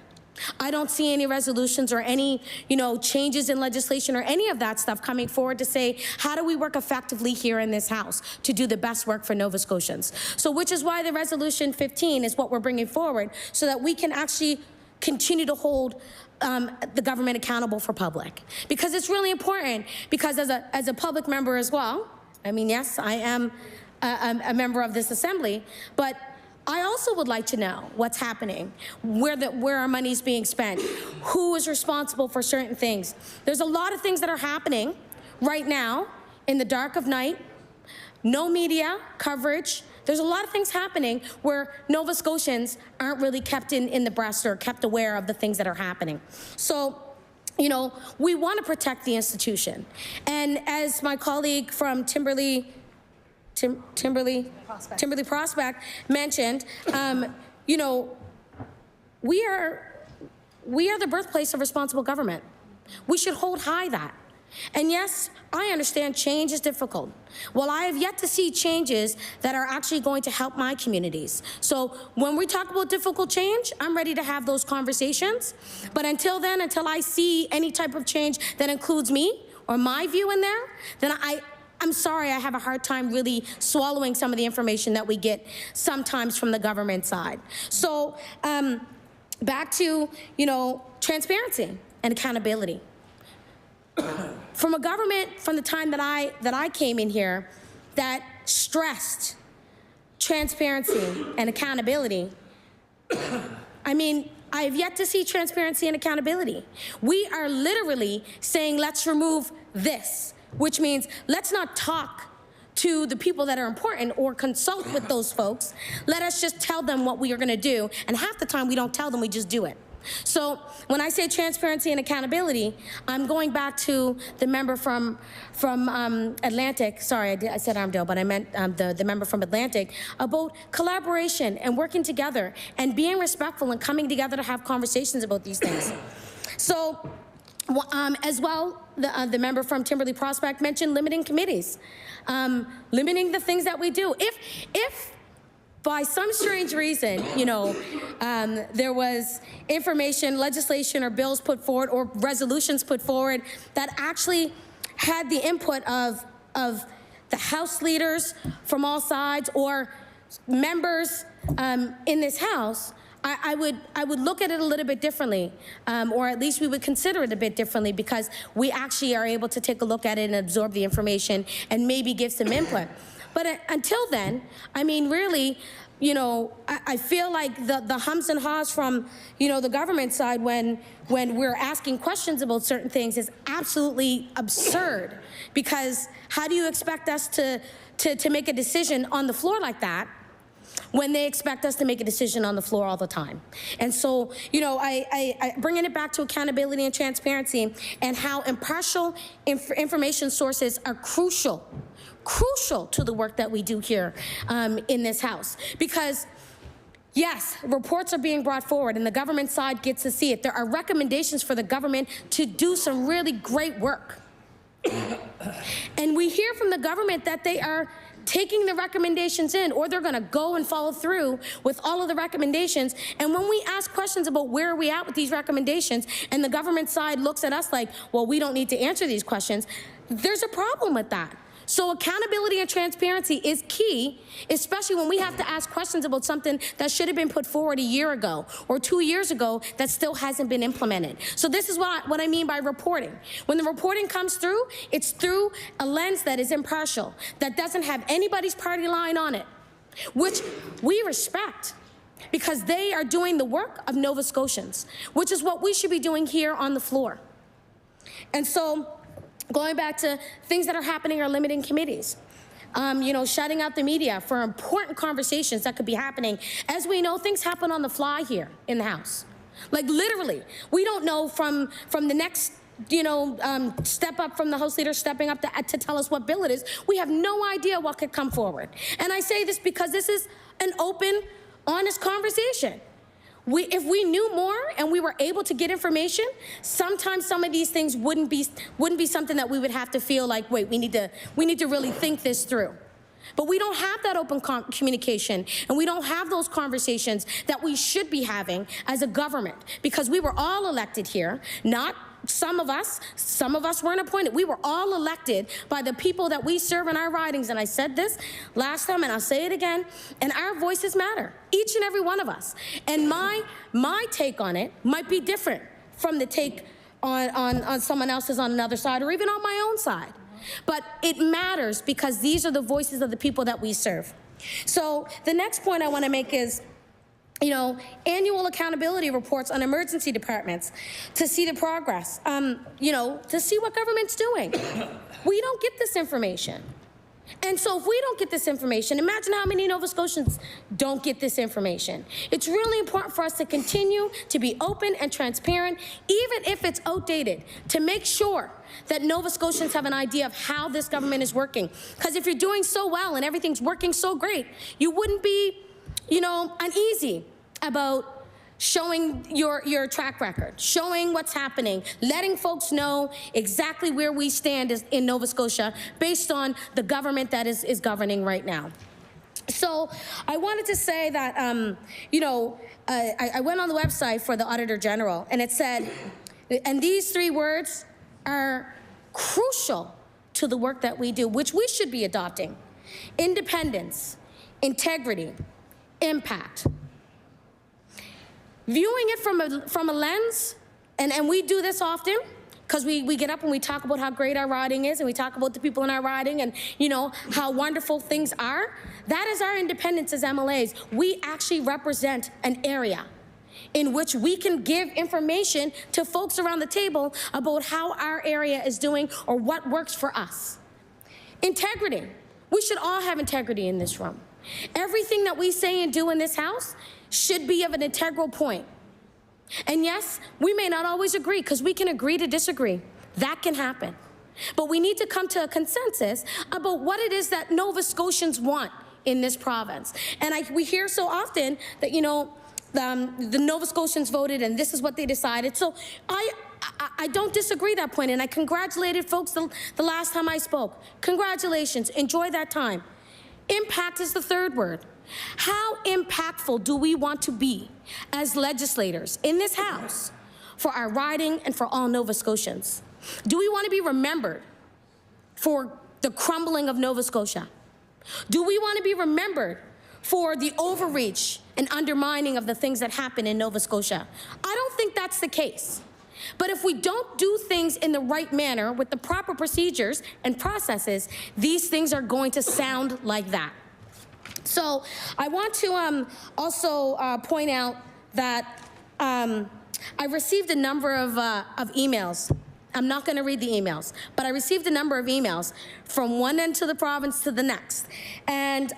S4: I don't see any resolutions or any, you know, changes in legislation or any of that stuff coming forward to say, how do we work effectively here in this House to do the best work for Nova Scotians? So which is why the Resolution 15 is what we're bringing forward, so that we can actually continue to hold the government accountable for public. Because it's really important, because as a public member as well, I mean, yes, I am a member of this assembly, but I also would like to know what's happening, where our money is being spent, who is responsible for certain things. There's a lot of things that are happening right now in the dark of night, no media coverage. There's a lot of things happening where Nova Scotians aren't really kept in the breast or kept aware of the things that are happening. So, you know, we want to protect the institution. And as my colleague from Timberley Prospect mentioned, you know, we are we are the birthplace of responsible government. We should hold high that. And yes, I understand change is difficult. Well, I have yet to see changes that are actually going to help my communities. So when we talk about difficult change, I'm ready to have those conversations. But until then, until I see any type of change that includes me or my view in there, then I'm sorry, I have a hard time really swallowing some of the information that we get sometimes from the government side. So back to, transparency and accountability. From a government, from the time that I came in here, that stressed transparency and accountability, I mean, I have yet to see transparency and accountability. We are literally saying, let's remove this, which means let's not talk to the people that are important or consult with those folks. Let us just tell them what we are going to do. And half the time we don't tell them, we just do it. So when I say transparency and accountability, I'm going back to the member from Atlantic. Sorry, I said Armdale, but I meant the member from Atlantic, about collaboration and working together and being respectful and coming together to have conversations about these things. So as well, the member from Timberley Prospect mentioned limiting committees, limiting the things that we do. If by some strange reason, there was information, legislation, or bills put forward, or resolutions put forward that actually had the input of the House leaders from all sides or members in this House, I would look at it a little bit differently, or at least we would consider it a bit differently, because we actually are able to take a look at it and absorb the information and maybe give some input. But until then, I mean, really, I feel like the hums and haws from, the government side when we're asking questions about certain things is absolutely absurd. Because how do you expect us to make a decision on the floor like that when they expect us to make a decision on the floor all the time? And so, I bringing it back to accountability and transparency and how impartial information sources are crucial to the work that we do here in this House. Because yes, reports are being brought forward and the government side gets to see it. There are recommendations for the government to do some really great work. And we hear from the government that they are taking the recommendations in, or they're going to go and follow through with all of the recommendations. And when we ask questions about where are we at with these recommendations, and the government side looks at us like, well, we don't need to answer these questions, there's a problem with that. So accountability and transparency is key, especially when we have to ask questions about something that should have been put forward a year ago or 2 years ago that still hasn't been implemented. So this is what I mean by reporting. When the reporting comes through, it's through a lens that is impartial, that doesn't have anybody's party line on it, which we respect, because they are doing the work of Nova Scotians, which is what we should be doing here on the floor. And so, going back to things that are happening are limiting committees. Shutting out the media for important conversations that could be happening. As we know, things happen on the fly here in the House. Like literally, we don't know from the next, step up from the House leader stepping up to tell us what bill it is. We have no idea what could come forward. And I say this because this is an open, honest conversation. If we knew more and we were able to get information, sometimes some of these things wouldn't be something that we would have to feel like, wait, we need to really think this through. But we don't have that open communication, and we don't have those conversations that we should be having as a government, because we were all elected here, not some of us weren't appointed. We were all elected by the people that we serve in our ridings. And I said this last time, and I'll say it again, and our voices matter, each and every one of us. And my take on it might be different from the take on someone else's on another side, or even on my own side. But it matters because these are the voices of the people that we serve. So the next point I want to make is, annual accountability reports on emergency departments to see the progress, to see what government's doing. We don't get this information. And so if we don't get this information, imagine how many Nova Scotians don't get this information. It's really important for us to continue to be open and transparent, even if it's outdated, to make sure that Nova Scotians have an idea of how this government is working. Because if you're doing so well and everything's working so great, you wouldn't be, uneasy about showing your track record, showing what's happening, letting folks know exactly where we stand in Nova Scotia based on the government that is governing right now. So I wanted to say that, I went on the website for the Auditor General, and it said, and these 3 words are crucial to the work that we do, which we should be adopting: independence, integrity, impact. Viewing it from a lens, and we do this often, because we get up and we talk about how great our riding is, and we talk about the people in our riding and, how wonderful things are. That is our independence as MLAs. We actually represent an area in which we can give information to folks around the table about how our area is doing or what works for us. Integrity. We should all have integrity in this room. Everything that we say and do in this house should be of an integral point. And yes, we may not always agree, because we can agree to disagree. That can happen. But we need to come to a consensus about what it is that Nova Scotians want in this province. And we hear so often that, the Nova Scotians voted and this is what they decided. So I don't disagree that point, and I congratulated folks the last time I spoke. Congratulations, enjoy that time. Impact is the 3rd word. How impactful do we want to be as legislators in this house for our riding and for all Nova Scotians? Do we want to be remembered for the crumbling of Nova Scotia? Do we want to be remembered for the overreach and undermining of the things that happen in Nova Scotia? I don't think that's the case. But if we don't do things in the right manner with the proper procedures and processes, these things are going to sound like that. So I want to also point out that I received a number of emails. I'm not going to read the emails, but I received a number of emails from one end of the province to the next. And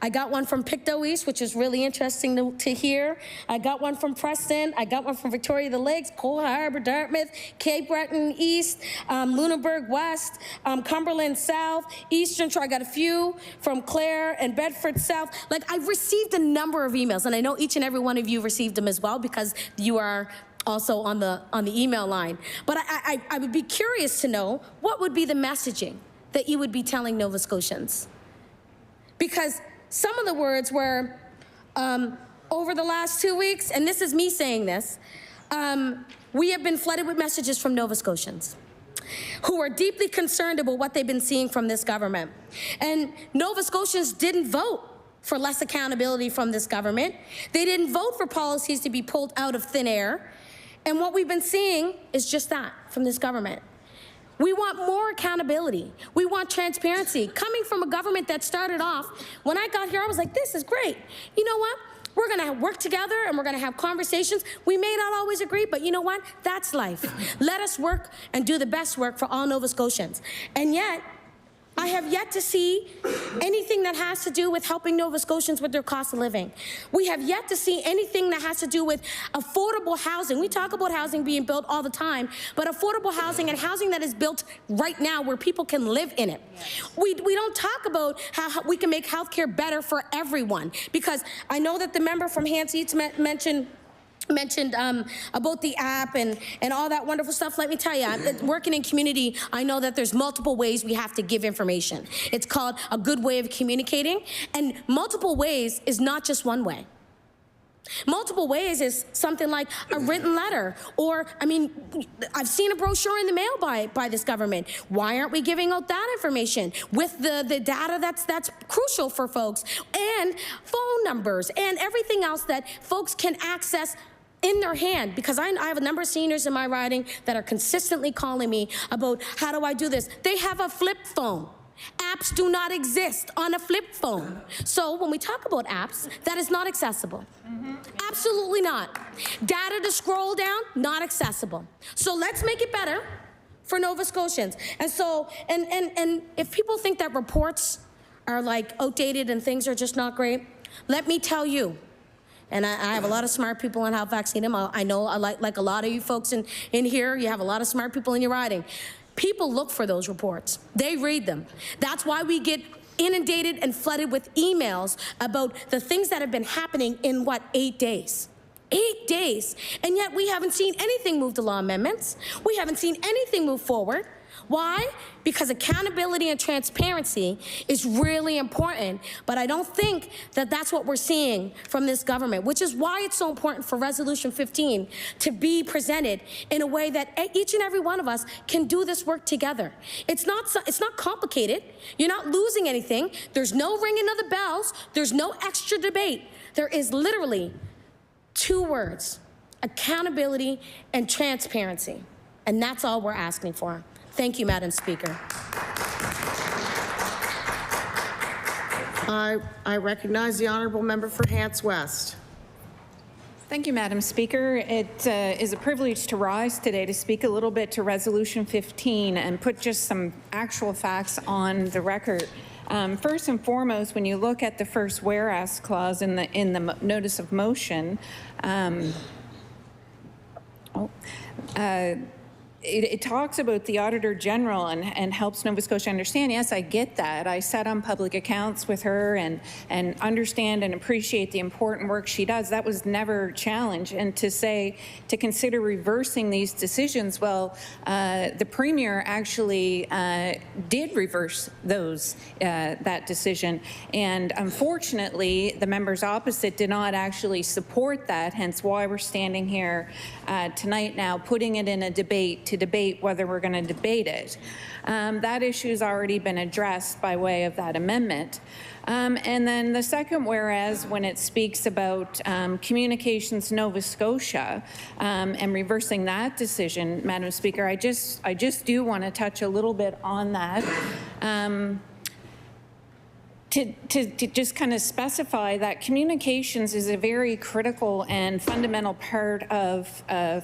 S4: I got one from Pictou East, which is really interesting to hear. I got one from Preston. I got one from Victoria the Lakes, Cole Harbour, Dartmouth, Cape Breton East, Lunenburg West, Cumberland South, Eastern Shore. I got a few from Clare and Bedford South. Like, I've received a number of emails, and I know each and every one of you received them as well, because you are also on the email line. But I would be curious to know what would be the messaging that you would be telling Nova Scotians. Because some of the words were, over the last 2 weeks, and this is me saying this, we have been flooded with messages from Nova Scotians who are deeply concerned about what they've been seeing from this government. And Nova Scotians didn't vote for less accountability from this government. They didn't vote for policies to be pulled out of thin air. And what we've been seeing is just that from this government. We want more accountability. We want transparency. Coming from a government that started off, when I got here, I was like, this is great. You know what? We're going to work together and we're going to have conversations. We may not always agree, but you know what? That's life. Let us work and do the best work for all Nova Scotians. And yet, I have yet to see anything that has to do with helping Nova Scotians with their cost of living. We have yet to see anything that has to do with affordable housing. We talk about housing being built all the time, but affordable housing and housing that is built right now where people can live in it. We don't talk about how we can make healthcare better for everyone, because I know that the member from Hants East mentioned about the app and all that wonderful stuff. Let me tell you, working in community, I know that there's multiple ways we have to give information. It's called a good way of communicating, and multiple ways is not just one way. Multiple ways is something like a written letter, or, I mean, I've seen a brochure in the mail by this government. Why aren't we giving out that information with the data that's crucial for folks, and phone numbers and everything else that folks can access in their hand? Because I have a number of seniors in my riding that are consistently calling me about, how do I do this? They have a flip phone. Apps do not exist on a flip phone. So when we talk about apps, that is not accessible. Absolutely not. Data to scroll down, not accessible. So let's make it better for Nova Scotians. And so, and if people think that reports are like outdated and things are just not great, let me tell you, and I have a lot of smart people in Halifax Needham. I know, like a lot of you folks in here, you have a lot of smart people in your riding. People look for those reports. They read them. That's why we get inundated and flooded with emails about the things that have been happening in, 8 days? 8 days. And yet we haven't seen anything move to law amendments. We haven't seen anything move forward. Why? Because accountability and transparency is really important, but I don't think that that's what we're seeing from this government, which is why it's so important for Resolution 15 to be presented in a way that each and every one of us can do this work together. It's not complicated. You're not losing anything. There's no ringing of the bells. There's no extra debate. There is literally 2 words: accountability and transparency. And that's all we're asking for. Thank you, Madam Speaker.
S1: I recognize the honourable member for Hants West.
S18: Thank you, Madam Speaker. It is a privilege to rise today to speak a little bit to Resolution 15 and put just some actual facts on the record. First and foremost, when you look at the first whereas clause in the notice of motion, it talks about the Auditor General and helps Nova Scotia understand. Yes, I get that. I sat on public accounts with her and understand and appreciate the important work she does. That was never challenged. And to consider reversing these decisions, well, the Premier actually did reverse that decision. And unfortunately, the members opposite did not actually support that, hence why we're standing here tonight now, putting it in a debate to debate whether we're going to debate it. That issue has already been addressed by way of that amendment. And then the second whereas, when it speaks about Communications Nova Scotia and reversing that decision, Madam Speaker, I just do want to touch a little bit on that. To just kind of specify that communications is a very critical and fundamental part of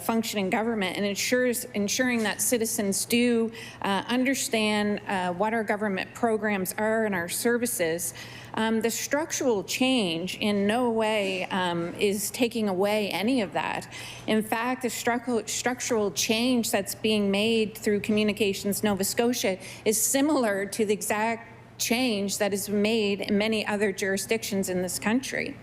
S18: functioning government, and ensuring that citizens do understand what our government programs are and our services. The structural change in no way is taking away any of that. In fact, the structural change that's being made through Communications Nova Scotia is similar to the exact change that is made in many other jurisdictions in this country.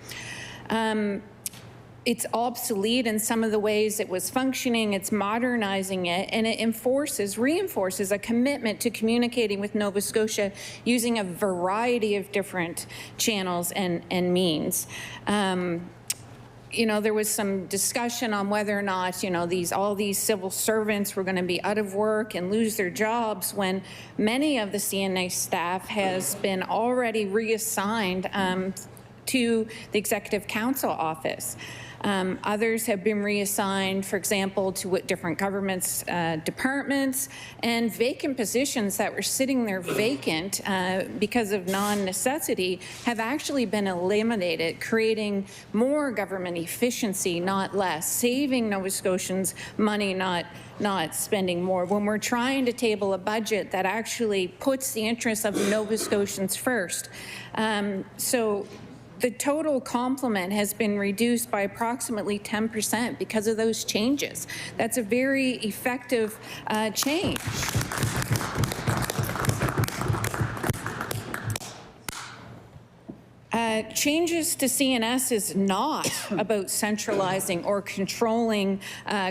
S18: It's obsolete in some of the ways it was functioning, it's modernizing it, and it reinforces a commitment to communicating with Nova Scotia using a variety of different channels and means. You know, there was some discussion on whether or not, you know, all these civil servants were going to be out of work and lose their jobs, when many of the CNA staff has been already reassigned to the Executive Council office. Others have been reassigned, for example, to different governments, departments, and vacant positions that were sitting there vacant because of non-necessity have actually been eliminated, creating more government efficiency, not less, saving Nova Scotians money, not spending more. When we're trying to table a budget that actually puts the interests of Nova Scotians first. So the total complement has been reduced by approximately 10% because of those changes. That's a very effective change. Changes to CNS is not about centralizing or controlling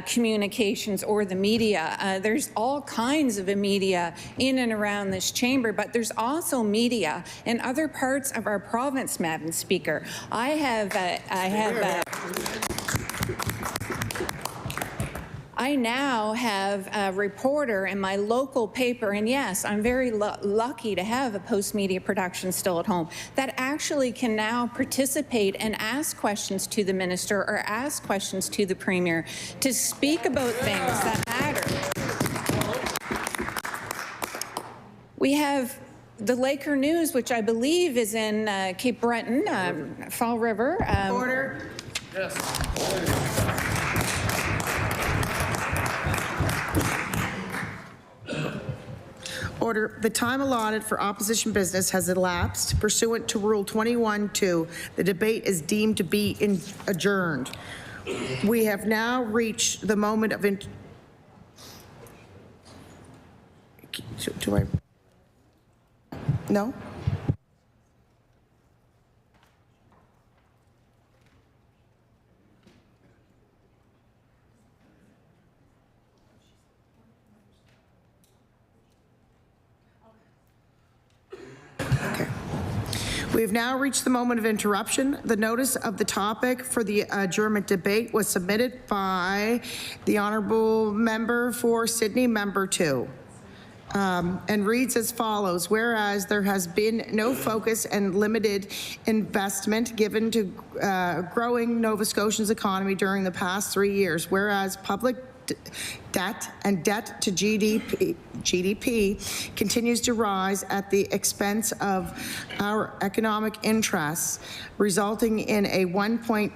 S18: communications or the media. There's all kinds of media in and around this chamber, but there's also media in other parts of our province, Madam Speaker. I now have a reporter in my local paper, and yes, I'm very lucky to have a post-media production still at home, that actually can now participate and ask questions to the minister or ask questions to the Premier to speak about things that matter. We have the Laker News, which I believe is in Cape Breton, Fall River.
S1: Order. Yes. Order. The time allotted for opposition business has elapsed. Pursuant to Rule 21-2, the debate is deemed to be adjourned. We have now reached the moment of No? We have now reached the moment of interruption. The notice of the topic for the adjournment debate was submitted by the Honourable Member for Sydney, Member 2. And reads as follows: whereas there has been no focus and limited investment given to growing Nova Scotia's economy during the past 3 years, whereas public debt and debt to GDP continues to rise at the expense of our economic interests, resulting in a 1.8%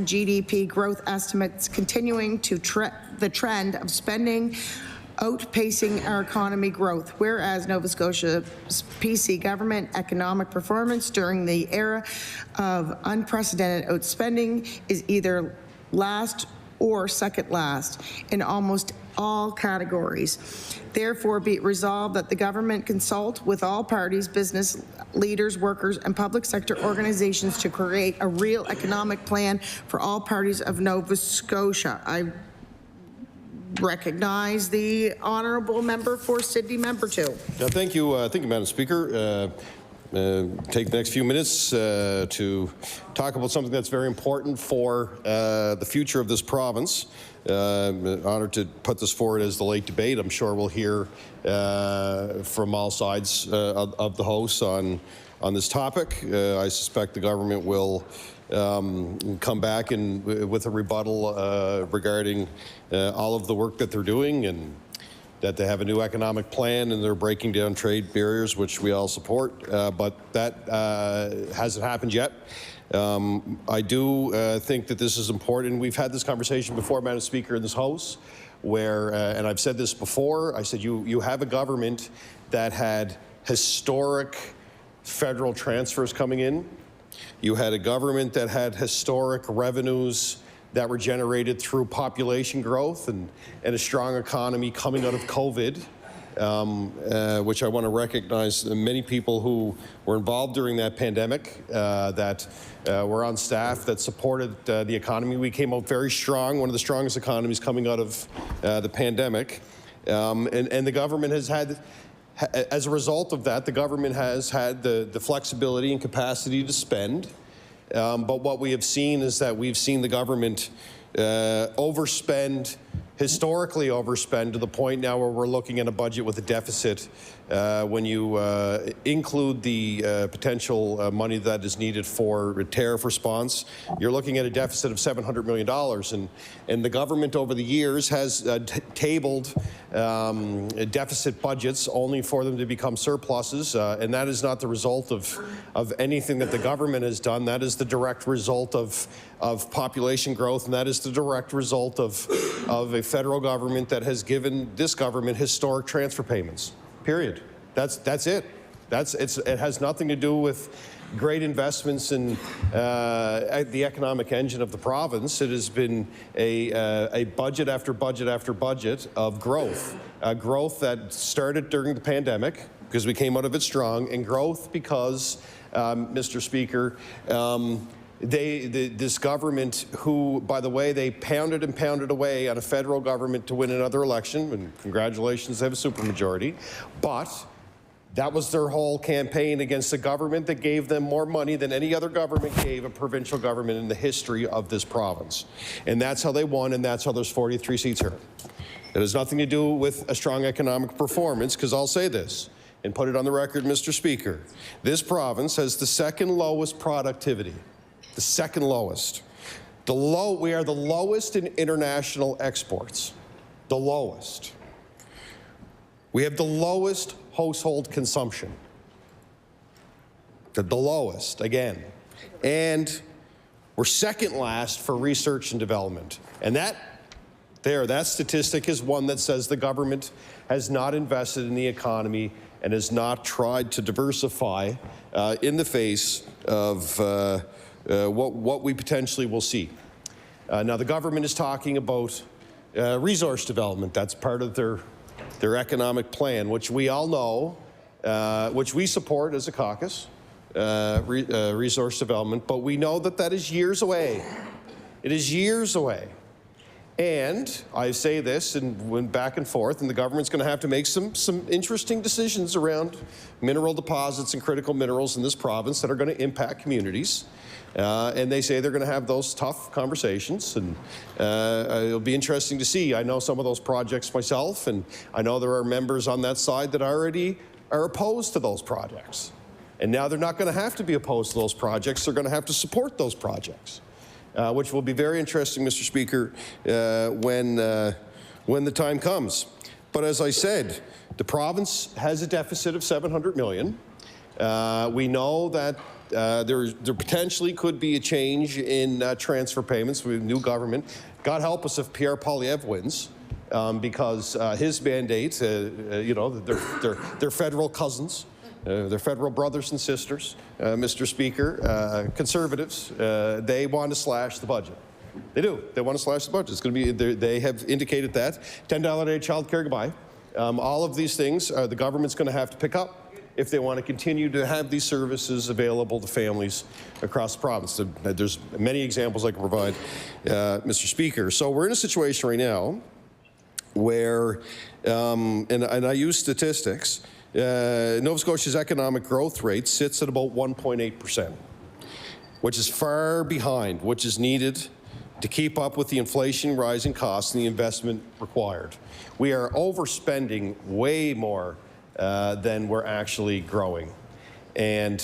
S1: GDP growth estimates continuing to the trend of spending outpacing our economy growth, whereas Nova Scotia's PC government economic performance during the era of unprecedented outspending is either last or second last in almost all categories. Therefore, be it resolved that the government consult with all parties, business leaders, workers, and public sector organizations to create a real economic plan for all parties of Nova Scotia. I recognize the Honourable Member for Sydney, Member 2.
S15: Thank you, Madam Speaker. Take the next few minutes to talk about something that's very important for the future of this province. I'm honored to put this forward as the late debate. I'm sure we'll hear from all sides of the House on this topic. I suspect the government will come back with a rebuttal regarding all of the work that they're doing, and that they have a new economic plan and they're breaking down trade barriers, which we all support, but that hasn't happened yet. I do think that this is important. We've had this conversation before, Madam Speaker, in this House, where, and I've said this before, I said you have a government that had historic federal transfers coming in. You had a government that had historic revenues that were generated through population growth and a strong economy coming out of COVID, which I want to recognize many people who were involved during that pandemic, that were on staff, that supported the economy. We came out very strong, one of the strongest economies coming out of the pandemic. And the government has had, as a result of that, the government has had the flexibility and capacity to spend. But what we have seen is that we've seen the government overspend, historically overspend, to the point now where we're looking at a budget with a deficit. When you include the potential money that is needed for tariff response, you're looking at a deficit of $700 million. And the government over the years has tabled deficit budgets only for them to become surpluses. And that is not the result of anything that the government has done. That is the direct result of population growth, and that is the direct result of a federal government that has given this government historic transfer payments. Period. That's it. It has nothing to do with great investments in the economic engine of the province. It has been a budget after budget after budget of growth. Growth that started during the pandemic, because we came out of it strong, and growth because, Mr. Speaker, this government, who, by the way, they pounded and pounded away on a federal government to win another election, and congratulations, they have a supermajority, but that was their whole campaign against a government that gave them more money than any other government gave a provincial government in the history of this province. And that's how they won, and that's how there's 43 seats here. It has nothing to do with a strong economic performance, because I'll say this, and put it on the record, Mr. Speaker, this province has the second lowest productivity. The second lowest. We are the lowest in international exports. The lowest. We have the lowest household consumption. The lowest, again. And we're second last for research and development. And that statistic is one that says the government has not invested in the economy and has not tried to diversify in the face of what we potentially will see. Now, the government is talking about resource development. That's part of their economic plan, which we all know, which we support as a caucus, resource development, but we know that that is years away. It is years away.
S13: And I say this and went back and forth, and the government's going to have to make some interesting decisions around mineral deposits and critical minerals in this province that are going to impact communities. And they say they're going to have those tough conversations, and it'll be interesting to see. I know some of those projects myself, and I know there are members on that side that already are opposed to those projects. And now they're not going to have to be opposed to those projects. They're going to have to support those projects, which will be very interesting, Mr. Speaker, when the time comes. But as I said, the province has a deficit of $700 million. We know that there potentially could be a change in transfer payments with new government. God help us if Pierre Poilievre wins, because his mandate, you know, they're federal cousins. They're federal brothers and sisters, Mr. Speaker. Conservatives, they want to slash the budget. They do. They want to slash the budget. It's going to be. They have indicated that $10 a day child care goodbye. All of these things, the government's going to have to pick up if they want to continue to have these services available to families across the province. There's many examples I can provide, Mr. Speaker. So we're in a situation right now where, and I use statistics. Nova Scotia's economic growth rate sits at about 1.8%, which is far behind what is needed to keep up with the inflation, rising costs, and the investment required. We are overspending way more than we're actually growing. And,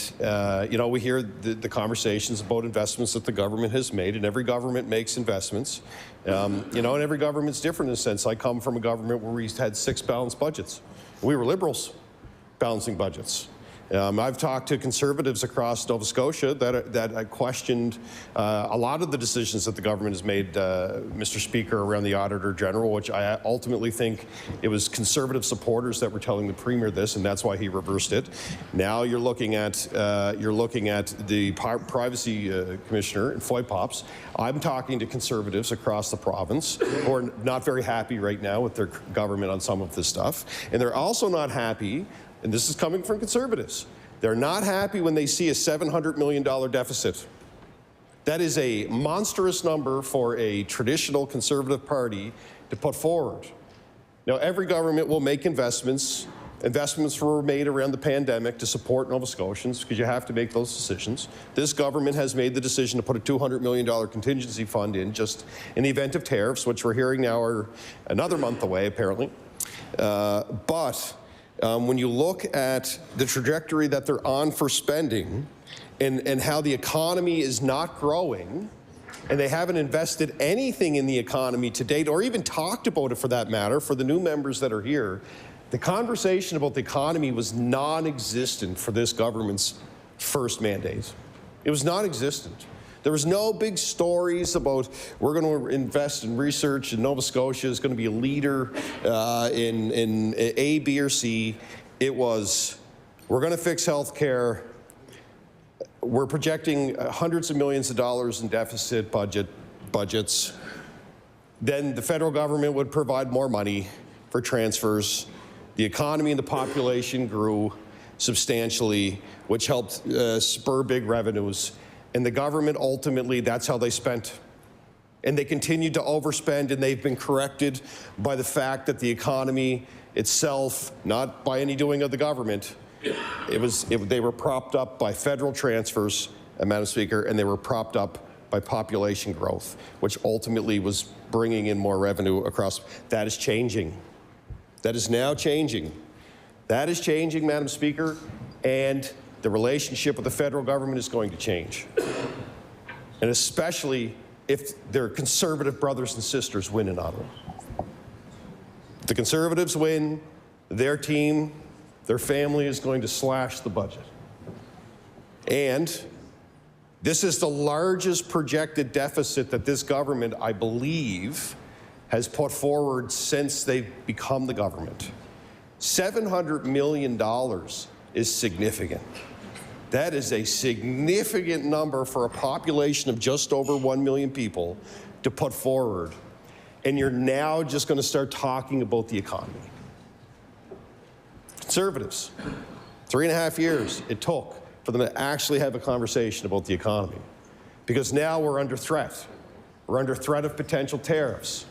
S13: you know, we hear the conversations about investments that the government has made, and every government makes investments. You know, and every government's different in a sense. I come from a government where we had 6 balanced budgets. We were Liberals balancing budgets. I've talked to Conservatives across Nova Scotia that questioned a lot of the decisions that the government has made, Mr. Speaker, around the Auditor General, which I ultimately think it was Conservative supporters that were telling the Premier this, and that's why he reversed it. Now you're looking at the Privacy Commissioner in FOIPOPs. I'm talking to Conservatives across the province who are not very happy right now with their government on some of this stuff, and they're also not happy. And this is coming from Conservatives. They're not happy when they see a $700 million deficit. That is a monstrous number for a traditional Conservative party to put forward. Now, every government will make investments. Investments were made around the pandemic to support Nova Scotians, because you have to make those decisions. This government has made the decision to put a $200 million contingency fund in just in the event of tariffs, which we're hearing now are another month away, apparently. When you look at the trajectory that they're on for spending and how the economy is not growing, and they haven't invested anything in the economy to date, or even talked about it for that matter, for the new members that are here, the conversation about the economy was non-existent for this government's first mandate. It was non-existent. There was no big stories about we're going to invest in research and Nova Scotia is going to be a leader in A, B, or C. It was, we're going to fix health care. We're projecting hundreds of millions of dollars in deficit budgets. Then the federal government would provide more money for transfers. The economy and the population grew substantially, which helped spur big revenues. And the government, ultimately, that's how they spent. And they continued to overspend, and they've been corrected by the fact that the economy itself, not by any doing of the government, they were propped up by federal transfers, Madam Speaker, and they were propped up by population growth, which ultimately was bringing in more revenue across. That is changing. That is now changing. That is changing, Madam Speaker, and the relationship with the federal government is going to change. And especially if their Conservative brothers and sisters win in Ottawa. If the Conservatives win, their team, their family is going to slash the budget. And this is the largest projected deficit that this government, I believe, has put forward since they've become the government. $700 million is significant. That is a significant number for a population of just over 1 million people to put forward. And you're now just going to start talking about the economy. Conservatives, 3.5 years it took for them to actually have a conversation about the economy. Because now we're under threat. We're under threat of potential tariffs.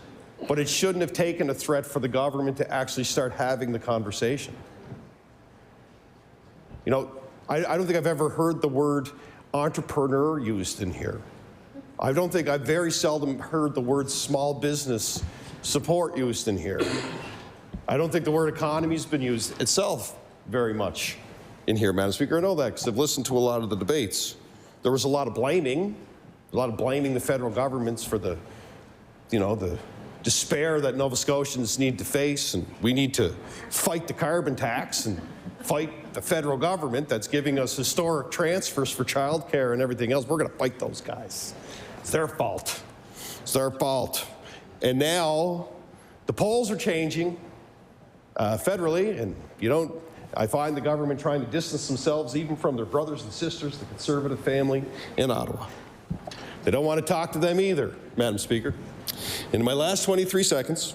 S13: But it shouldn't have taken a threat for the government to actually start having the conversation. You know, I don't think I've ever heard the word entrepreneur used in here. I don't think I've very seldom heard the word small business support used in here. I don't think the word economy has been used itself very much in here, Madam Speaker. I know that because I've listened to a lot of the debates. There was a lot of blaming the federal governments for the despair that Nova Scotians need to face, and we need to fight the carbon tax and fight the federal government that's giving us historic transfers for childcare and everything else. We're going to fight those guys. It's their fault. It's their fault. And now the polls are changing federally, and I find the government trying to distance themselves even from their brothers and sisters, the Conservative family in Ottawa. They don't want to talk to them either, Madam Speaker. In my last 23 seconds,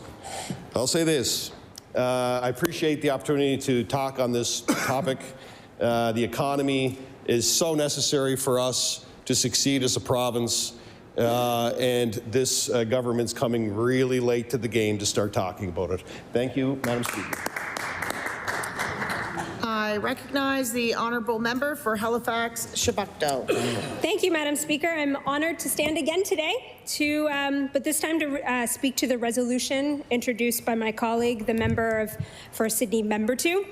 S13: I'll say this. I appreciate the opportunity to talk on this topic. The economy is so necessary for us to succeed as a province, and this government's coming really late to the game to start talking about it. Thank you, Madam Speaker.
S1: I recognize the honourable member for Halifax, Chebucto.
S6: Thank you, Madam Speaker. I'm honoured to stand again today, but this time to speak to the resolution introduced by my colleague, the member for Sydney Member 2.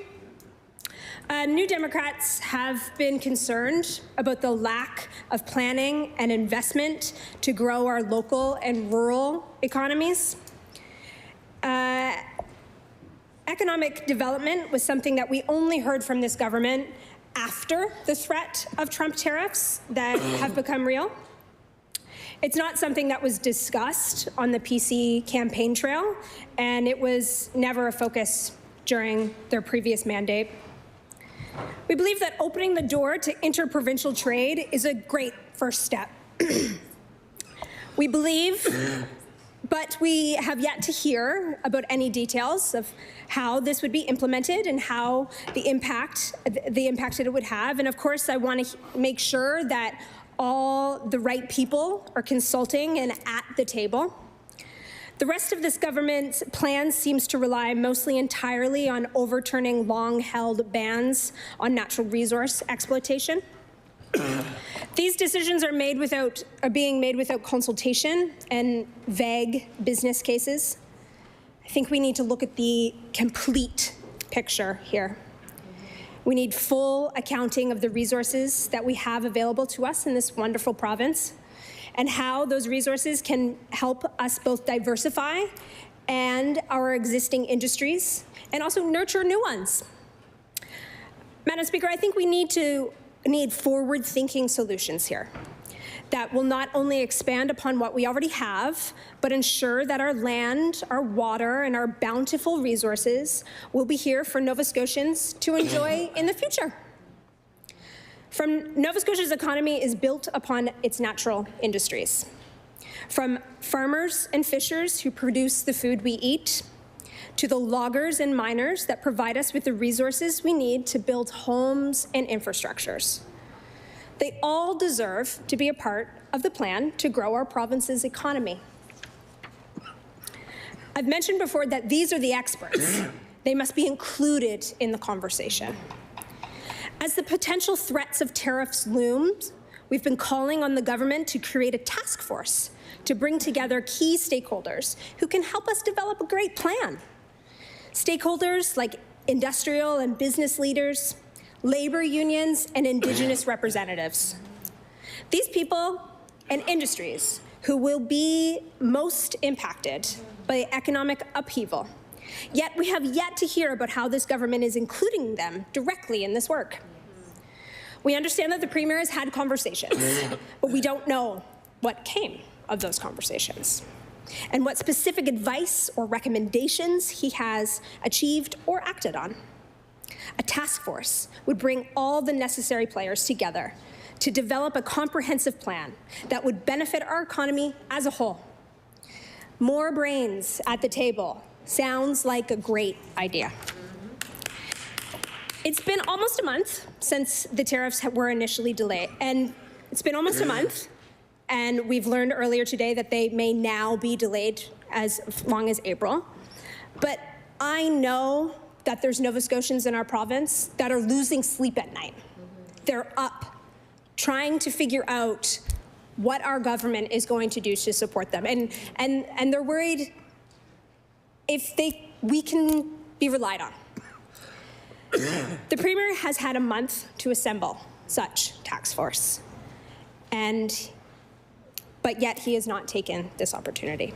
S6: New Democrats have been concerned about the lack of planning and investment to grow our local and rural economies. Economic development was something that we only heard from this government after the threat of Trump tariffs that have become real. It's not something that was discussed on the PC campaign trail, and it was never a focus during their previous mandate. We believe that opening the door to interprovincial trade is a great first step. We believe, but we have yet to hear about any details of how this would be implemented and how the impact that it would have. And of course, I want to make sure that all the right people are consulting and at the table. The rest of this government's plan seems to rely mostly entirely on overturning long-held bans on natural resource exploitation. These decisions are being made without consultation and vague business cases. I think we need to look at the complete picture here. We need full accounting of the resources that we have available to us in this wonderful province, and how those resources can help us both diversify and our existing industries, and also nurture new ones. Madam Speaker, I think we need forward-thinking solutions here that will not only expand upon what we already have, but ensure that our land, our water, and our bountiful resources will be here for Nova Scotians to enjoy in the future. Nova Scotia's economy is built upon its natural industries. From farmers and fishers who produce the food we eat, to the loggers and miners that provide us with the resources we need to build homes and infrastructures. They all deserve to be a part of the plan to grow our province's economy. I've mentioned before that these are the experts. They must be included in the conversation. As the potential threats of tariffs loom, we've been calling on the government to create a task force to bring together key stakeholders who can help us develop a great plan. Stakeholders like industrial and business leaders, labor unions, and Indigenous representatives. These people and industries who will be most impacted by economic upheaval. Yet we have yet to hear about how this government is including them directly in this work. We understand that the Premier has had conversations, but we don't know what came of those conversations and what specific advice or recommendations he has achieved or acted on. A task force would bring all the necessary players together to develop a comprehensive plan that would benefit our economy as a whole. More brains at the table sounds like a great idea. It's been almost a month since the tariffs were initially delayed, and it's been almost a month, and we've learned earlier today that they may now be delayed as long as April. But I know that there's Nova Scotians in our province that are losing sleep at night. They're up trying to figure out what our government is going to do to support them. And they're worried if we can be relied on. The Premier has had a month to assemble such task force, but yet he has not taken this opportunity.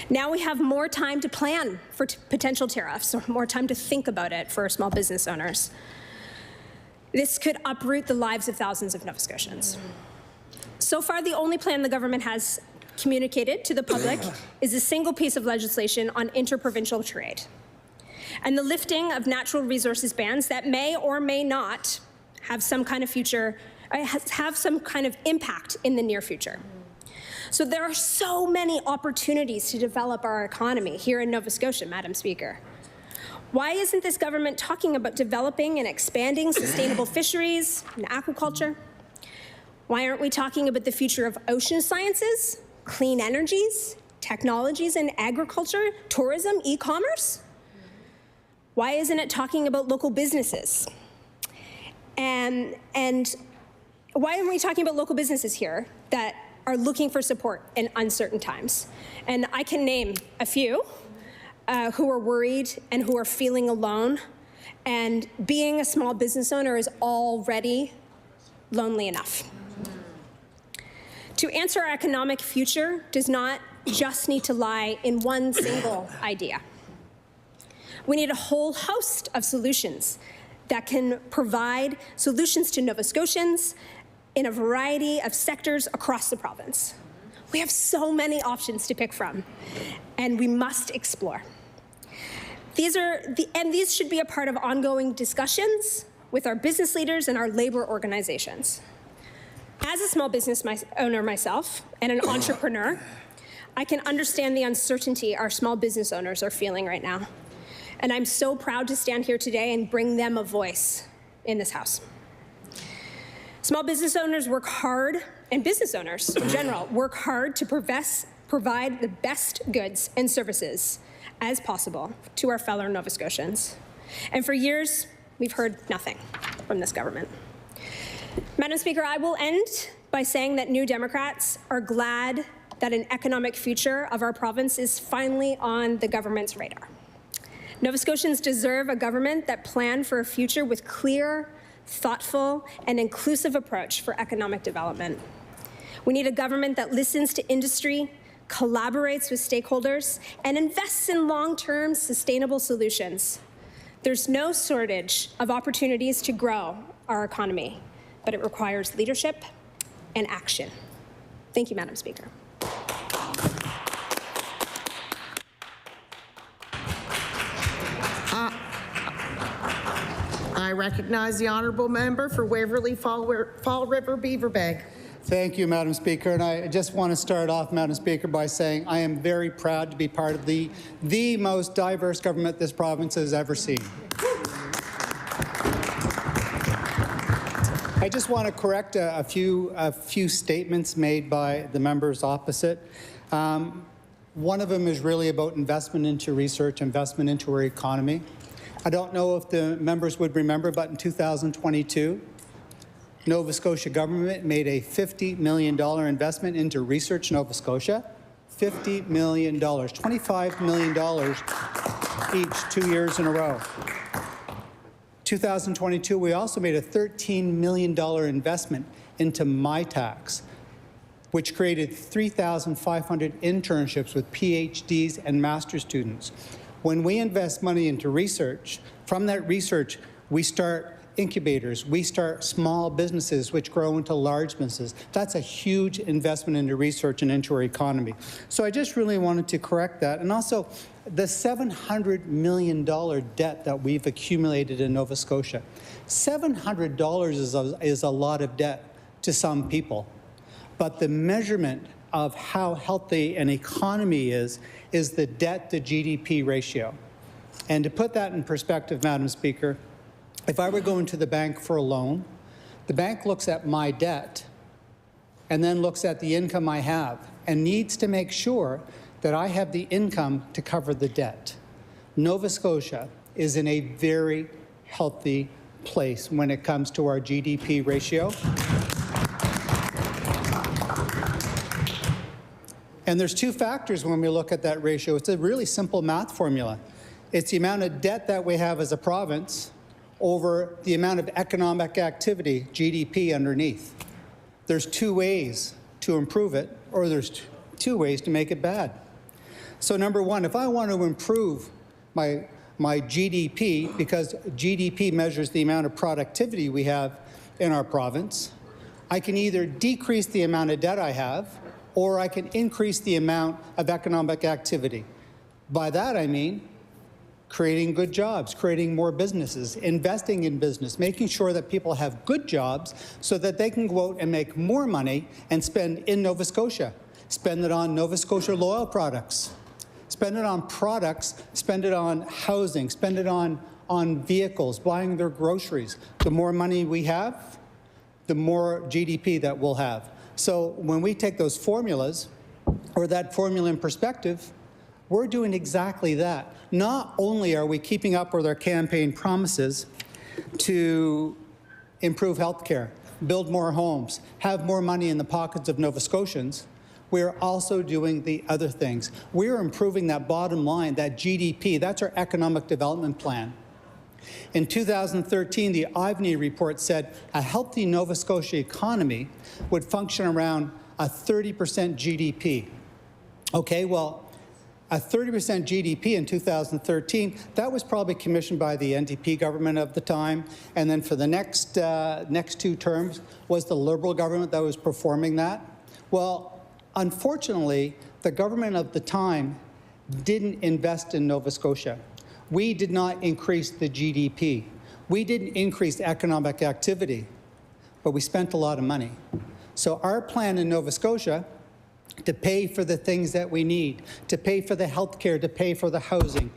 S6: Now we have more time to plan for potential tariffs, or more time to think about it for small business owners. This could uproot the lives of thousands of Nova Scotians. So far, the only plan the government has communicated to the public is a single piece of legislation on interprovincial trade and the lifting of natural resources bans that may or may not have some kind of impact in the near future. So there are so many opportunities to develop our economy here in Nova Scotia, Madam Speaker. Why isn't this government talking about developing and expanding sustainable fisheries and aquaculture? Why aren't we talking about the future of ocean sciences, clean energies, technologies in agriculture, tourism, e-commerce? Why isn't it talking about local businesses? And why aren't we talking about local businesses here that are looking for support in uncertain times? And I can name a few who are worried and who are feeling alone. And being a small business owner is already lonely enough. To answer our economic future does not just need to lie in one single idea. We need a whole host of solutions that can provide solutions to Nova Scotians in a variety of sectors across the province. We have so many options to pick from, and we must explore. These should be a part of ongoing discussions with our business leaders and our labor organizations. As a small business owner myself and an entrepreneur, I can understand the uncertainty our small business owners are feeling right now. And I'm so proud to stand here today and bring them a voice in this House. Small business owners work hard, and business owners in general work hard to provide the best goods and services as possible to our fellow Nova Scotians. And for years, we've heard nothing from this government. Madam Speaker, I will end by saying that New Democrats are glad that an economic future of our province is finally on the government's radar. Nova Scotians deserve a government that plans for a future with clear, thoughtful, and inclusive approach for economic development. We need a government that listens to industry, collaborates with stakeholders, and invests in long-term sustainable solutions. There's no shortage of opportunities to grow our economy, but it requires leadership and action. Thank you, Madam Speaker.
S1: I recognize the honourable member for Waverley Fall River Beaverbag.
S8: Thank you, Madam Speaker. And I just want to start off, Madam Speaker, by saying I am very proud to be part of the most diverse government this province has ever seen. I just want to correct a few statements made by the members opposite. One of them is really about investment into research, investment into our economy. I don't know if the members would remember, but in 2022, Nova Scotia government made a $50 million investment into research in Nova Scotia. $50 million, $25 million each 2 years in a row. 2022, we also made a $13 million investment into MyTax, which created 3,500 internships with PhDs and master's students. When we invest money into research, from that research, we start incubators, we start small businesses which grow into large businesses. That's a huge investment into research and into our economy. So I just really wanted to correct that. And also, the $700 million debt that we've accumulated in Nova Scotia. $700 is a lot of debt to some people. But the measurement of how healthy an economy is the debt to GDP ratio. And to put that in perspective, Madam Speaker, if I were going to the bank for a loan, the bank looks at my debt and then looks at the income I have and needs to make sure that I have the income to cover the debt. Nova Scotia is in a very healthy place when it comes to our GDP ratio. And there's two factors when we look at that ratio. It's a really simple math formula. It's the amount of debt that we have as a province over the amount of economic activity, GDP, underneath. There's two ways to improve it, or there's two ways to make it bad. So number one, if I want to improve my GDP, because GDP measures the amount of productivity we have in our province, I can either decrease the amount of debt I have, or I can increase the amount of economic activity. By that I mean creating good jobs, creating more businesses, investing in business, making sure that people have good jobs so that they can go out and make more money and spend in Nova Scotia. Spend it on Nova Scotia loyal products. Spend it on products, spend it on housing, spend it on vehicles, buying their groceries. The more money we have, the more GDP that we'll have. So when we take those formulas, or that formula in perspective, we're doing exactly that. Not only are we keeping up with our campaign promises to improve health care, build more homes, have more money in the pockets of Nova Scotians, we're also doing the other things. We're improving that bottom line, that GDP. That's our economic development plan. In 2013, the Ivany report said a healthy Nova Scotia economy would function around a 30% GDP. Okay, well, a 30% GDP in 2013, that was probably commissioned by the NDP government of the time, and then for the next two terms was the Liberal government that was performing that. Well, unfortunately, the government of the time didn't invest in Nova Scotia. We did not increase the GDP. We didn't increase economic activity, but we spent a lot of money. So our plan in Nova Scotia to pay for the things that we need, to pay for the health care, to pay for the housing,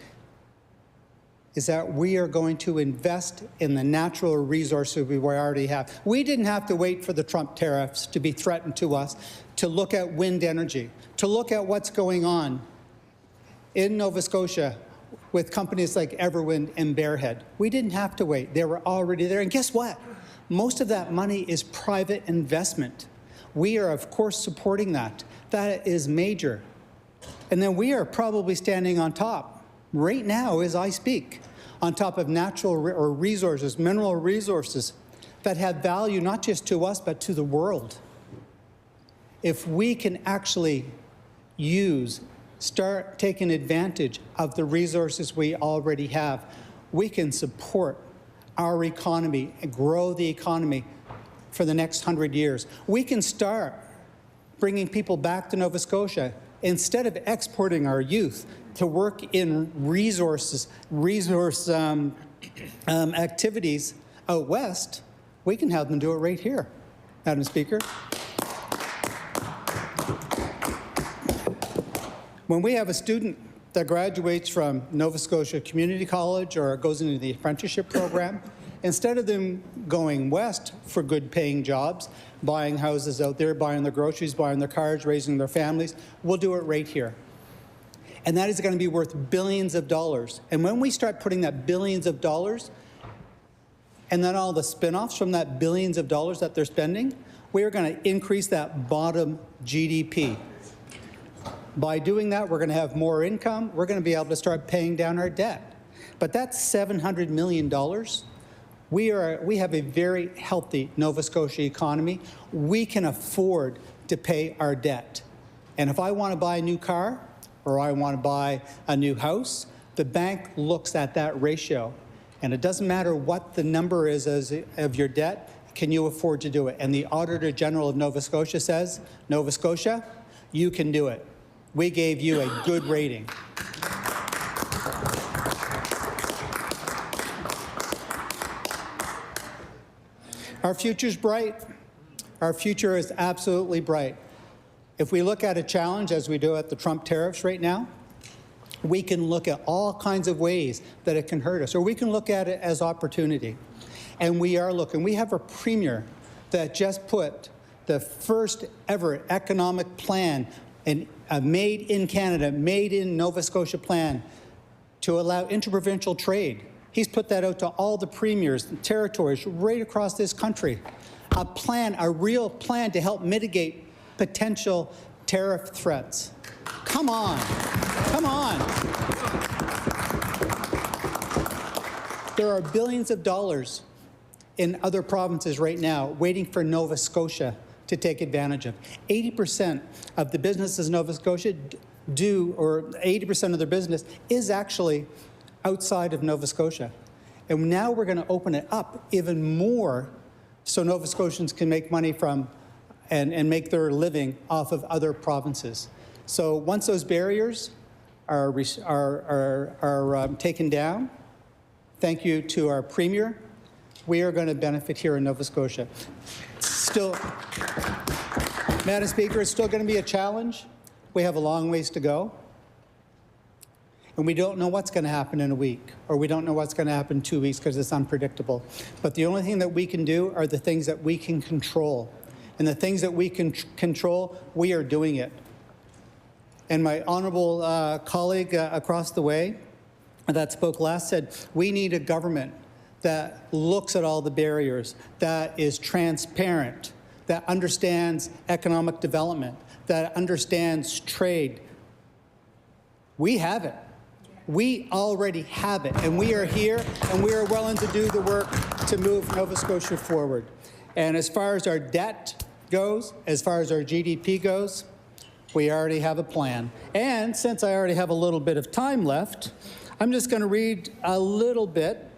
S8: is that we are going to invest in the natural resources we already have. We didn't have to wait for the Trump tariffs to be threatened to us to look at wind energy, to look at what's going on in Nova Scotia with companies like Everwind and Bearhead. We didn't have to wait. They were already there. And guess what? Most of that money is private investment. We are, of course, supporting that. That is major. And then we are probably standing on top, right now as I speak, on top of natural resources, mineral resources that have value not just to us, but to the world. If we can actually start taking advantage of the resources we already have, we can support our economy and grow the economy for the next 100 years. We can start bringing people back to Nova Scotia instead of exporting our youth to work in resource activities out west. We can have them do it right here, Madam Speaker. When we have a student that graduates from Nova Scotia Community College or goes into the apprenticeship program, instead of them going west for good paying jobs, buying houses out there, buying their groceries, buying their cars, raising their families, we'll do it right here. And that is going to be worth billions of dollars. And when we start putting that billions of dollars and then all the spin-offs from that billions of dollars that they're spending, we are going to increase that bottom GDP. By doing that, we're going to have more income. We're going to be able to start paying down our debt. But that's $700 million. We have a very healthy Nova Scotia economy. We can afford to pay our debt. And if I want to buy a new car or I want to buy a new house, the bank looks at that ratio. And it doesn't matter what the number is of your debt, can you afford to do it? And the Auditor General of Nova Scotia says, Nova Scotia, you can do it. We gave you a good rating. Our future's bright. Our future is absolutely bright. If we look at a challenge, as we do at the Trump tariffs right now, we can look at all kinds of ways that it can hurt us, or we can look at it as opportunity. And we are looking. We have a premier that just put the first ever economic plan a made in Canada, made in Nova Scotia plan to allow interprovincial trade. He's put that out to all the premiers and territories right across this country. A plan, a real plan to help mitigate potential tariff threats. Come on, come on. There are billions of dollars in other provinces right now waiting for Nova Scotia to take advantage of. 80% of the businesses in Nova Scotia do, or 80% of their business is actually outside of Nova Scotia. And now we're going to open it up even more so Nova Scotians can make money from and make their living off of other provinces. So once those barriers are taken down, thank you to our Premier, we are going to benefit here in Nova Scotia. Still, Madam Speaker, it's still going to be a challenge. We have a long ways to go. And we don't know what's going to happen in a week, or we don't know what's going to happen in 2 weeks because it's unpredictable. But the only thing that we can do are the things that we can control. And the things that we can control, we are doing it. And my honourable colleague across the way that spoke last said, we need a government that looks at all the barriers, that is transparent, that understands economic development, that understands trade. We have it. We already have it, and we are here, and we are willing to do the work to move Nova Scotia forward. And as far as our debt goes, as far as our GDP goes, we already have a plan. And since I already have a little bit of time left, I'm just going to read a little bit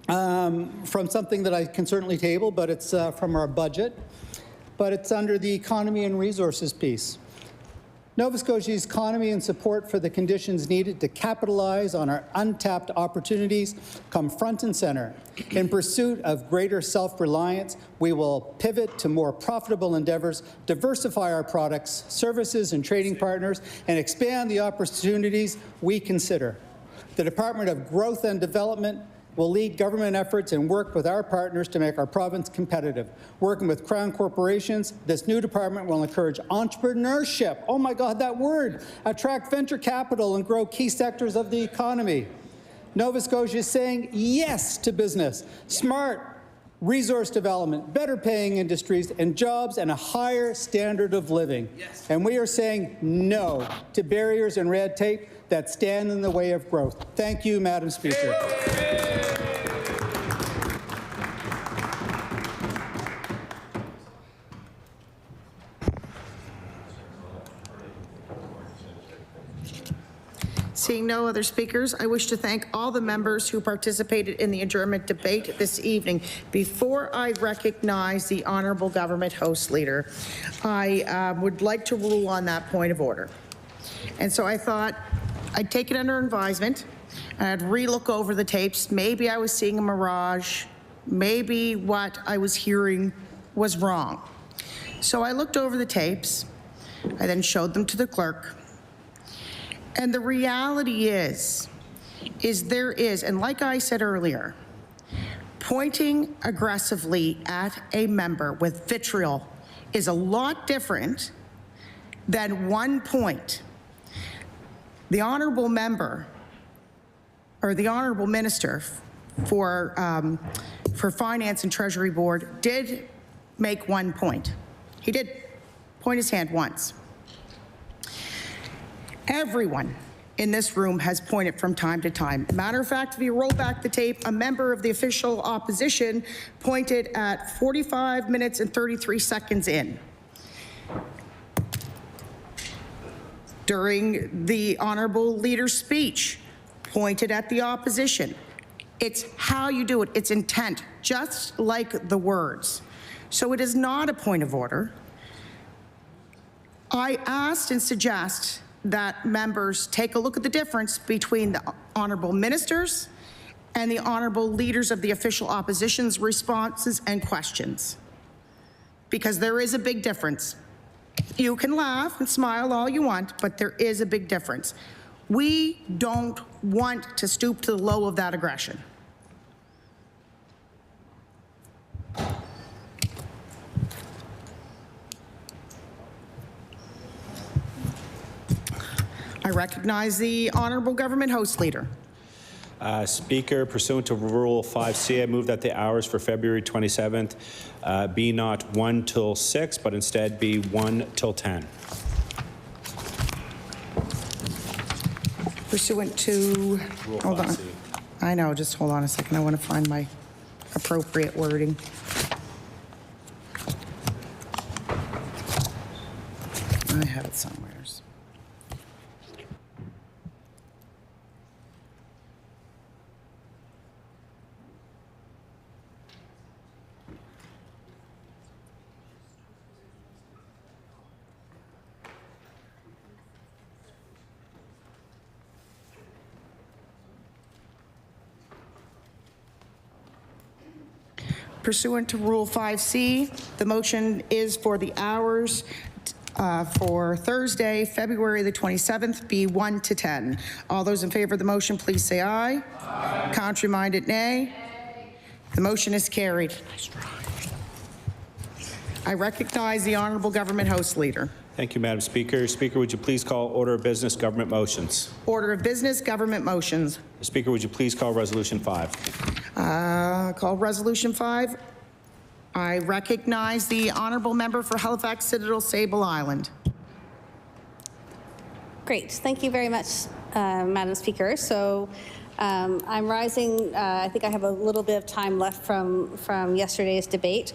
S8: from something that I can certainly table, but it's from our budget. But it's under the economy and resources piece. Nova Scotia's economy and support for the conditions needed to capitalize on our untapped opportunities come front and center. In pursuit of greater self-reliance, we will pivot to more profitable endeavors, diversify our products, services, and trading partners, and expand the opportunities we consider. The Department of Growth and Development will lead government efforts and work with our partners to make our province competitive. Working with Crown corporations, this new department will encourage entrepreneurship. Oh my God, that word! Attract venture capital and grow key sectors of the economy. Nova Scotia is saying yes to business, smart resource development, better paying industries and jobs, and a higher standard of living. Yes. And we are saying no to barriers and red tape that stand in the way of growth. Thank you, Madam Speaker.
S1: Seeing no other speakers, I wish to thank all the members who participated in the adjournment debate this evening. Before I recognize the Honourable Government House Leader, I would like to rule on that point of order. And so I thought I'd take it under advisement and I'd re-look over the tapes. Maybe I was seeing a mirage. Maybe what I was hearing was wrong. So I looked over the tapes. I then showed them to the clerk. And the reality is there is, and like I said earlier, pointing aggressively at a member with vitriol is a lot different than one point. The honourable member, or the honourable minister for Finance and Treasury Board did make one point. He did point his hand once. Everyone in this room has pointed from time to time. Matter of fact, if you roll back the tape, a member of the official opposition pointed at 45 minutes and 33 seconds in. During the honourable leader's speech, pointed at the opposition. It's how you do it, it's intent, just like the words. So it is not a point of order. I asked and suggest that members take a look at the difference between the honourable ministers and the honourable leaders of the official opposition's responses and questions, because there is a big difference. You can laugh and smile all you want, but there is a big difference. We don't want to stoop to the low of that aggression. I recognize the Honourable Government House Leader.
S17: Speaker, pursuant to Rule 5C, I move that the hours for February 27th be not 1 till 6, but instead be 1 till 10.
S1: Pursuant to,
S17: Rule
S1: hold on.
S17: 5C.
S1: I know, just hold on a second. I want to find my appropriate wording. I have it somewhere. Pursuant to Rule 5C, the motion is for the hours for Thursday, February the 27th, be 1 to 10. All those in favor of the motion, please say aye. Aye. Contrary-minded, nay. The motion is carried. I recognize the Honourable Government House Leader.
S17: Thank you, Madam Speaker. Speaker, would you please call order of business government motions?
S1: Order of business government motions.
S17: Speaker, would you please call Resolution 5?
S1: Call Resolution 5. I recognize the Honourable Member for Halifax Citadel Sable Island.
S3: Great. Thank you very much, Madam Speaker. So I'm rising. I think I have a little bit of time left from yesterday's debate,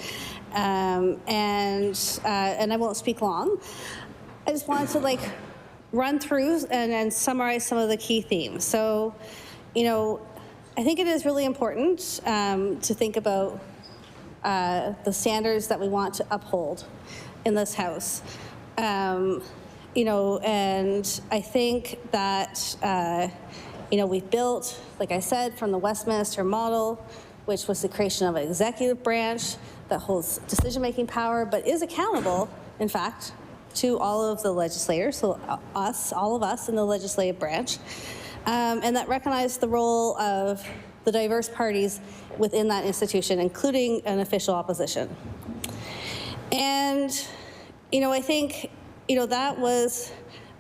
S3: and I won't speak long. I just wanted to run through and summarize some of the key themes. So, I think it is really important to think about the standards that we want to uphold in this House. And I think that, we've built, like I said, from the Westminster model, which was the creation of an executive branch that holds decision-making power, but is accountable, in fact, to all of the legislators, so all of us in the legislative branch, and that recognize the role of the diverse parties within that institution, including an official opposition. And, I think, that was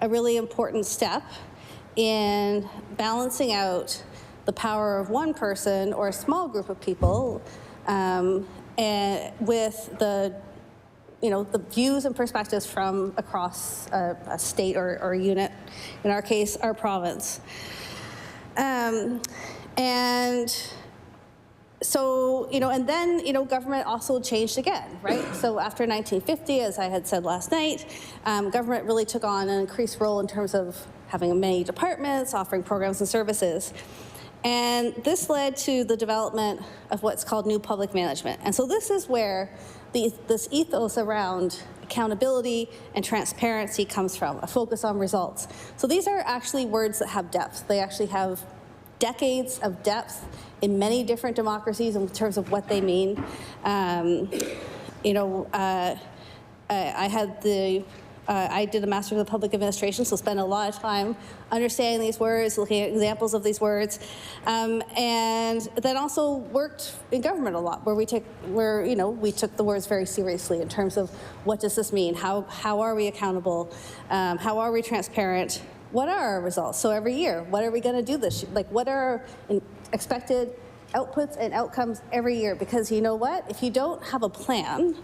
S3: a really important step in balancing out the power of one person or a small group of people and with the views and perspectives from across a state or a unit, in our case, our province. And so, and then, government also changed again, right? So after 1950, as I had said last night, government really took on an increased role in terms of having many departments, offering programs and services. And this led to the development of what's called new public management. And so this is where this ethos around accountability and transparency comes from, a focus on results. So these are actually words that have depth. They actually have decades of depth in many different democracies in terms of what they mean. I did a Master's of Public Administration, so spent a lot of time understanding these words, looking at examples of these words, and then also worked in government a lot, where we took the words very seriously in terms of what does this mean, how are we accountable, how are we transparent, what are our results? So every year, what are we going to do this? What are our expected outputs and outcomes every year? Because you know what? If you don't have a plan,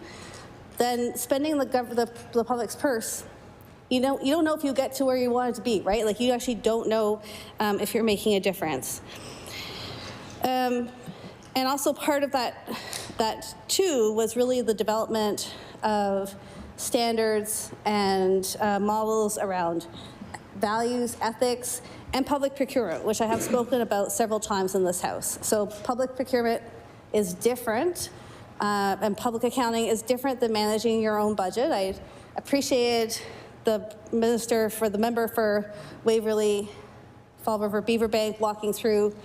S3: then spending the public's purse, you don't know if you get to where you want it to be, right? You actually don't know if you're making a difference. And also part of that too was really the development of standards and models around values, ethics, and public procurement, which I have spoken about several times in this House. So public procurement is different, and public accounting is different than managing your own budget. I appreciated the member for Waverley, Fall River, Beaverbank walking through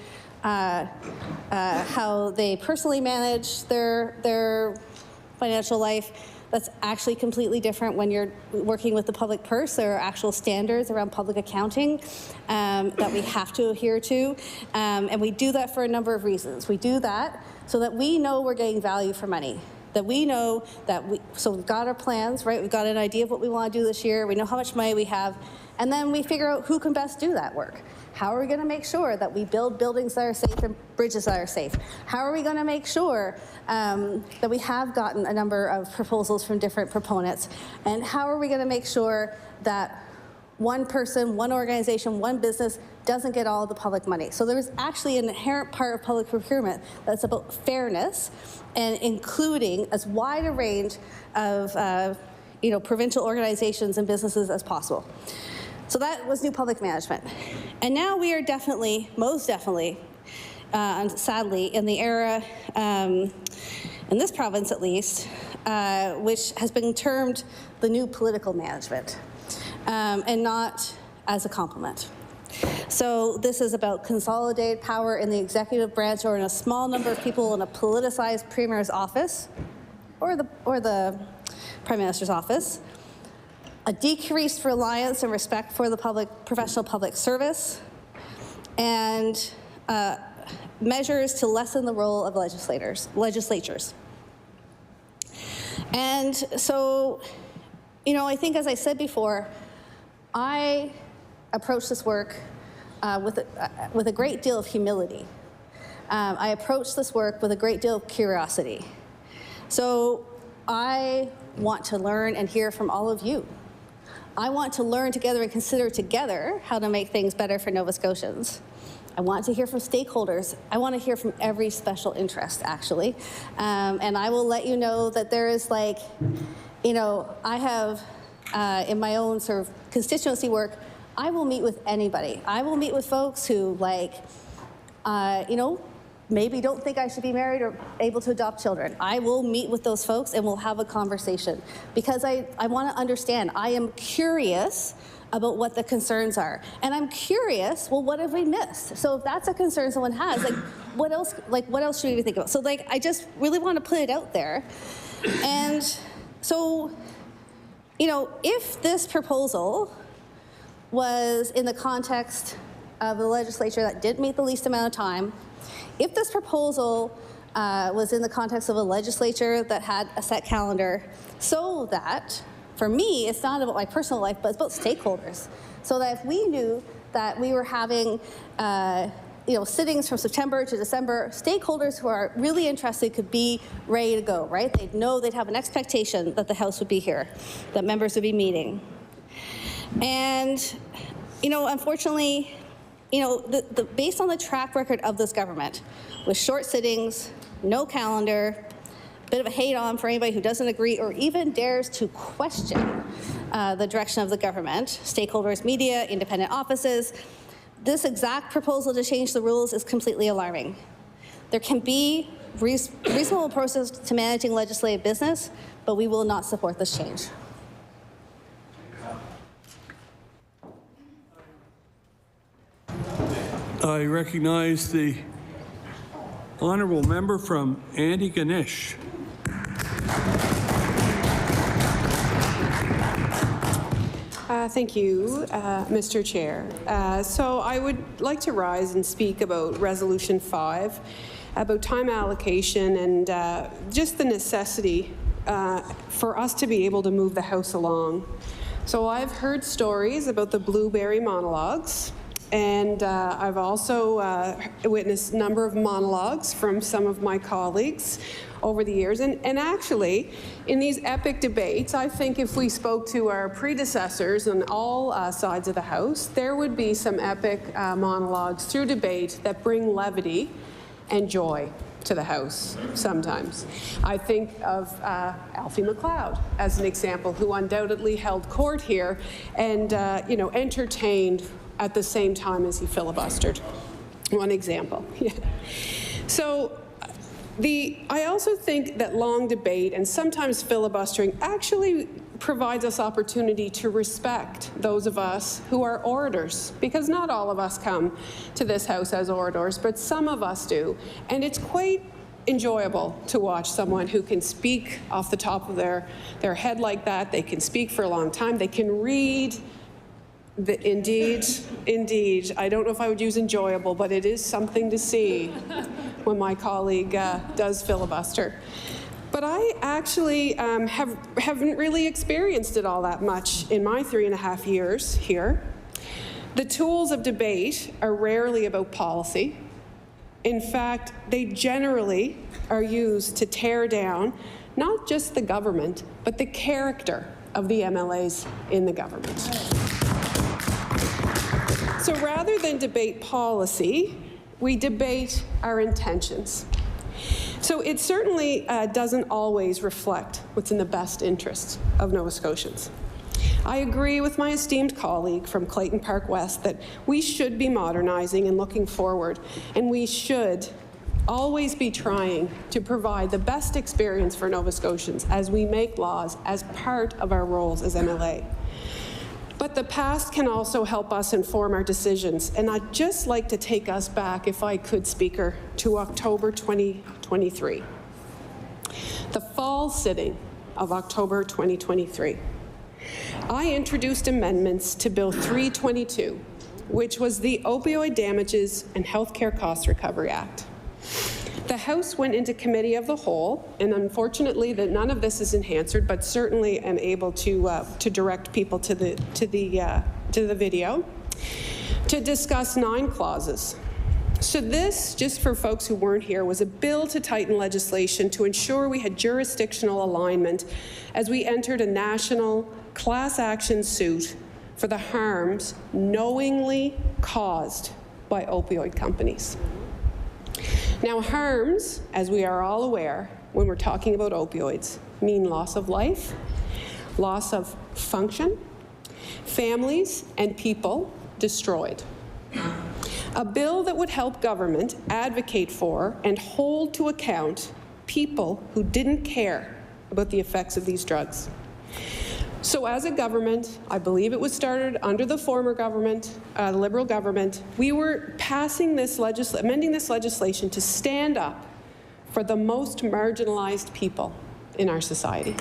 S3: how they personally manage their financial life. That's actually completely different when you're working with the public purse. There are actual standards around public accounting that we have to adhere to, and we do that for a number of reasons. We do that so that we know we're getting value for money. That we know that so we've got our plans, right? We've got an idea of what we want to do this year. We know how much money we have. And then we figure out who can best do that work. How are we going to make sure that we build buildings that are safe and bridges that are safe? How are we going to make sure that we have gotten a number of proposals from different proponents? And how are we going to make sure that one person, one organization, one business doesn't get all the public money? So there's actually an inherent part of public procurement that's about fairness and including as wide a range of provincial organizations and businesses as possible. So that was new public management. And now we are definitely, most definitely, and sadly, in the era, in this province at least, which has been termed the new political management, and not as a compliment. So this is about consolidated power in the executive branch or in a small number of people in a politicized premier's office or the Prime Minister's office. A decreased reliance and respect for the professional public service, and measures to lessen the role of legislatures. And so, I think, as I said before, I approach this work with a great deal of humility. I approach this work with a great deal of curiosity. So I want to learn and hear from all of you. I want to learn together and consider together how to make things better for Nova Scotians. I want to hear from stakeholders. I want to hear from every special interest, actually. And I will let you know that there is I have, in my own sort of constituency work, I will meet with anybody. I will meet with folks who maybe don't think I should be married or able to adopt children. I will meet with those folks and we'll have a conversation because I want to understand. I am curious about what the concerns are. And I'm curious, well, what have we missed? So if that's a concern someone has, what else should we think about? So I just really want to put it out there. And so, if this proposal was in the context of the legislature that didn't meet the least amount of time, if this proposal was in the context of a legislature that had a set calendar, so that, for me, it's not about my personal life, but it's about stakeholders. So that if we knew that we were having sittings from September to December, stakeholders who are really interested could be ready to go, right? They'd know, they'd have an expectation that the House would be here, that members would be meeting. And, unfortunately, based on the track record of this government, with short sittings, no calendar, a bit of a hate-on for anybody who doesn't agree or even dares to question the direction of the government, stakeholders, media, independent offices, this exact proposal to change the rules is completely alarming. There can be reasonable process to managing legislative business, but we will not support this change.
S7: I recognize the honourable member from Antigonish.
S20: Thank you, Mr. Chair. So I would like to rise and speak about Resolution 5, about time allocation and just the necessity for us to be able to move the House along. So I've heard stories about the blueberry monologues, and I've also witnessed a number of monologues from some of my colleagues over the years. And actually, in these epic debates, I think if we spoke to our predecessors on all sides of the House, there would be some epic monologues through debate that bring levity and joy to the House sometimes. I think of Alfie MacLeod as an example, who undoubtedly held court here and entertained at the same time as he filibustered. One example. So I also think that long debate and sometimes filibustering actually provides us opportunity to respect those of us who are orators, because not all of us come to this House as orators, but some of us do. And it's quite enjoyable to watch someone who can speak off the top of their head like that. They can speak for a long time. They can read. Indeed. I don't know if I would use enjoyable, but it is something to see when my colleague does filibuster. But I actually haven't really experienced it all that much in my 3.5 years here. The tools of debate are rarely about policy. In fact, they generally are used to tear down not just the government, but the character of the MLAs in the government. So rather than debate policy, we debate our intentions. So it certainly doesn't always reflect what's in the best interests of Nova Scotians. I agree with my esteemed colleague from Clayton Park West that we should be modernizing and looking forward, and we should always be trying to provide the best experience for Nova Scotians as we make laws as part of our roles as MLA. But the past can also help us inform our decisions, and I'd just like to take us back, if I could, Speaker, to October 2023. The fall sitting of October 2023. I introduced amendments to Bill 322, which was the Opioid Damages and Healthcare Cost Recovery Act. The House went into Committee of the Whole, and unfortunately that none of this is enhanced, but certainly am able to direct people to the video, to discuss 9 clauses. So this, just for folks who weren't here, was a bill to tighten legislation to ensure we had jurisdictional alignment as we entered a national class action suit for the harms knowingly caused by opioid companies. Now, harms, as we are all aware, when we're talking about opioids, mean loss of life, loss of function, families and people destroyed. A bill that would help government advocate for and hold to account people who didn't care about the effects of these drugs. So as a government, I believe it was started under the former government, the Liberal government, we were passing this amending this legislation to stand up for the most marginalized people in our society.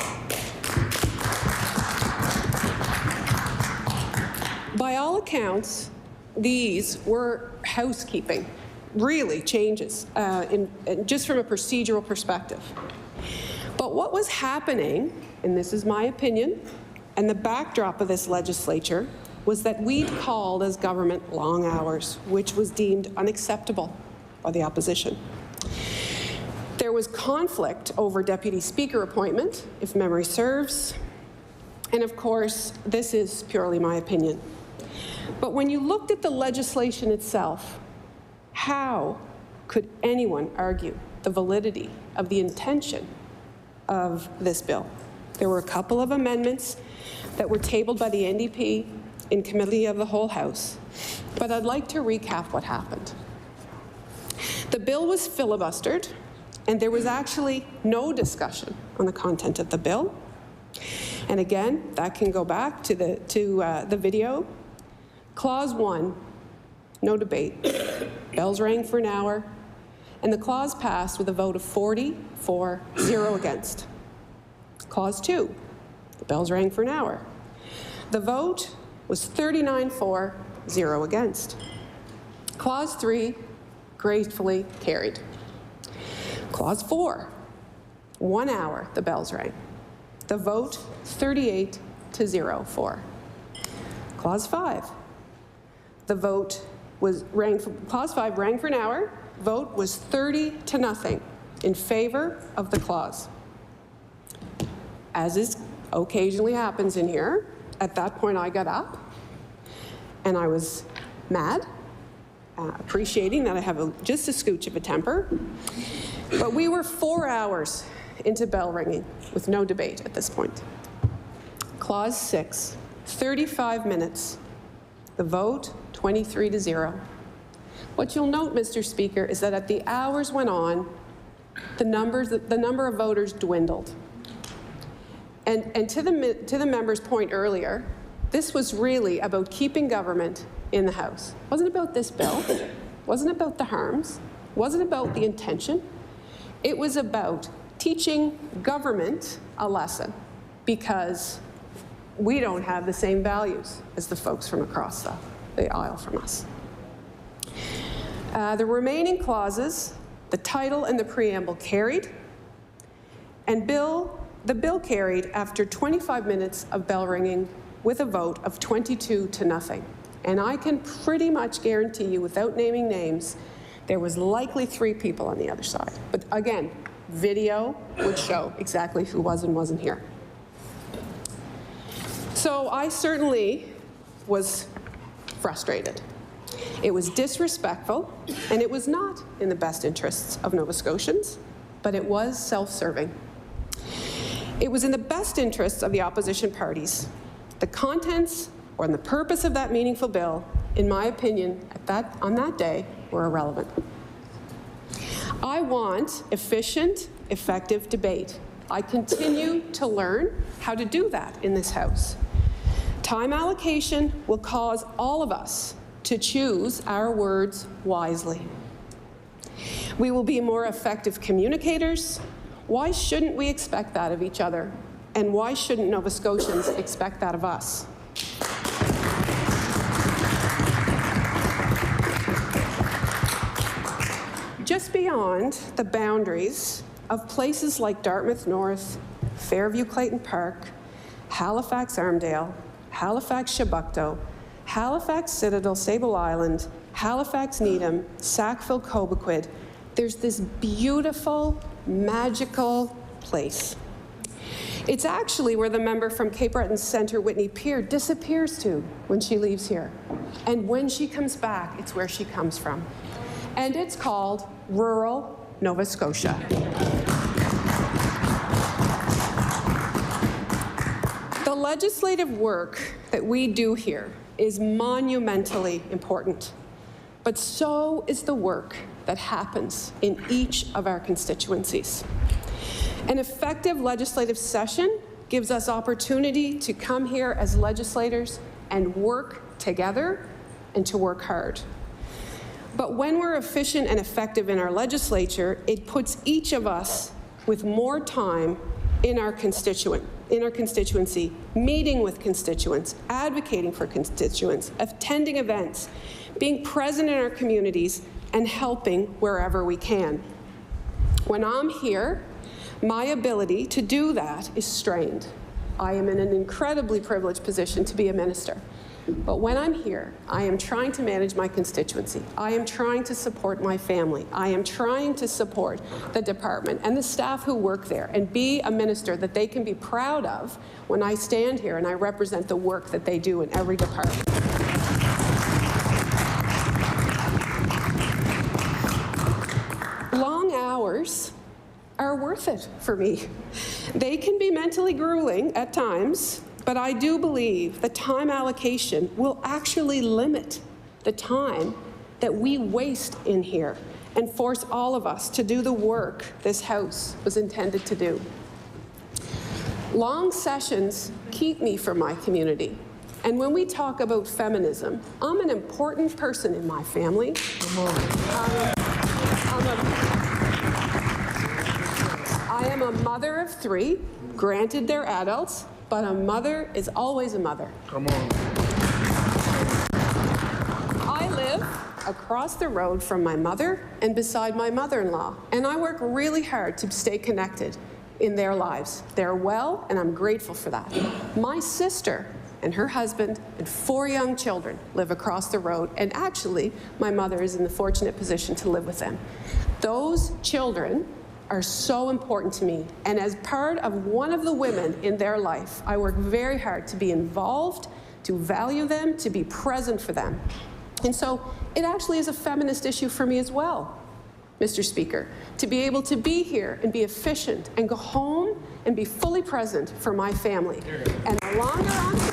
S20: By all accounts, these were housekeeping, really changes, just from a procedural perspective. But what was happening, and this is my opinion, and the backdrop of this legislature was that we'd called as government long hours, which was deemed unacceptable by the opposition. There was conflict over Deputy Speaker appointment, if memory serves, and of course, this is purely my opinion. But when you looked at the legislation itself, how could anyone argue the validity of the intention of this bill? There were a couple of amendments that were tabled by the NDP in Committee of the Whole House, but I'd like to recap what happened. The bill was filibustered, and there was actually no discussion on the content of the bill. And again, that can go back to the video. Clause 1, no debate. Bells rang for an hour, and the clause passed with a vote of 40 for, 0 against. Clause 2, the bells rang for an hour. The vote was 39 for, 0 against. Clause 3, gratefully carried. Clause 4, 1 hour, the bells rang. The vote, 38 to 0 for. Clause 5, the vote was Clause 5 rang for an hour. Vote was 30 to nothing in favor of the clause. As is occasionally happens in here, at that point I got up and I was mad, appreciating that I have just a scooch of a temper. But we were 4 hours into bell ringing with no debate at this point. Clause 6, 35 minutes. The vote, 23 to 0. What you'll note, Mr. Speaker, is that as the hours went on, the number of voters dwindled. And to the member's point earlier, this was really about keeping government in the House. It wasn't about this bill, it wasn't about the harms, it wasn't about the intention. It was about teaching government a lesson, because we don't have the same values as the folks from across the aisle from us. The remaining clauses, the title and the preamble carried, And the bill carried after 25 minutes of bell ringing with a vote of 22-0. And I can pretty much guarantee you, without naming names, there was likely 3 people on the other side. But again, video would show exactly who was and wasn't here. So I certainly was frustrated. It was disrespectful, and it was not in the best interests of Nova Scotians, but it was self-serving. It was in the best interests of the opposition parties. The contents or the purpose of that meaningful bill, in my opinion, on that day, were irrelevant. I want efficient, effective debate. I continue to learn how to do that in this House. Time allocation will cause all of us to choose our words wisely. We will be more effective communicators. Why shouldn't we expect that of each other? And why shouldn't Nova Scotians expect that of us? Just beyond the boundaries of places like Dartmouth North, Fairview Clayton Park, Halifax Armdale, Halifax Chebucto, Halifax Citadel Sable Island, Halifax Needham, Sackville Cobequid, there's this beautiful, magical place. It's actually where the member from Cape Breton Centre, Whitney Pier, disappears to when she leaves here. And when she comes back, it's where she comes from. And it's called rural Nova Scotia. The legislative work that we do here is monumentally important, but so is the work that happens in each of our constituencies. An effective legislative session gives us opportunity to come here as legislators and work together and to work hard. But when we're efficient and effective in our legislature, it puts each of us with more time in our constituency, meeting with constituents, advocating for constituents, attending events, being present in our communities, and helping wherever we can. When I'm here, my ability to do that is strained. I am in an incredibly privileged position to be a minister. But when I'm here, I am trying to manage my constituency. I am trying to support my family. I am trying to support the department and the staff who work there and be a minister that they can be proud of when I stand here and I represent the work that they do in every department. Long hours are worth it for me. They can be mentally grueling at times, but I do believe the time allocation will actually limit the time that we waste in here and force all of us to do the work this House was intended to do. Long sessions keep me from my community. And when we talk about feminism, I'm an important person in my family. I am a mother of 3, granted they're adults, but a mother is always a mother. Come on. I live across the road from my mother and beside my mother-in-law, and I work really hard to stay connected in their lives. They're well, and I'm grateful for that. My sister and her husband and 4 young children live across the road, and actually, my mother is in the fortunate position to live with them. Those children are so important to me, and as part of one of the women in their life, I work very hard to be involved, to value them, to be present for them. And so it actually is a feminist issue for me as well, Mr. Speaker, to be able to be here and be efficient and go home and be fully present for my family. And the longer I'm here,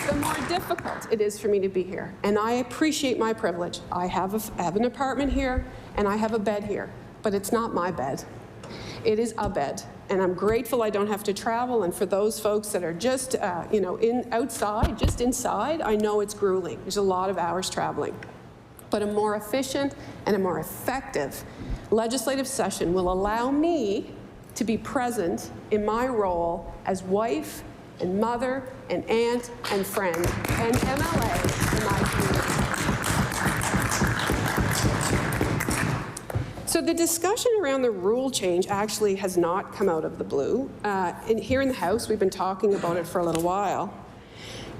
S20: the more difficult it is for me to be here. And I appreciate my privilege. I have an apartment here and I have a bed here, but it's not my bed. It is a bed. And I'm grateful I don't have to travel. And for those folks that are just, just inside, I know it's grueling. There's a lot of hours traveling. But a more efficient and a more effective legislative session will allow me to be present in my role as wife and mother and aunt and friend and MLA in my community. So the discussion around the rule change actually has not come out of the blue. Here in the House, we've been talking about it for a little while.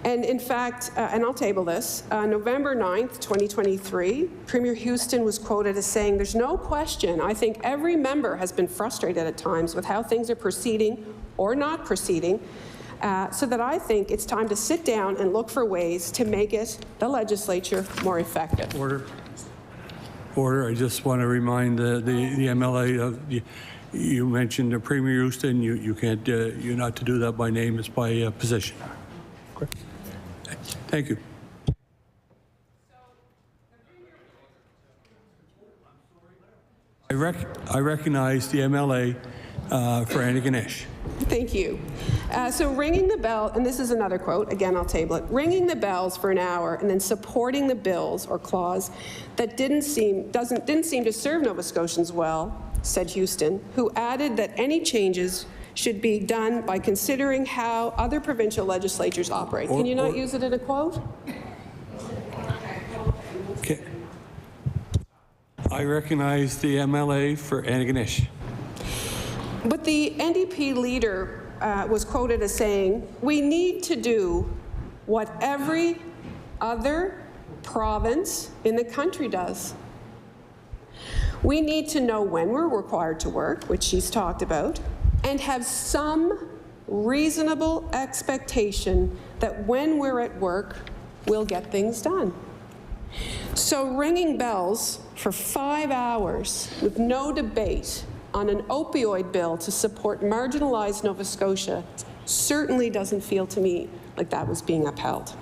S20: And in fact, and I'll table this, November 9th, 2023, Premier Houston was quoted as saying, "There's no question, I think every member has been frustrated at times with how things are proceeding or not proceeding, so that I think it's time to sit down and look for ways to make it, the legislature, more effective."
S7: Order. Order. I just want to remind the MLA of you mentioned Premier Houston. You can't. You're not to do that by name. It's by position. Okay. Thank you. I recognize the MLA for Antigonish.
S20: Thank you. So ringing the bell, and this is another quote, again, I'll table it, ringing the bells for an hour and then supporting the bills or clause that didn't seem to serve Nova Scotians well, said Houston, who added that any changes should be done by considering how other provincial legislatures operate. Can you not use it in a quote?
S7: Okay. I recognize the MLA for Antigonish.
S20: But the NDP leader was quoted as saying, "We need to do what every other province in the country does. We need to know when we're required to work," which she's talked about, "and have some reasonable expectation that when we're at work, we'll get things done." So ringing bells for 5 hours with no debate on an opioid bill to support marginalized Nova Scotia certainly doesn't feel to me like that was being upheld.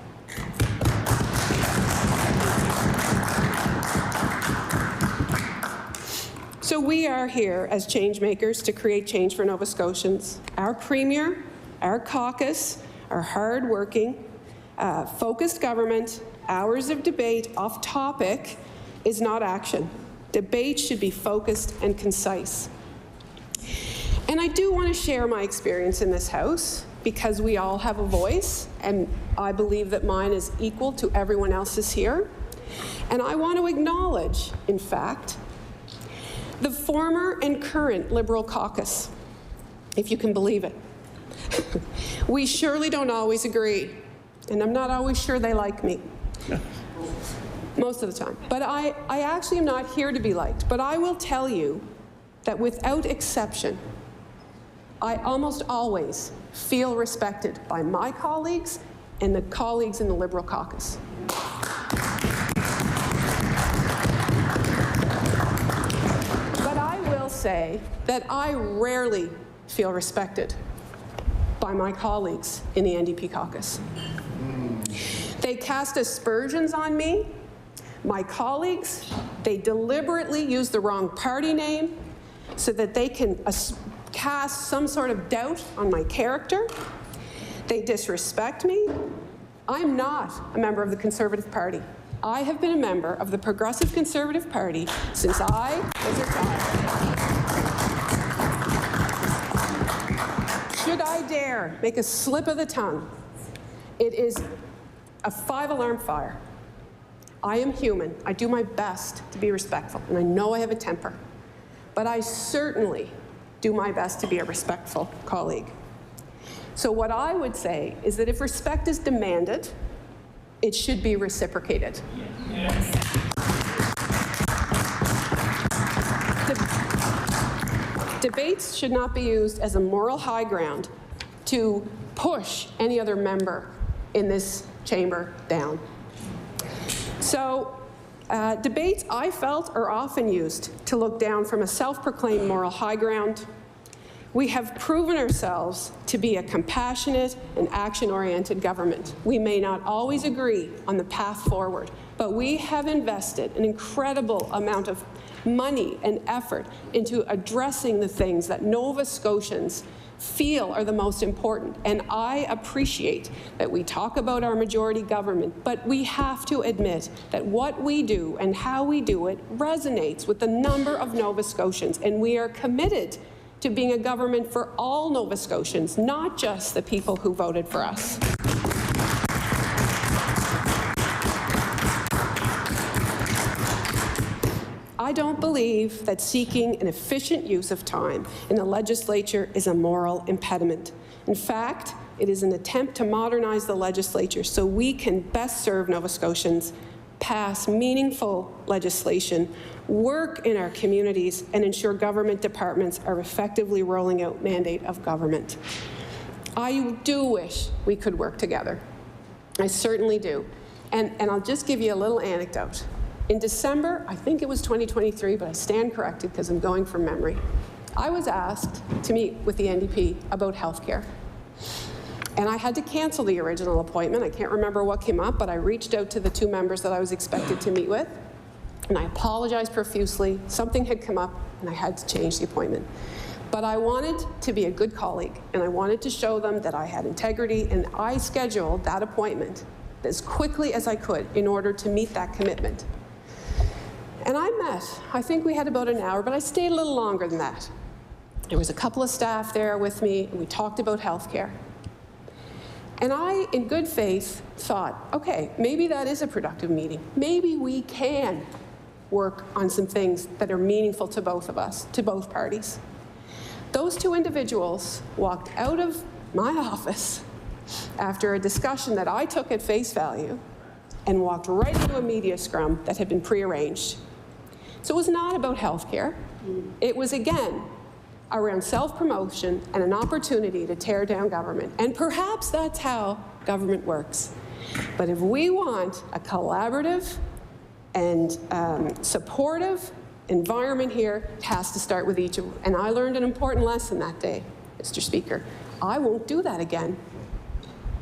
S20: So we are here as change makers to create change for Nova Scotians. Our Premier, our caucus, are hard-working, focused government. Hours of debate off topic is not action. Debate should be focused and concise. And I do want to share my experience in this House because we all have a voice, and I believe that mine is equal to everyone else's here. And I want to acknowledge, in fact, the former and current Liberal caucus, if you can believe it. We surely don't always agree, and I'm not always sure they like me. Most of the time. But I actually am not here to be liked. But I will tell you that without exception, I almost always feel respected by my colleagues and the colleagues in the Liberal caucus. But I will say that I rarely feel respected by my colleagues in the NDP caucus. They cast aspersions on me. My colleagues, they deliberately use the wrong party name so that they can cast some sort of doubt on my character. They disrespect me. I'm not a member of the Conservative Party. I have been a member of the Progressive Conservative Party since I was a child. Should I dare make a slip of the tongue, it is a 5-alarm fire. I am human. I do my best to be respectful, and I know I have a temper. But I certainly do my best to be a respectful colleague. So what I would say is that if respect is demanded, it should be reciprocated. Debates should not be used as a moral high ground to push any other member in this chamber down. So debates, I felt, are often used to look down from a self-proclaimed moral high ground. We have proven ourselves to be a compassionate and action-oriented government. We may not always agree on the path forward, but we have invested an incredible amount of money and effort into addressing the things that Nova Scotians feel are the most important. And I appreciate that we talk about our majority government, but we have to admit that what we do and how we do it resonates with the number of Nova Scotians, and we are committed to being a government for all Nova Scotians, not just the people who voted for us. I don't believe that seeking an efficient use of time in the legislature is a moral impediment. In fact, it is an attempt to modernize the legislature so we can best serve Nova Scotians, pass meaningful legislation, work in our communities, and ensure government departments are effectively rolling out mandate of government. I do wish we could work together. I certainly do. And I'll just give you a little anecdote. In December, I think it was 2023, but I stand corrected because I'm going from memory, I was asked to meet with the NDP about healthcare. And I had to cancel the original appointment. I can't remember what came up, but I reached out to the two members that I was expected to meet with, and I apologized profusely. Something had come up, and I had to change the appointment. But I wanted to be a good colleague, and I wanted to show them that I had integrity, and I scheduled that appointment as quickly as I could in order to meet that commitment. And I met, I think we had about an hour, but I stayed a little longer than that. There was a couple of staff there with me, and we talked about healthcare. And I, in good faith, thought, okay, maybe that is a productive meeting. Maybe we can work on some things that are meaningful to both of us, to both parties. Those two individuals walked out of my office after a discussion that I took at face value and walked right into a media scrum that had been prearranged. So it was not about healthcare. It was, again, around self-promotion and an opportunity to tear down government. And perhaps that's how government works. But if we want a collaborative and supportive environment here, it has to start with each of them. And I learned an important lesson that day, Mr. Speaker. I won't do that again.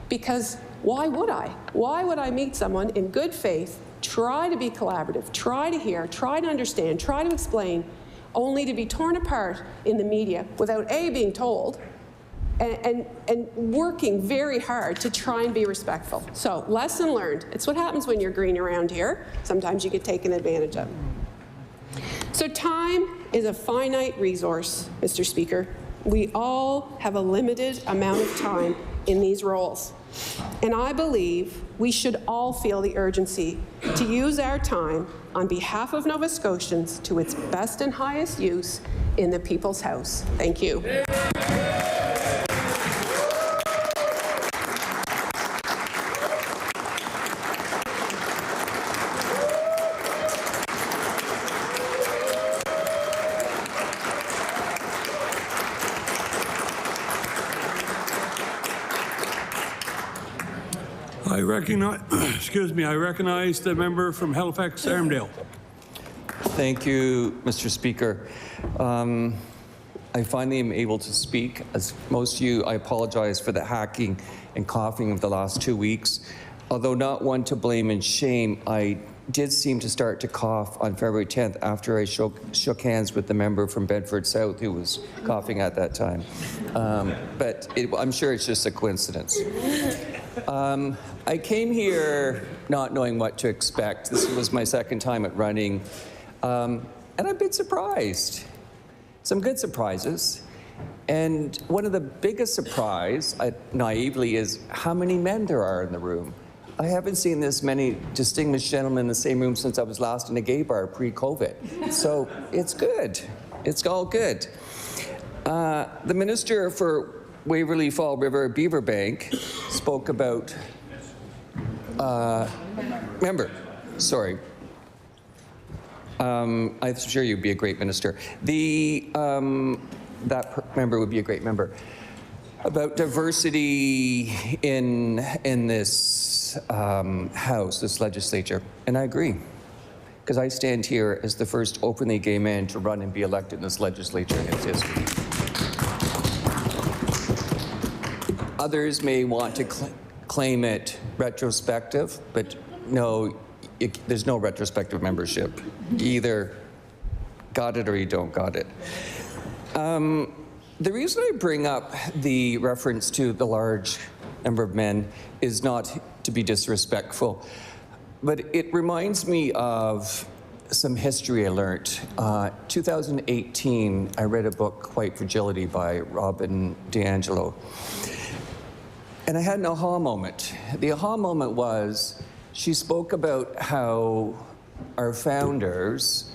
S20: Because why would I? Why would I meet someone in good faith, try to be collaborative, try to hear, try to understand, try to explain, only to be torn apart in the media without A, being told, and working very hard to try and be respectful. So, lesson learned. It's what happens when you're green around here. Sometimes you get taken advantage of. So time is a finite resource, Mr. Speaker. We all have a limited amount of time in these roles. And I believe we should all feel the urgency to use our time on behalf of Nova Scotians to its best and highest use in the People's House. Thank you.
S7: I recognize the member from Halifax-Armdale.
S12: Thank you, Mr. Speaker. I finally am able to speak. As most of you, I apologize for the hacking and coughing of the last 2 weeks. Although not one to blame and shame, I did seem to start to cough on February 10th after I shook hands with the member from Bedford South who was coughing at that time. But I'm sure it's just a coincidence. I came here not knowing what to expect. This was my second time at running, and I've been surprised. Some good surprises. And one of the biggest surprise, naively, is how many men there are in the room. I haven't seen this many distinguished gentlemen in the same room since I was last in a gay bar pre-COVID. So it's good. It's all good. The Minister for Waverley Fall River Beaverbank spoke about I'm sure you'd be a great minister. That member would be a great member. About diversity in this House, this legislature, and I agree, because I stand here as the first openly gay man to run and be elected in this legislature in its history. Others may want to claim it retrospective, but no, there's no retrospective membership. You either got it or you don't got it. The reason I bring up the reference to the large number of men is not to be disrespectful, but it reminds me of some history I learned. 2018, I read a book, White Fragility, by Robin DiAngelo. And I had an aha moment. The aha moment was she spoke about how our founders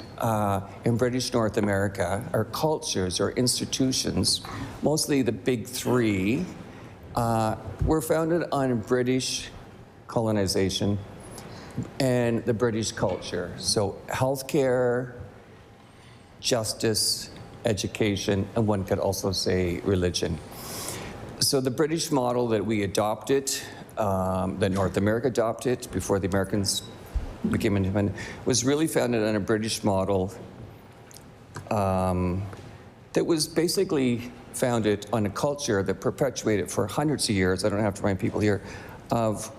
S12: in British North America, our cultures, our institutions, mostly the big three, were founded on British colonization and the British culture. So healthcare, justice, education, and one could also say religion. So the British model that we adopted, that North America adopted before the Americans became independent, was really founded on a British model that was basically founded on a culture that perpetuated for hundreds of years, I don't have to remind people here, of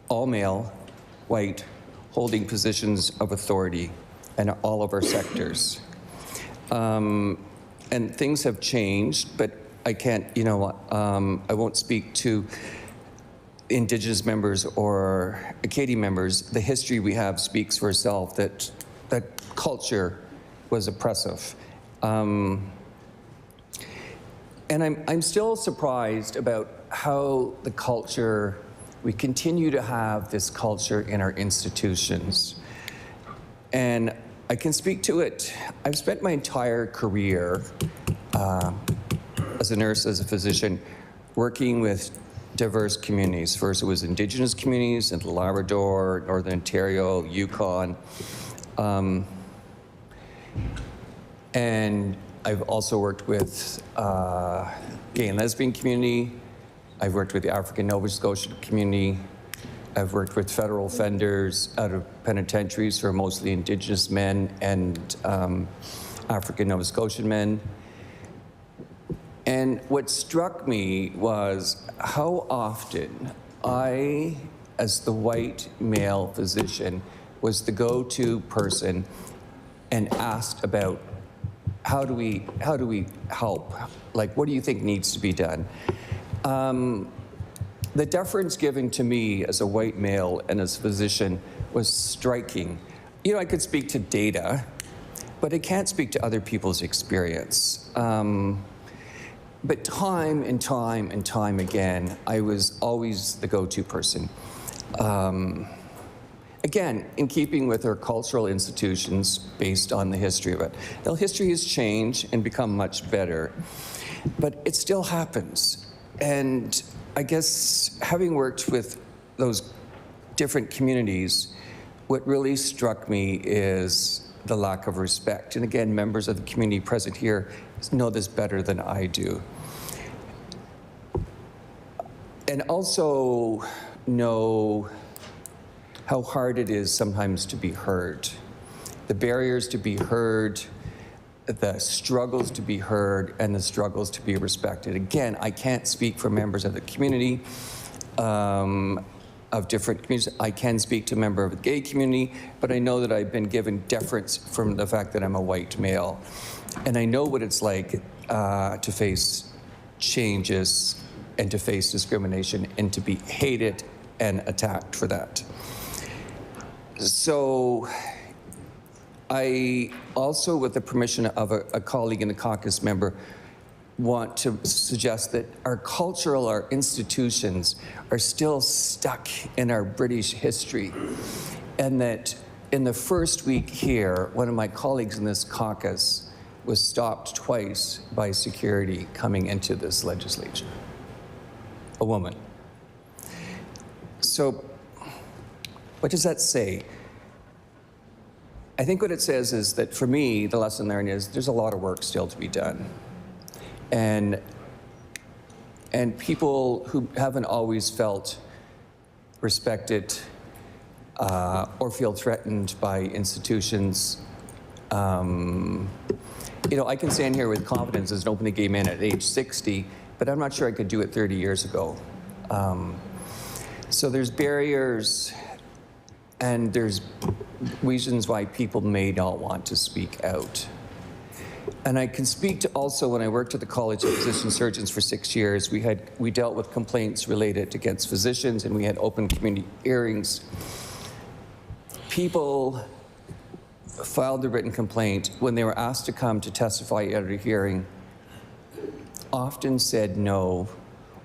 S12: all male, white, holding positions of authority in all of our sectors. And things have changed, but I can't, I won't speak to Indigenous members or Acadian members. The history we have speaks for itself, that culture was oppressive. And I'm still surprised about how the culture, we continue to have this culture in our institutions. And I can speak to it. I've spent my entire career as a nurse, as a physician, working with diverse communities. First it was Indigenous communities in Labrador, Northern Ontario, Yukon. And I've also worked with gay and lesbian community. I've worked with the African Nova Scotia community. I've worked with federal offenders out of penitentiaries who are mostly Indigenous men and African Nova Scotian men. And what struck me was how often I, as the white male physician, was the go-to person and asked about how do we help? Like, what do you think needs to be done? The deference given to me as a white male and as a physician was striking. I could speak to data, but I can't speak to other people's experience. But time and time and time again, I was always the go-to person. Again, in keeping with our cultural institutions based on the history of it. Now, history has changed and become much better, but it still happens. And I guess having worked with those different communities, what really struck me is the lack of respect. And again, members of the community present here know this better than I do. And also know how hard it is sometimes to be heard. The barriers to be heard, the struggles to be heard, and the struggles to be respected. Again, I can't speak for members of the community, of different communities. I can speak to a member of the gay community, but I know that I've been given deference from the fact that I'm a white male. And I know what it's like to face changes and to face discrimination and to be hated and attacked for that. So I also, with the permission of a colleague and a caucus member, want to suggest that our cultural, our institutions are still stuck in our British history. And that in the first week here, one of my colleagues in this caucus was stopped twice by security coming into this legislature. A woman. So what does that say? I think what it says is that for me, the lesson learned is there's a lot of work still to be done. And people who haven't always felt respected or feel threatened by institutions, I can stand here with confidence as an openly gay man at age 60, but I'm not sure I could do it 30 years ago. So there's barriers and there's reasons why people may not want to speak out. And I can speak to also when I worked at the College of Physician Surgeons for 6 years, we dealt with complaints related against physicians and we had open community hearings. People filed a written complaint when they were asked to come to testify at a hearing, often said no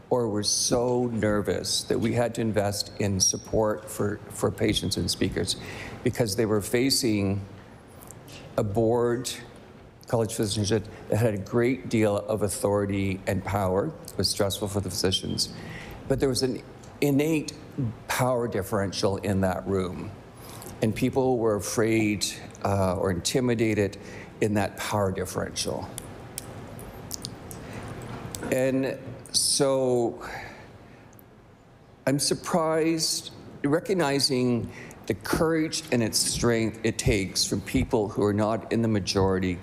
S12: or were so nervous that we had to invest in support for patients and speakers because they were facing a board, college physicianship, that had a great deal of authority and power. It was stressful for the physicians. But there was an innate power differential in that room. And people were afraid or intimidated in that power differential. And so I'm surprised, recognizing the courage and its strength it takes from people who are not in the majority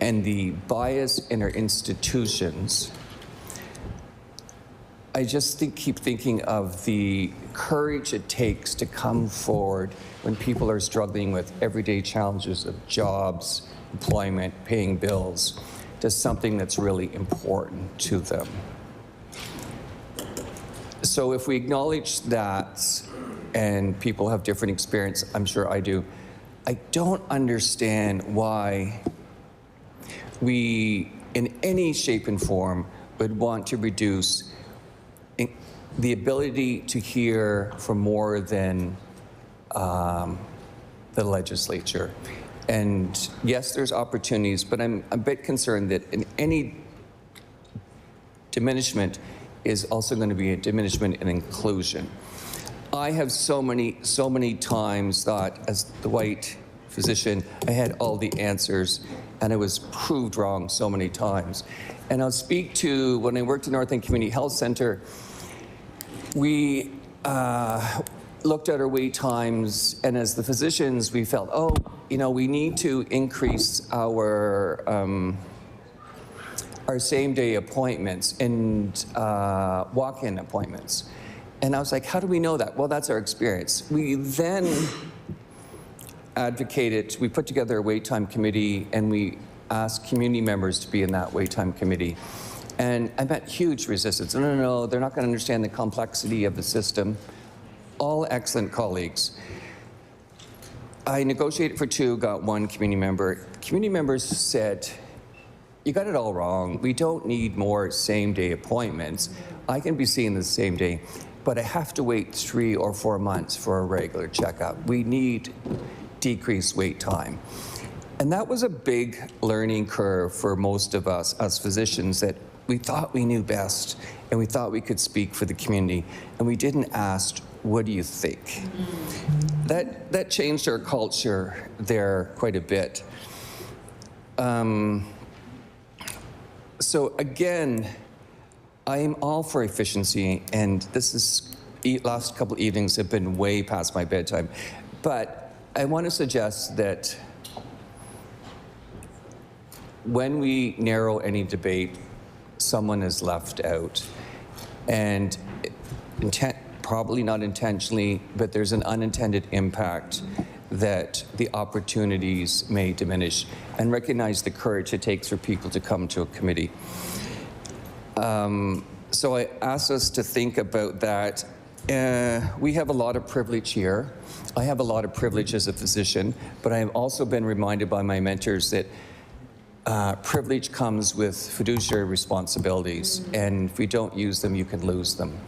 S12: and the bias in our institutions. I just keep thinking of the courage it takes to come forward when people are struggling with everyday challenges of jobs, employment, paying bills, to something that's really important to them. So if we acknowledge that, and people have different experience, I'm sure I do, I don't understand why we, in any shape and form, would want to reduce the ability to hear from more than the legislature. And yes, there's opportunities, but I'm a bit concerned that in any diminishment is also going to be a diminishment in inclusion. I have so many times thought, as the white physician, I had all the answers, and I was proved wrong so many times. And I'll speak to, when I worked in North End Community Health Center, we looked at our wait times, and as the physicians, we felt, oh, you know, we need to increase our same-day appointments and walk-in appointments. And I was like, how do we know that? Well, that's our experience. We then advocated, we put together a wait time committee, and we asked community members to be in that wait time committee. And I met huge resistance. No, they're not going to understand the complexity of the system. All excellent colleagues. I negotiated for 2, got 1 community member. Community members said, you got it all wrong. We don't need more same-day appointments. I can be seen the same day, but I have to wait 3 or 4 months for a regular checkup. We need decreased wait time. And that was a big learning curve for most of us as physicians, that we thought we knew best and we thought we could speak for the community, and we didn't ask, what do you think? That changed our culture there quite a bit. So again, I am all for efficiency, and this is, last couple of evenings have been way past my bedtime. But I want to suggest that when we narrow any debate, someone is left out. And probably not intentionally, but there's an unintended impact that the opportunities may diminish, and recognize the courage it takes for people to come to a committee. So I ask us to think about that. We have a lot of privilege here. I have a lot of privilege as a physician, but I have also been reminded by my mentors that privilege comes with fiduciary responsibilities, and if we don't use them, you can lose them.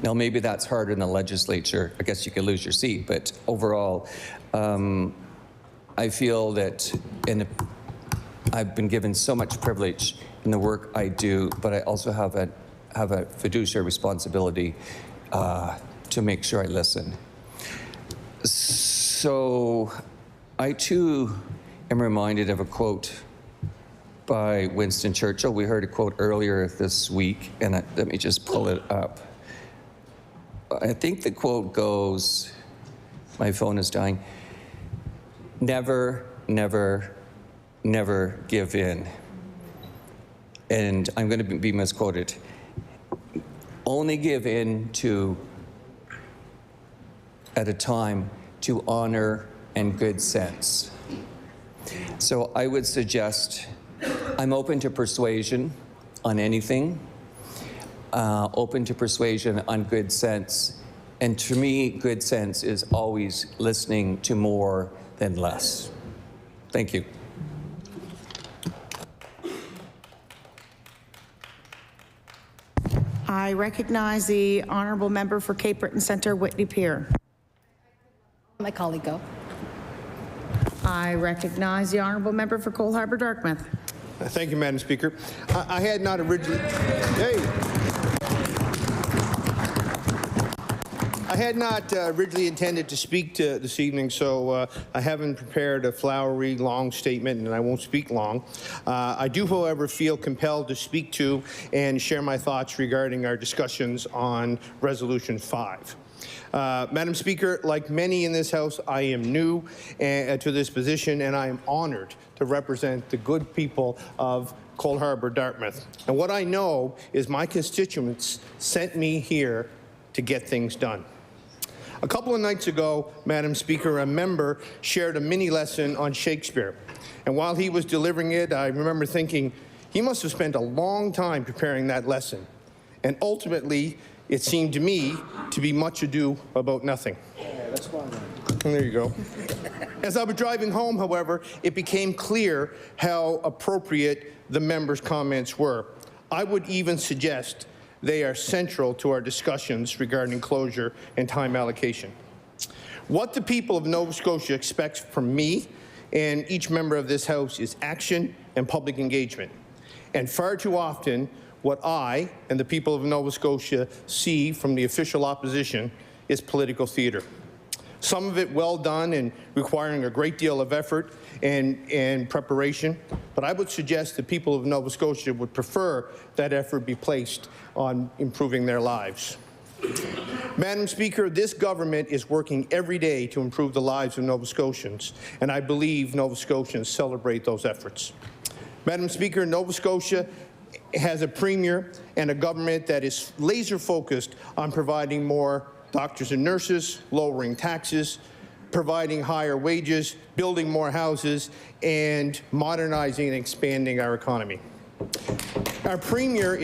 S12: Now, maybe that's harder in the legislature. I guess you could lose your seat, but overall, I feel that I've been given so much privilege in the work I do, but I also have a fiduciary responsibility to make sure I listen. So I too am reminded of a quote by Winston Churchill. We heard a quote earlier this week, and let me just pull it up. I think the quote goes, my phone is dying, never, never, never give in. And I'm going to be misquoted. Only give in to, at a time, to honor and good sense. So I would suggest, I'm open to persuasion on anything, open to persuasion on good sense. And to me, good sense is always listening to more than less. Thank you.
S1: I recognize the honourable member for Cape Breton Centre, Whitney Pier.
S21: My colleague go.
S1: I recognize the honourable member for Cole Harbour, Dartmouth.
S14: Thank you, Madam Speaker. I had not originally... I had not originally intended to speak this evening, so I haven't prepared a flowery, long statement, and I won't speak long. I do, however, feel compelled to speak to and share my thoughts regarding our discussions on Resolution 5. Madam Speaker, like many in this House, I am new to this position, and I am honored to represent the good people of Cole Harbour, Dartmouth. And what I know is my constituents sent me here to get things done. A couple of nights ago, Madam Speaker, a member shared a mini lesson on Shakespeare. And while he was delivering it, I remember thinking, he must have spent a long time preparing that lesson. And ultimately, it seemed to me to be much ado about nothing. That's fine. There you go. As I was driving home, however, it became clear how appropriate the member's comments were. I would even suggest they are central to our discussions regarding closure and time allocation. What the people of Nova Scotia expect from me and each member of this House is action and public engagement. And far too often, what I and the people of Nova Scotia see from the official opposition is political theatre. Some of it well done and requiring a great deal of effort and preparation, but I would suggest the people of Nova Scotia would prefer that effort be placed on improving their lives. Madam Speaker, this government is working every day to improve the lives of Nova Scotians, and I believe Nova Scotians celebrate those efforts. Madam Speaker, Nova Scotia has a premier and a government that is laser focused on providing more doctors and nurses, lowering taxes, providing higher wages, building more houses, and modernizing and expanding our economy. Our premier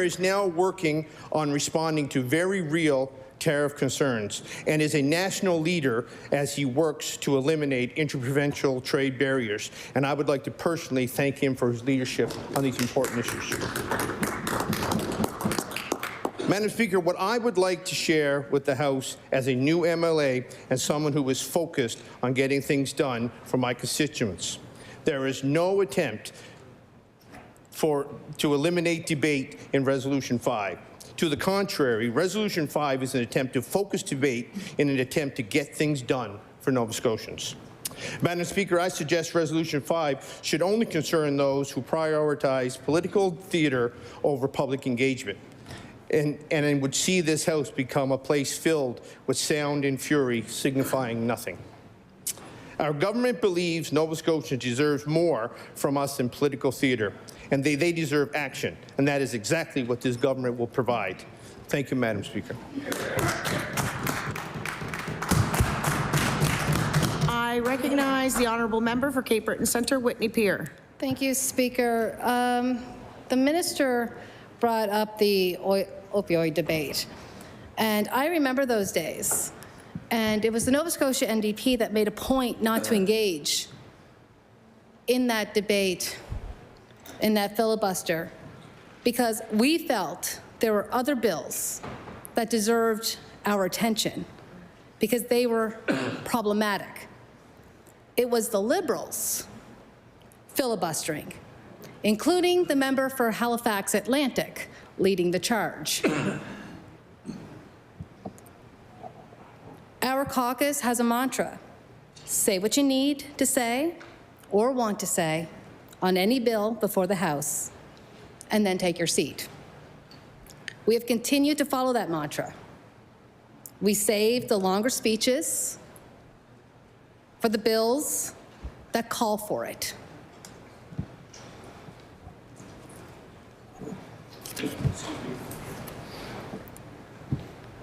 S14: is now working on responding to very real tariff concerns and is a national leader as he works to eliminate interprovincial trade barriers. And I would like to personally thank him for his leadership on these important issues. Madam Speaker, what I would like to share with the House as a new MLA and someone who is focused on getting things done for my constituents, there is no attempt to eliminate debate in Resolution 5. To the contrary, Resolution 5 is an attempt to focus debate in an attempt to get things done for Nova Scotians. Madam Speaker, I suggest Resolution 5 should only concern those who prioritize political theatre over public engagement, and would see this House become a place filled with sound and fury signifying nothing. Our government believes Nova Scotia deserves more from us than political theatre, and they deserve action, and that is exactly what this government will provide. Thank you, Madam Speaker.
S1: I recognize the honourable member for Cape Breton Centre, Whitney Pier.
S21: Thank you, Speaker. The minister brought up the opioid debate, and I remember those days. And it was the Nova Scotia NDP that made a point not to engage in that debate, in that filibuster, because we felt there were other bills that deserved our attention because they were problematic. It was the Liberals filibustering, including the member for Halifax Atlantic leading the charge. Our caucus has a mantra: say what you need to say or want to say on any bill before the House, and then take your seat. We have continued to follow that mantra. We saved the longer speeches for the bills that call for it.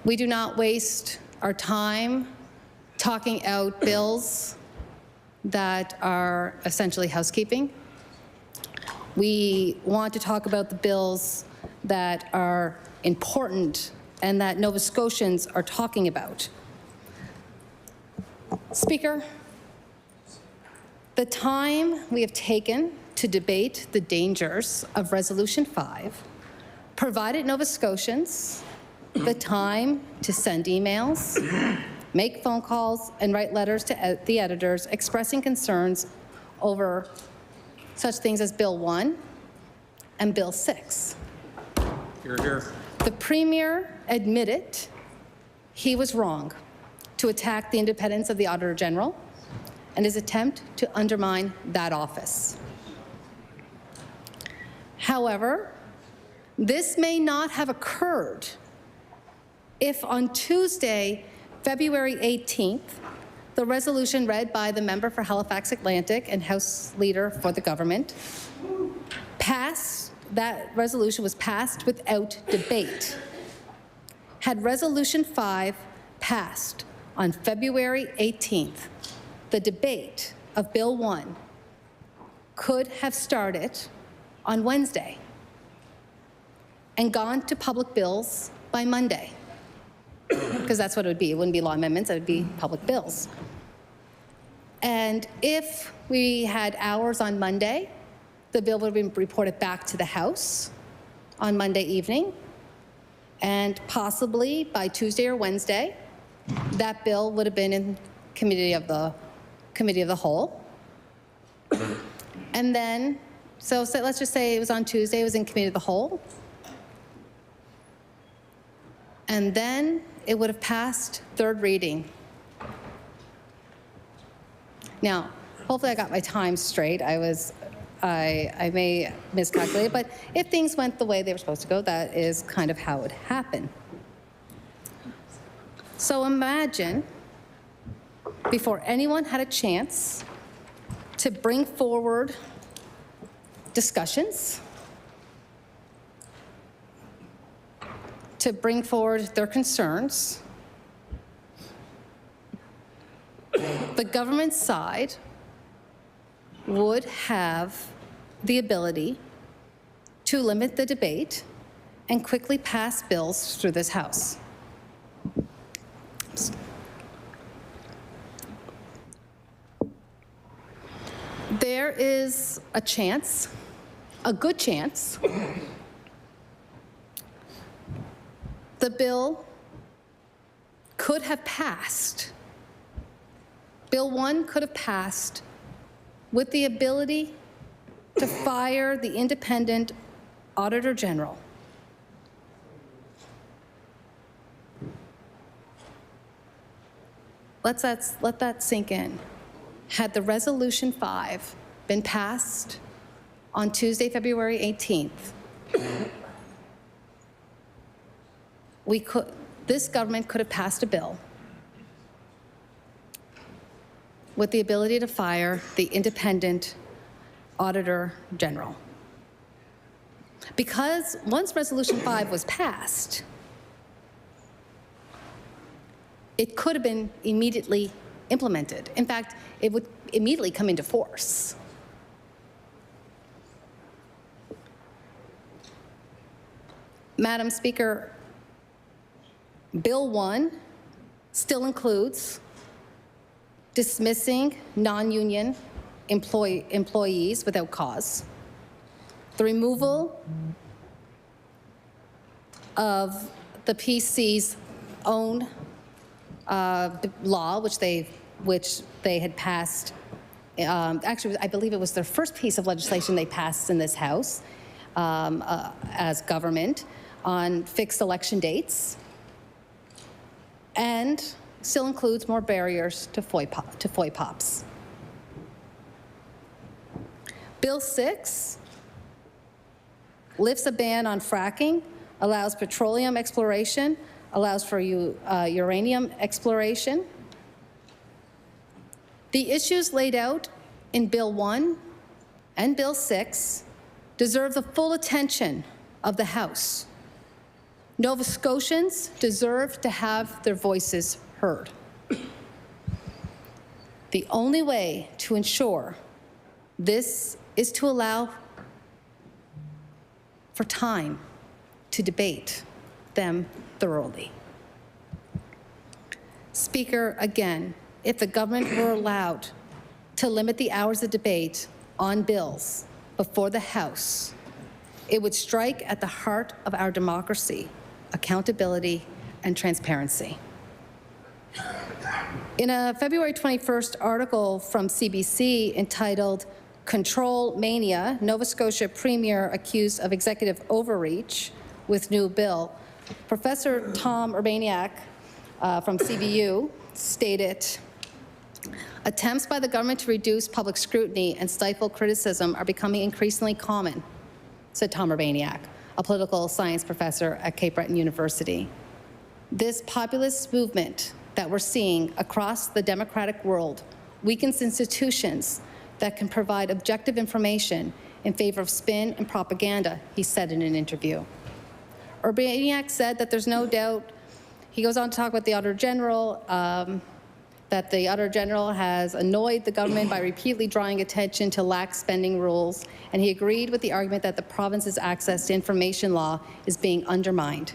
S21: We do not waste our time talking out bills that are essentially housekeeping. We want to talk about the bills that are important and that Nova Scotians are talking about. Speaker, the time we have taken to debate the dangers of Resolution 5, provided Nova Scotians the time to send emails, make phone calls, and write letters to the editors expressing concerns over such things as Bill 1 and Bill 6.
S11: Hear, hear.
S21: The Premier admitted he was wrong to attack the independence of the Auditor General and his attempt to undermine that office. However, this may not have occurred if on Tuesday, February 18th, the resolution read by the member for Halifax Atlantic and House Leader for the government that resolution was passed without debate. Had Resolution 5 passed on February 18th, the debate of Bill 1 could have started on Wednesday and gone to public bills by Monday, because that's what it would be. It wouldn't be law amendments, it would be public bills. And if we had hours on Monday, the bill would have been reported back to the House on Monday evening, and possibly by Tuesday or Wednesday, that bill would have been in Committee of the Whole. And then, so let's just say it was on Tuesday, it was in Committee of the Whole. And then it would have passed third reading. Now, hopefully I got my time straight. I may miscalculate, but if things went the way they were supposed to go, that is kind of how it happened. So imagine, before anyone had a chance to bring forward discussions, to bring forward their concerns, the government side would have the ability to limit the debate and quickly pass bills through this House. There is a chance, a good chance, the bill could have passed. Bill 1 could have passed with the ability to fire the independent Auditor General. Let that sink in. Had the Resolution 5 been passed on Tuesday, February 18th, this government could have passed a bill with the ability to fire the independent Auditor General. Because once Resolution 5 was passed, it could have been immediately implemented. In fact, it would immediately come into force. Madam Speaker, Bill 1 still includes dismissing non-union employees without cause, the removal of the PC's own law, which they had passed. Actually, I believe it was their first piece of legislation they passed in this House as government on fixed election dates, and still includes more barriers to FOIPOPs. Bill 6 lifts a ban on fracking, allows petroleum exploration, allows for uranium exploration. The issues laid out in Bill 1 and Bill 6 deserve the full attention of the House. Nova Scotians deserve to have their voices heard. The only way to ensure this is to allow for time to debate them thoroughly. Speaker, again, if the government were allowed to limit the hours of debate on bills before the House, it would strike at the heart of our democracy, accountability and transparency. In a February 21st article from CBC entitled Control Mania, Nova Scotia Premier Accused of Executive Overreach with New Bill, Professor Tom Urbaniak from CBU stated, attempts by the government to reduce public scrutiny and stifle criticism are becoming increasingly common, said Tom Urbaniak, a political science professor at Cape Breton University. This populist movement that we're seeing across the democratic world weakens institutions that can provide objective information in favor of spin and propaganda, he said in an interview. Urbaniak said that there's no doubt, he goes on to talk about the Auditor General, that the Auditor General has annoyed the government by repeatedly drawing attention to lax spending rules, and he agreed with the argument that the province's access to information law is being undermined.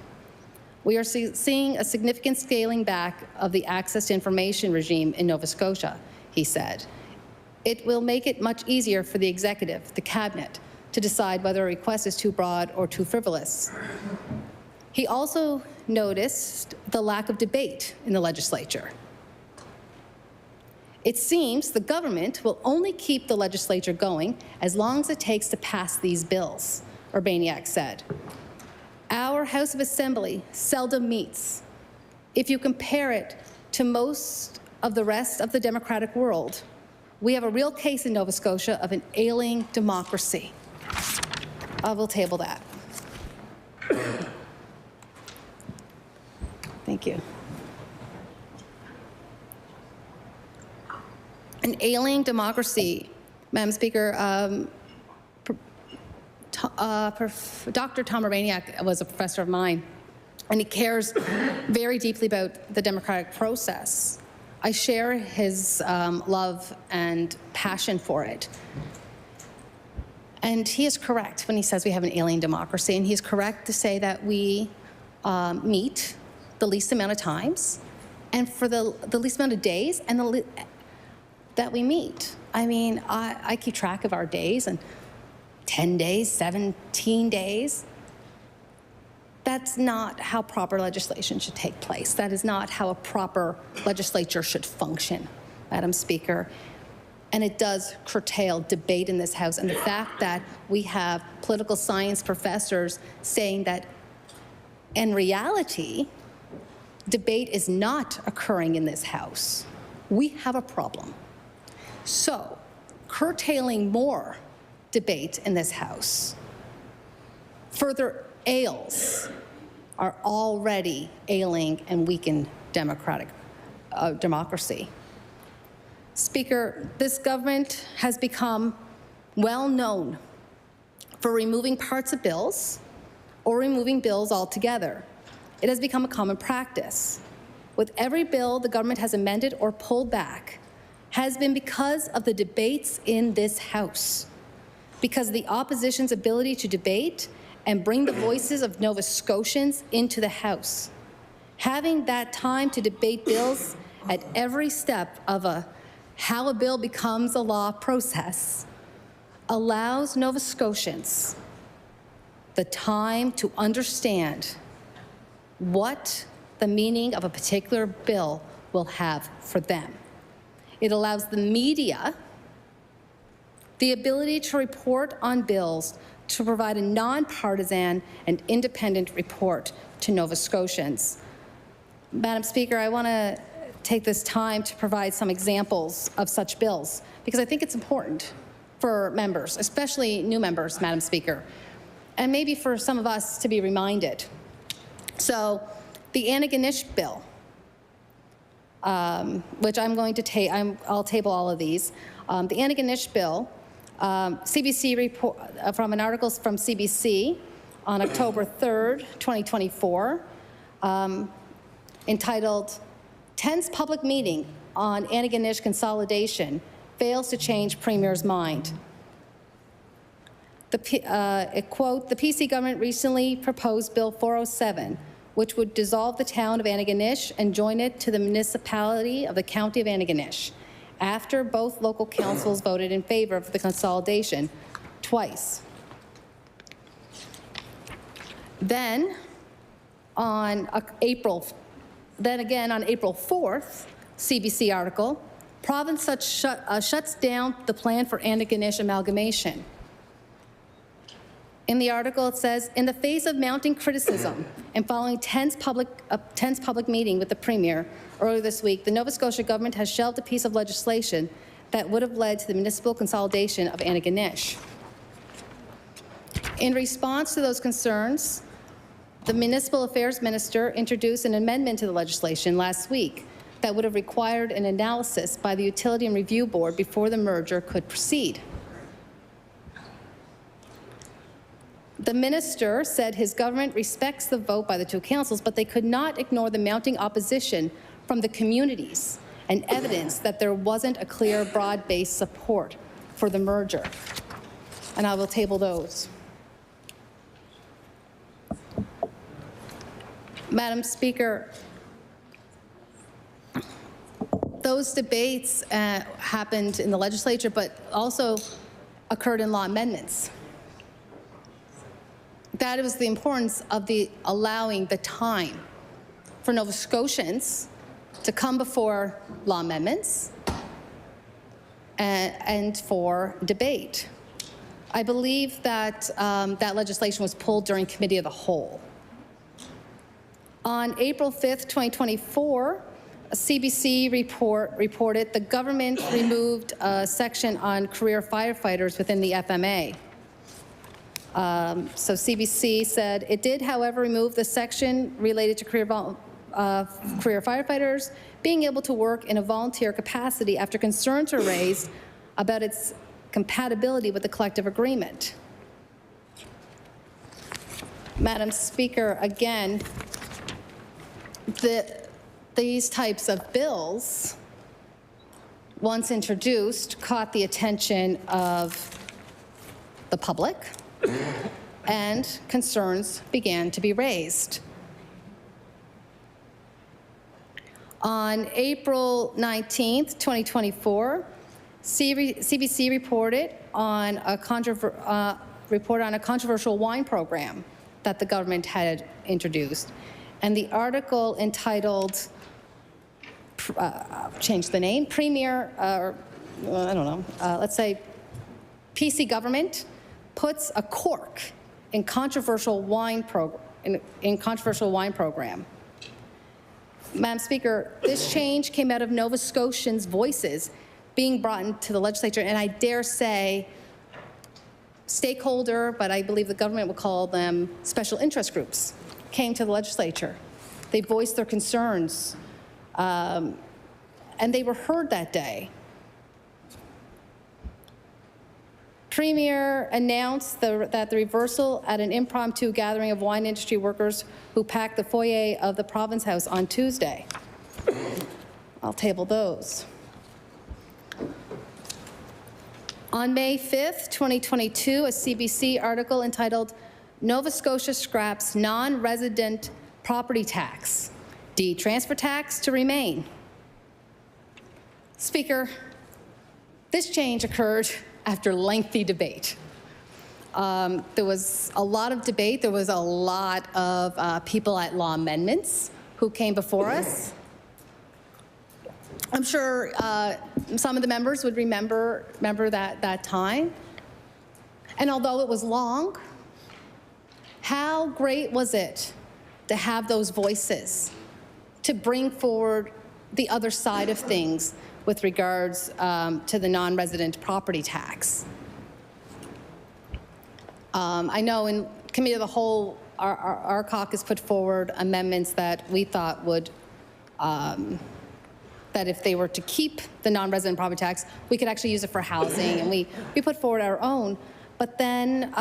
S21: We are seeing a significant scaling back of the access to information regime in Nova Scotia, he said. It will make it much easier for the executive, the cabinet, to decide whether a request is too broad or too frivolous. He also noticed the lack of debate in the legislature. It seems the government will only keep the legislature going as long as it takes to pass these bills, Urbaniak said. Our House of Assembly seldom meets. If you compare it to most of the rest of the democratic world, we have a real case in Nova Scotia of an ailing democracy. I will table that. Thank you. An ailing democracy, Madam Speaker. Dr. Tom Urbaniak was a professor of mine, and he cares very deeply about the democratic process. I share his love and passion for it. And he is correct when he says we have an ailing democracy, and he's correct to say that we meet the least amount of times and for the least amount of days and that we meet. I mean, I keep track of our days, and 10 days, 17 days. That's not how proper legislation should take place. That is not how a proper legislature should function, Madam Speaker. And it does curtail debate in this House. And the fact that we have political science professors saying that in reality, debate is not occurring in this House, we have a problem. So, curtailing more debate in this House further ails our already ailing and weakened democracy. Speaker, this government has become well known for removing parts of bills or removing bills altogether. It has become a common practice. With every bill the government has amended or pulled back has been because of the debates in this House, because of the opposition's ability to debate and bring the voices of Nova Scotians into the House. Having that time to debate bills at every step of how a bill becomes a law process allows Nova Scotians the time to understand what the meaning of a particular bill will have for them. It allows the media the ability to report on bills, to provide a nonpartisan and independent report to Nova Scotians. Madam Speaker, I want to take this time to provide some examples of such bills, because I think it's important for members, especially new members, Madam Speaker, and maybe for some of us to be reminded. So, the Antigonish bill, which I'm going to I'll table all of these. The Antigonish bill, CBC report from an article from CBC on October 3rd, 2024, entitled "10th Public Meeting on Antigonish Consolidation Fails to Change Premier's Mind." Quote, "The PC government recently proposed Bill 407, which would dissolve the town of Antigonish and join it to the municipality of the County of Antigonish. After both local councils voted in favor of the consolidation,
S4: twice. Then on April 4th, CBC article, province shuts down the plan for Antigonish amalgamation. In the article, it says, in the face of mounting criticism and following a tense public meeting with the Premier earlier this week, the Nova Scotia government has shelved a piece of legislation that would have led to the municipal consolidation of Antigonish. In response to those concerns, the Municipal Affairs Minister introduced an amendment to the legislation last week that would have required an analysis by the Utility and Review Board before the merger could proceed. The minister said his government respects the vote by the two councils, but they could not ignore the mounting opposition from the communities and evidence that there wasn't a clear, broad-based support for the merger. And I will table those. Madam Speaker, those debates happened in the legislature, but also occurred in law amendments. That was the importance of allowing the time for Nova Scotians to come before law amendments and for debate. I believe that that legislation was pulled during Committee of the Whole. On April 5th, 2024, a CBC report reported the government removed a section on career firefighters within the FMA. So CBC said it did, however, remove the section related to career firefighters being able to work in a volunteer capacity after concerns were raised about its compatibility with the collective agreement. Madam Speaker, again, these types of bills, once introduced, caught the attention of the public, and concerns began to be raised. On April 19th, 2024, CBC reported on a controversial wine program that the government had introduced. And the article entitled, change the name, Premier, I don't know, let's say PC government puts a cork in controversial wine program. Madam Speaker, this change came out of Nova Scotians' voices being brought into the legislature, and I dare say stakeholder, but I believe the government would call them special interest groups, came to the legislature. They voiced their concerns, and they were heard that day. Premier announced that the reversal at an impromptu gathering of wine industry workers who packed the foyer of the Province House on Tuesday. I'll table those. On May 5th, 2022, a CBC article entitled, Nova Scotia Scraps Non-Resident Property Tax, De-Transfer Tax to Remain. Speaker, this change occurred after lengthy debate. There was a lot of debate. There was a lot of people at law amendments who came before us. I'm sure some of the members would remember that time. And although it was long, how great was it to have those voices, to bring forward the other side of things with regards to the non-resident property tax. I know in Committee of the Whole, our caucus put forward amendments that we thought would, that if they were to keep the non-resident property tax, we could actually use it for housing, and we put forward our own. But then,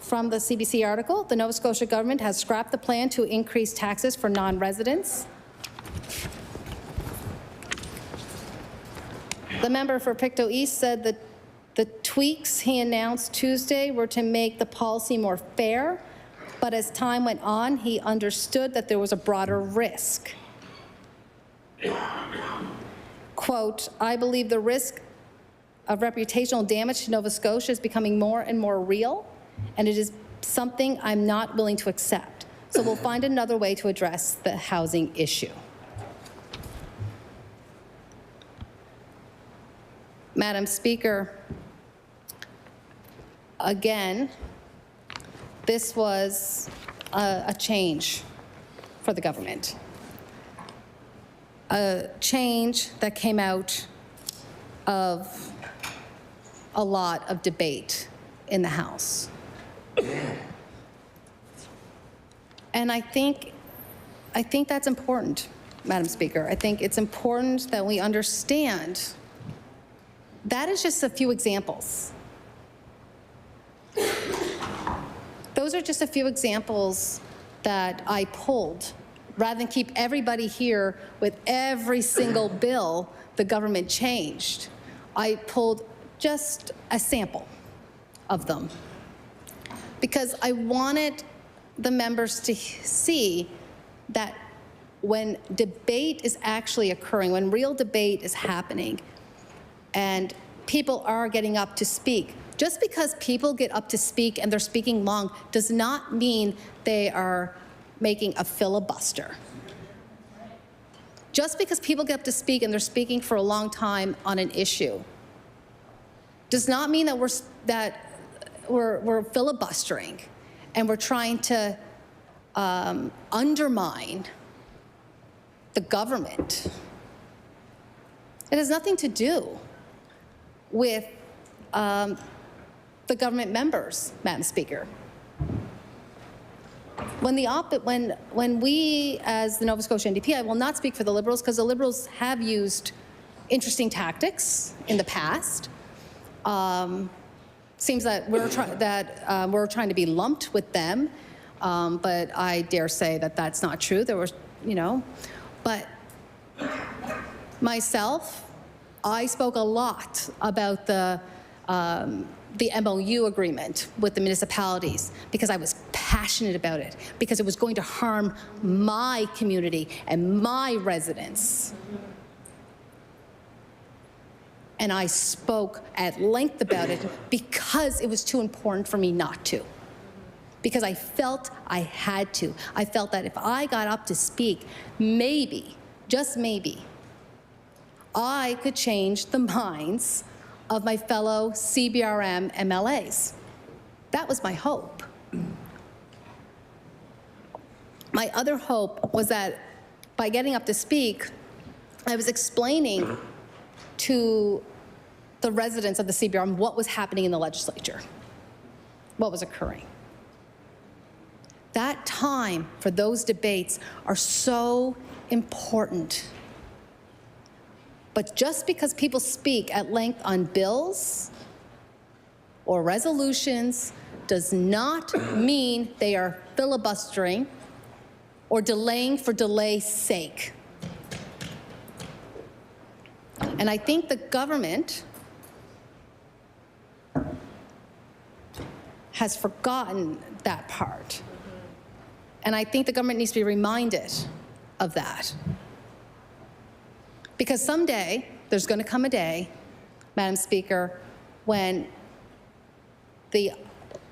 S4: from the CBC article, the Nova Scotia government has scrapped the plan to increase taxes for non-residents. The member for Pictou East said that the tweaks he announced Tuesday were to make the policy more fair, but as time went on, he understood that there was a broader risk.
S21: quote, I believe the risk of reputational damage to Nova Scotia is becoming more and more real, and it is something I'm not willing to accept. So we'll find another way to address the housing issue. Madam Speaker, again, this was a change for the government. A change that came out of a lot of debate in the House. And I think that's important, Madam Speaker. I think it's important that we understand that is just a few examples. Those are just a few examples that I pulled, rather than keep everybody here with every single bill the government changed. I pulled just a sample of them because I wanted the members to see that when debate is actually occurring, when real debate is happening, and people are getting up to speak, just because people get up to speak and they're speaking long does not mean they are making a filibuster. Just because people get up to speak and they're speaking for a long time on an issue does not mean that we're filibustering and we're trying to undermine the government. It has nothing to do with the government members, Madam Speaker. When we, as the Nova Scotia NDP, I will not speak for the Liberals because the Liberals have used interesting tactics in the past. Seems that we're trying to be lumped with them, but I dare say that that's not true. There was, but myself, I spoke a lot about the MOU agreement with the municipalities because I was passionate about it, because it was going to harm my community and my residents. And I spoke at length about it because it was too important for me not to. Because I felt I had to. I felt that if I got up to speak, maybe, just maybe, I could change the minds of my fellow CBRM MLAs. That was my hope. My other hope was that by getting up to speak, I was explaining to the residents of the CBRM what was happening in the legislature, what was occurring. That time for those debates are so important. But just because people speak at length on bills or resolutions does not mean they are filibustering or delaying for delay's sake. And I think the government has forgotten that part. And I think the government needs to be reminded of that. Because someday, there's going to come a day, Madam Speaker, when the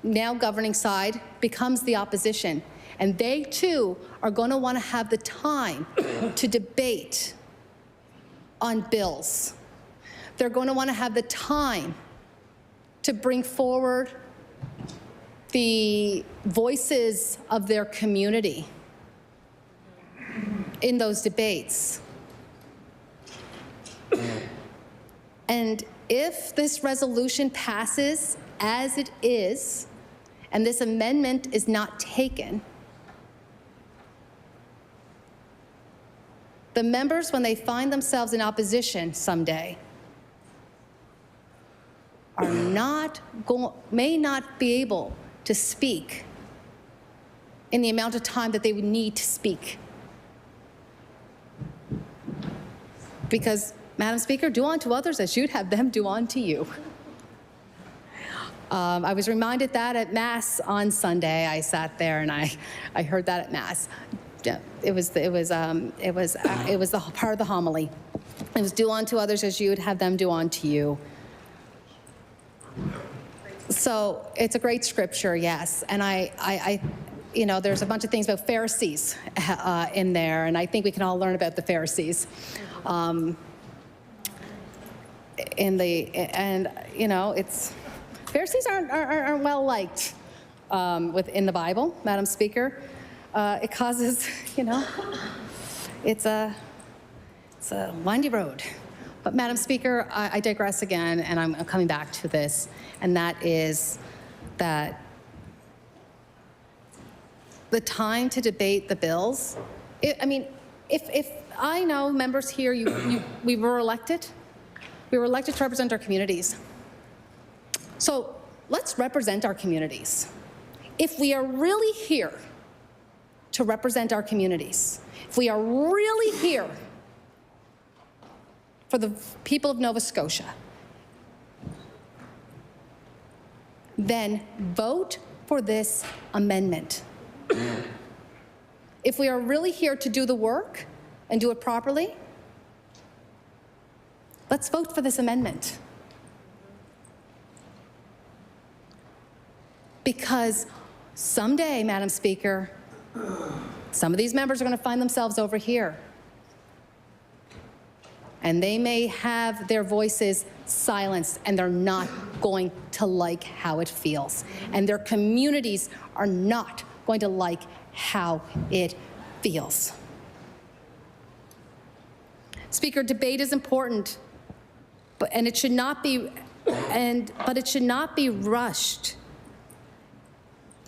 S21: now governing side becomes the opposition. And they, too, are going to want to have the time to debate on bills. They're going to want to have the time to bring forward the voices of their community in those debates. And if this resolution passes as it is, and this amendment is not taken, the members, when they find themselves in opposition someday, may not be able to speak in the amount of time that they would need to speak. Because, Madam Speaker, do unto others as you'd have them do unto you. I was reminded that at Mass on Sunday. I sat there and I heard that at Mass. It was the part of the homily. It was do unto others as you would have them do unto you. So it's a great scripture, yes. And I you know, there's a bunch of things about Pharisees in there, and I think we can all learn about the Pharisees. And you know, it's Pharisees aren't well liked within the Bible, Madam Speaker. It causes, you know, it's a windy road. But Madam Speaker, I digress again, and I'm coming back to this, and that is that the time to debate the bills, I mean, if I know members here, we were elected. We were elected to represent our communities. So let's represent our communities. If we are really here to represent our communities, if we are really here for the people of Nova Scotia, then vote for this amendment. If we are really here to do the work and do it properly, let's vote for this amendment. Because someday, Madam Speaker, some of these members are going to find themselves over here. And they may have their voices silenced, and they're not going to like how it feels. And their communities are not going to like how it feels. Speaker, debate is important, but it should not be rushed.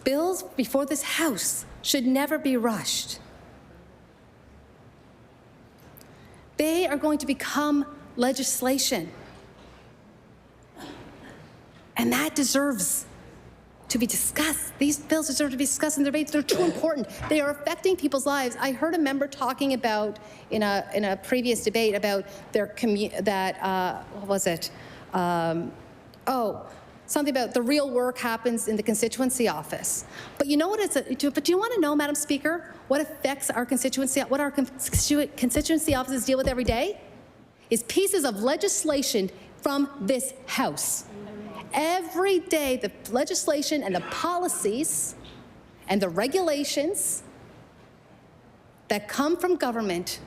S21: Bills before this House should never be rushed. They are going to become legislation. And that deserves to be discussed. These bills deserve to be discussed in debates. They're too important. They are affecting people's lives. I heard a member talking about, in a previous debate, about their what was it? Something about the real work happens in the constituency office. But you know what but do you want to know, Madam Speaker, what affects our constituency, what our constituency offices deal with every day? Is pieces of legislation from this House. Every day, the legislation and the policies and the regulations that come from government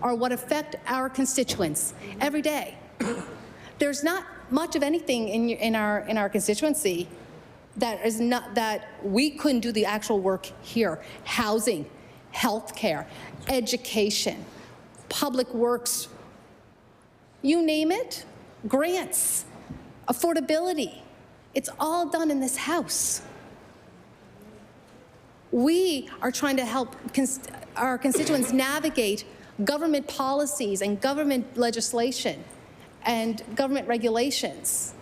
S21: are what affect our constituents every day. There's not much of anything in our constituency that we couldn't do the actual work here. Housing, healthcare, education, public works, you name it, grants, affordability. It's all done in this House. We are trying to help our constituents navigate government policies and government legislation and government regulations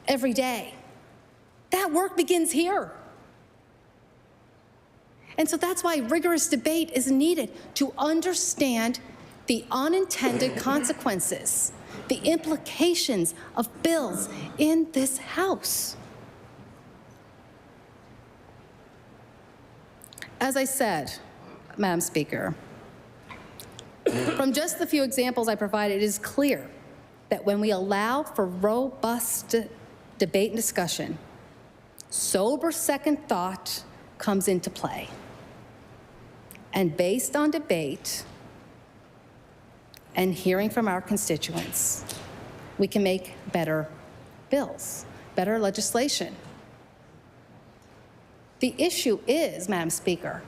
S21: every day. That work begins here. And so that's why rigorous debate is needed to understand the unintended consequences, the implications of bills in this House. As I said, Madam Speaker, from just the few examples I provided, it is clear that when we allow for robust debate and discussion, sober second thought comes into play. And based on debate and hearing from our constituents, we can make better bills, better legislation. The issue is, Madam Speaker,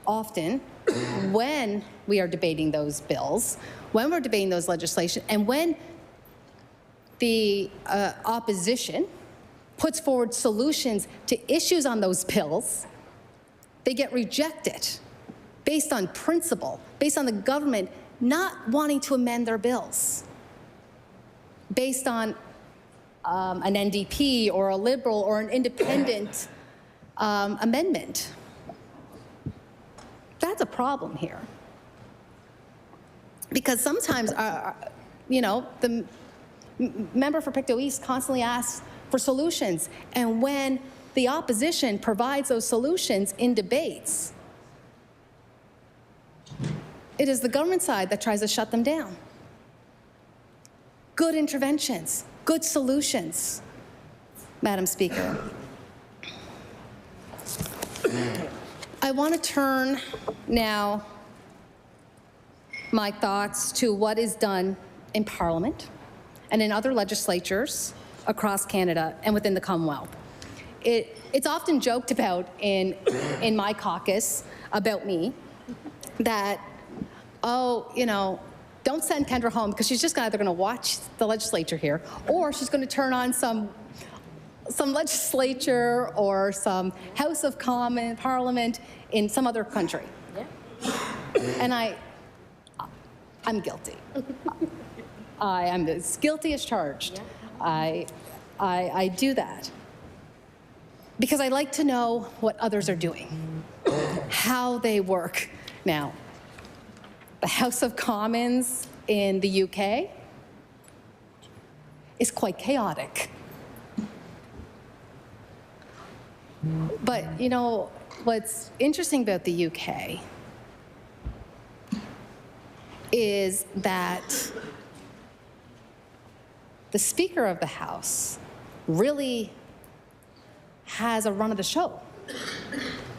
S21: often when we are debating those bills, when we're debating those legislation, and when the opposition puts forward solutions to issues on those bills, they get rejected based on principle, based on the government not wanting to amend their bills, based on an NDP or a Liberal or an independent amendment. That's a problem here. Because sometimes, the member for Pictou East constantly asks for solutions. And when the opposition provides those solutions in debates,
S2: It is the government side that tries to shut them down. Good interventions, good solutions, Madam Speaker. I want to turn now my thoughts to what is done in Parliament and in other legislatures across Canada and within the Commonwealth. It's often joked about in my caucus about me that, oh, you know, don't send Kendra home because she's just either going to watch the legislature here or she's going to turn on some legislature or some House of Commons Parliament in some other country. Yeah. And I'm guilty. I am as guilty as charged. Yeah. I do that because I like to know what others are doing, how they work. Now, the House of Commons in the UK is quite chaotic. But, you know, what's interesting about the UK is that the Speaker of the House really has a run of the show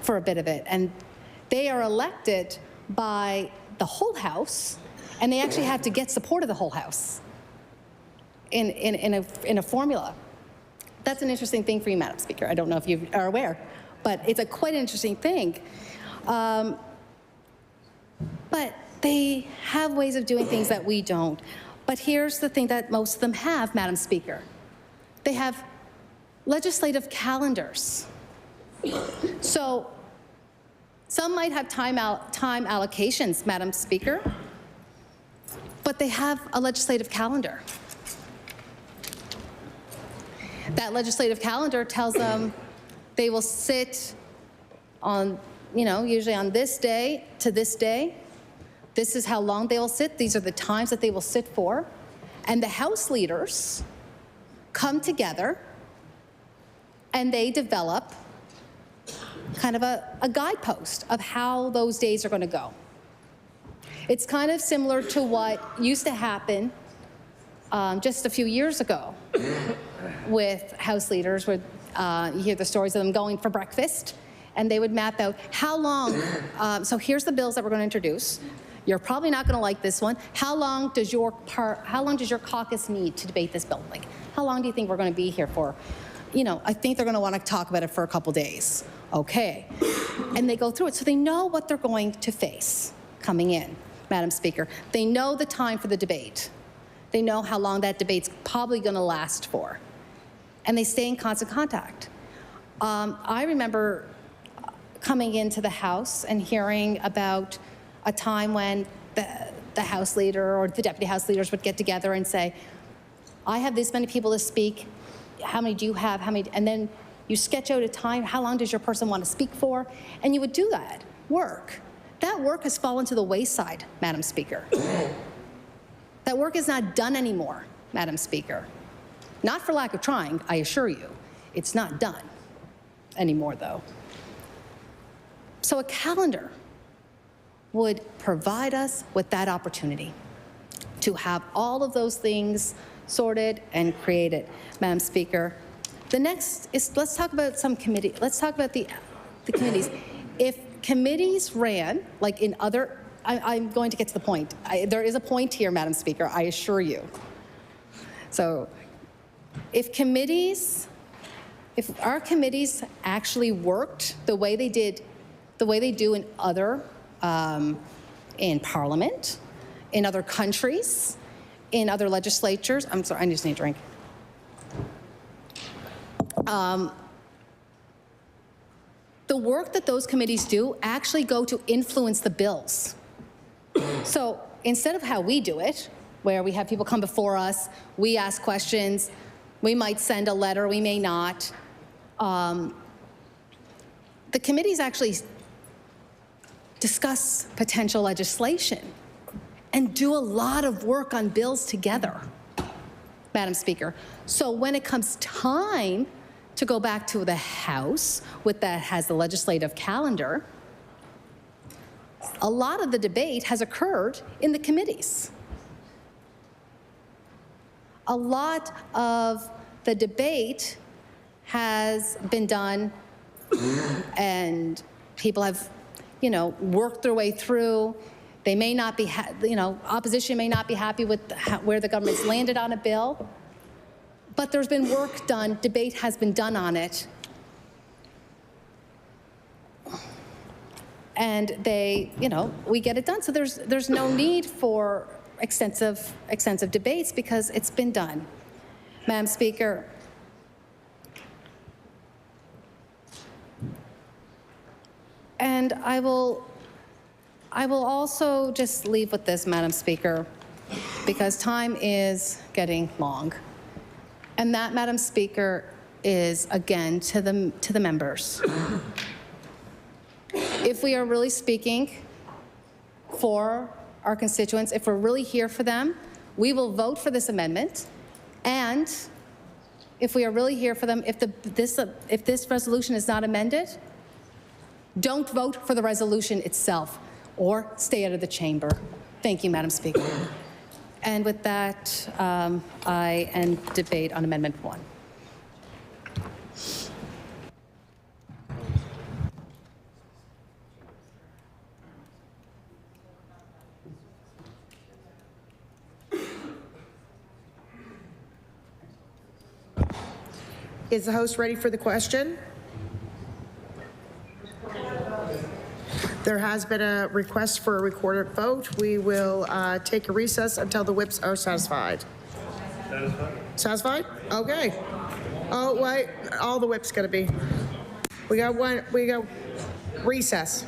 S2: for a bit of it. And they are elected by the whole House, and they actually have to get support of the whole House in a formula. That's an interesting thing for you, Madam Speaker. I don't know if you are aware, but it's a quite an interesting thing. But they have ways of doing things that we don't. But here's the thing that most of them have, Madam Speaker. They have legislative calendars. So some might have time allocations, Madam Speaker, but they have a legislative calendar. That legislative calendar tells them they will sit on, you know, usually on this day to this day. This is how long they will sit. These are the times that they will sit for. And the House leaders come together and they develop kind of a guidepost of how those days are going to go. It's kind of similar to what used to happen just a few years ago with House leaders, where you hear the stories of them going for breakfast, and they would map out how long, so here's the bills that we're going to introduce. You're probably not going to like this one. How long does your caucus need to debate this bill? Like, how long do you think we're going to be here for? You know, I think they're going to want to talk about it for a couple days. Okay. And they go through it, so they know what they're going to face coming in, Madam Speaker. They know the time for the debate. They know how long that debate's probably going to last for. And they stay in constant contact. I remember coming into the House and hearing about a time when the House leader or the deputy House leaders would get together and say, I have this many people to speak. How many do you have? How many? And then you sketch out a time. How long does your person want to speak for? And you would do that work. That work has fallen to the wayside, Madam Speaker. That work is not done anymore, Madam Speaker. Not for lack of trying, I assure you. It's not done anymore, though. So a calendar would provide us with that opportunity to have all of those things sorted and created, Madam Speaker. The next is, let's talk about some committee. Let's talk about the committees. If committees ran, like in other, I'm going to get to the point. There is a point here, Madam Speaker, I assure you. So if our committees actually worked the way they do in other, in Parliament, in other countries, in other legislatures, I'm sorry, I just need a drink. The work that those committees do actually go to influence the bills. So instead of how we do it, where we have people come before us, we ask questions, we might send a letter, we may not. The committees actually discuss potential legislation and do a lot of work on bills together, Madam Speaker. So when it comes time to go back to the House, that has the legislative calendar, A lot of the debate has occurred in the committees. A lot of the debate has been done and people have, worked their way through. They may not be, opposition may not be happy with where the government's landed on a bill, but there's been work done, debate has been done on it. And they, we get it done. So there's no need for extensive debates because it's been done. Madam Speaker, and I will also just leave with this, Madam Speaker, because time is getting long. And that, Madam Speaker, is again to the members. If we are really speaking for our constituents, if we're really here for them, we will vote for this amendment. And if we are really here for them, if this resolution is not amended, don't vote for the resolution itself or stay out of the chamber. Thank you, Madam Speaker. And with that, I end debate on Amendment 1.
S1: Is the host ready for the question? There has been a request for a recorded vote. We will take a recess until the whips are satisfied. Satisfied? Okay. Oh, wait, all the whips gotta be. We got recess.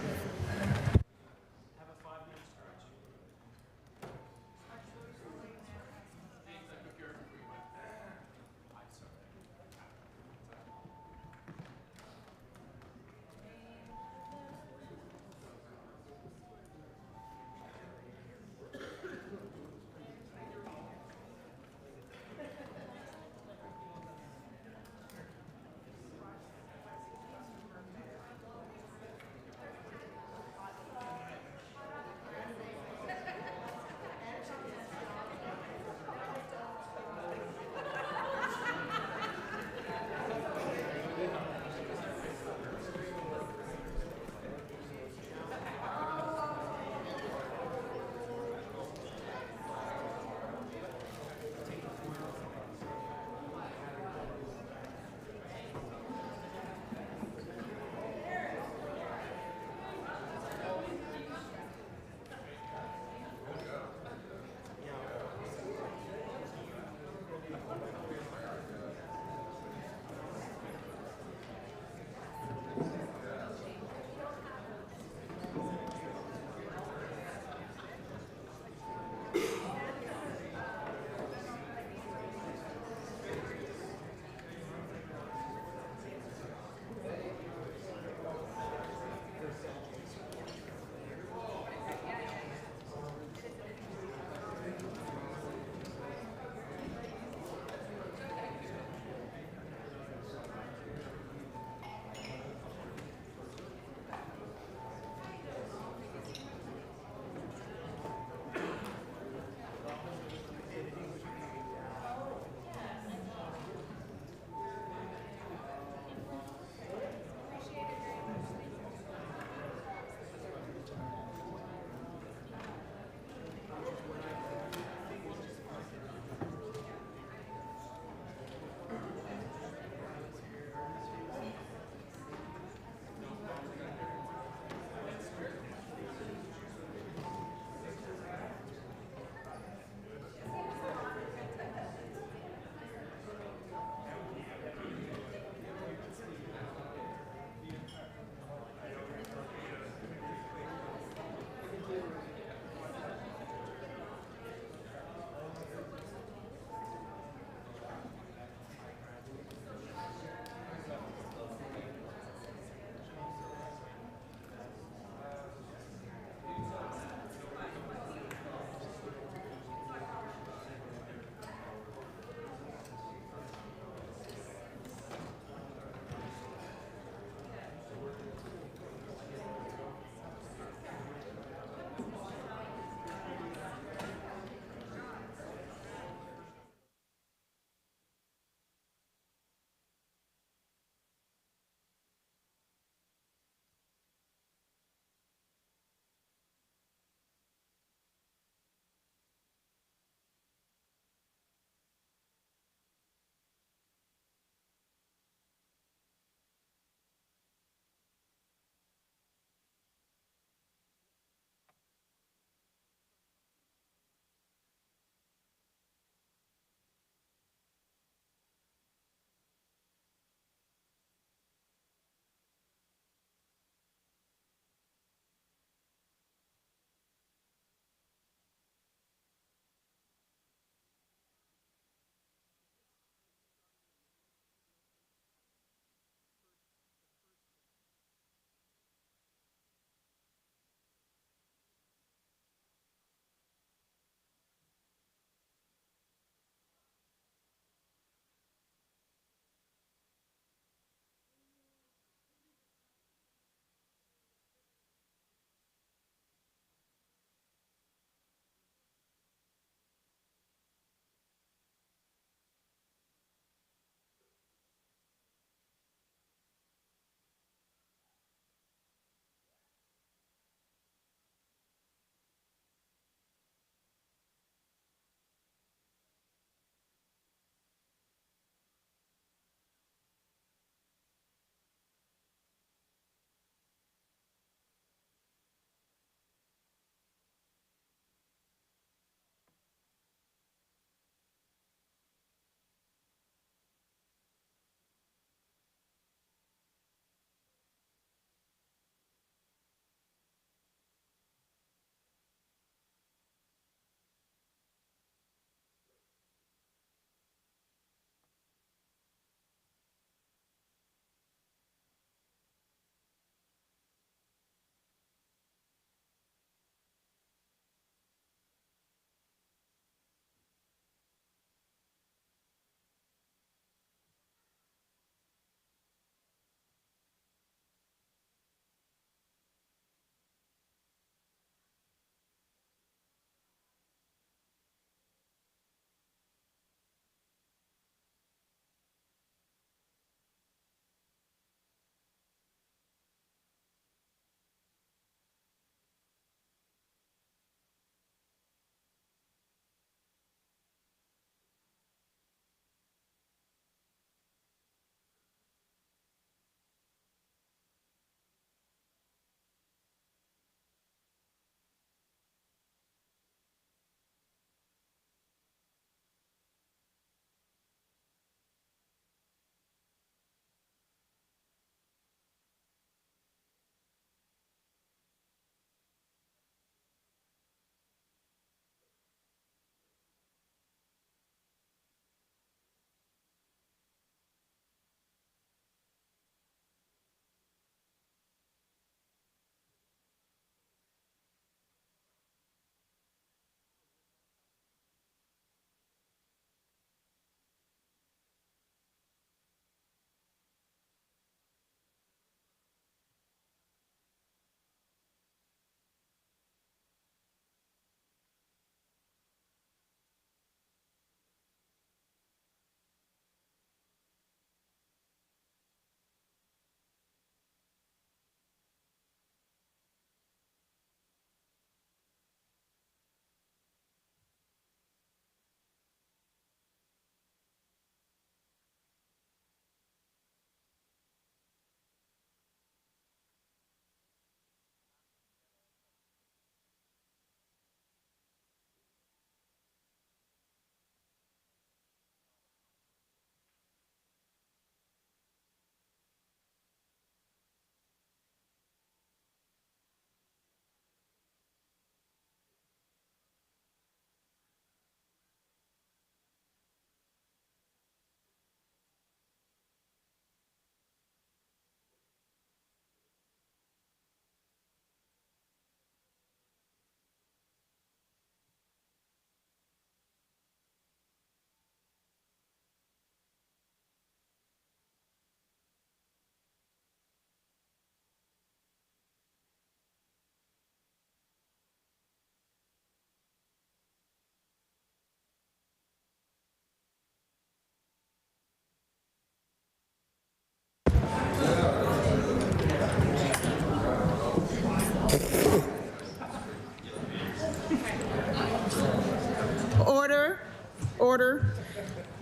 S1: order.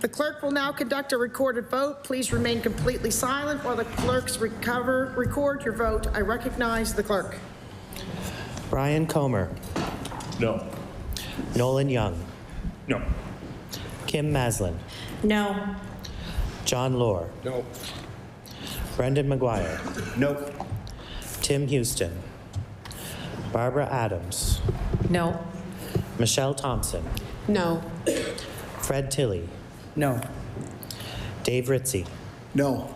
S1: The clerk will now conduct a recorded vote. Please remain completely silent while the clerks record your vote. I recognize the clerk.
S5: Brian Comer.
S17: No.
S5: Nolan Young.
S17: No.
S5: Kim Maslin.
S4: No.
S5: John Lohr.
S13: No.
S5: Brendan McGuire.
S17: No.
S5: Tim Houston. Barbara Adams.
S4: No.
S5: Michelle Thompson.
S20: No.
S5: Fred Tilley.
S4: No.
S5: Dave Ritzie.
S17: No.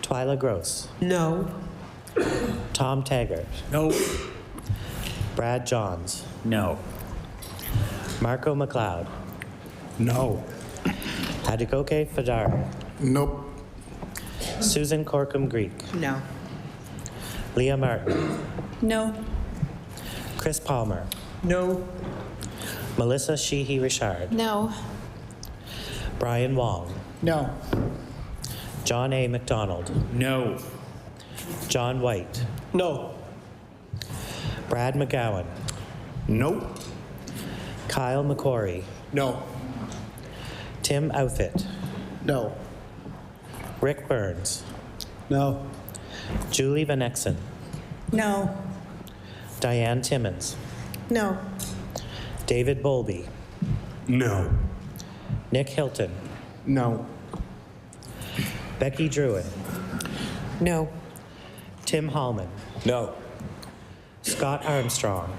S5: Twyla Gross.
S4: No.
S5: Tom Taggart.
S17: No.
S5: Brad Johns.
S17: No.
S5: Marco McLeod.
S17: No.
S5: Adegoke Fadar.
S17: Nope.
S5: Susan Corkum Greek.
S4: No.
S5: Leah Martin.
S4: No.
S5: Chris Palmer.
S4: No.
S5: Melissa Sheehy Richard.
S21: No.
S5: Brian Wong.
S4: No.
S5: John A. McDonald.
S17: No.
S5: John White.
S4: No.
S5: Brad McGowan.
S17: Nope.
S5: Kyle McCory.
S17: No.
S5: Tim Outfit.
S17: No.
S5: Rick Burns.
S17: No.
S5: Julie Van Exen.
S4: No.
S5: Diane Timmons.
S4: No.
S5: David Bowlby.
S17: No.
S5: Nick Hilton.
S17: No.
S5: Becky Druin.
S4: No.
S5: Tim Hallman.
S17: No.
S5: Scott Armstrong.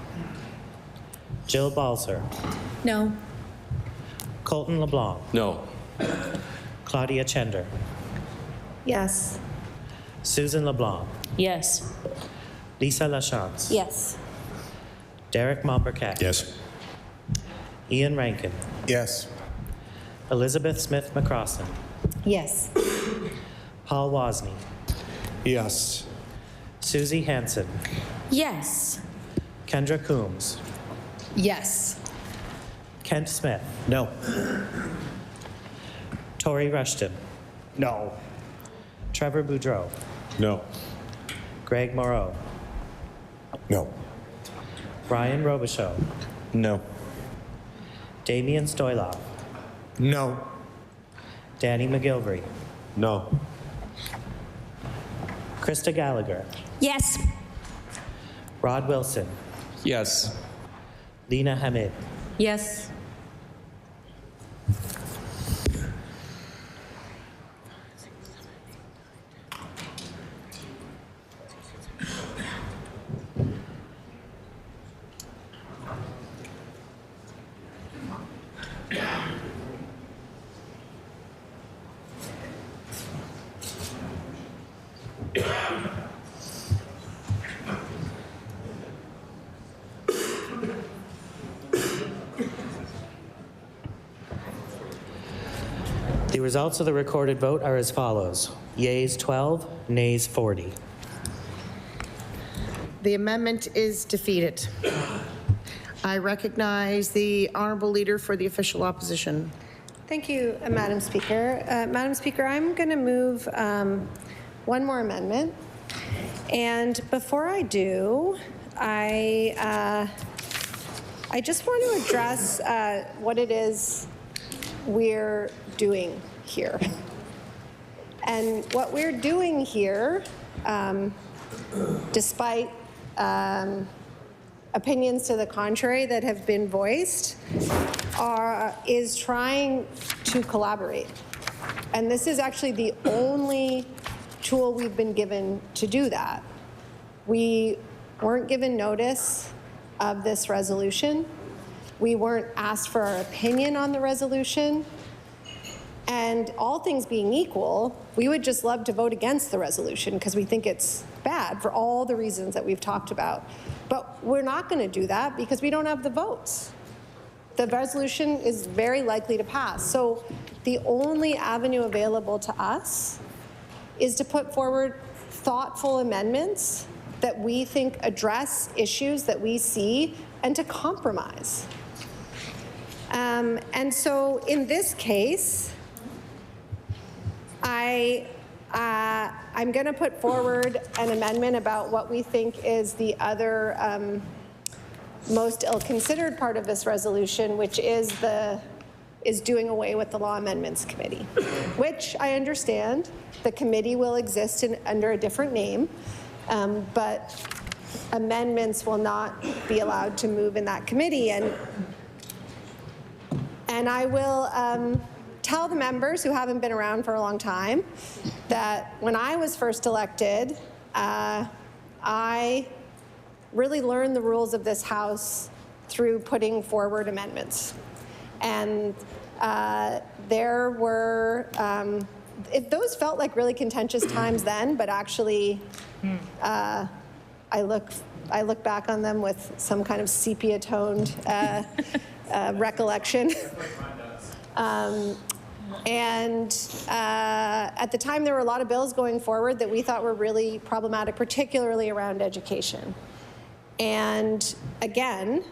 S5: Jill Balser.
S4: No.
S5: Colton LeBlanc.
S17: No.
S5: Claudia Chender.
S16: Yes.
S5: Susan LeBlanc.
S9: Yes.
S5: Lisa Lachance.
S3: Yes.
S5: Derek Mombercat.
S15: Yes.
S5: Ian Rankin.
S19: Yes.
S5: Elizabeth Smith McCrossan.
S3: Yes.
S5: Paul Wozni.
S13: Yes.
S5: Susie Hansen.
S4: Yes.
S5: Kendra Coombs.
S2: Yes.
S5: Kent Smith.
S17: No.
S5: Tori Rushton.
S17: No.
S5: Trevor Boudreau.
S13: No.
S5: Greg Moreau.
S13: No.
S5: Brian Robichaud.
S19: No.
S5: Damian Stoylov.
S19: No.
S5: Danny McGilvery.
S13: No.
S5: Krista Gallagher.
S4: Yes.
S5: Rod Wilson.
S12: Yes.
S5: Lena Hamid.
S4: Yes.
S5: The results of the recorded vote are as follows. Yeas 12, nays 40.
S1: The amendment is defeated. I recognize the honorable leader for the official opposition.
S16: Thank you, Madam Speaker. Madam Speaker, I'm going to move one more amendment. And before I do, I just want to address what it is we're doing here. And what we're doing here, despite opinions to the contrary that have been voiced, is trying to collaborate. And this is actually the only tool we've been given to do that. We weren't given notice of this resolution. We weren't asked for our opinion on the resolution. And all things being equal, we would just love to vote against the resolution because we think it's bad for all the reasons that we've talked about. But we're not going to do that because we don't have the votes. The resolution is very likely to pass. So the only avenue available to us is to put forward thoughtful amendments that we think address issues that we see and to compromise. And so in this case, I'm going to put forward an amendment about what we think is the other most ill-considered part of this resolution, which is the is doing away with the Law Amendments Committee, which I understand the committee will exist under a different name, but amendments will not be allowed to move in that committee. And I will tell the members who haven't been around for a long time that when I was first elected, I really learned the rules of this House through putting forward amendments. And there were, those felt like really contentious times then, but actually I look back on them with some kind of sepia-toned recollection. At the time, there were a lot of bills going forward that we thought were really problematic, particularly around education. And again,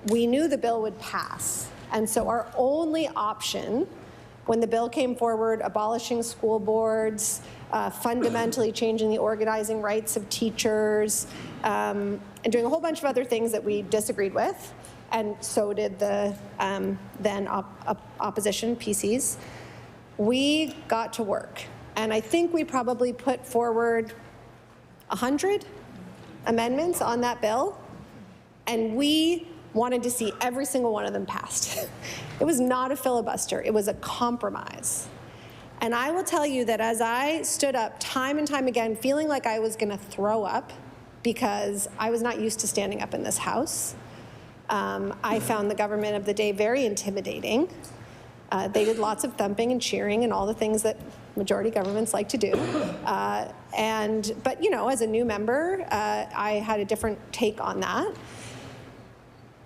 S16: we knew the bill would pass. And so our only option when the bill came forward, abolishing school boards, fundamentally changing the organizing rights of teachers, and doing a whole bunch of other things that we disagreed with, and so did the then opposition, PCs, we got to work. And I think we probably put forward 100 amendments on that bill, and we wanted to see every single one of them passed. It was not a filibuster, it was a compromise. And I will tell you that as I stood up time and time again, feeling like I was gonna throw up because I was not used to standing up in this House, I found the government of the day very intimidating. They did lots of thumping and cheering and all the things that majority governments like to do. But you know, as a new member, I had a different take on that.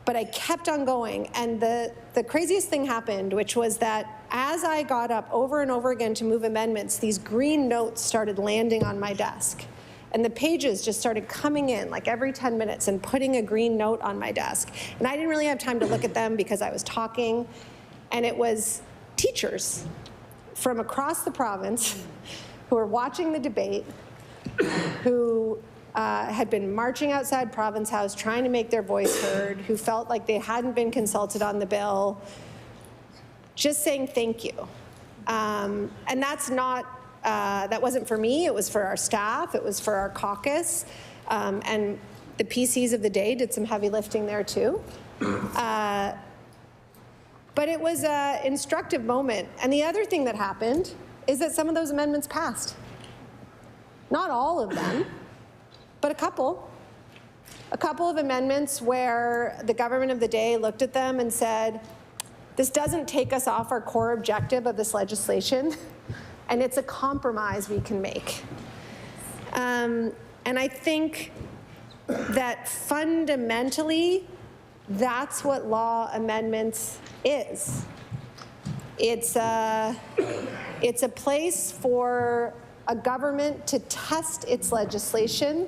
S16: But I kept on going, and the craziest thing happened, which was that as I got up over and over again to move amendments, these green notes started landing on my desk. And the pages just started coming in like every 10 minutes and putting a green note on my desk. And I didn't really have time to look at them because I was talking. And it was teachers from across the province who were watching the debate, who had been marching outside Province House trying to make their voice heard, who felt like they hadn't been consulted on the bill, just saying thank you. And that's not, that wasn't for me, it was for our staff, it was for our caucus, and the PCs of the day did some heavy lifting there too. But it was an instructive moment. And the other thing that happened is that some of those amendments passed. Not all of them, but a couple of amendments where the government of the day looked at them and said, this doesn't take us off our core objective of this legislation, and it's a compromise we can make. And I think that fundamentally, that's what law amendments is. It's a place for a government to test its legislation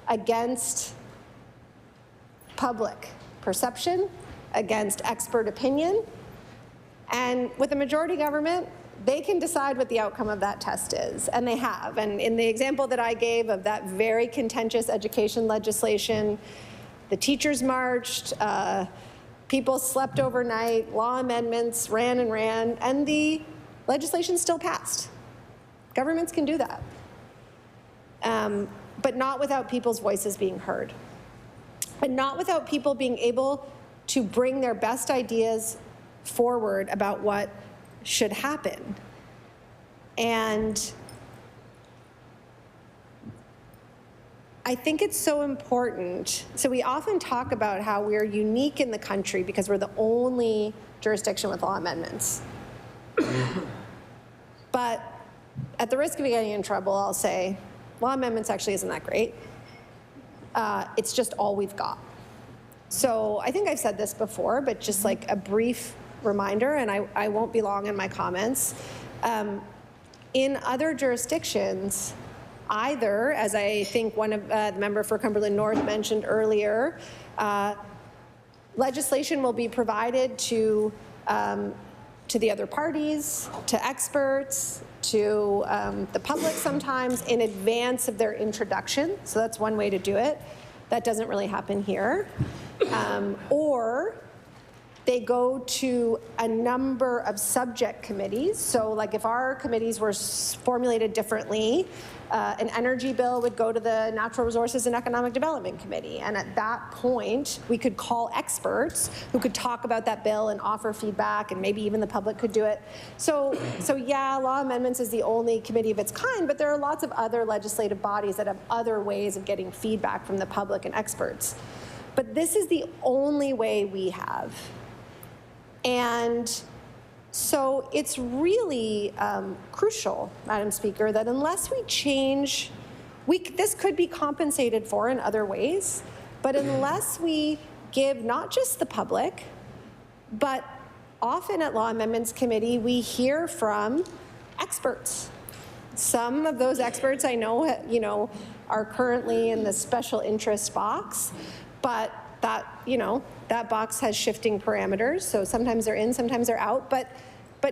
S16: against public perception, against expert opinion. And with a majority government, they can decide what the outcome of that test is, and they have. And in the example that I gave of that very contentious education legislation, the teachers marched, people slept overnight, law amendments ran, and the legislation still passed. Governments can do that. But not without people's voices being heard. And not without people being able to bring their best ideas forward about what should happen. And I think it's so important. So we often talk about how we're unique in the country because we're the only jurisdiction with law amendments. But at the risk of getting in trouble, I'll say, law amendments actually isn't that great. It's just all we've got. So I think I've said this before, but just like a brief reminder, and I won't be long in my comments. In other jurisdictions, either, as I think one of the member for Cumberland North mentioned earlier, legislation will be provided to the other parties, to experts, to the public sometimes in advance of their introduction. So that's one way to do it. That doesn't really happen here. Or They go to a number of subject committees. So like if our committees were formulated differently, an energy bill would go to the Natural Resources and Economic Development Committee. And at that point, we could call experts who could talk about that bill and offer feedback, and maybe even the public could do it. So yeah, law amendments is the only committee of its kind, but there are lots of other legislative bodies that have other ways of getting feedback from the public and experts. But this is the only way we have. And so it's really crucial, Madam Speaker, that unless we change, this could be compensated for in other ways, but unless we give not just the public, but often at Law Amendments Committee, we hear from experts. Some of those experts I know, are currently in the special interest box, but that, that box has shifting parameters, so sometimes they're in, sometimes they're out, but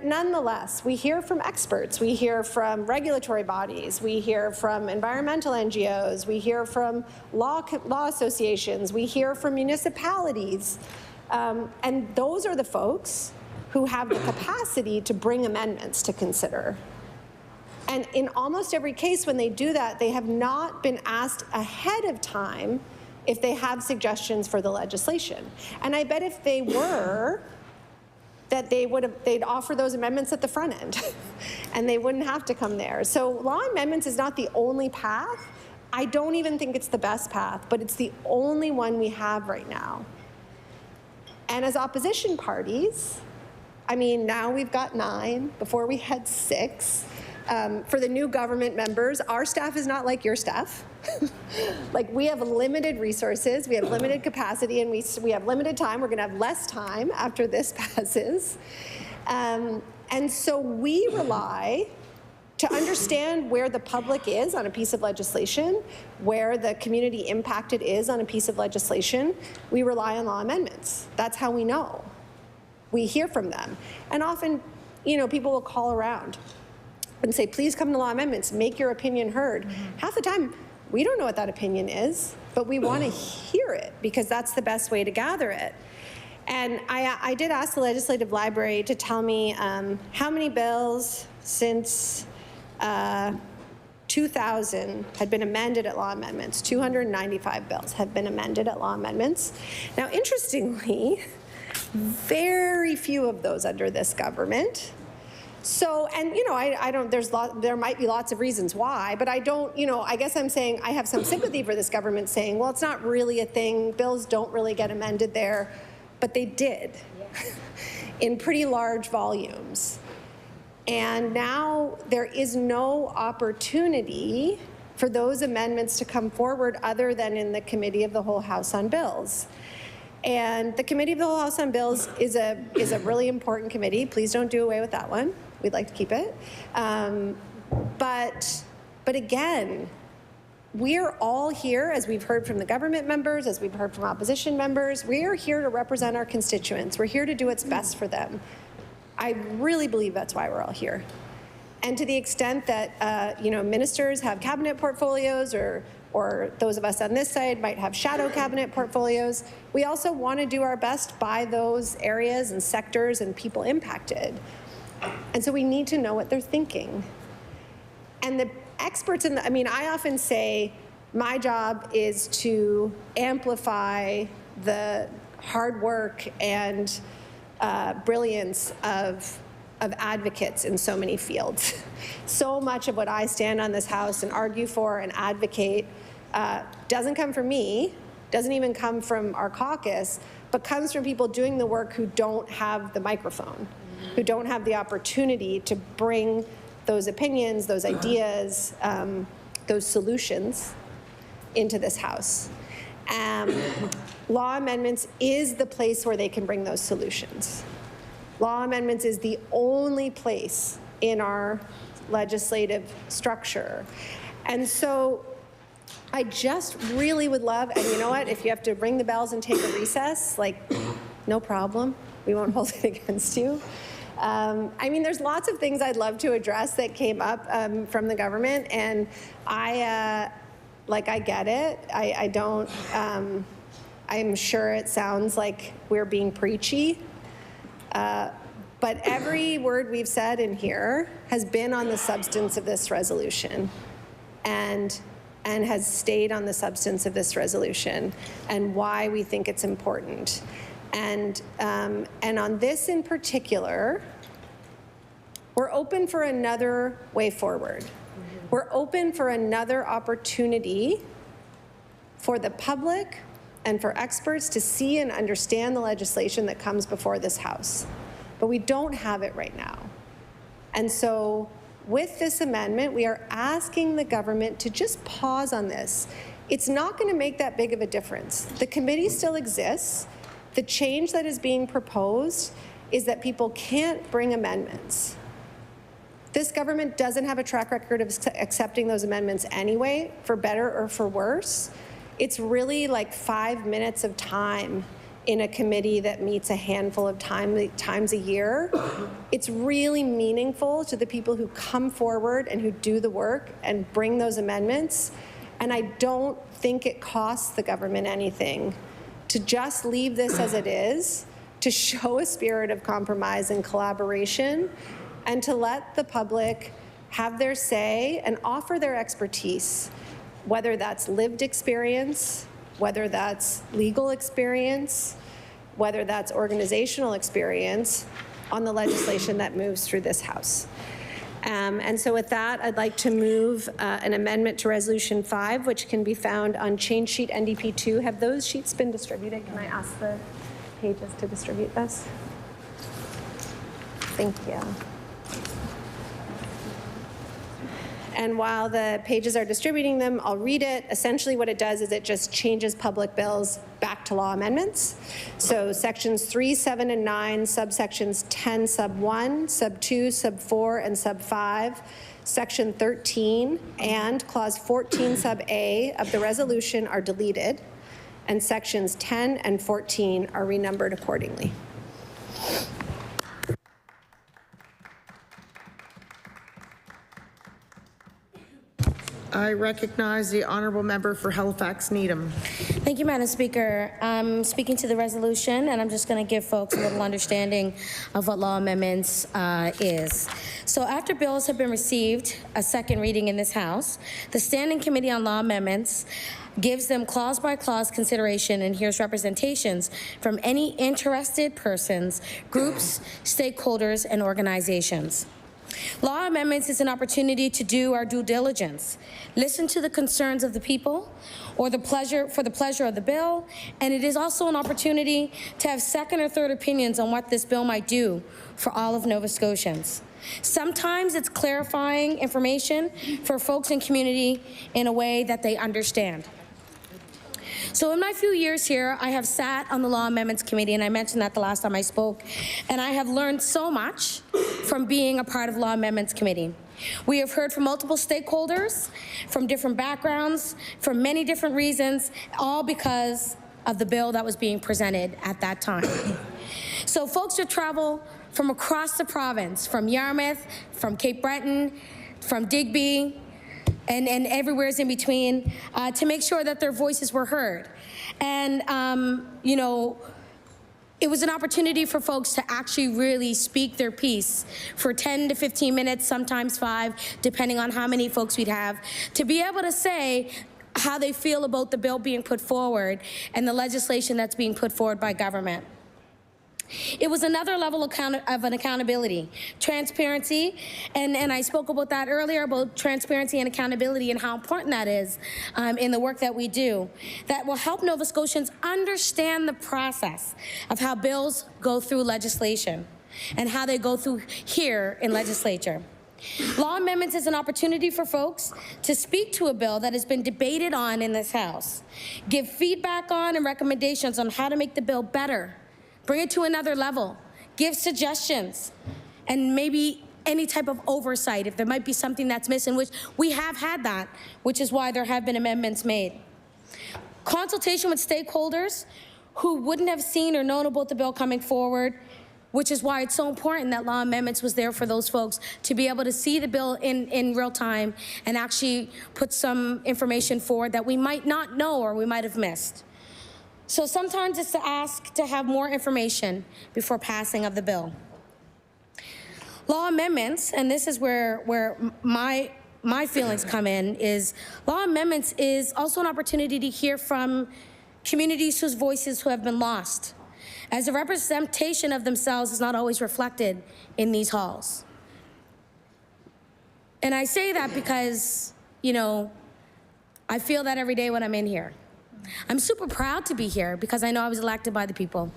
S16: nonetheless, we hear from experts, we hear from regulatory bodies, we hear from environmental NGOs, we hear from law associations, we hear from municipalities, and those are the folks who have the capacity to bring amendments to consider. And in almost every case when they do that, they have not been asked ahead of time if they have suggestions for the legislation. And I bet if they were, that they'd offer those amendments at the front end and they wouldn't have to come there. So law amendments is not the only path. I don't even think it's the best path, but it's the only one we have right now. And as opposition parties, I mean, now we've got 9, before we had 6. For the new government members, our staff is not like your staff. Like, we have limited resources, we have limited capacity, and we have limited time. We're gonna have less time after this passes. And so we rely to understand where the public is on a piece of legislation, where the community impacted is on a piece of legislation. We rely on law amendments. That's how we know. We hear from them. And often, people will call around and say, please come to law amendments, make your opinion heard. Half the time, we don't know what that opinion is, but we want to hear it because that's the best way to gather it. And I did ask the Legislative Library to tell me how many bills since 2000 had been amended at law amendments. 295 bills have been amended at law amendments. Now, interestingly, very few of those under this government. So, and I don't, there might be lots of reasons why, but I don't, I guess I'm saying I have some sympathy for this government saying, well, it's not really a thing, bills don't really get amended there, but they did in pretty large volumes. And now there is no opportunity for those amendments to come forward other than in the Committee of the Whole House on Bills. And the Committee of the Whole House on Bills is a really important committee. Please don't do away with that one. We'd like to keep it. But again, we're all here, as we've heard from the government members, as we've heard from opposition members, we are here to represent our constituents. We're here to do what's best for them. I really believe that's why we're all here. And to the extent that ministers have cabinet portfolios, or those of us on this side might have shadow cabinet portfolios, we also want to do our best by those areas and sectors and people impacted. And so we need to know what they're thinking. And the experts I often say my job is to amplify the hard work and brilliance of advocates in so many fields. So much of what I stand on this House and argue for and advocate doesn't come from me, doesn't even come from our caucus, but comes from people doing the work who don't have the microphone, who don't have the opportunity to bring those opinions, those ideas, those solutions into this House. Law amendments is the place where they can bring those solutions. Law amendments is the only place in our legislative structure. And so I just really would love, and you know what, if you have to ring the bells and take a recess, no problem. We won't hold it against you. There's lots of things I'd love to address that came up from the government, and I get it. I don't, I'm sure it sounds like we're being preachy, But every word we've said in here has been on the substance of this resolution and has stayed on the substance of this resolution and why we think it's important. And on this in particular, we're open for another way forward. We're open for another opportunity for the public and for experts to see and understand the legislation that comes before this House. But we don't have it right now. And so with this amendment, we are asking the government to just pause on this. It's not going to make that big of a difference. The committee still exists. The change that is being proposed is that people can't bring amendments. This government doesn't have a track record of accepting those amendments anyway, for better or for worse. It's really like 5 minutes of time in a committee that meets a handful of times a year. It's really meaningful to the people who come forward and who do the work and bring those amendments. And I don't think it costs the government anything to just leave this as it is, to show a spirit of compromise and collaboration, and to let the public have their say and offer their expertise, whether that's lived experience, whether that's legal experience, whether that's organizational experience on the legislation that moves through this House. And so with that, I'd like to move an amendment to Resolution 5, which can be found on change sheet NDP 2. Have those sheets been distributed? Can I ask the pages to distribute this? Thank you. And while the pages are distributing them, I'll read it. Essentially what it does is it just changes public bills back to law amendments. So sections 3, 7, and 9, subsections 10, sub 1, sub 2, sub 4, and sub 5, section 13, and clause 14, sub A of the resolution are deleted, and sections 10 and 14 are renumbered accordingly.
S1: I recognize the honourable member for Halifax Needham.
S4: Thank you, Madam Speaker. I'm speaking to the resolution, and I'm just going to give folks a little understanding of what law amendments is. So after bills have been received, a second reading in this House, the Standing Committee on Law Amendments gives them clause-by-clause consideration and hears representations from any interested persons, groups, stakeholders, and organizations. Law amendments is an opportunity to do our due diligence, listen to the concerns of the people or the pleasure of the bill, and it is also an opportunity to have second or third opinions on what this bill might do for all of Nova Scotians. Sometimes it's clarifying information for folks in community in a way that they understand. So in my few years here, I have sat on the Law Amendments Committee, and I mentioned that the last time I spoke, and I have learned so much from being a part of Law Amendments Committee. We have heard from multiple stakeholders, from different backgrounds, for many different reasons, all because of the bill that was being presented at that time. So folks would travel from across the province, from Yarmouth, from Cape Breton, from Digby, and everywhere's in between, to make sure that their voices were heard. And, you know, it was an opportunity for folks to actually really speak their piece for 10 to 15 minutes, sometimes 5, depending on how many folks we'd have, to be able to say how they feel about the bill being put forward and the legislation that's being put forward by government. It was another level of an accountability, transparency, and I spoke about that earlier, about transparency and accountability and how important that is in the work that we do. That will help Nova Scotians understand the process of how bills go through legislation and how they go through here in legislature. Law amendments is an opportunity for folks to speak to a bill that has been debated on in this House, give feedback on and recommendations on how to make the bill better, bring it to another level, give suggestions, and maybe any type of oversight if there might be something that's missing, which we have had that, which is why there have been amendments made. Consultation with stakeholders who wouldn't have seen or known about the bill coming forward, which is why it's so important that law amendments was there for those folks to be able to see the bill in real time and actually put some information forward that we might not know or we might have missed. So sometimes it's to ask to have more information before passing of the bill. Law amendments, and this is where my feelings come in, is law amendments is also an opportunity to hear from communities whose voices who have been lost, as the representation of themselves is not always reflected in these halls. And I say that because, you know, I feel that every day when I'm in here. I'm super proud to be here because I know I was elected by the people.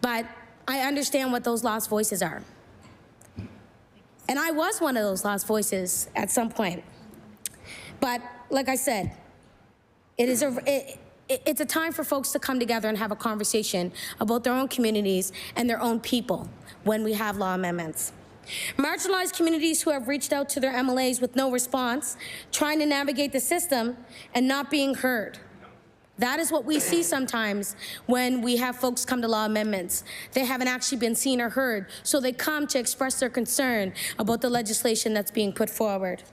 S4: But I understand what those lost voices are. And I was one of those lost voices at some point. But like I said, it's a time for folks to come together and have a conversation about their own communities and their own people when we have law amendments. Marginalized communities who have reached out to their MLAs with no response, trying to navigate the system and not being heard. That is what we see sometimes when we have folks come to law amendments. They haven't actually been seen or heard, so they come to express their concern about the legislation that's being put forward.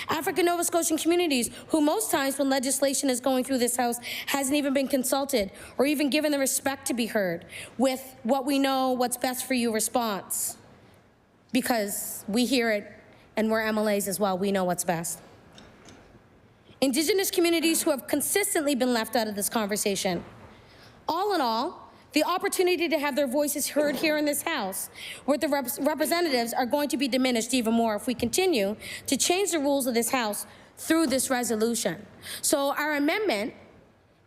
S4: African Nova Scotian communities, who most times when legislation is going through this House hasn't even been consulted or even given the respect to be heard with what we know, what's best for you response. Because we hear it and we're MLAs as well, we know what's best. Indigenous communities who have consistently been left out of this conversation. All in all, the opportunity to have their voices heard here in this House, where the representatives are going to be diminished even more if we continue to change the rules of this House through this resolution. So our amendment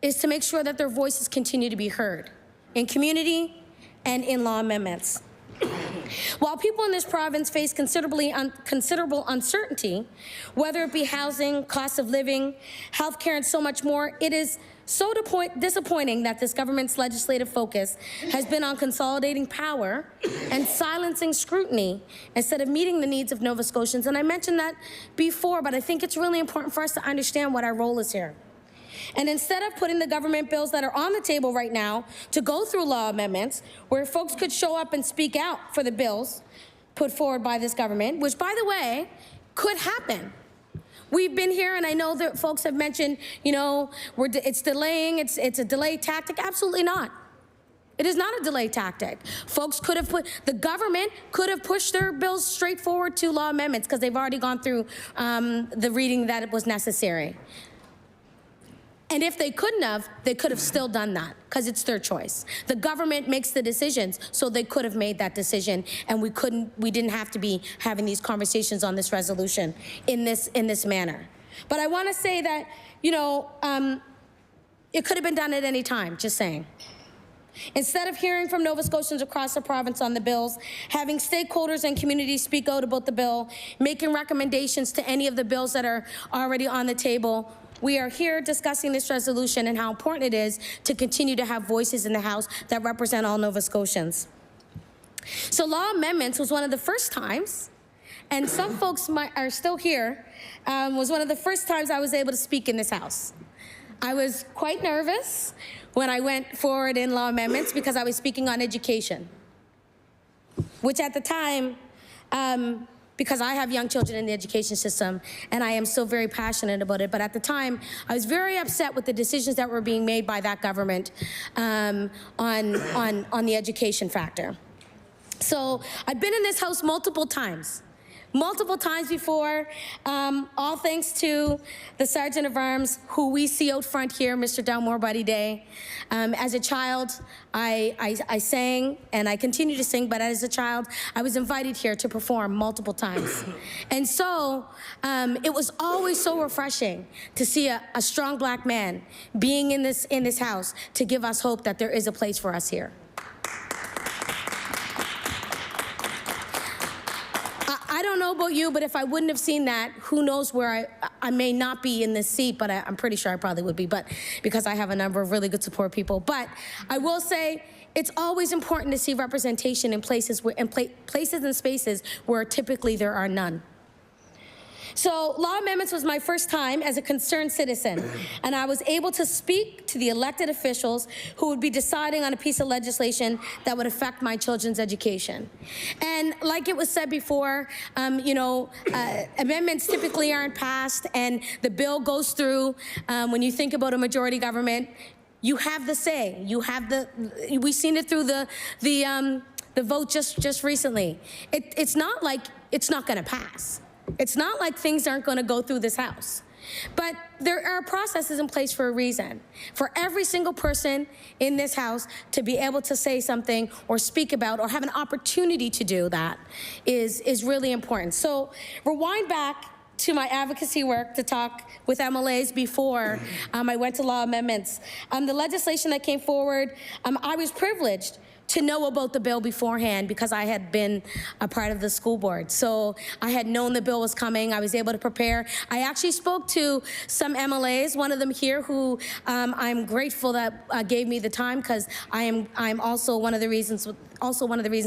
S4: is to make sure that their voices continue to be heard in community and in law amendments. While people in this province face considerable uncertainty, whether it be housing, cost of living, healthcare, and so much more, it is so disappointing that this government's legislative focus has been on consolidating power and silencing scrutiny instead of meeting the needs of Nova Scotians. And I mentioned that before, but I think it's really important for us to understand what our role is here. And instead of putting the government bills that are on the table right now to go through law amendments where folks could show up and speak out for the bills put forward by this government, which, by the way, could happen. We've been here, and I know that folks have mentioned, you know, it's delaying, it's a delay tactic. Absolutely not. It is not a delay tactic. Folks could have the government could have pushed their bills straight forward to law amendments because they've already gone through the reading that it was necessary. And if they couldn't have, they could have still done that because it's their choice. The government makes the decisions, so they could have made that decision, and we didn't have to be having these conversations on this resolution in this manner. But I want to say that, you know, it could have been done at any time, just saying. Instead of hearing from Nova Scotians across the province on the bills, having stakeholders and communities speak out about the bill, making recommendations to any of the bills that are already on the table, we are here discussing this resolution and how important it is to continue to have voices in the House that represent all Nova Scotians. So law amendments was one of the first times, and some folks are still here, was one of the first times I was able to speak in this House. I was quite nervous when I went forward in law amendments because I was speaking on education, which at the time, because I have young children in the education system, and I am so very passionate about it. But at the time, I was very upset with the decisions that were being made by that government on the education factor. So I've been in this House multiple times before, all thanks to the Sergeant of Arms, who we see out front here, Mr. Dalmore Buddy Day. As a child, I sang, and I continue to sing, but as a child, I was invited here to perform multiple times. And so it was always so refreshing to see a strong black man being in this House to give us hope that there is a place for us here. I don't know about you, but if I wouldn't have seen that, who knows where I may not be in this seat, but I'm pretty sure I probably would be, but because I have a number of really good support people. But I will say it's always important to see representation in places and spaces where typically there are none. So law amendments was my first time as a concerned citizen, and I was able to speak to the elected officials who would be deciding on a piece of legislation that would affect my children's education. And like it was said before, you know, amendments typically aren't passed, and the bill goes through. When you think about a majority government, You have the say. You have we've seen it through the vote just recently. It's not like it's not going to pass. It's not like things aren't going to go through this House. But there are processes in place for a reason. For every single person in this House to be able to say something or speak about or have an opportunity to do that is really important. So rewind back to my advocacy work to talk with MLAs before I went to law amendments. The legislation that came forward, I was privileged to know about the bill beforehand because I had been a part of the school board. So I had known the bill was coming. I was able to prepare. I actually spoke to some MLAs, one of them here who I'm grateful that gave me the time, because I'm also one of the reasons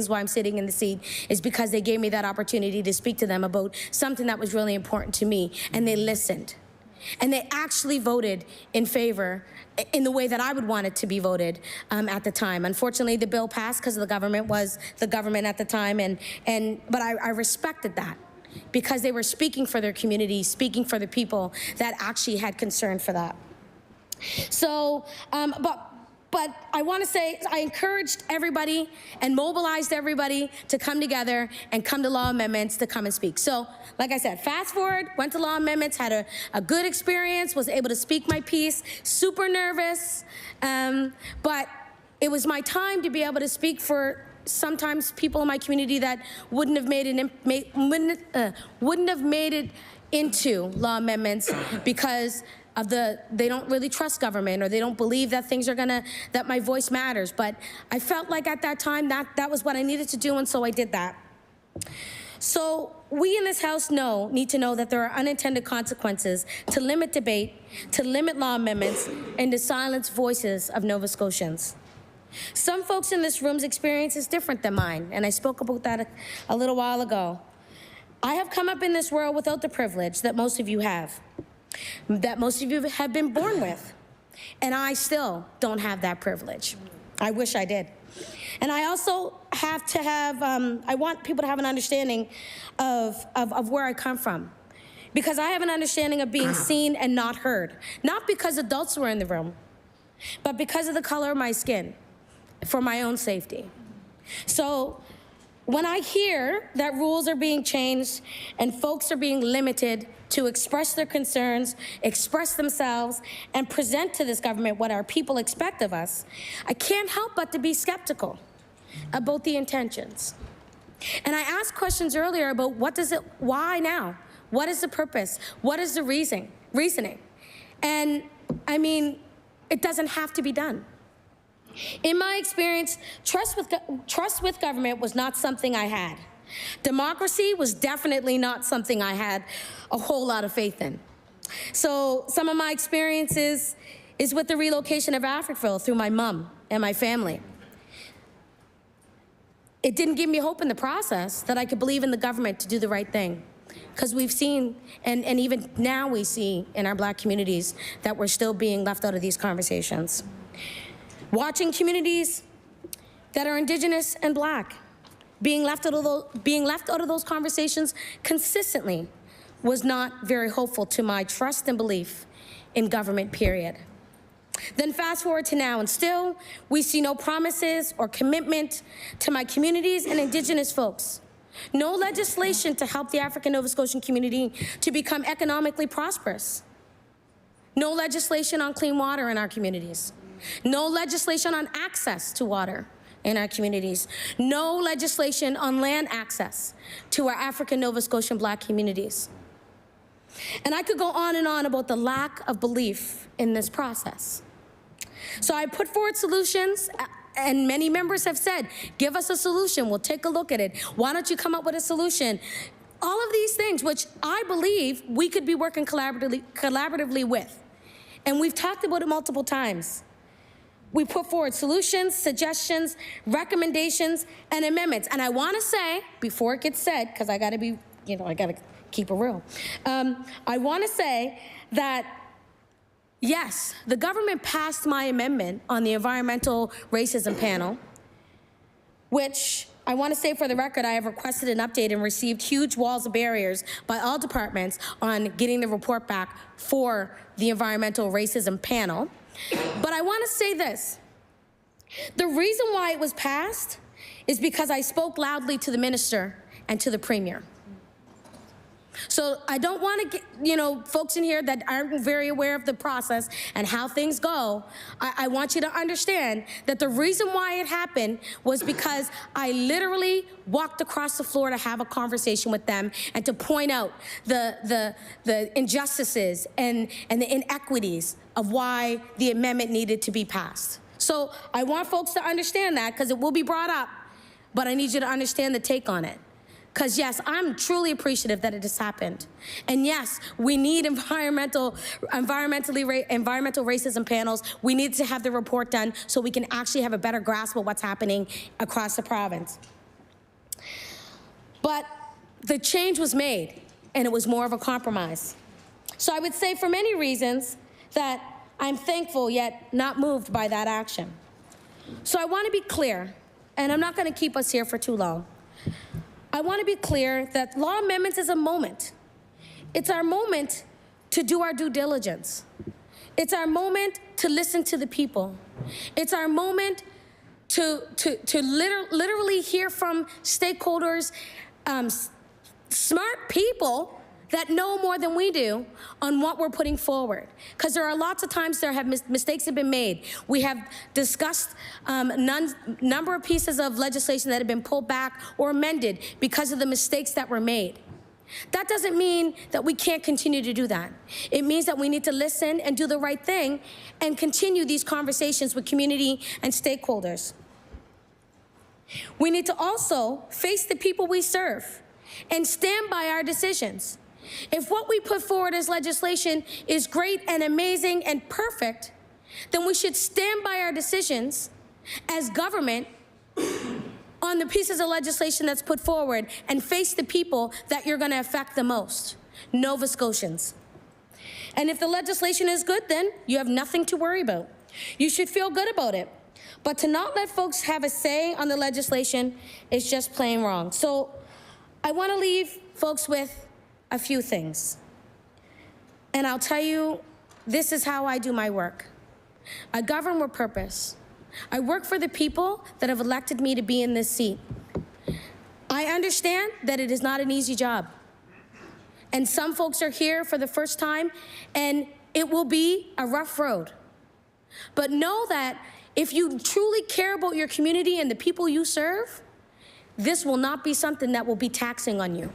S4: why I'm sitting in the seat is because they gave me that opportunity to speak to them about something that was really important to me, and they listened. And they actually voted in favor in the way that I would want it to be voted at the time. Unfortunately, the bill passed because the government was the government at the time, but I respected that because they were speaking for their community, speaking for the people that actually had concern for that. So, but I want to say I encouraged everybody and mobilized everybody to come together and come to law amendments to come and speak. So, like I said, fast forward, went to law amendments, had a good experience, was able to speak my piece, super nervous, but it was my time to be able to speak for sometimes people in my community that wouldn't have made it into law amendments because of they don't really trust government, or they don't believe that that my voice matters. But I felt like at that time that was what I needed to do, and so I did that. So we in this House need to know that there are unintended consequences to limit debate, to limit law amendments, and to silence voices of Nova Scotians. Some folks in this room's experience is different than mine, and I spoke about that a little while ago. I have come up in this world without the privilege that most of you have, that most of you have been born with, and I still don't have that privilege. I wish I did. And I also have to have, I want people to have an understanding of where I come from, because I have an understanding of being seen and not heard, not because adults were in the room, but because of the color of my skin, for my own safety. So when I hear that rules are being changed and folks are being limited to express their concerns, express themselves, and present to this government what our people expect of us, I can't help but to be skeptical about the intentions. And I asked questions earlier about why now? What is the purpose? What is the reasoning? And I mean, it doesn't have to be done. In my experience, trust with government was not something I had. Democracy was definitely not something I had a whole lot of faith in. So some of my experiences is with the relocation of Africville through my mom and my family. It didn't give me hope in the process that I could believe in the government to do the right thing. Because we've seen, and even now we see in our Black communities, that we're still being left out of these conversations. Watching communities that are Indigenous and Black being left out of those conversations consistently was not very hopeful to my trust and belief in government, period. Then fast forward to now, and still we see no promises or commitment to my communities and Indigenous folks. No legislation to help the African Nova Scotian community to become economically prosperous. No legislation on clean water in our communities. No legislation on access to water in our communities. No legislation on land access to our African Nova Scotian Black communities. And I could go on and on about the lack of belief in this process. So I put forward solutions, and many members have said, give us a solution, we'll take a look at it. Why don't you come up with a solution? All of these things, which I believe we could be working collaboratively with. And we've talked about it multiple times. We put forward solutions, suggestions, recommendations, and amendments. And I want to say, before it gets said, because I got to be, I got to keep it real. I want to say that, yes, the government passed my amendment on the environmental racism panel, which I want to say for the record, I have requested an update and received huge walls of barriers by all departments on getting the report back for the environmental racism panel. But I want to say this. The reason why it was passed is because I spoke loudly to the minister and to the premier. So I don't want to get, folks in here that aren't very aware of the process and how things go. I want you to understand that the reason why it happened was because I literally walked across the floor to have a conversation with them and to point out the injustices and the inequities of why the amendment needed to be passed. So I want folks to understand that because it will be brought up, but I need you to understand the take on it. Because yes, I'm truly appreciative that it has happened. And yes, we need environmental racism panels. We need to have the report done so we can actually have a better grasp of what's happening across the province. But the change was made, and it was more of a compromise. So I would say for many reasons that I'm thankful yet not moved by that action. So I want to be clear, and I'm not going to keep us here for too long. I want to be clear that law amendments is a moment. It's our moment to do our due diligence. It's our moment to listen to the people. It's our moment to literally hear from stakeholders, smart people that know more than we do on what we're putting forward. Because there are lots of times mistakes have been made. We have discussed number of pieces of legislation that have been pulled back or amended because of the mistakes that were made. That doesn't mean that we can't continue to do that. It means that we need to listen and do the right thing and continue these conversations with community and stakeholders. We need to also face the people we serve and stand by our decisions. If what we put forward as legislation is great and amazing and perfect, then we should stand by our decisions as government on the pieces of legislation that's put forward and face the people that you're going to affect the most, Nova Scotians. And if the legislation is good, then you have nothing to worry about. You should feel good about it. But to not let folks have a say on the legislation is just plain wrong. So I want to leave folks with a few things. And I'll tell you, this is how I do my work. I govern with purpose. I work for the people that have elected me to be in this seat. I understand that it is not an easy job. And some folks are here for the first time, and it will be a rough road. But know that if you truly care about your community and the people you serve, this will not be something that will be taxing on you.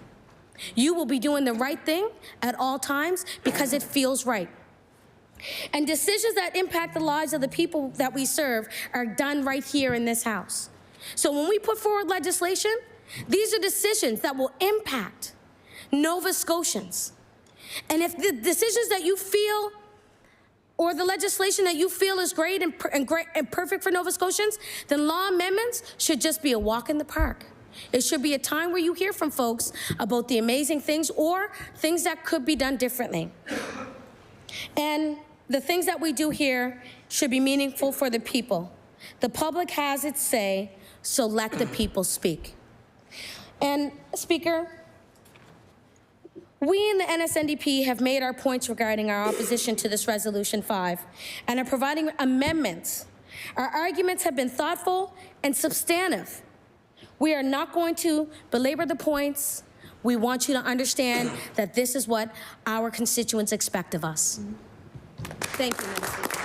S4: You will be doing the right thing at all times because it feels right. And decisions that impact the lives of the people that we serve are done right here in this House. So when we put forward legislation, these are decisions that will impact Nova Scotians. And if the decisions that you feel or the legislation that you feel is great and perfect for Nova Scotians, then law amendments should just be a walk in the park. It should be a time where you hear from folks about the amazing things or things that could be done differently. And the things that we do here should be meaningful for the people. The public has its say, so let the people speak. And Speaker, we in the NSNDP have made our points regarding our opposition to this Resolution 5 and are providing amendments. Our arguments have been thoughtful and substantive. We are not going to belabor the points. We want you to understand that this is what our constituents expect of us. Thank you, Madam Speaker.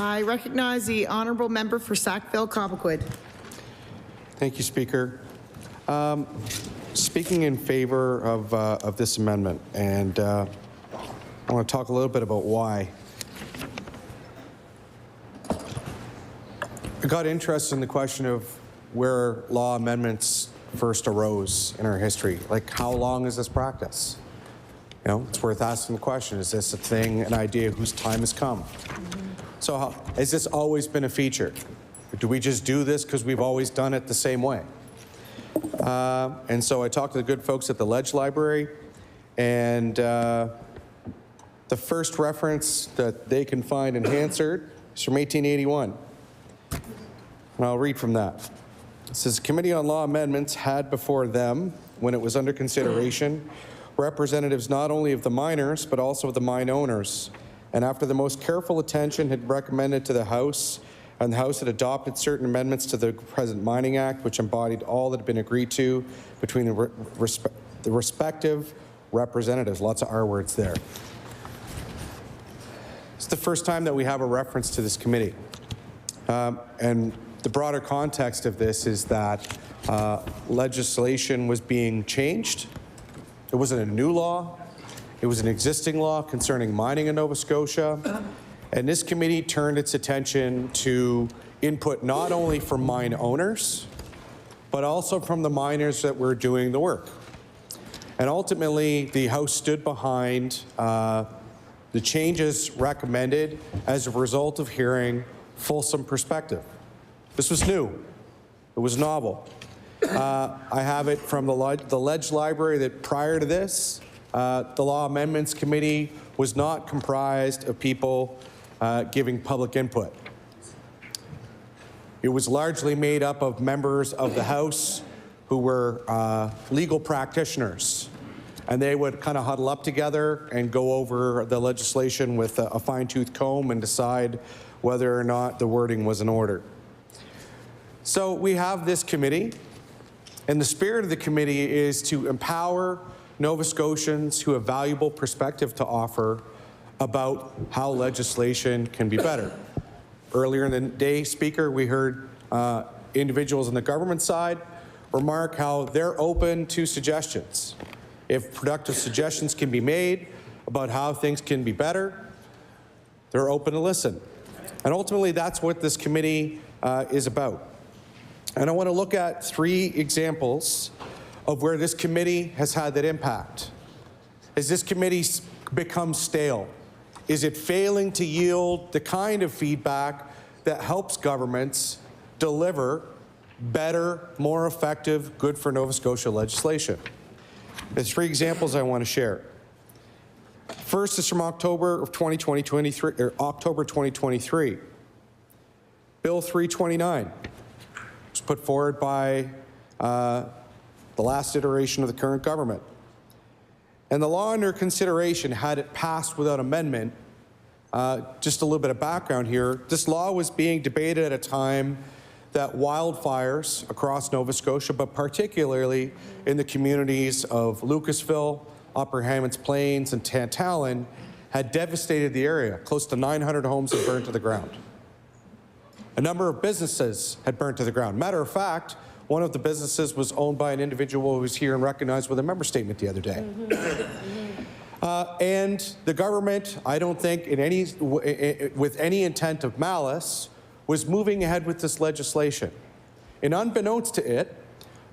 S1: I recognize the honourable member for Sackville-Cobequid.
S13: Thank you, Speaker. Speaking in favor of this amendment, and I want to talk a little bit about why. I got interested in the question of where law amendments first arose in our history. Like, how long is this practice? You know, it's worth asking the question, is this a thing, an idea whose time has come? So has this always been a feature? Or do we just do this because we've always done it the same way? And so I talked to the good folks at the Ledge Library, and the first reference that they can find in Hansard is from 1881. And I'll read from that. It says, Committee on Law Amendments had before them, when it was under consideration, representatives not only of the miners, but also of the mine owners. And after the most careful attention had recommended to the House, and the House had adopted certain amendments to the present Mining Act, which embodied all that had been agreed to between the respective representatives. Lots of R words there. It's the first time that we have a reference to this committee. And the broader context of this is that legislation was being changed. It wasn't a new law. It was an existing law concerning mining in Nova Scotia. And this committee turned its attention to input not only from mine owners, but also from the miners that were doing the work. And ultimately, the House stood behind the changes recommended as a result of hearing fulsome perspective. This was new. It was novel. I have it from the Ledge Library that prior to this, the Law Amendments Committee was not comprised of people giving public input. It was largely made up of members of the House who were legal practitioners. And they would kind of huddle up together and go over the legislation with a fine-tooth comb and decide whether or not the wording was in order. So we have this committee, and the spirit of the committee is to empower Nova Scotians who have valuable perspective to offer about how legislation can be better. Earlier in the day, Speaker, we heard individuals on the government side remark how they're open to suggestions. If productive suggestions can be made about how things can be better, they're open to listen. And ultimately, that's what this committee is about. And I want to look at 3 examples of where this committee has had that impact. Has this committee become stale? Is it failing to yield the kind of feedback that helps governments deliver better, more effective, good for Nova Scotia legislation? There's 3 examples I want to share. First is from October 2023. Bill 329 was put forward by the last iteration of the current government. And the law under consideration, had it passed without amendment, just a little bit of background here, this law was being debated at a time that wildfires across Nova Scotia, but particularly in the communities of Lucasville, Upper Hammonds Plains, and Tantallon, had devastated the area. Close to 900 homes had burned to the ground. A number of businesses had burned to the ground. Matter of fact, one of the businesses was owned by an individual who was here and recognized with a member statement the other day. And the government, I don't think with any intent of malice, was moving ahead with this legislation. And unbeknownst to it,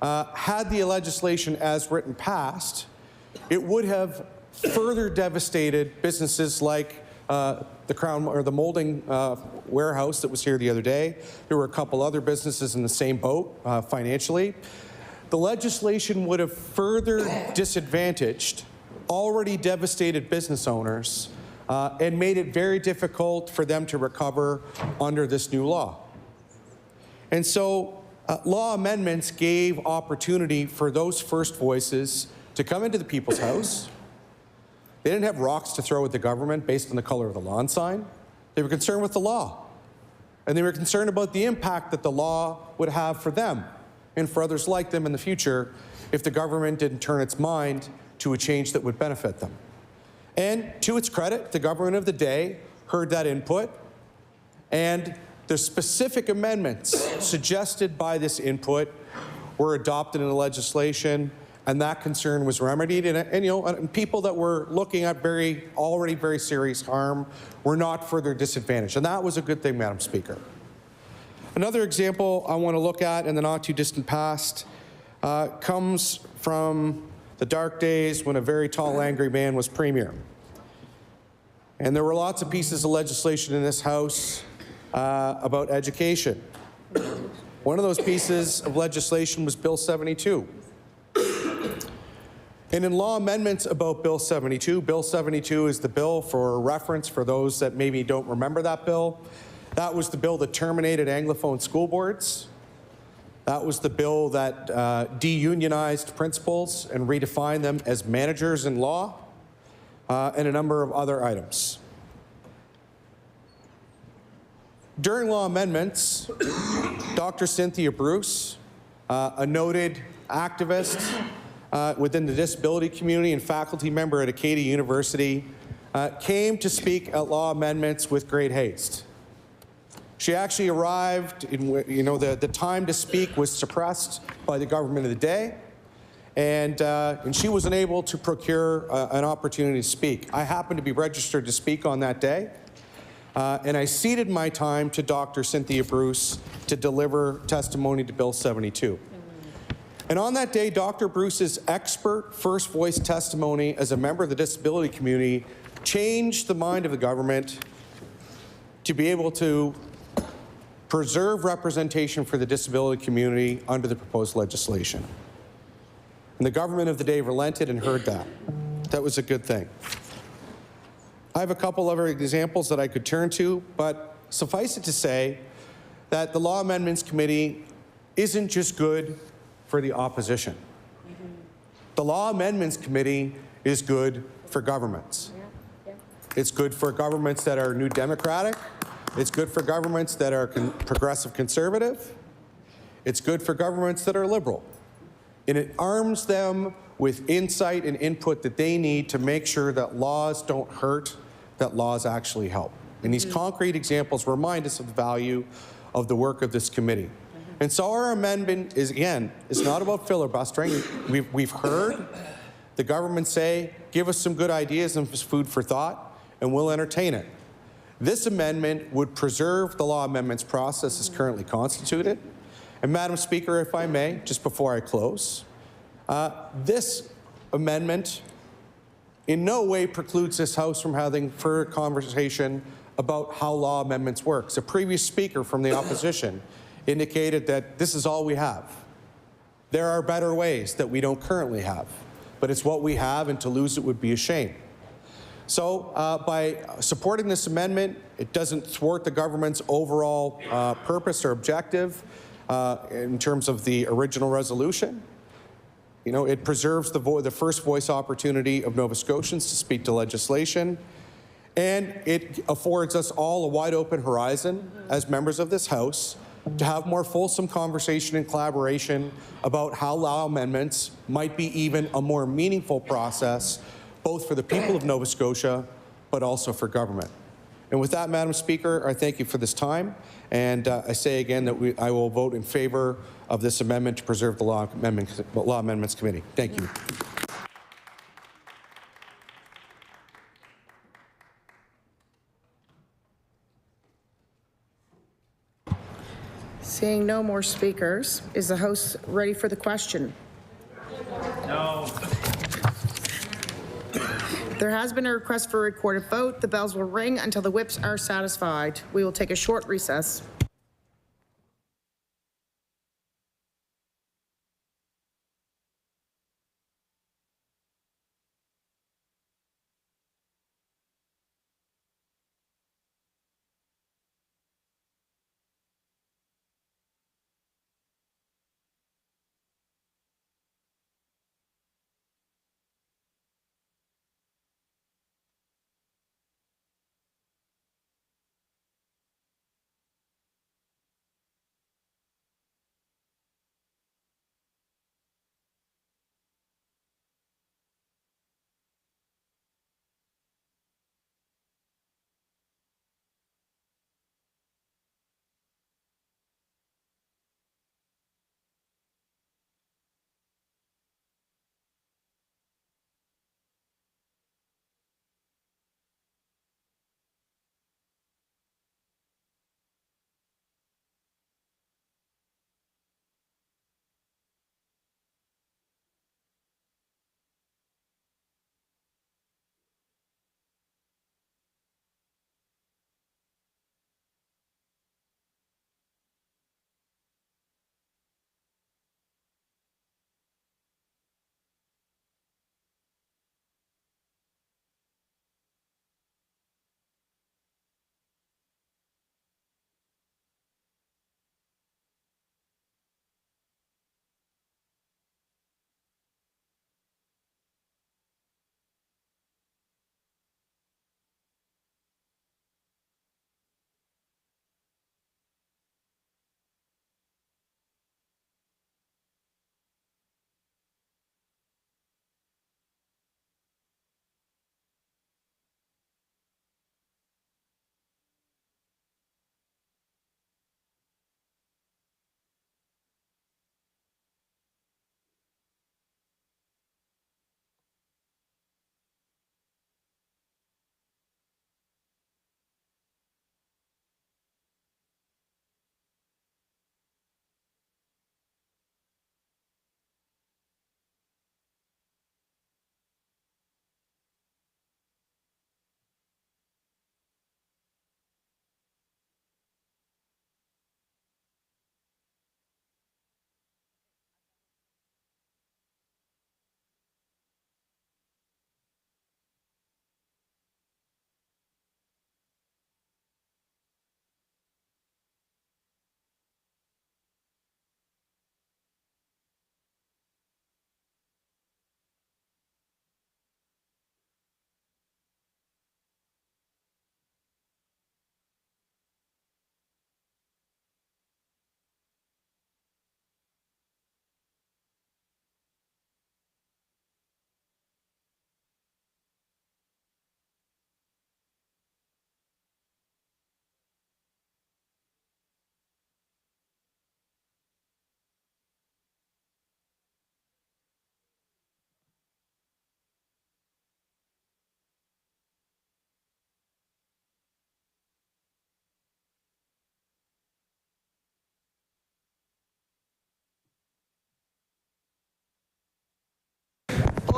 S13: had the legislation as written passed, it would have further devastated businesses like the Crown or the molding warehouse that was here the other day. There were a couple other businesses in the same boat financially. The legislation would have further disadvantaged already devastated business owners and made it very difficult for them to recover under this new law. And so law amendments gave opportunity for those first voices to come into the People's House. They didn't have rocks to throw at the government based on the color of the lawn sign. They were concerned with the law. And they were concerned about the impact that the law would have for them and for others like them in the future if the government didn't turn its mind to a change that would benefit them. And to its credit, the government of the day heard that input, and the specific amendments suggested by this input were adopted in the legislation, and that concern was remedied. And people that were looking at already very serious harm were not further disadvantaged. And that was a good thing, Madam Speaker. Another example I want to look at in the not too distant past comes from the dark days when a very tall, angry man was Premier. And there were lots of pieces of legislation in this House about education. One of those pieces of legislation was Bill 72. And in law amendments about Bill 72 is the bill for reference for those that maybe don't remember that bill. That was the bill that terminated Anglophone school boards. That was the bill that deunionized principals and redefined them as managers in law, and a number of other items. During law amendments, Dr. Cynthia Bruce, a noted activist within the disability community and faculty member at Acadia University, came to speak at law amendments with great haste. She actually arrived, the time to speak was suppressed by the government of the day, and she wasn't able to procure an opportunity to speak. I happened to be registered to speak on that day, and I ceded my time to Dr. Cynthia Bruce to deliver testimony to Bill 72. And on that day, Dr. Bruce's expert first voice testimony as a member of the disability community changed the mind of the government to be able to preserve representation for the disability community under the proposed legislation. And the government of the day relented and heard that. That was a good thing. I have a couple other examples that I could turn to, but suffice it to say that the Law Amendments Committee isn't just good for the opposition. The Law Amendments Committee is good for governments. It's good for governments that are New Democratic. It's good for governments that are progressive conservative. It's good for governments that are liberal. And it arms them with insight and input that they need to make sure that laws don't hurt, that laws actually help. And these concrete examples remind us of the value of the work of this committee. And so our amendment is, again, it's not about filibustering. We've heard the government say, give us some good ideas and food for thought, and we'll entertain it. This amendment would preserve the law amendments process as currently constituted. And Madam Speaker, if I may, just before I close, this amendment in no way precludes this House from having further conversation about how law amendments work. A previous speaker from the opposition indicated that this is all we have. There are better ways that we don't currently have, but it's what we have, and to lose it would be a shame. So by supporting this amendment, it doesn't thwart the government's overall purpose or objective in terms of the original resolution. You know, it preserves the first voice opportunity of Nova Scotians to speak to legislation, and it affords us all a wide open horizon as members of this House to have more fulsome conversation and collaboration about how law amendments might be even a more meaningful process, both for the people of Nova Scotia, but also for government. And with that, Madam Speaker, I thank you for this time, and I say again that I will vote in favor of this amendment to preserve the Law Amendments Committee. Thank you.
S1: Seeing no more speakers, is the House ready for the question?
S10: No.
S1: There has been a request for a recorded vote. The bells will ring until the whips are satisfied. We will take a short recess.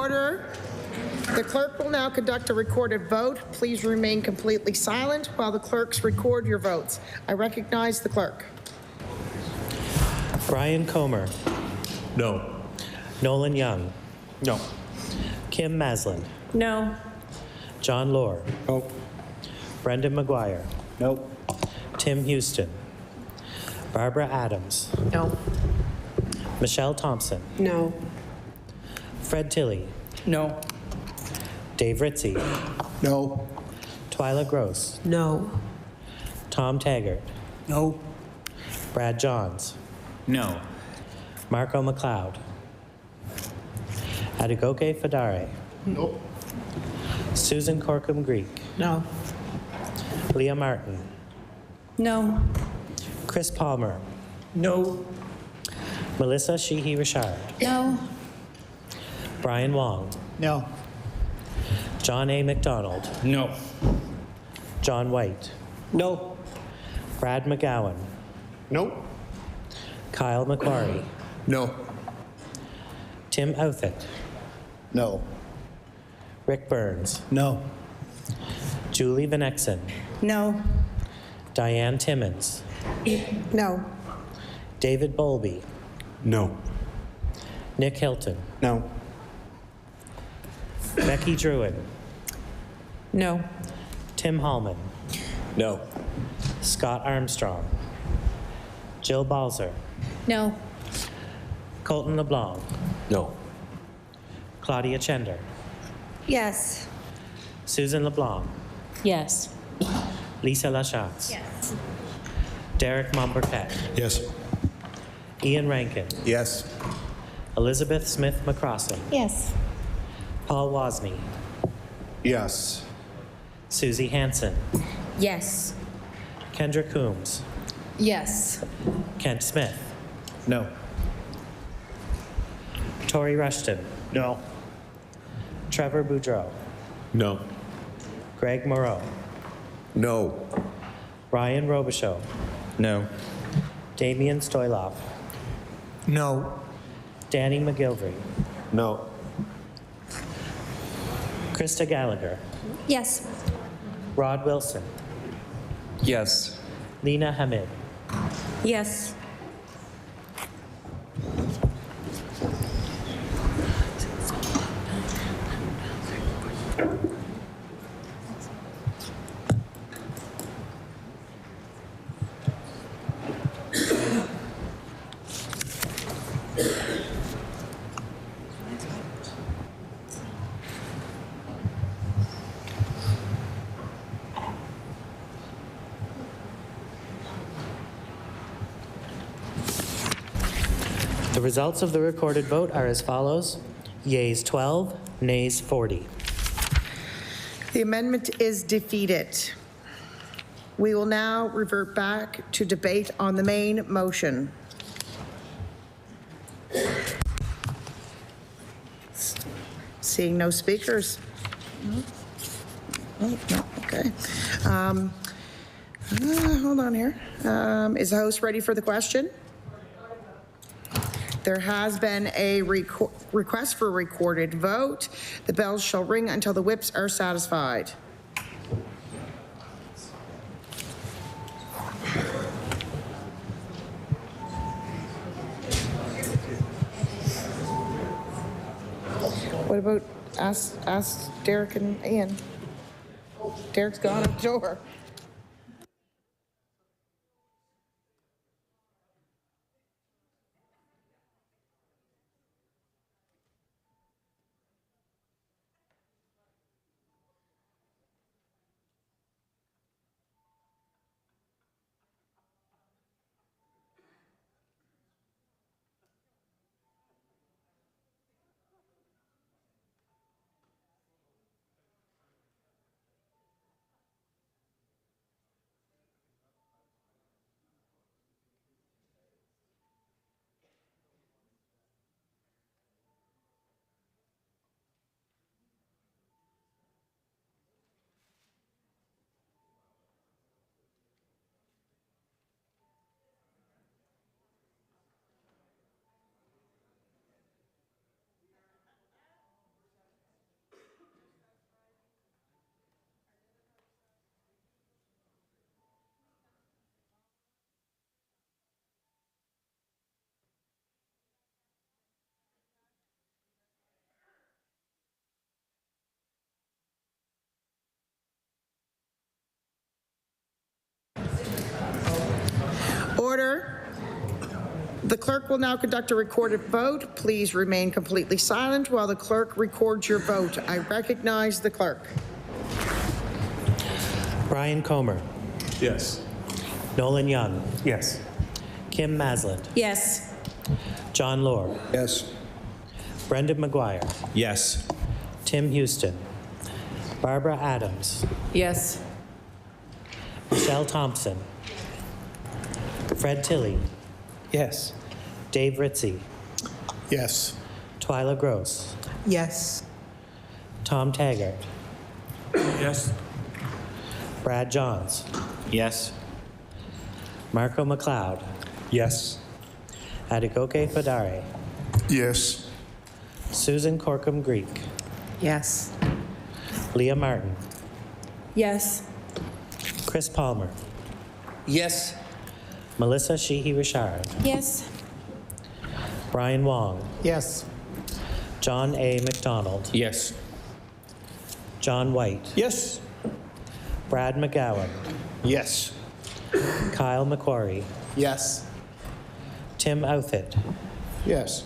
S1: Order. The clerk will now conduct a recorded vote. Please remain completely silent while the clerks record your votes. I recognize the clerk.
S5: Brian Comer.
S10: No.
S5: Nolan Young.
S10: No.
S5: Kim Maslin.
S9: No.
S5: John Lohr.
S10: No.
S5: Brendan McGuire.
S10: Nope.
S5: Tim Houston. Barbara Adams.
S9: No.
S5: Michelle Thompson.
S20: No.
S5: Fred Tilley.
S10: No.
S5: Dave Ritzie.
S10: No.
S5: Twyla Gross.
S9: No.
S5: Tom Taggart.
S10: No.
S5: Brad Johns.
S10: No.
S5: Marco McLeod. Adegoke Fadare.
S10: Nope.
S5: Susan Corkum Greek.
S9: No.
S5: Leah Martin.
S9: No.
S5: Chris Palmer.
S10: No.
S5: Melissa Sheehy Richard.
S9: No.
S5: Brian Wong.
S10: No.
S5: John A. McDonald.
S10: No.
S5: John White.
S10: No.
S5: Brad McGowan.
S14: Nope.
S5: Kyle McQuarrie.
S10: No.
S5: Tim Outhet.
S10: No.
S5: Rick Burns.
S10: No.
S5: Julie Van Exen.
S9: No.
S5: Diane Timmons.
S9: No.
S5: David Bowlby.
S10: No.
S5: Nick Hilton.
S10: No.
S5: Becky Druin.
S9: No.
S5: Tim Hallman.
S10: No.
S5: Scott Armstrong. Jill Balzer.
S9: No.
S5: Colton LeBlanc.
S10: No.
S5: Claudia Chender.
S9: Yes.
S5: Susan LeBlanc.
S9: Yes.
S5: Lisa Lachance.
S9: Yes.
S5: Derek Mombercat.
S15: Yes.
S5: Ian Rankin.
S10: Yes.
S5: Elizabeth Smith McCrossan.
S9: Yes.
S5: Paul Wozni.
S10: Yes.
S5: Susie Hansen.
S4: Yes.
S5: Kendra Coombs.
S2: Yes.
S5: Kent Smith.
S10: No.
S5: Tori Rushton.
S10: No.
S5: Trevor Boudreau.
S10: No.
S5: Greg Moreau.
S10: No.
S5: Ryan Robichaud.
S10: No.
S5: Damian Stoylov.
S10: No.
S5: Danny McGilvery.
S10: No.
S5: Krista Gallagher.
S4: Yes.
S5: Rod Wilson.
S12: Yes.
S5: Lena Hamid.
S9: Yes.
S5: The results of the recorded vote are as follows. Yeas 12, nays 40.
S1: The amendment is defeated. We will now revert back to debate on the main motion. Seeing no speakers. Oh, no, okay. Hold on here. Is the host ready for the question? There has been a request for a recorded vote. The bells shall ring until the whips are satisfied. What about ask Derek and Ian? Derek's gone out the door. Order. The clerk will now conduct a recorded vote. Please remain completely silent while the clerk records your vote. I recognize the clerk.
S5: Brian Comer.
S7: Yes.
S5: Nolan Young.
S7: Yes.
S5: Kim Masland.
S9: Yes.
S5: John Lord.
S10: Yes.
S5: Brendan McGuire.
S17: Yes.
S5: Tim Houston. Barbara Adams.
S9: Yes.
S5: Michelle Thompson. Fred Tilley.
S10: Yes.
S5: Dave Ritzie.
S10: Yes.
S5: Twyla Gross.
S9: Yes.
S5: Tom Taggart.
S7: Yes.
S5: Brad Johns.
S17: Yes.
S5: Marco McLeod.
S7: Yes.
S5: Adegoke Fadare.
S10: Yes.
S5: Susan Corkum Greek.
S9: Yes.
S5: Leah Martin.
S9: Yes.
S5: Chris Palmer.
S10: Yes.
S5: Melissa Sheehy Richard.
S9: Yes.
S5: Brian Wong.
S8: Yes.
S5: John A. McDonald.
S11: Yes.
S5: John White.
S10: Yes.
S5: Brad McGowan.
S14: Yes.
S5: Kyle McQuarrie.
S10: Yes.
S5: Tim Outfit.
S10: Yes.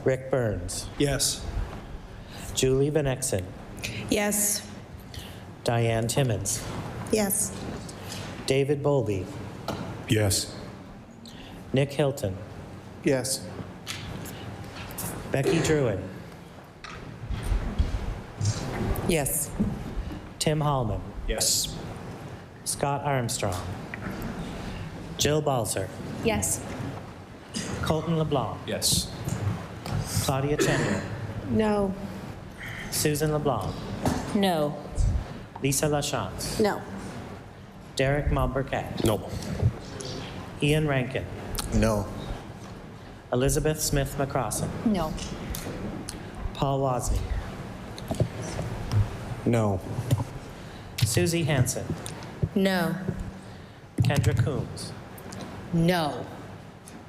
S5: Rick Burns.
S10: Yes.
S5: Julie Van Exen.
S9: Yes.
S5: Diane Timmons.
S9: Yes.
S5: David Bowlby.
S7: Yes.
S5: Nick Hilton.
S10: Yes.
S5: Becky Druin.
S9: Yes.
S5: Tim Hallman.
S17: Yes.
S5: Scott Armstrong. Jill Balser.
S2: Yes.
S5: Colton LeBlanc.
S17: Yes.
S5: Claudia Chender.
S9: No.
S5: Susan LeBlanc.
S9: No.
S5: Lisa Lachance.
S3: No.
S5: Derek Mombercat.
S13: No.
S5: Ian Rankin.
S10: No.
S5: Elizabeth Smith McCrossan.
S2: No.
S5: Paul Wozni.
S10: No.
S5: Susie Hansen.
S4: No.
S5: Kendra Coombs.
S4: No.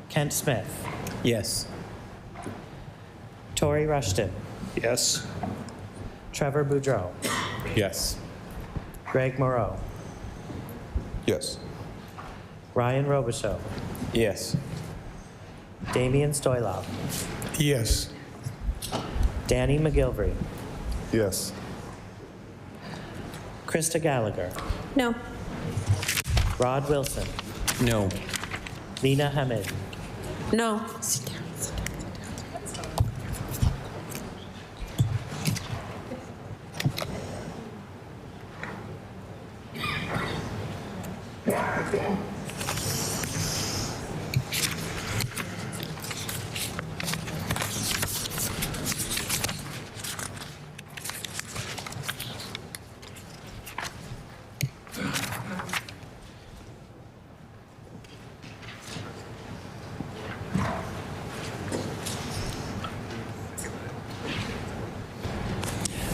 S5: Kent Smith.
S10: Yes.
S5: Tori Rushton.
S17: Yes.
S5: Trevor Boudreau.
S17: Yes.
S5: Greg Moreau.
S15: Yes.
S5: Ryan Robichaud.
S10: Yes.
S5: Damian Stoylov.
S10: Yes.
S5: Danny McGilvery.
S10: Yes.
S5: Krista Gallagher.
S3: No.
S5: Rod Wilson.
S10: No.
S5: Lena Hamid.
S9: No.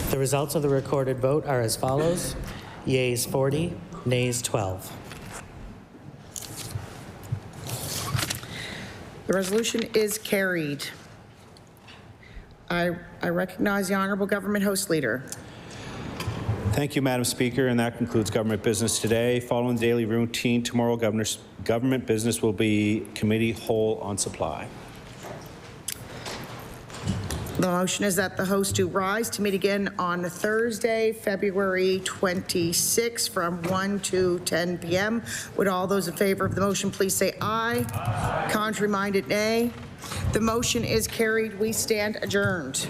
S5: The results of the recorded vote are as follows. Yeas 40, nays 12.
S1: The resolution is carried. I recognize the Honorable Government House Leader.
S17: Thank you, Madam Speaker, and that concludes government business today. Following the daily routine, tomorrow government business will be committee whole on supply.
S1: The motion is that the host do rise to meet again on Thursday, February 26, from 1 to 10 p.m. Would all those in favor of the motion please say aye? Aye. Contrary-minded, nay. The motion is carried. We stand adjourned.